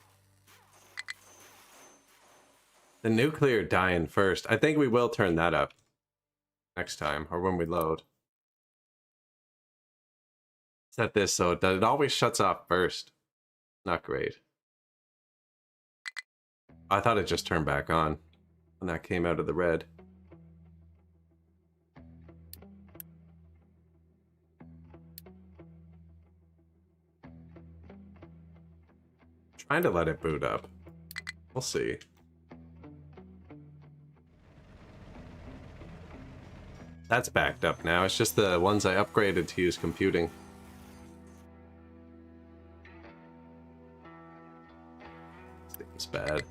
The nuclear dying first. I think we will turn that up next time, or when we load. Set this so it always shuts off first. Not great. I thought it just turned back on when that came out of the red. Trying to let it boot up. We'll see. That's backed up now. It's just the ones I upgraded to use computing. Seems bad.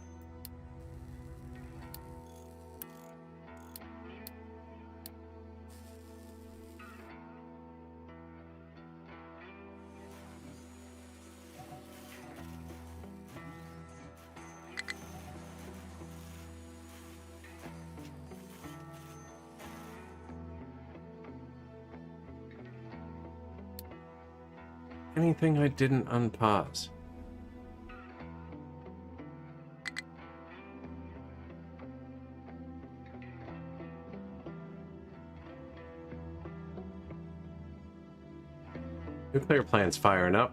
Anything I didn't unpause? Nuclear plant's firing up.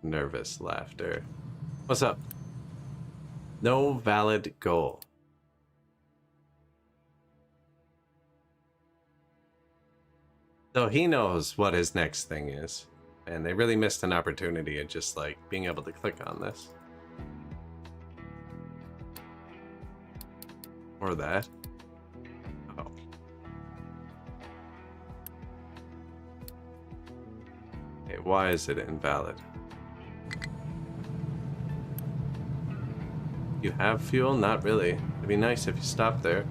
Nervous laughter. What's up? No valid goal. So he knows what his next thing is. And they really missed an opportunity at just like being able to click on this. Or that. Oh. Hey, why is it invalid? You have fuel? Not really. It'd be nice if you stopped there.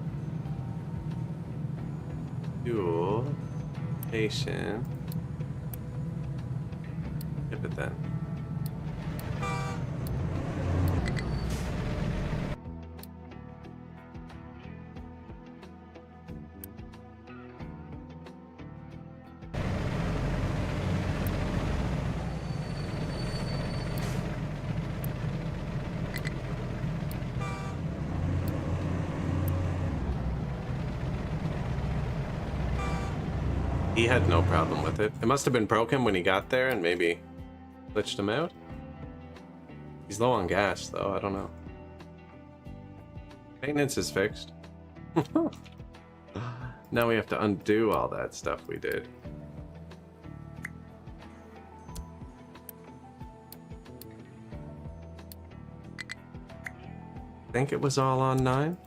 Fuel. Station. Skip it then. He had no problem with it. It must have been broken when he got there and maybe glitched him out. He's low on gas though, I don't know. Maintenance is fixed. Now we have to undo all that stuff we did. I think it was all on 9.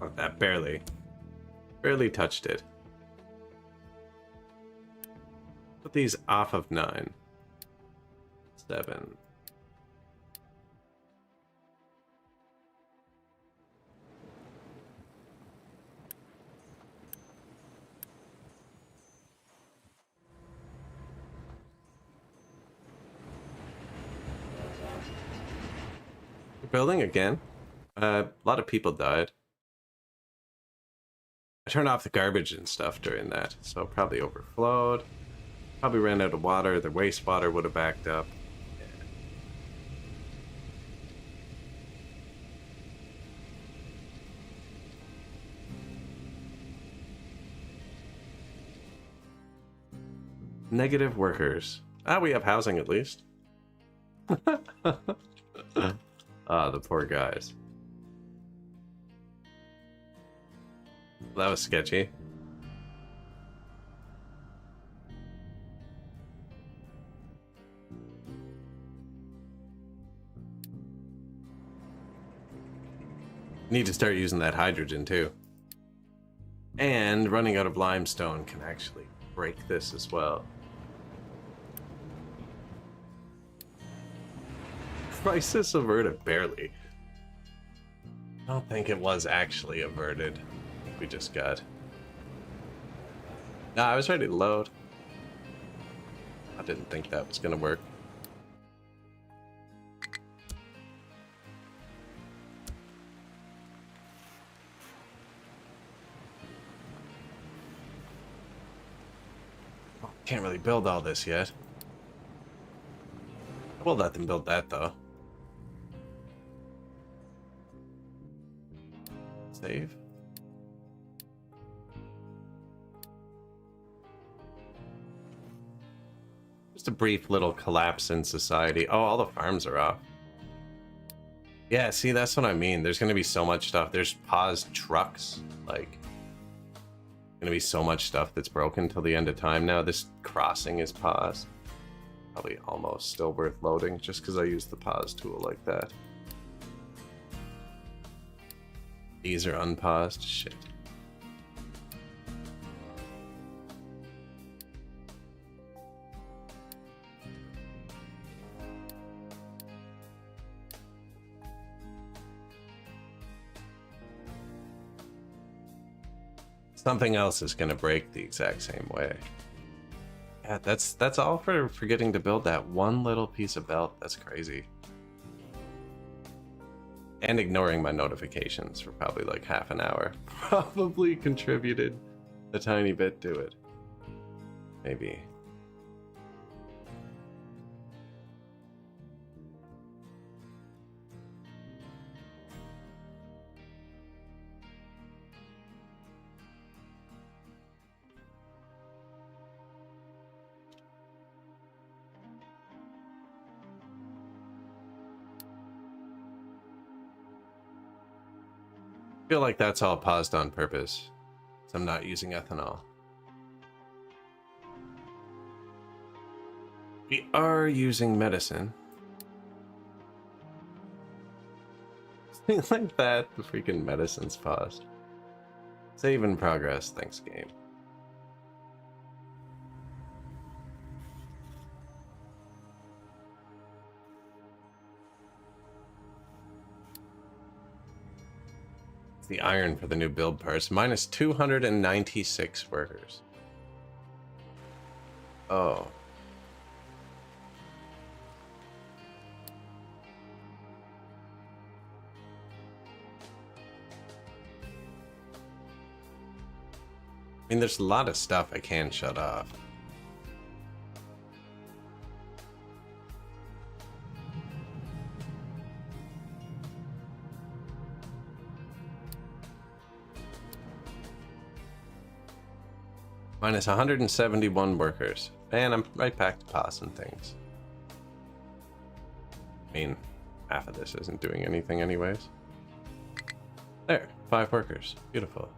Oh, that barely touched it. Put these off of 9. 7. We're building again. A lot of people died. I turned off the garbage and stuff during that, so it probably overflowed. Probably ran out of water. The wastewater would have backed up. Negative workers. Ah, we have housing at least. Ah, the poor guys. That was sketchy. Need to start using that hydrogen too. And running out of limestone can actually break this as well. Crisis averted, barely. I don't think it was actually averted. We just got... Nah, I was ready to load. I didn't think that was gonna work. Oh, can't really build all this yet. We'll let them build that though. Save. Just a brief little collapse in society. Oh, all the farms are off. Yeah, see, that's what I mean. There's going to be so much stuff. There's paused trucks. Like, going to be so much stuff that's broken till the end of time now. This crossing is paused. Probably almost still worth loading just because I used the pause tool like that. These are unpaused. Shit. Something else is going to break the exact same way. Yeah, that's all for forgetting to build that one little piece of belt. That's crazy. And ignoring my notifications for probably like half an hour. Probably contributed a tiny bit to it. Maybe. I feel like that's all paused on purpose, so I'm not using ethanol. We are using medicine. Like that, the freaking medicine's paused. Save in progress, thanks game. The iron for the new build parts, minus 296 workers. Oh. I mean, there's a lot of stuff I can shut off. Minus 171 workers. And I'm right back to pausing things. I mean, half of this isn't doing anything anyways. There, 5 workers. Beautiful.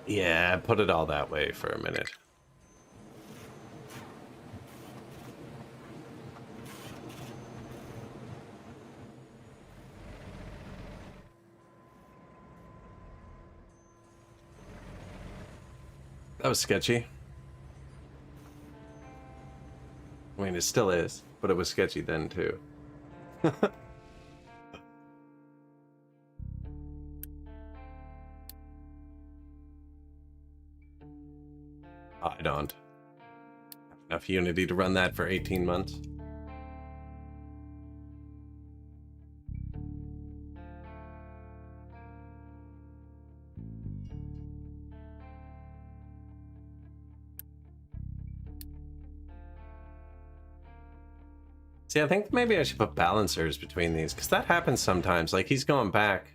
Yeah, put it all that way for a minute. That was sketchy. I mean, it still is, but it was sketchy then too. I don't have enough Unity to run that for 18 months. See, I think maybe I should put balancers between these, because that happens sometimes. Like, he's going back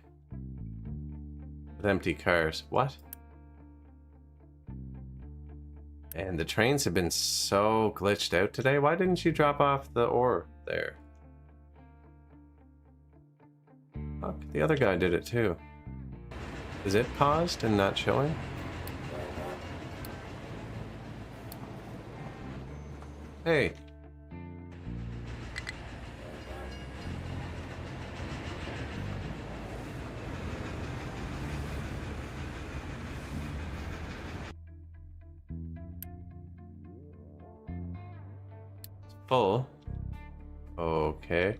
with empty cars. What? And the trains have been so glitched out today. Why didn't you drop off the ore there? Fuck, the other guy did it too. Is it paused and not showing? Hey. Full. Okay.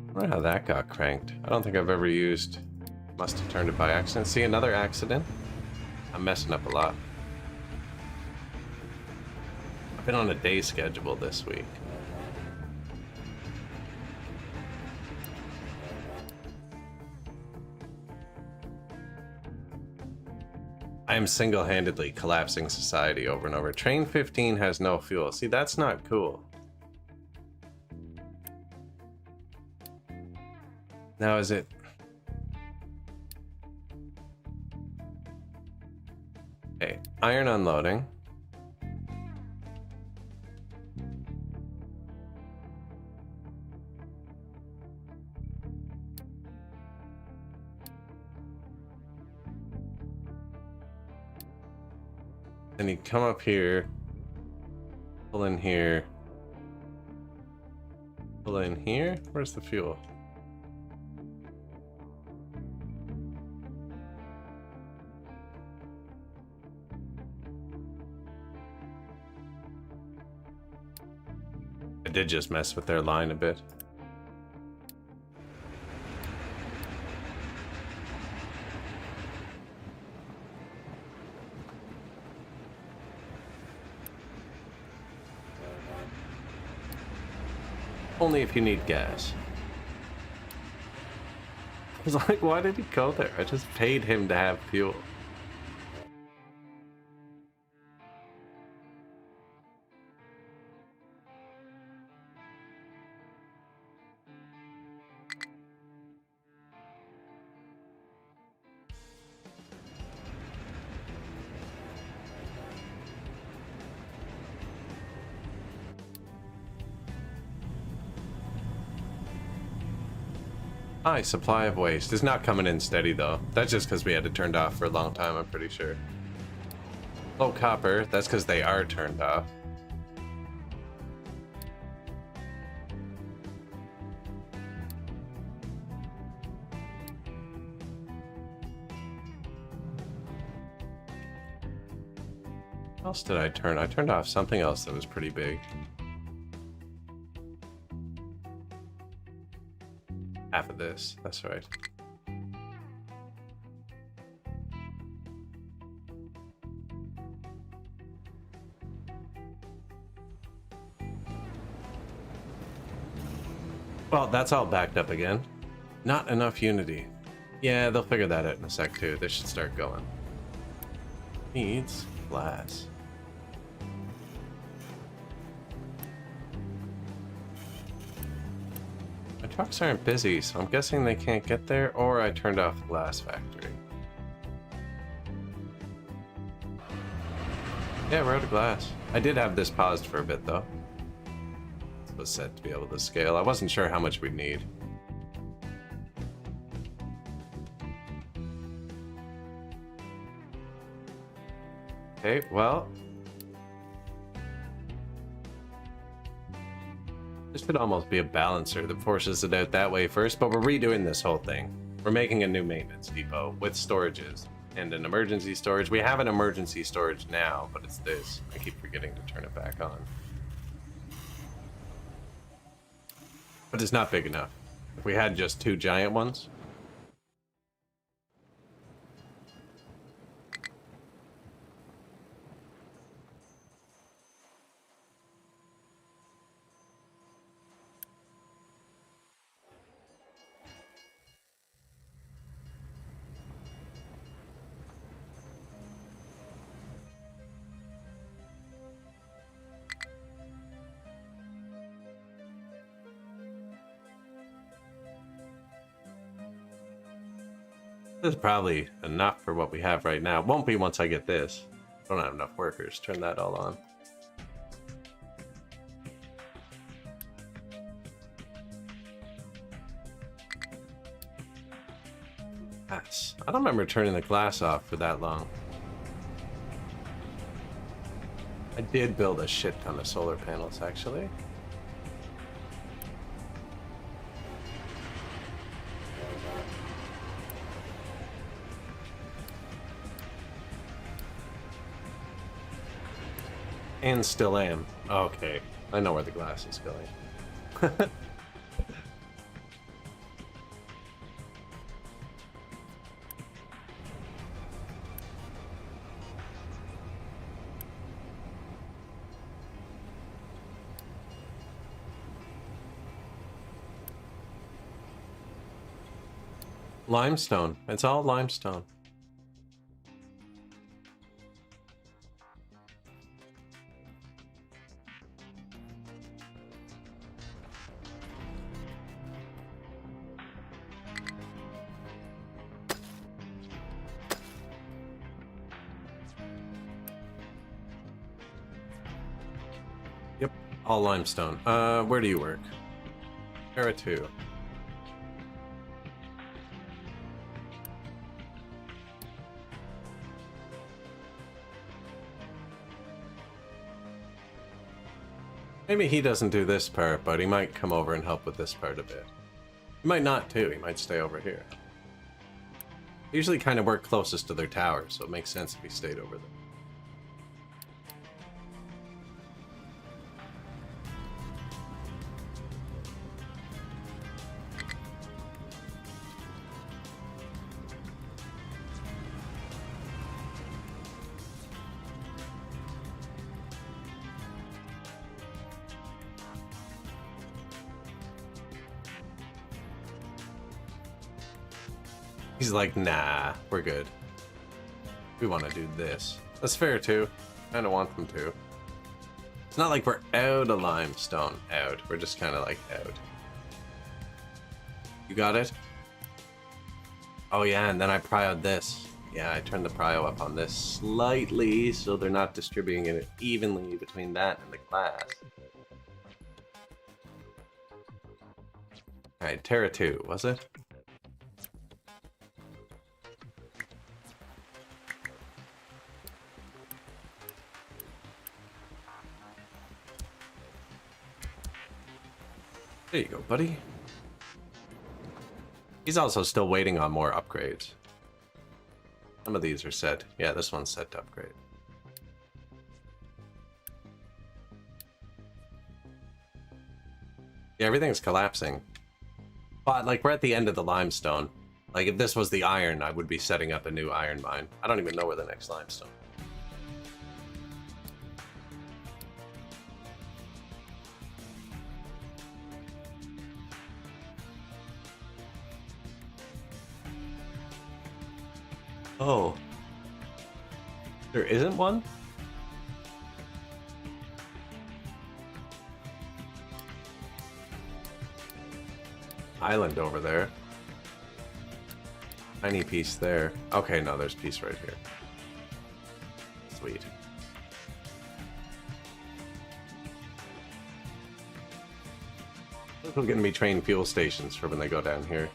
I wonder how that got cranked. I don't think I've ever used. Must have turned it by accident. See, another accident? I'm messing up a lot. I've been on a day schedule this week. I am single-handedly collapsing society over and over. Train 15 has no fuel. See, that's not cool. Now, is it... Okay, iron unloading. And you come up here, pull in here, pull in here. Where's the fuel? I did just mess with their line a bit. Only if you need gas. I was like, why did he go there? I just paid him to have fuel. High supply of waste. It's not coming in steady though. That's just because we had it turned off for a long time, I'm pretty sure. Low copper, that's because they are turned off. What else did I turn? I turned off something else that was pretty big. Half of this, that's right. Well, that's all backed up again. Not enough unity. Yeah, they'll figure that out in a sec too. They should start going. Needs glass. My trucks aren't busy, so I'm guessing they can't get there, or I turned off the glass factory. Yeah, we're out of glass. I did have this paused for a bit though. It was set to be able to scale. I wasn't sure how much we'd need. Okay, well. This should almost be a balancer that forces it out that way first, but we're redoing this whole thing. We're making a new maintenance depot with storages and an emergency storage. We have an emergency storage now, but it's this. I keep forgetting to turn it back on. But it's not big enough. If we had just two giant ones. This is probably enough for what we have right now. It won't be once I get this. I don't have enough workers. Turn that all on. Yes. I don't remember turning the glass off for that long. I did build a shit ton of solar panels, actually. And still am. Okay, I know where the glass is going. Limestone. It's all limestone. Yep, all limestone. Where do you work? Era 2. Maybe he doesn't do this part, but he might come over and help with this part a bit. He might not, too. He might stay over here. They usually kind of work closest to their tower, so it makes sense if he stayed over there. He's like, nah, we're good. We want to do this. That's fair, too. Kind of want them to. It's not like we're out of limestone. Out. We're just kind of like out. You got it? Oh, yeah, and then I prioed this. Yeah, I turned the prio up on this slightly, so they're not distributing it evenly between that and the glass. Alright, Terra 2, was it? There you go, buddy. He's also still waiting on more upgrades. Some of these are set. Yeah, this one's set to upgrade. Yeah, everything's collapsing. But, like, we're at the end of the limestone. Like, if this was the iron, I would be setting up a new iron mine. I don't even know where the next limestone is. Oh. There isn't one? Island over there. Tiny piece there. Okay, no, there's a piece right here. Sweet. We're gonna be train fuel stations for when they go down here.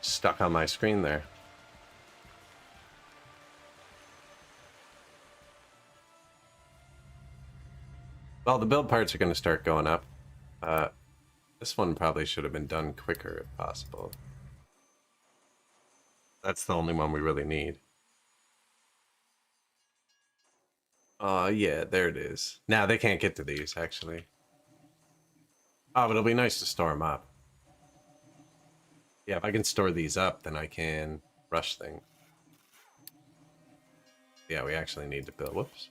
Stuck on my screen there. Well, the build parts are going to start going up. This one probably should have been done quicker if possible. That's the only one we really need. Yeah, there it is. Now they can't get to these, actually. Oh, but it'll be nice to store them up. Yeah, if I can store these up, then I can rush things. Yeah, we actually need to build. Whoops.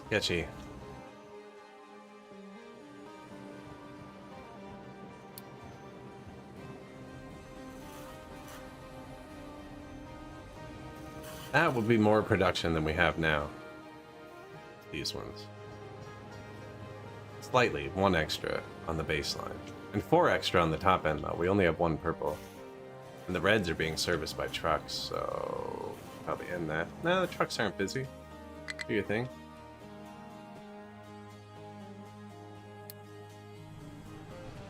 Sketchy. That would be more production than we have now. These ones. Slightly, 1 extra on the baseline. And 4 extra on the top end, though. We only have 1 purple. And the reds are being serviced by trucks, so probably end that. No, the trucks aren't busy. Do your thing.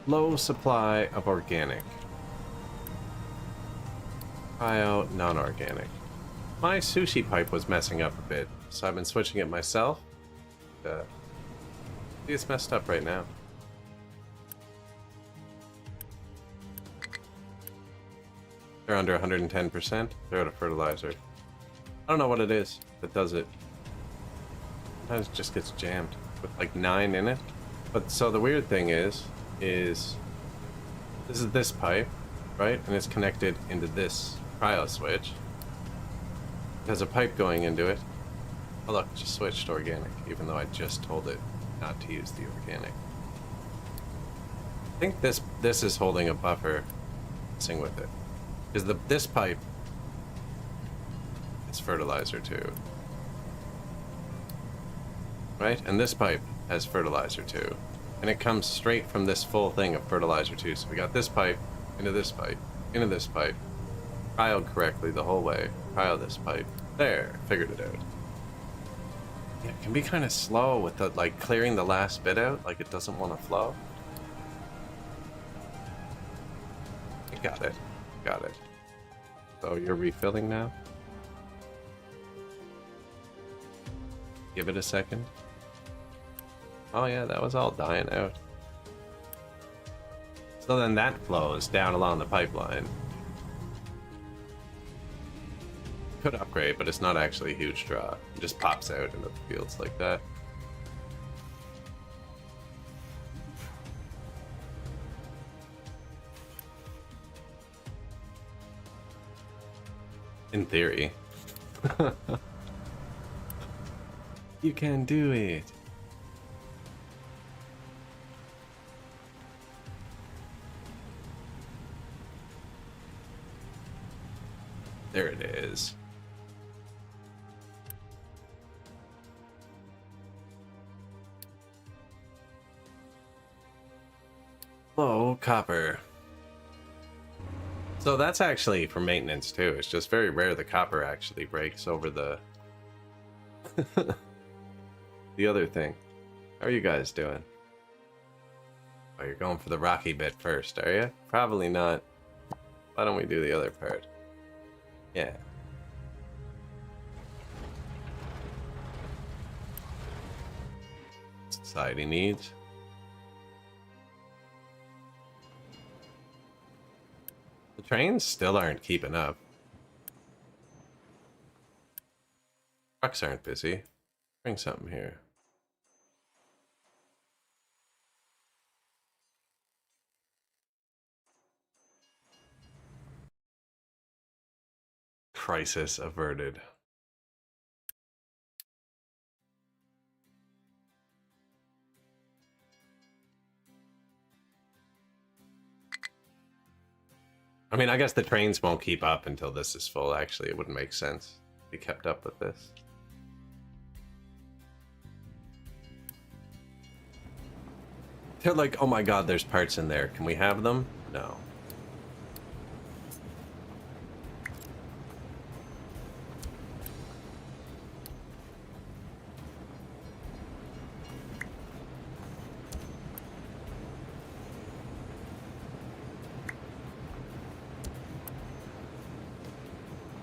Low supply of organic. Bio, non-organic. My sushi pipe was messing up a bit, so I've been switching it myself. It's messed up right now. They're under 110%. They're out of fertilizer. don't know what it is that does it. Sometimes it just gets jammed with like 9 in it. But so the weird thing is this is this pipe, right? And it's connected into this cryo switch. It has a pipe going into it. Oh look, it just switched to organic, even though I just told it not to use the organic. I think this is holding a buffer messing with it. Because this pipe is fertilizer too. Right? And this pipe has fertilizer too. And it comes straight from this full thing of fertilizer too. So we got this pipe, into this pipe, into this pipe. Cryoed correctly the whole way. Cryo this pipe. There, figured it out. Yeah, it can be kind of slow with the, like, clearing the last bit out. Like, it doesn't want to flow. Got it. Got it. So you're refilling now? Give it a second. Oh yeah, that was all dying out. So then that flows down along the pipeline. Could upgrade, but it's not actually a huge draw. It just pops out into the fields like that. In theory. You can do it. There it is. Low copper. So that's actually for maintenance too. It's just very rare the copper actually breaks over the the other thing. How are you guys doing? Oh, you're going for the rocky bit first, are you? Probably not. Why don't we do the other part? Yeah. Society needs. The trains still aren't keeping up. Trucks aren't busy. Bring something here. Crisis averted. I mean, I guess the trains won't keep up until this is full, actually. It wouldn't make sense to be kept up with this. They're like, oh my god, there's parts in there. Can we have them? No.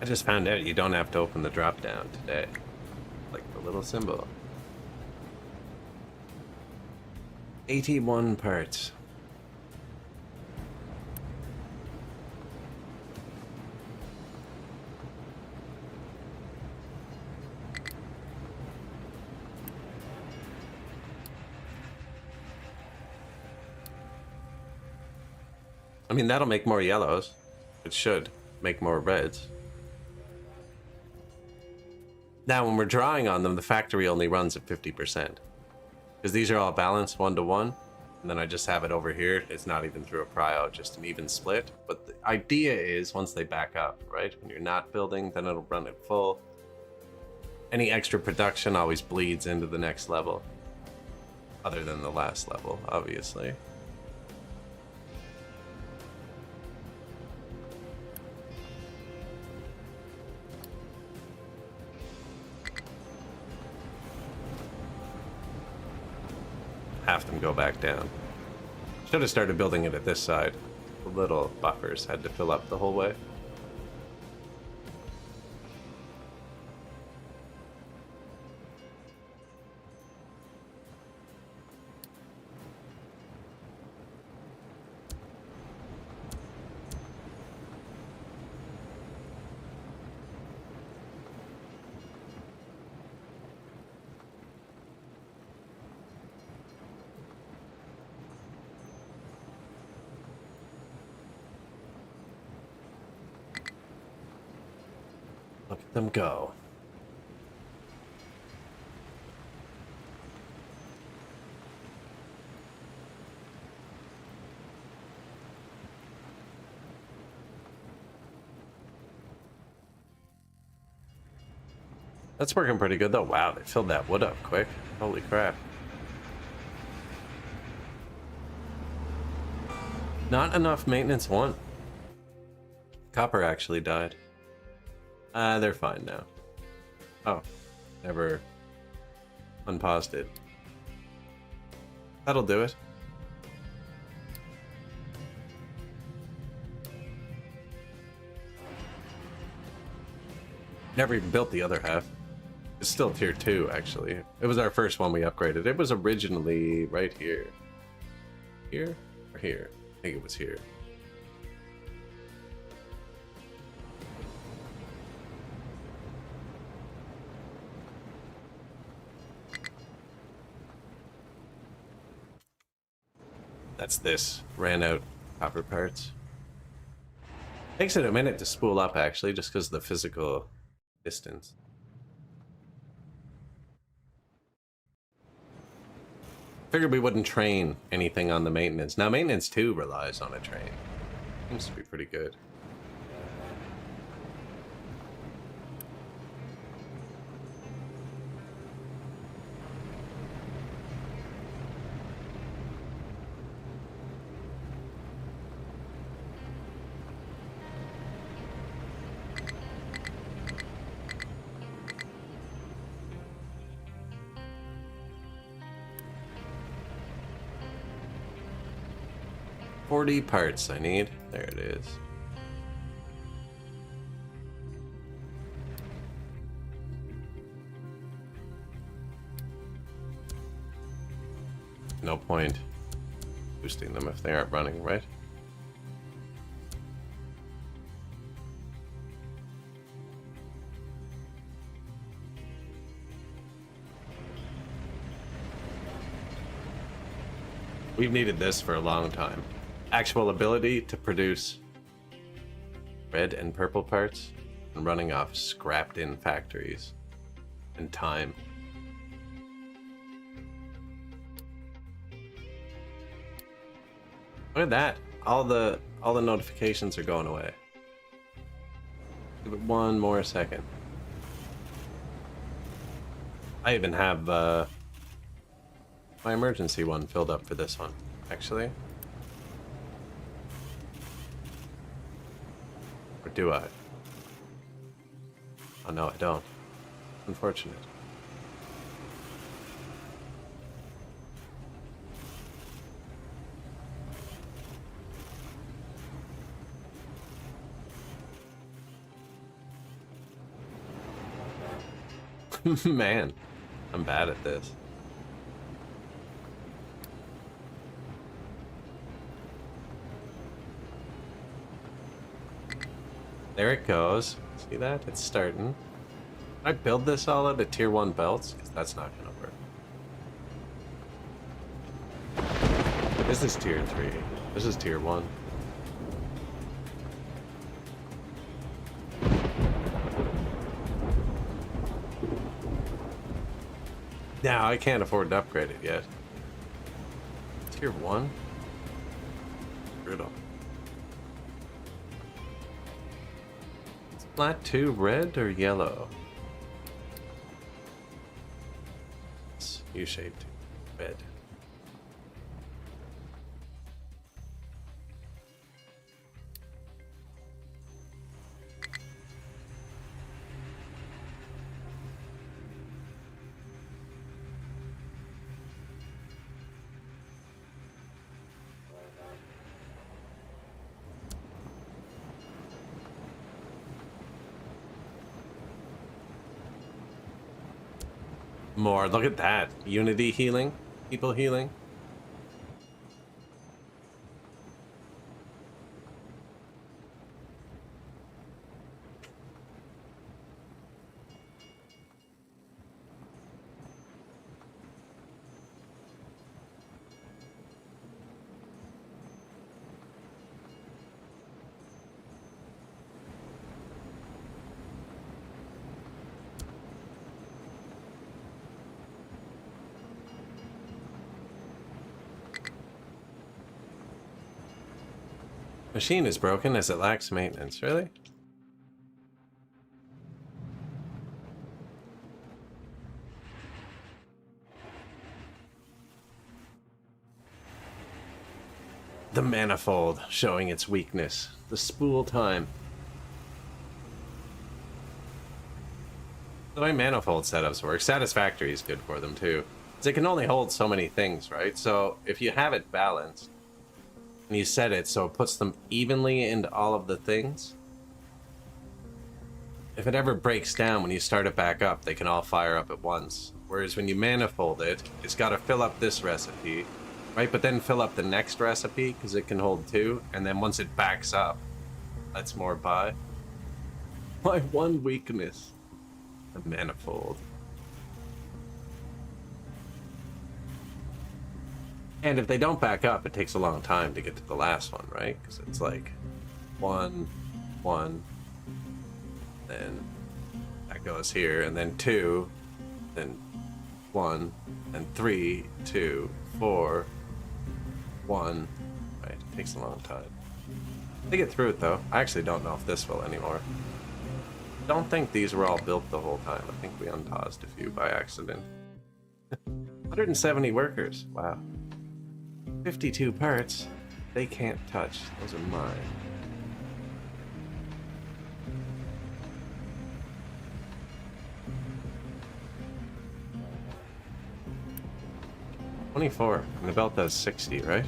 I just found out you don't have to open the drop down today. Like the little symbol. 81 parts. I mean, that'll make more yellows. It should make more reds. Now, when we're drawing on them, the factory only runs at 50%. Because these are all balanced 1-to-1. And then I just have it over here. It's not even through a prio, just an even split. But the idea is once they back up, right? When you're not building, then it'll run at full. Any extra production always bleeds into the next level. Other than the last level, obviously. Half them go back down. Should have started building it at this side. The little buffers had to fill up the whole way. them go. That's working pretty good though. Wow, they filled that wood up quick. Holy crap. Not enough maintenance 1. Copper actually died. They're fine now. Oh, never unpaused it. That'll do it. Never even built the other half. It's still tier 2, actually. It was our first one we upgraded. It was originally right here. Here? Or here? I think it was here. That's this. Ran out copper parts. Takes it a minute to spool up, actually, just because of the physical distance. Figured we wouldn't train anything on the maintenance. Now, maintenance 2 relies on a train. Seems to be pretty good. $40 parts I need. There it is. No point boosting them if they aren't running, right? We've needed this for a long time. Actual ability to produce red and purple parts and running off scrapped in factories and time. Look at that. All the notifications are going away. Give it one more second. I even have my emergency one filled up for this one, actually. Or do I? Oh no, I don't. Unfortunate. Man, I'm bad at this. There it goes. See that? It's starting. I build this all out of tier 1 belts? Because that's not going to work. This is tier 3. This is tier 1. Now I can't afford to upgrade it yet. Tier 1? Brutal. Flat 2 red or yellow? It's U-shaped red. More. Look at that. Unity healing. People healing. Machine is broken as it lacks maintenance. Really? The manifold showing its weakness. The spool time. The way manifold setups work, Satisfactory is good for them too. It can only hold so many things, right? So if you have it balanced and you set it so it puts them evenly into all of the things, if it ever breaks down when you start it back up, they can all fire up at once. Whereas when you manifold it, it's got to fill up this recipe, right? But then fill up the next recipe because it can hold two, and then once it backs up, lets more by. My one weakness. The manifold. And if they don't back up, it takes a long time to get to the last one, right? Because it's like 1, 1, then that goes here, and then 2, then 1, and 3, 2, 4, 1. Right, it takes a long time. They get through it though. I actually don't know if this will anymore. I don't think these were all built the whole time. I think we unpaused a few by accident. 170 workers. Wow. 52 parts. They can't touch. Those are mine. $24. And the belt does 60, right?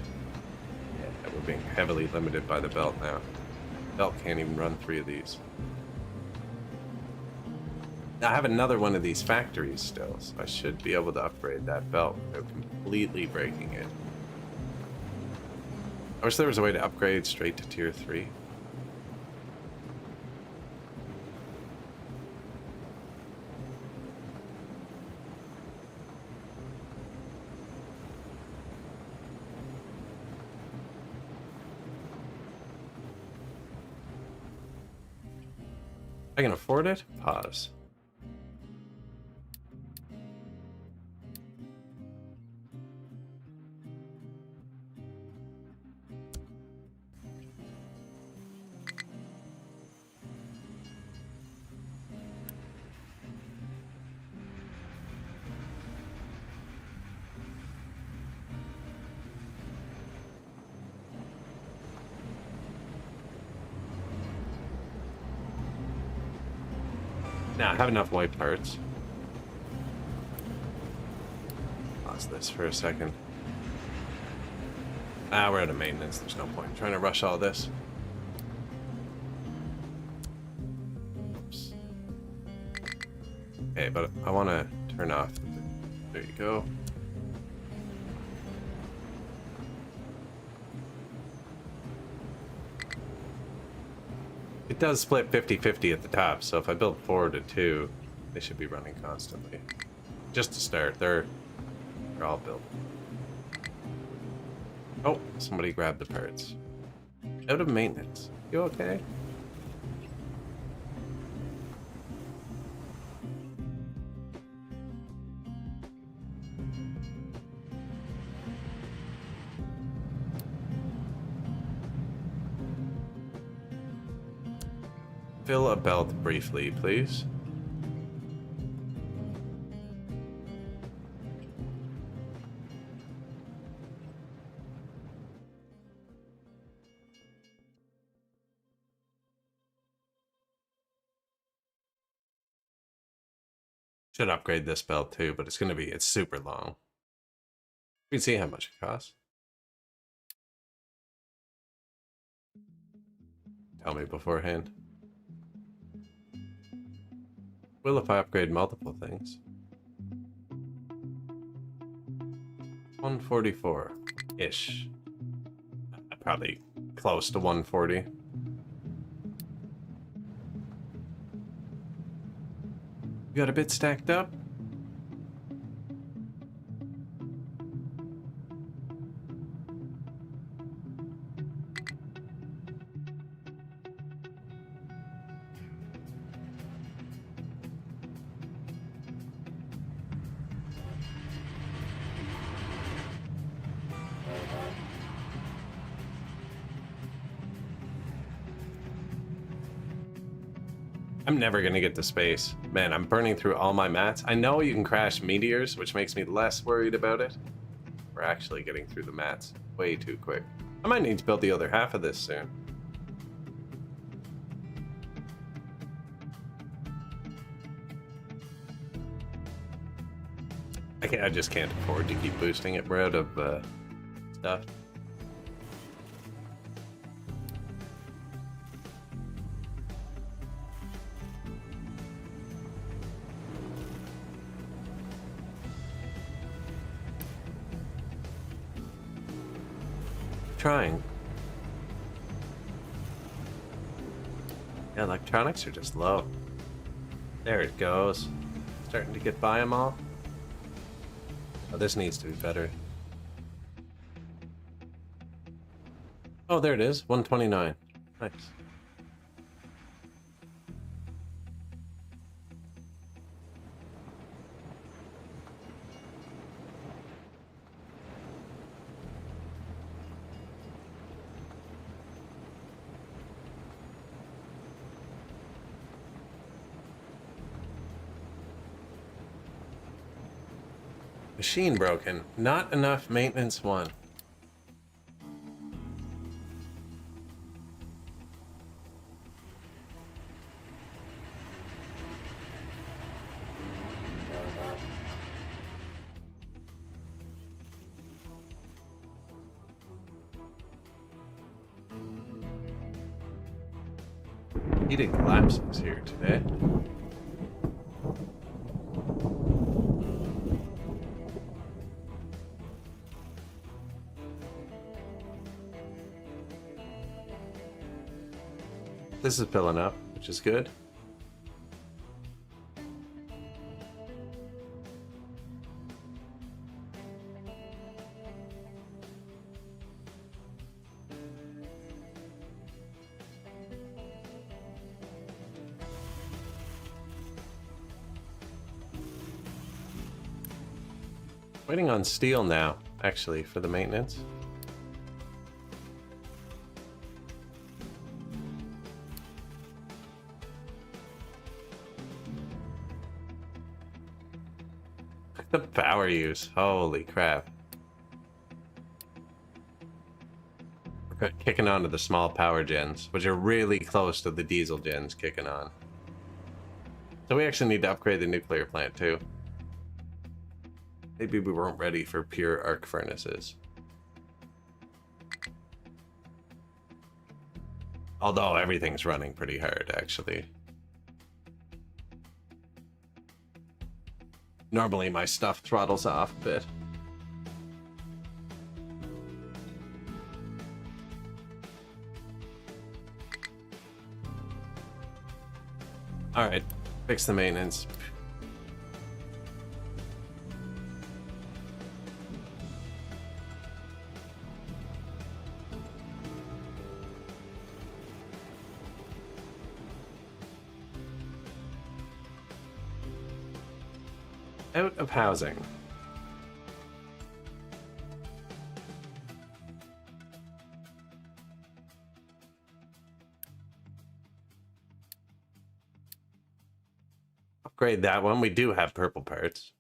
Yeah, we're being heavily limited by the belt now. The belt can't even run 3 of these. I have another one of these factories still, so I should be able to upgrade that belt without completely breaking it. I wish there was a way to upgrade straight to tier 3. I can afford it? Pause. Now I have enough white parts. Pause this for a second. Ah, we're out of maintenance. There's no point in trying to rush all this. Oops. Okay, but I want to turn off. There you go. It does split 50-50 at the top, so if I build 4 to 2, they should be running constantly. Just to start, they're all built. Oh, somebody grabbed the parts. Out of maintenance. You okay? Fill a belt briefly, please. Should upgrade this belt too, but it's super long. You can see how much it costs. Tell me beforehand. Will if I upgrade multiple things. 144-ish. Probably close to 140. You got a bit stacked up? I'm never gonna get to space. Man, I'm burning through all my mats. I know you can crash meteors, which makes me less worried about it. We're actually getting through the mats way too quick. I might need to build the other half of this soon. I just can't afford to keep boosting it. We're out of stuff. Trying. Yeah, electronics are just low. There it goes. Starting to get by them all. Oh, this needs to be better. Oh, there it is. 129. Nice. Machine broken. Not enough maintenance 1. Heating collapses here today. This is filling up, which is good. Waiting on steel now, actually, for the maintenance. The power use, holy crap. We're kicking on to the small power gens, which are really close to the diesel gens kicking on. So we actually need to upgrade the nuclear plant too. Maybe we weren't ready for pure arc furnaces. Although everything's running pretty hard, actually. Normally my stuff throttles off a bit. Alright, fix the maintenance. Out of housing. Upgrade that one. We do have purple parts.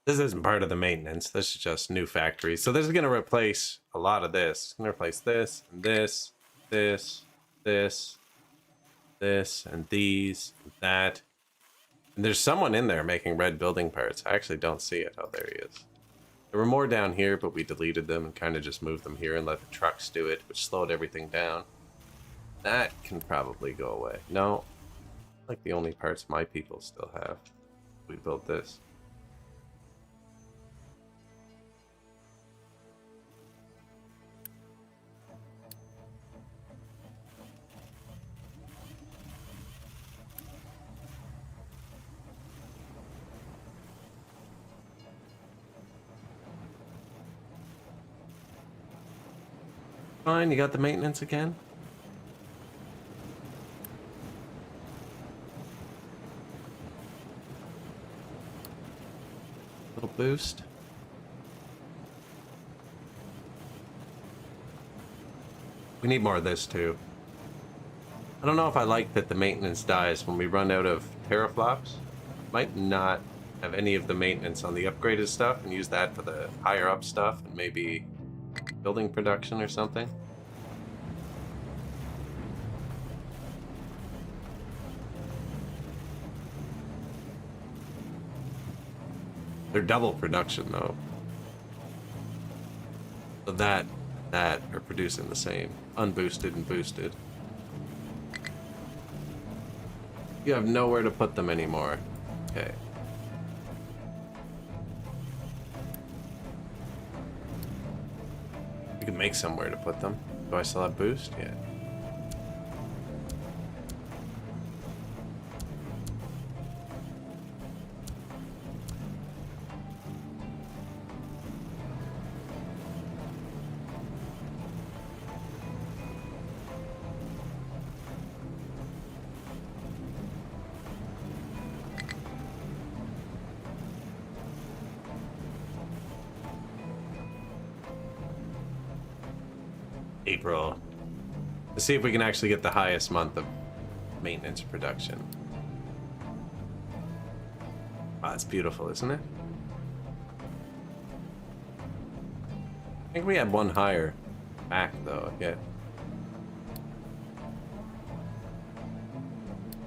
This isn't part of the maintenance. This is just new factories. So this is going to replace a lot of this. It's going to replace this and this, this, this, and these, and that. And there's someone in there making red building parts. I actually don't see it. Oh, there he is. There were more down here, but we deleted them and kind of just moved them here and let the trucks do it, which slowed everything down. That can probably go away. No, like the only parts my people still have. We built this. Fine, you got the maintenance again? Little boost. We need more of this too. I don't know if I like that the maintenance dies when we run out of teraflops. Might not have any of the maintenance on the upgraded stuff and use that for the higher up stuff and maybe building production or something. They're double production though. So that are producing the same. Unboosted and boosted. You have nowhere to put them anymore. Okay. You can make somewhere to put them. Do I still have boost? Yeah. April. Let's see if we can actually get the highest month of maintenance production. Wow, that's beautiful, isn't it? I think we had one higher back though, yeah.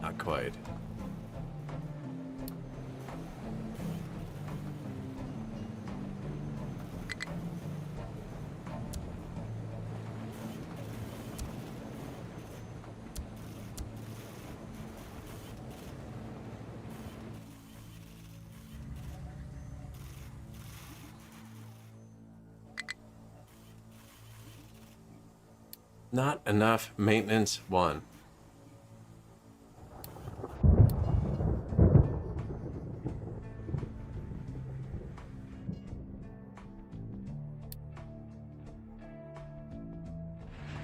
Not quite. Not enough maintenance one.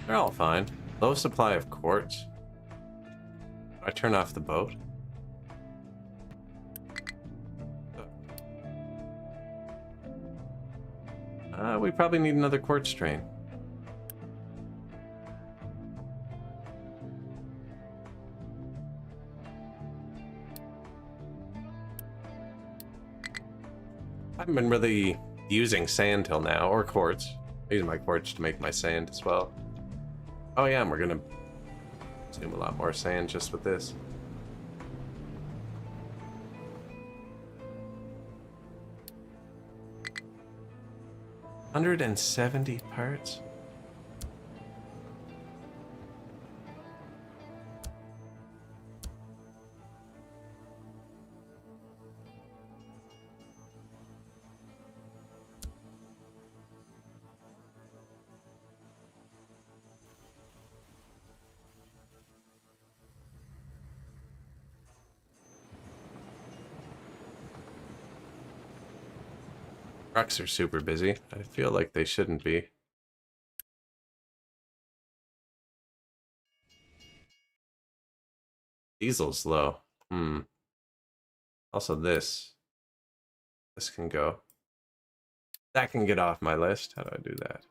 They're all fine. Low supply of quartz. I turn off the boat. We probably need another quartz train. I haven't been really using sand till now, or quartz. I use my quartz to make my sand as well. Oh yeah, and we're gonna consume a lot more sand just with this. $170 parts? Trucks are super busy. I feel like they shouldn't be. Diesel's low. Also this. This can go. That can get off my list. How do I do that?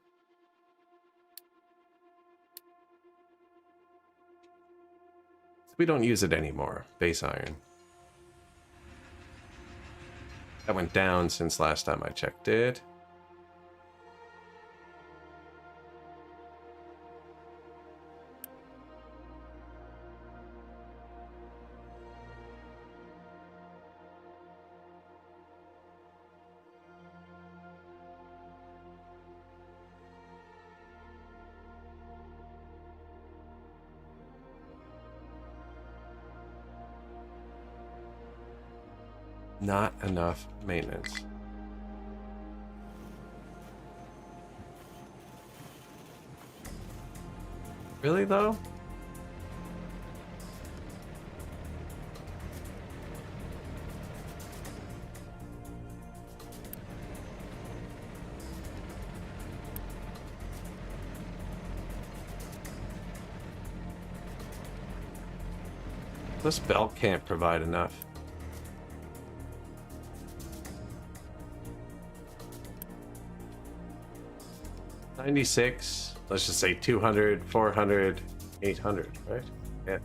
We don't use it anymore. Base iron. That went down since last time I checked it. Not enough maintenance. Really though? This belt can't provide enough. $96. let's just say 200, 400, 800, right? Yeah.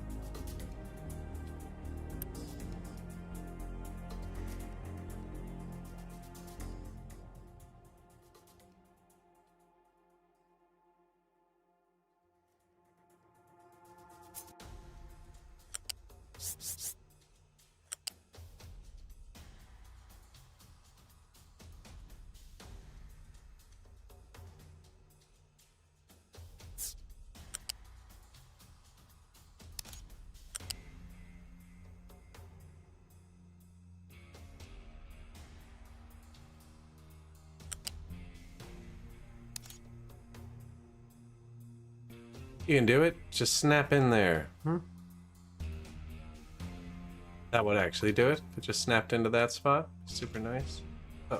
You can do it. Just snap in there. That would actually do it. It just snapped into that spot. Super nice. Oh.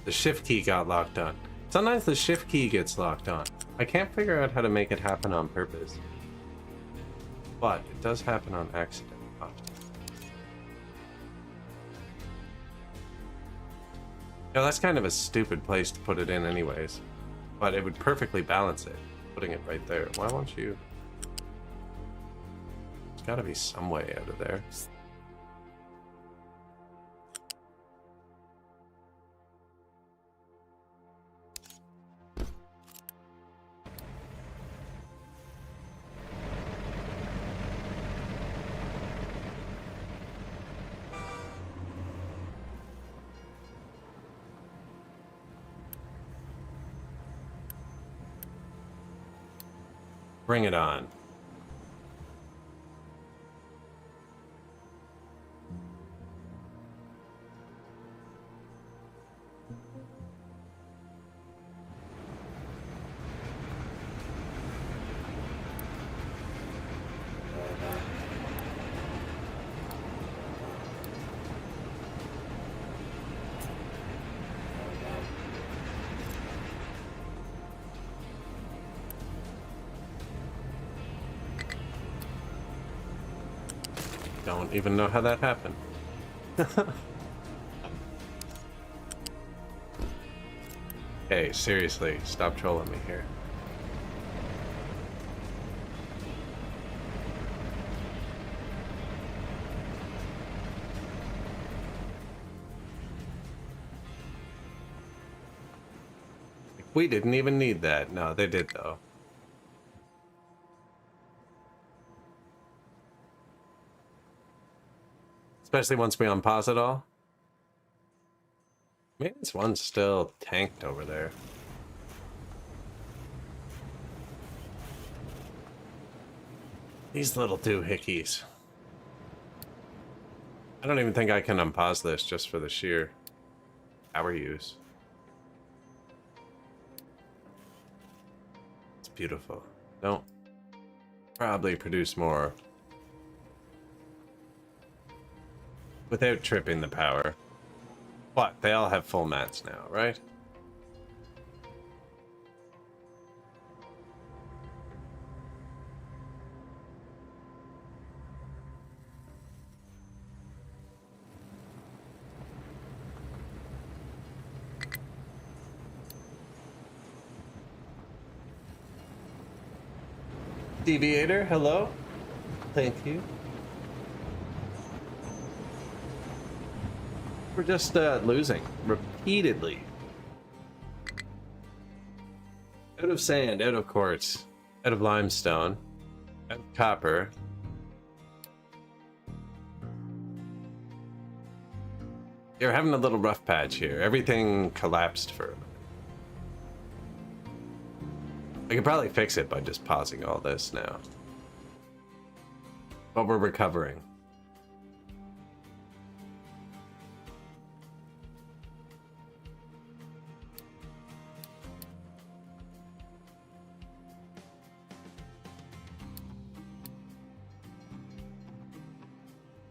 The shift key got locked on. Sometimes the shift key gets locked on. I can't figure out how to make it happen on purpose. But it does happen on accident often. Now that's kind of a stupid place to put it in anyways. But it would perfectly balance it, putting it right there. Why won't you? There's gotta be some way out of there. Bring it on. Don't even know how that happened. Hey, seriously, stop trolling me here. We didn't even need that. No, they did though. Especially once we unpause it all. Maybe this one's still tanked over there. These little doohickeys. I don't even think I can unpause this just for the sheer power use. It's beautiful. Don't probably produce more without tripping the power. But they all have full mats now, right? Deviator, hello? Thank you. We're just losing repeatedly. Out of sand, out of quartz, out of limestone, out of copper. You're having a little rough patch here. Everything collapsed for a minute. I could probably fix it by just pausing all this now. But we're recovering.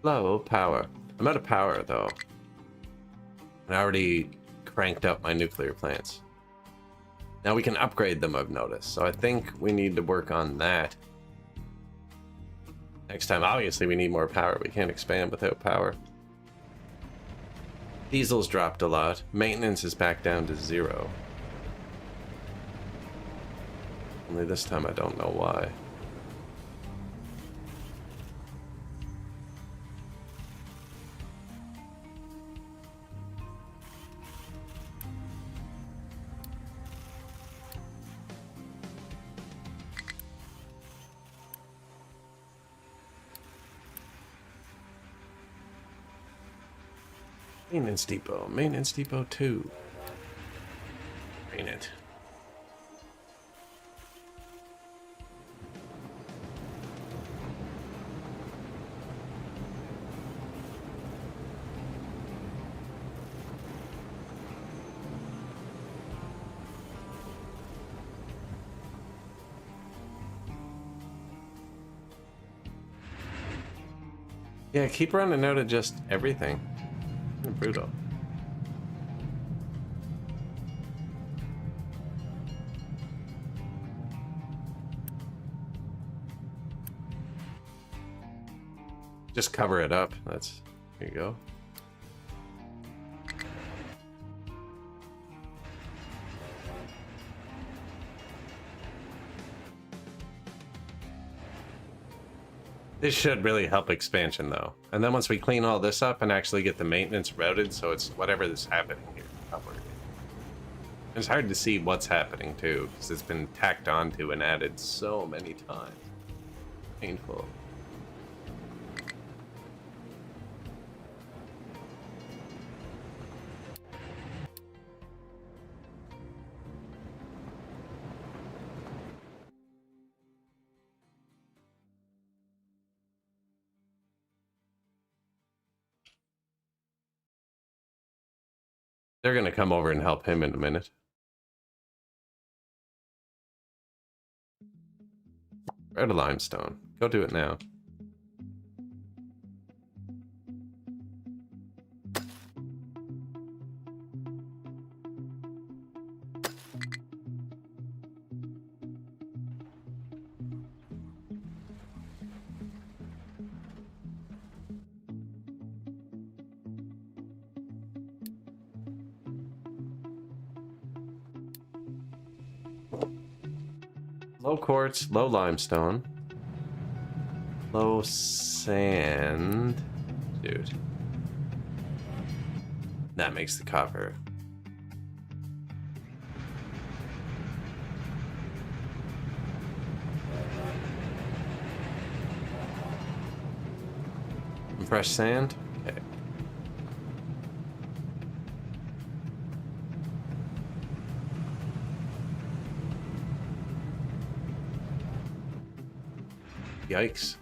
Low power. I'm out of power, though. I already cranked up my nuclear plants. Now we can upgrade them, I've noticed. So I think we need to work on that. Next time, obviously, we need more power. We can't expand without power. Diesel's dropped a lot. Maintenance is back down to 0. Only this time I don't know why. Maintenance depot 2. Ain't it? Yeah, keep running out of just everything. Brutal. Just cover it up. That's, there you go. This should really help expansion, though. And then once we clean all this up and actually get the maintenance routed, so it's whatever is happening here covered. It's hard to see what's happening, too, because it's been tacked onto and added so many times. Painful. They're going to come over and help him in a minute. Red limestone. Go do it now. Low quartz, low limestone, low sand. Dude. That makes the copper. Fresh sand? Okay. Yikes.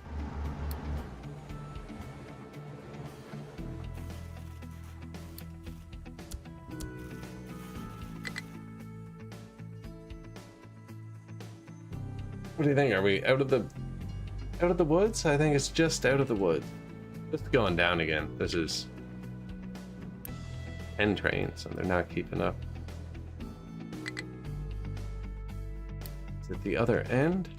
What do you think? Are we out of the woods? I think it's just out of the woods. Just going down again. This is 10 trains and they're not keeping up. Is it the other end?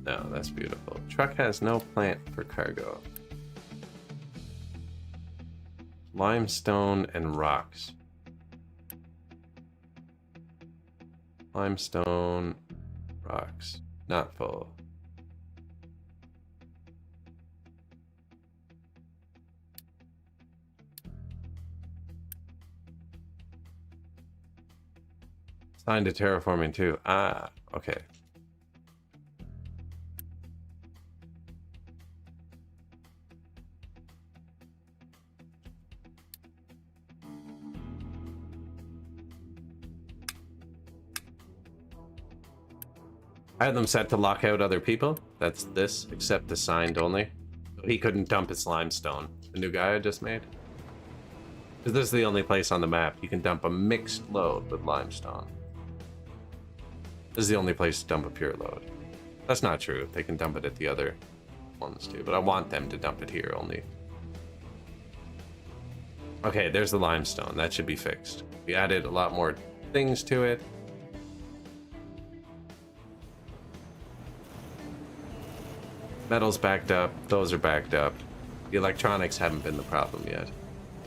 No, that's beautiful. Truck has no plant for cargo. Limestone and rocks. Limestone, rocks. Not full. Signed to terraforming too. Ah, okay. I had them set to lock out other people. That's this, except assigned only. He couldn't dump his limestone. The new guy I just made. Because this is the only place on the map you can dump a mixed load with limestone. This is the only place to dump a pure load. That's not true. They can dump it at the other ones too, but I want them to dump it here only. Okay, there's the limestone. That should be fixed. We added a lot more things to it. Metal's backed up. Those are backed up. The electronics haven't been the problem yet.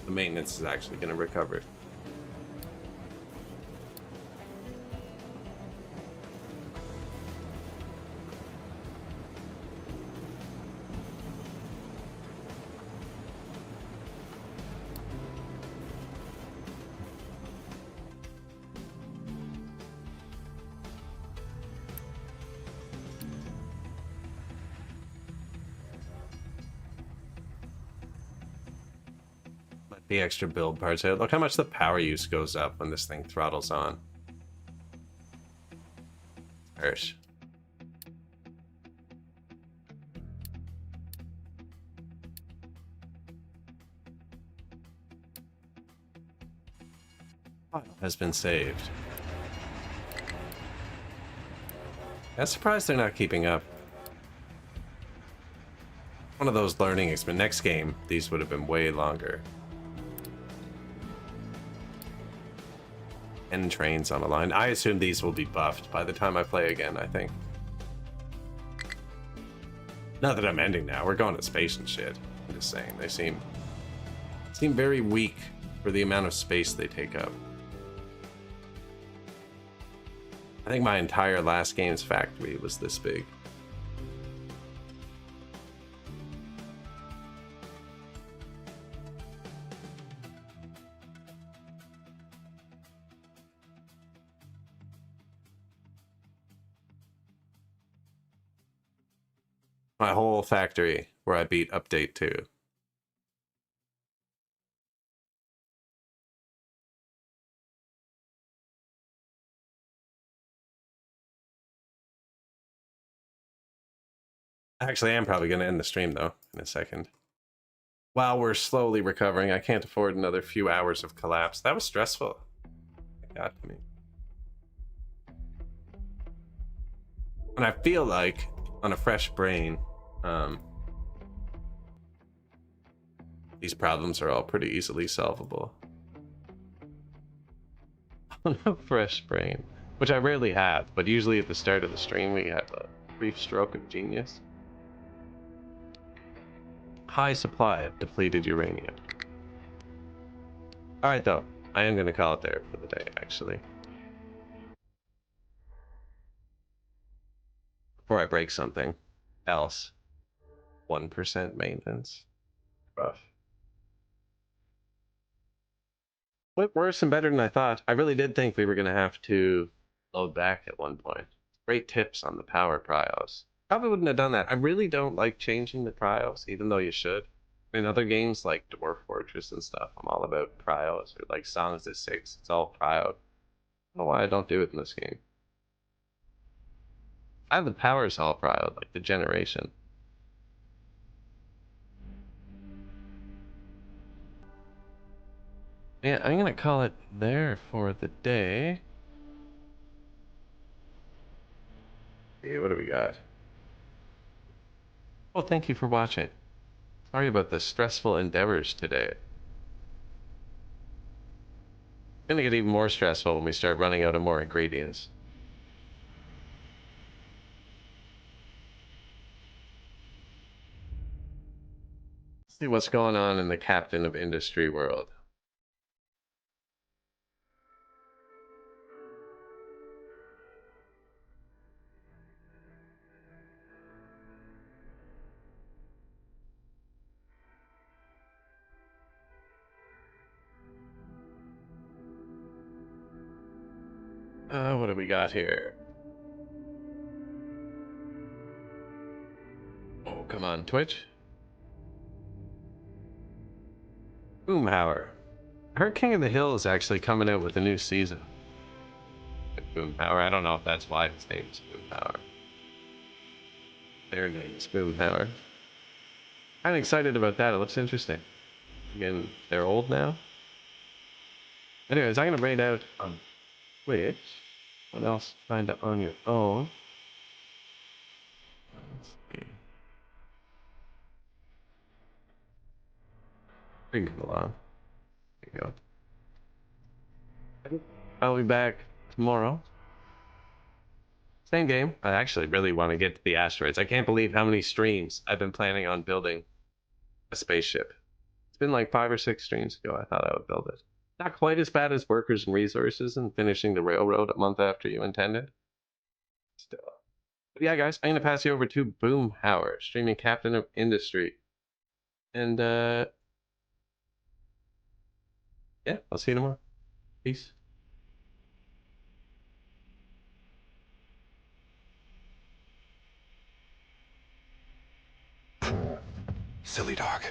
The maintenance is actually going to recover. The extra build parts here. Look how much the power use goes up when this thing throttles on. Harsh. File has been saved. I'm surprised they're not keeping up. One of those learning experiments. Next game, these would have been way longer. And trains on a line. I assume these will be buffed by the time I play again, I think. Not that I'm ending now. We're going to space and shit. I'm just saying. They seem very weak for the amount of space they take up. I think my entire last game's factory was this big. My whole factory where I beat update 2. Actually, I am probably going to end the stream though in a second. While we're slowly recovering, I can't afford another few hours of collapse. That was stressful. It got to me. And I feel like on a fresh brain, these problems are all pretty easily solvable. On a fresh brain, which I rarely have, but usually at the start of the stream we have a brief stroke of genius. High supply of depleted uranium. Alright though, I am going to call it there for the day actually. Before I break something else. 1% maintenance. Rough. Went worse and better than I thought. I really did think we were going to have to load back at one point. Great tips on the power pryos. Probably wouldn't have done that. I really don't like changing the pryos, even though you should. In other games like Dwarf Fortress and stuff, I'm all about pryos, or like Songs of Six, it's all pryoed. I don't know why I don't do it in this game. I have the powers all pryoed, like the generation. Yeah, I'm gonna call it there for the day. Hey, what do we got? Well, thank you for watching. Sorry about the stressful endeavors today. It's gonna get even more stressful when we start running out of more ingredients. Let's see what's going on in the Captain of Industry world. What do we got here? Oh, come on, Twitch. Boomhauer. I heard King of the Hill is actually coming out with a new season. Boomhauer. I don't know if that's why his name's Boomhauer. Their name's Boomhauer. I'm excited about that. It looks interesting. Again, they're old now. Anyways, I'm gonna raid out on Twitch. What else? Find out on your own. We can go along. There you go. I'll be back tomorrow. Same game. I actually really want to get to the asteroids. I can't believe how many streams I've been planning on building a spaceship. It's been like 5 or 6 streams ago I thought I would build it. Not quite as bad as workers and resources and finishing the railroad a month after you intended. Still. But yeah, guys, I'm going to pass you over to Boomhauer, streaming captain of industry. And, yeah, I'll see you tomorrow. Peace. Silly dog.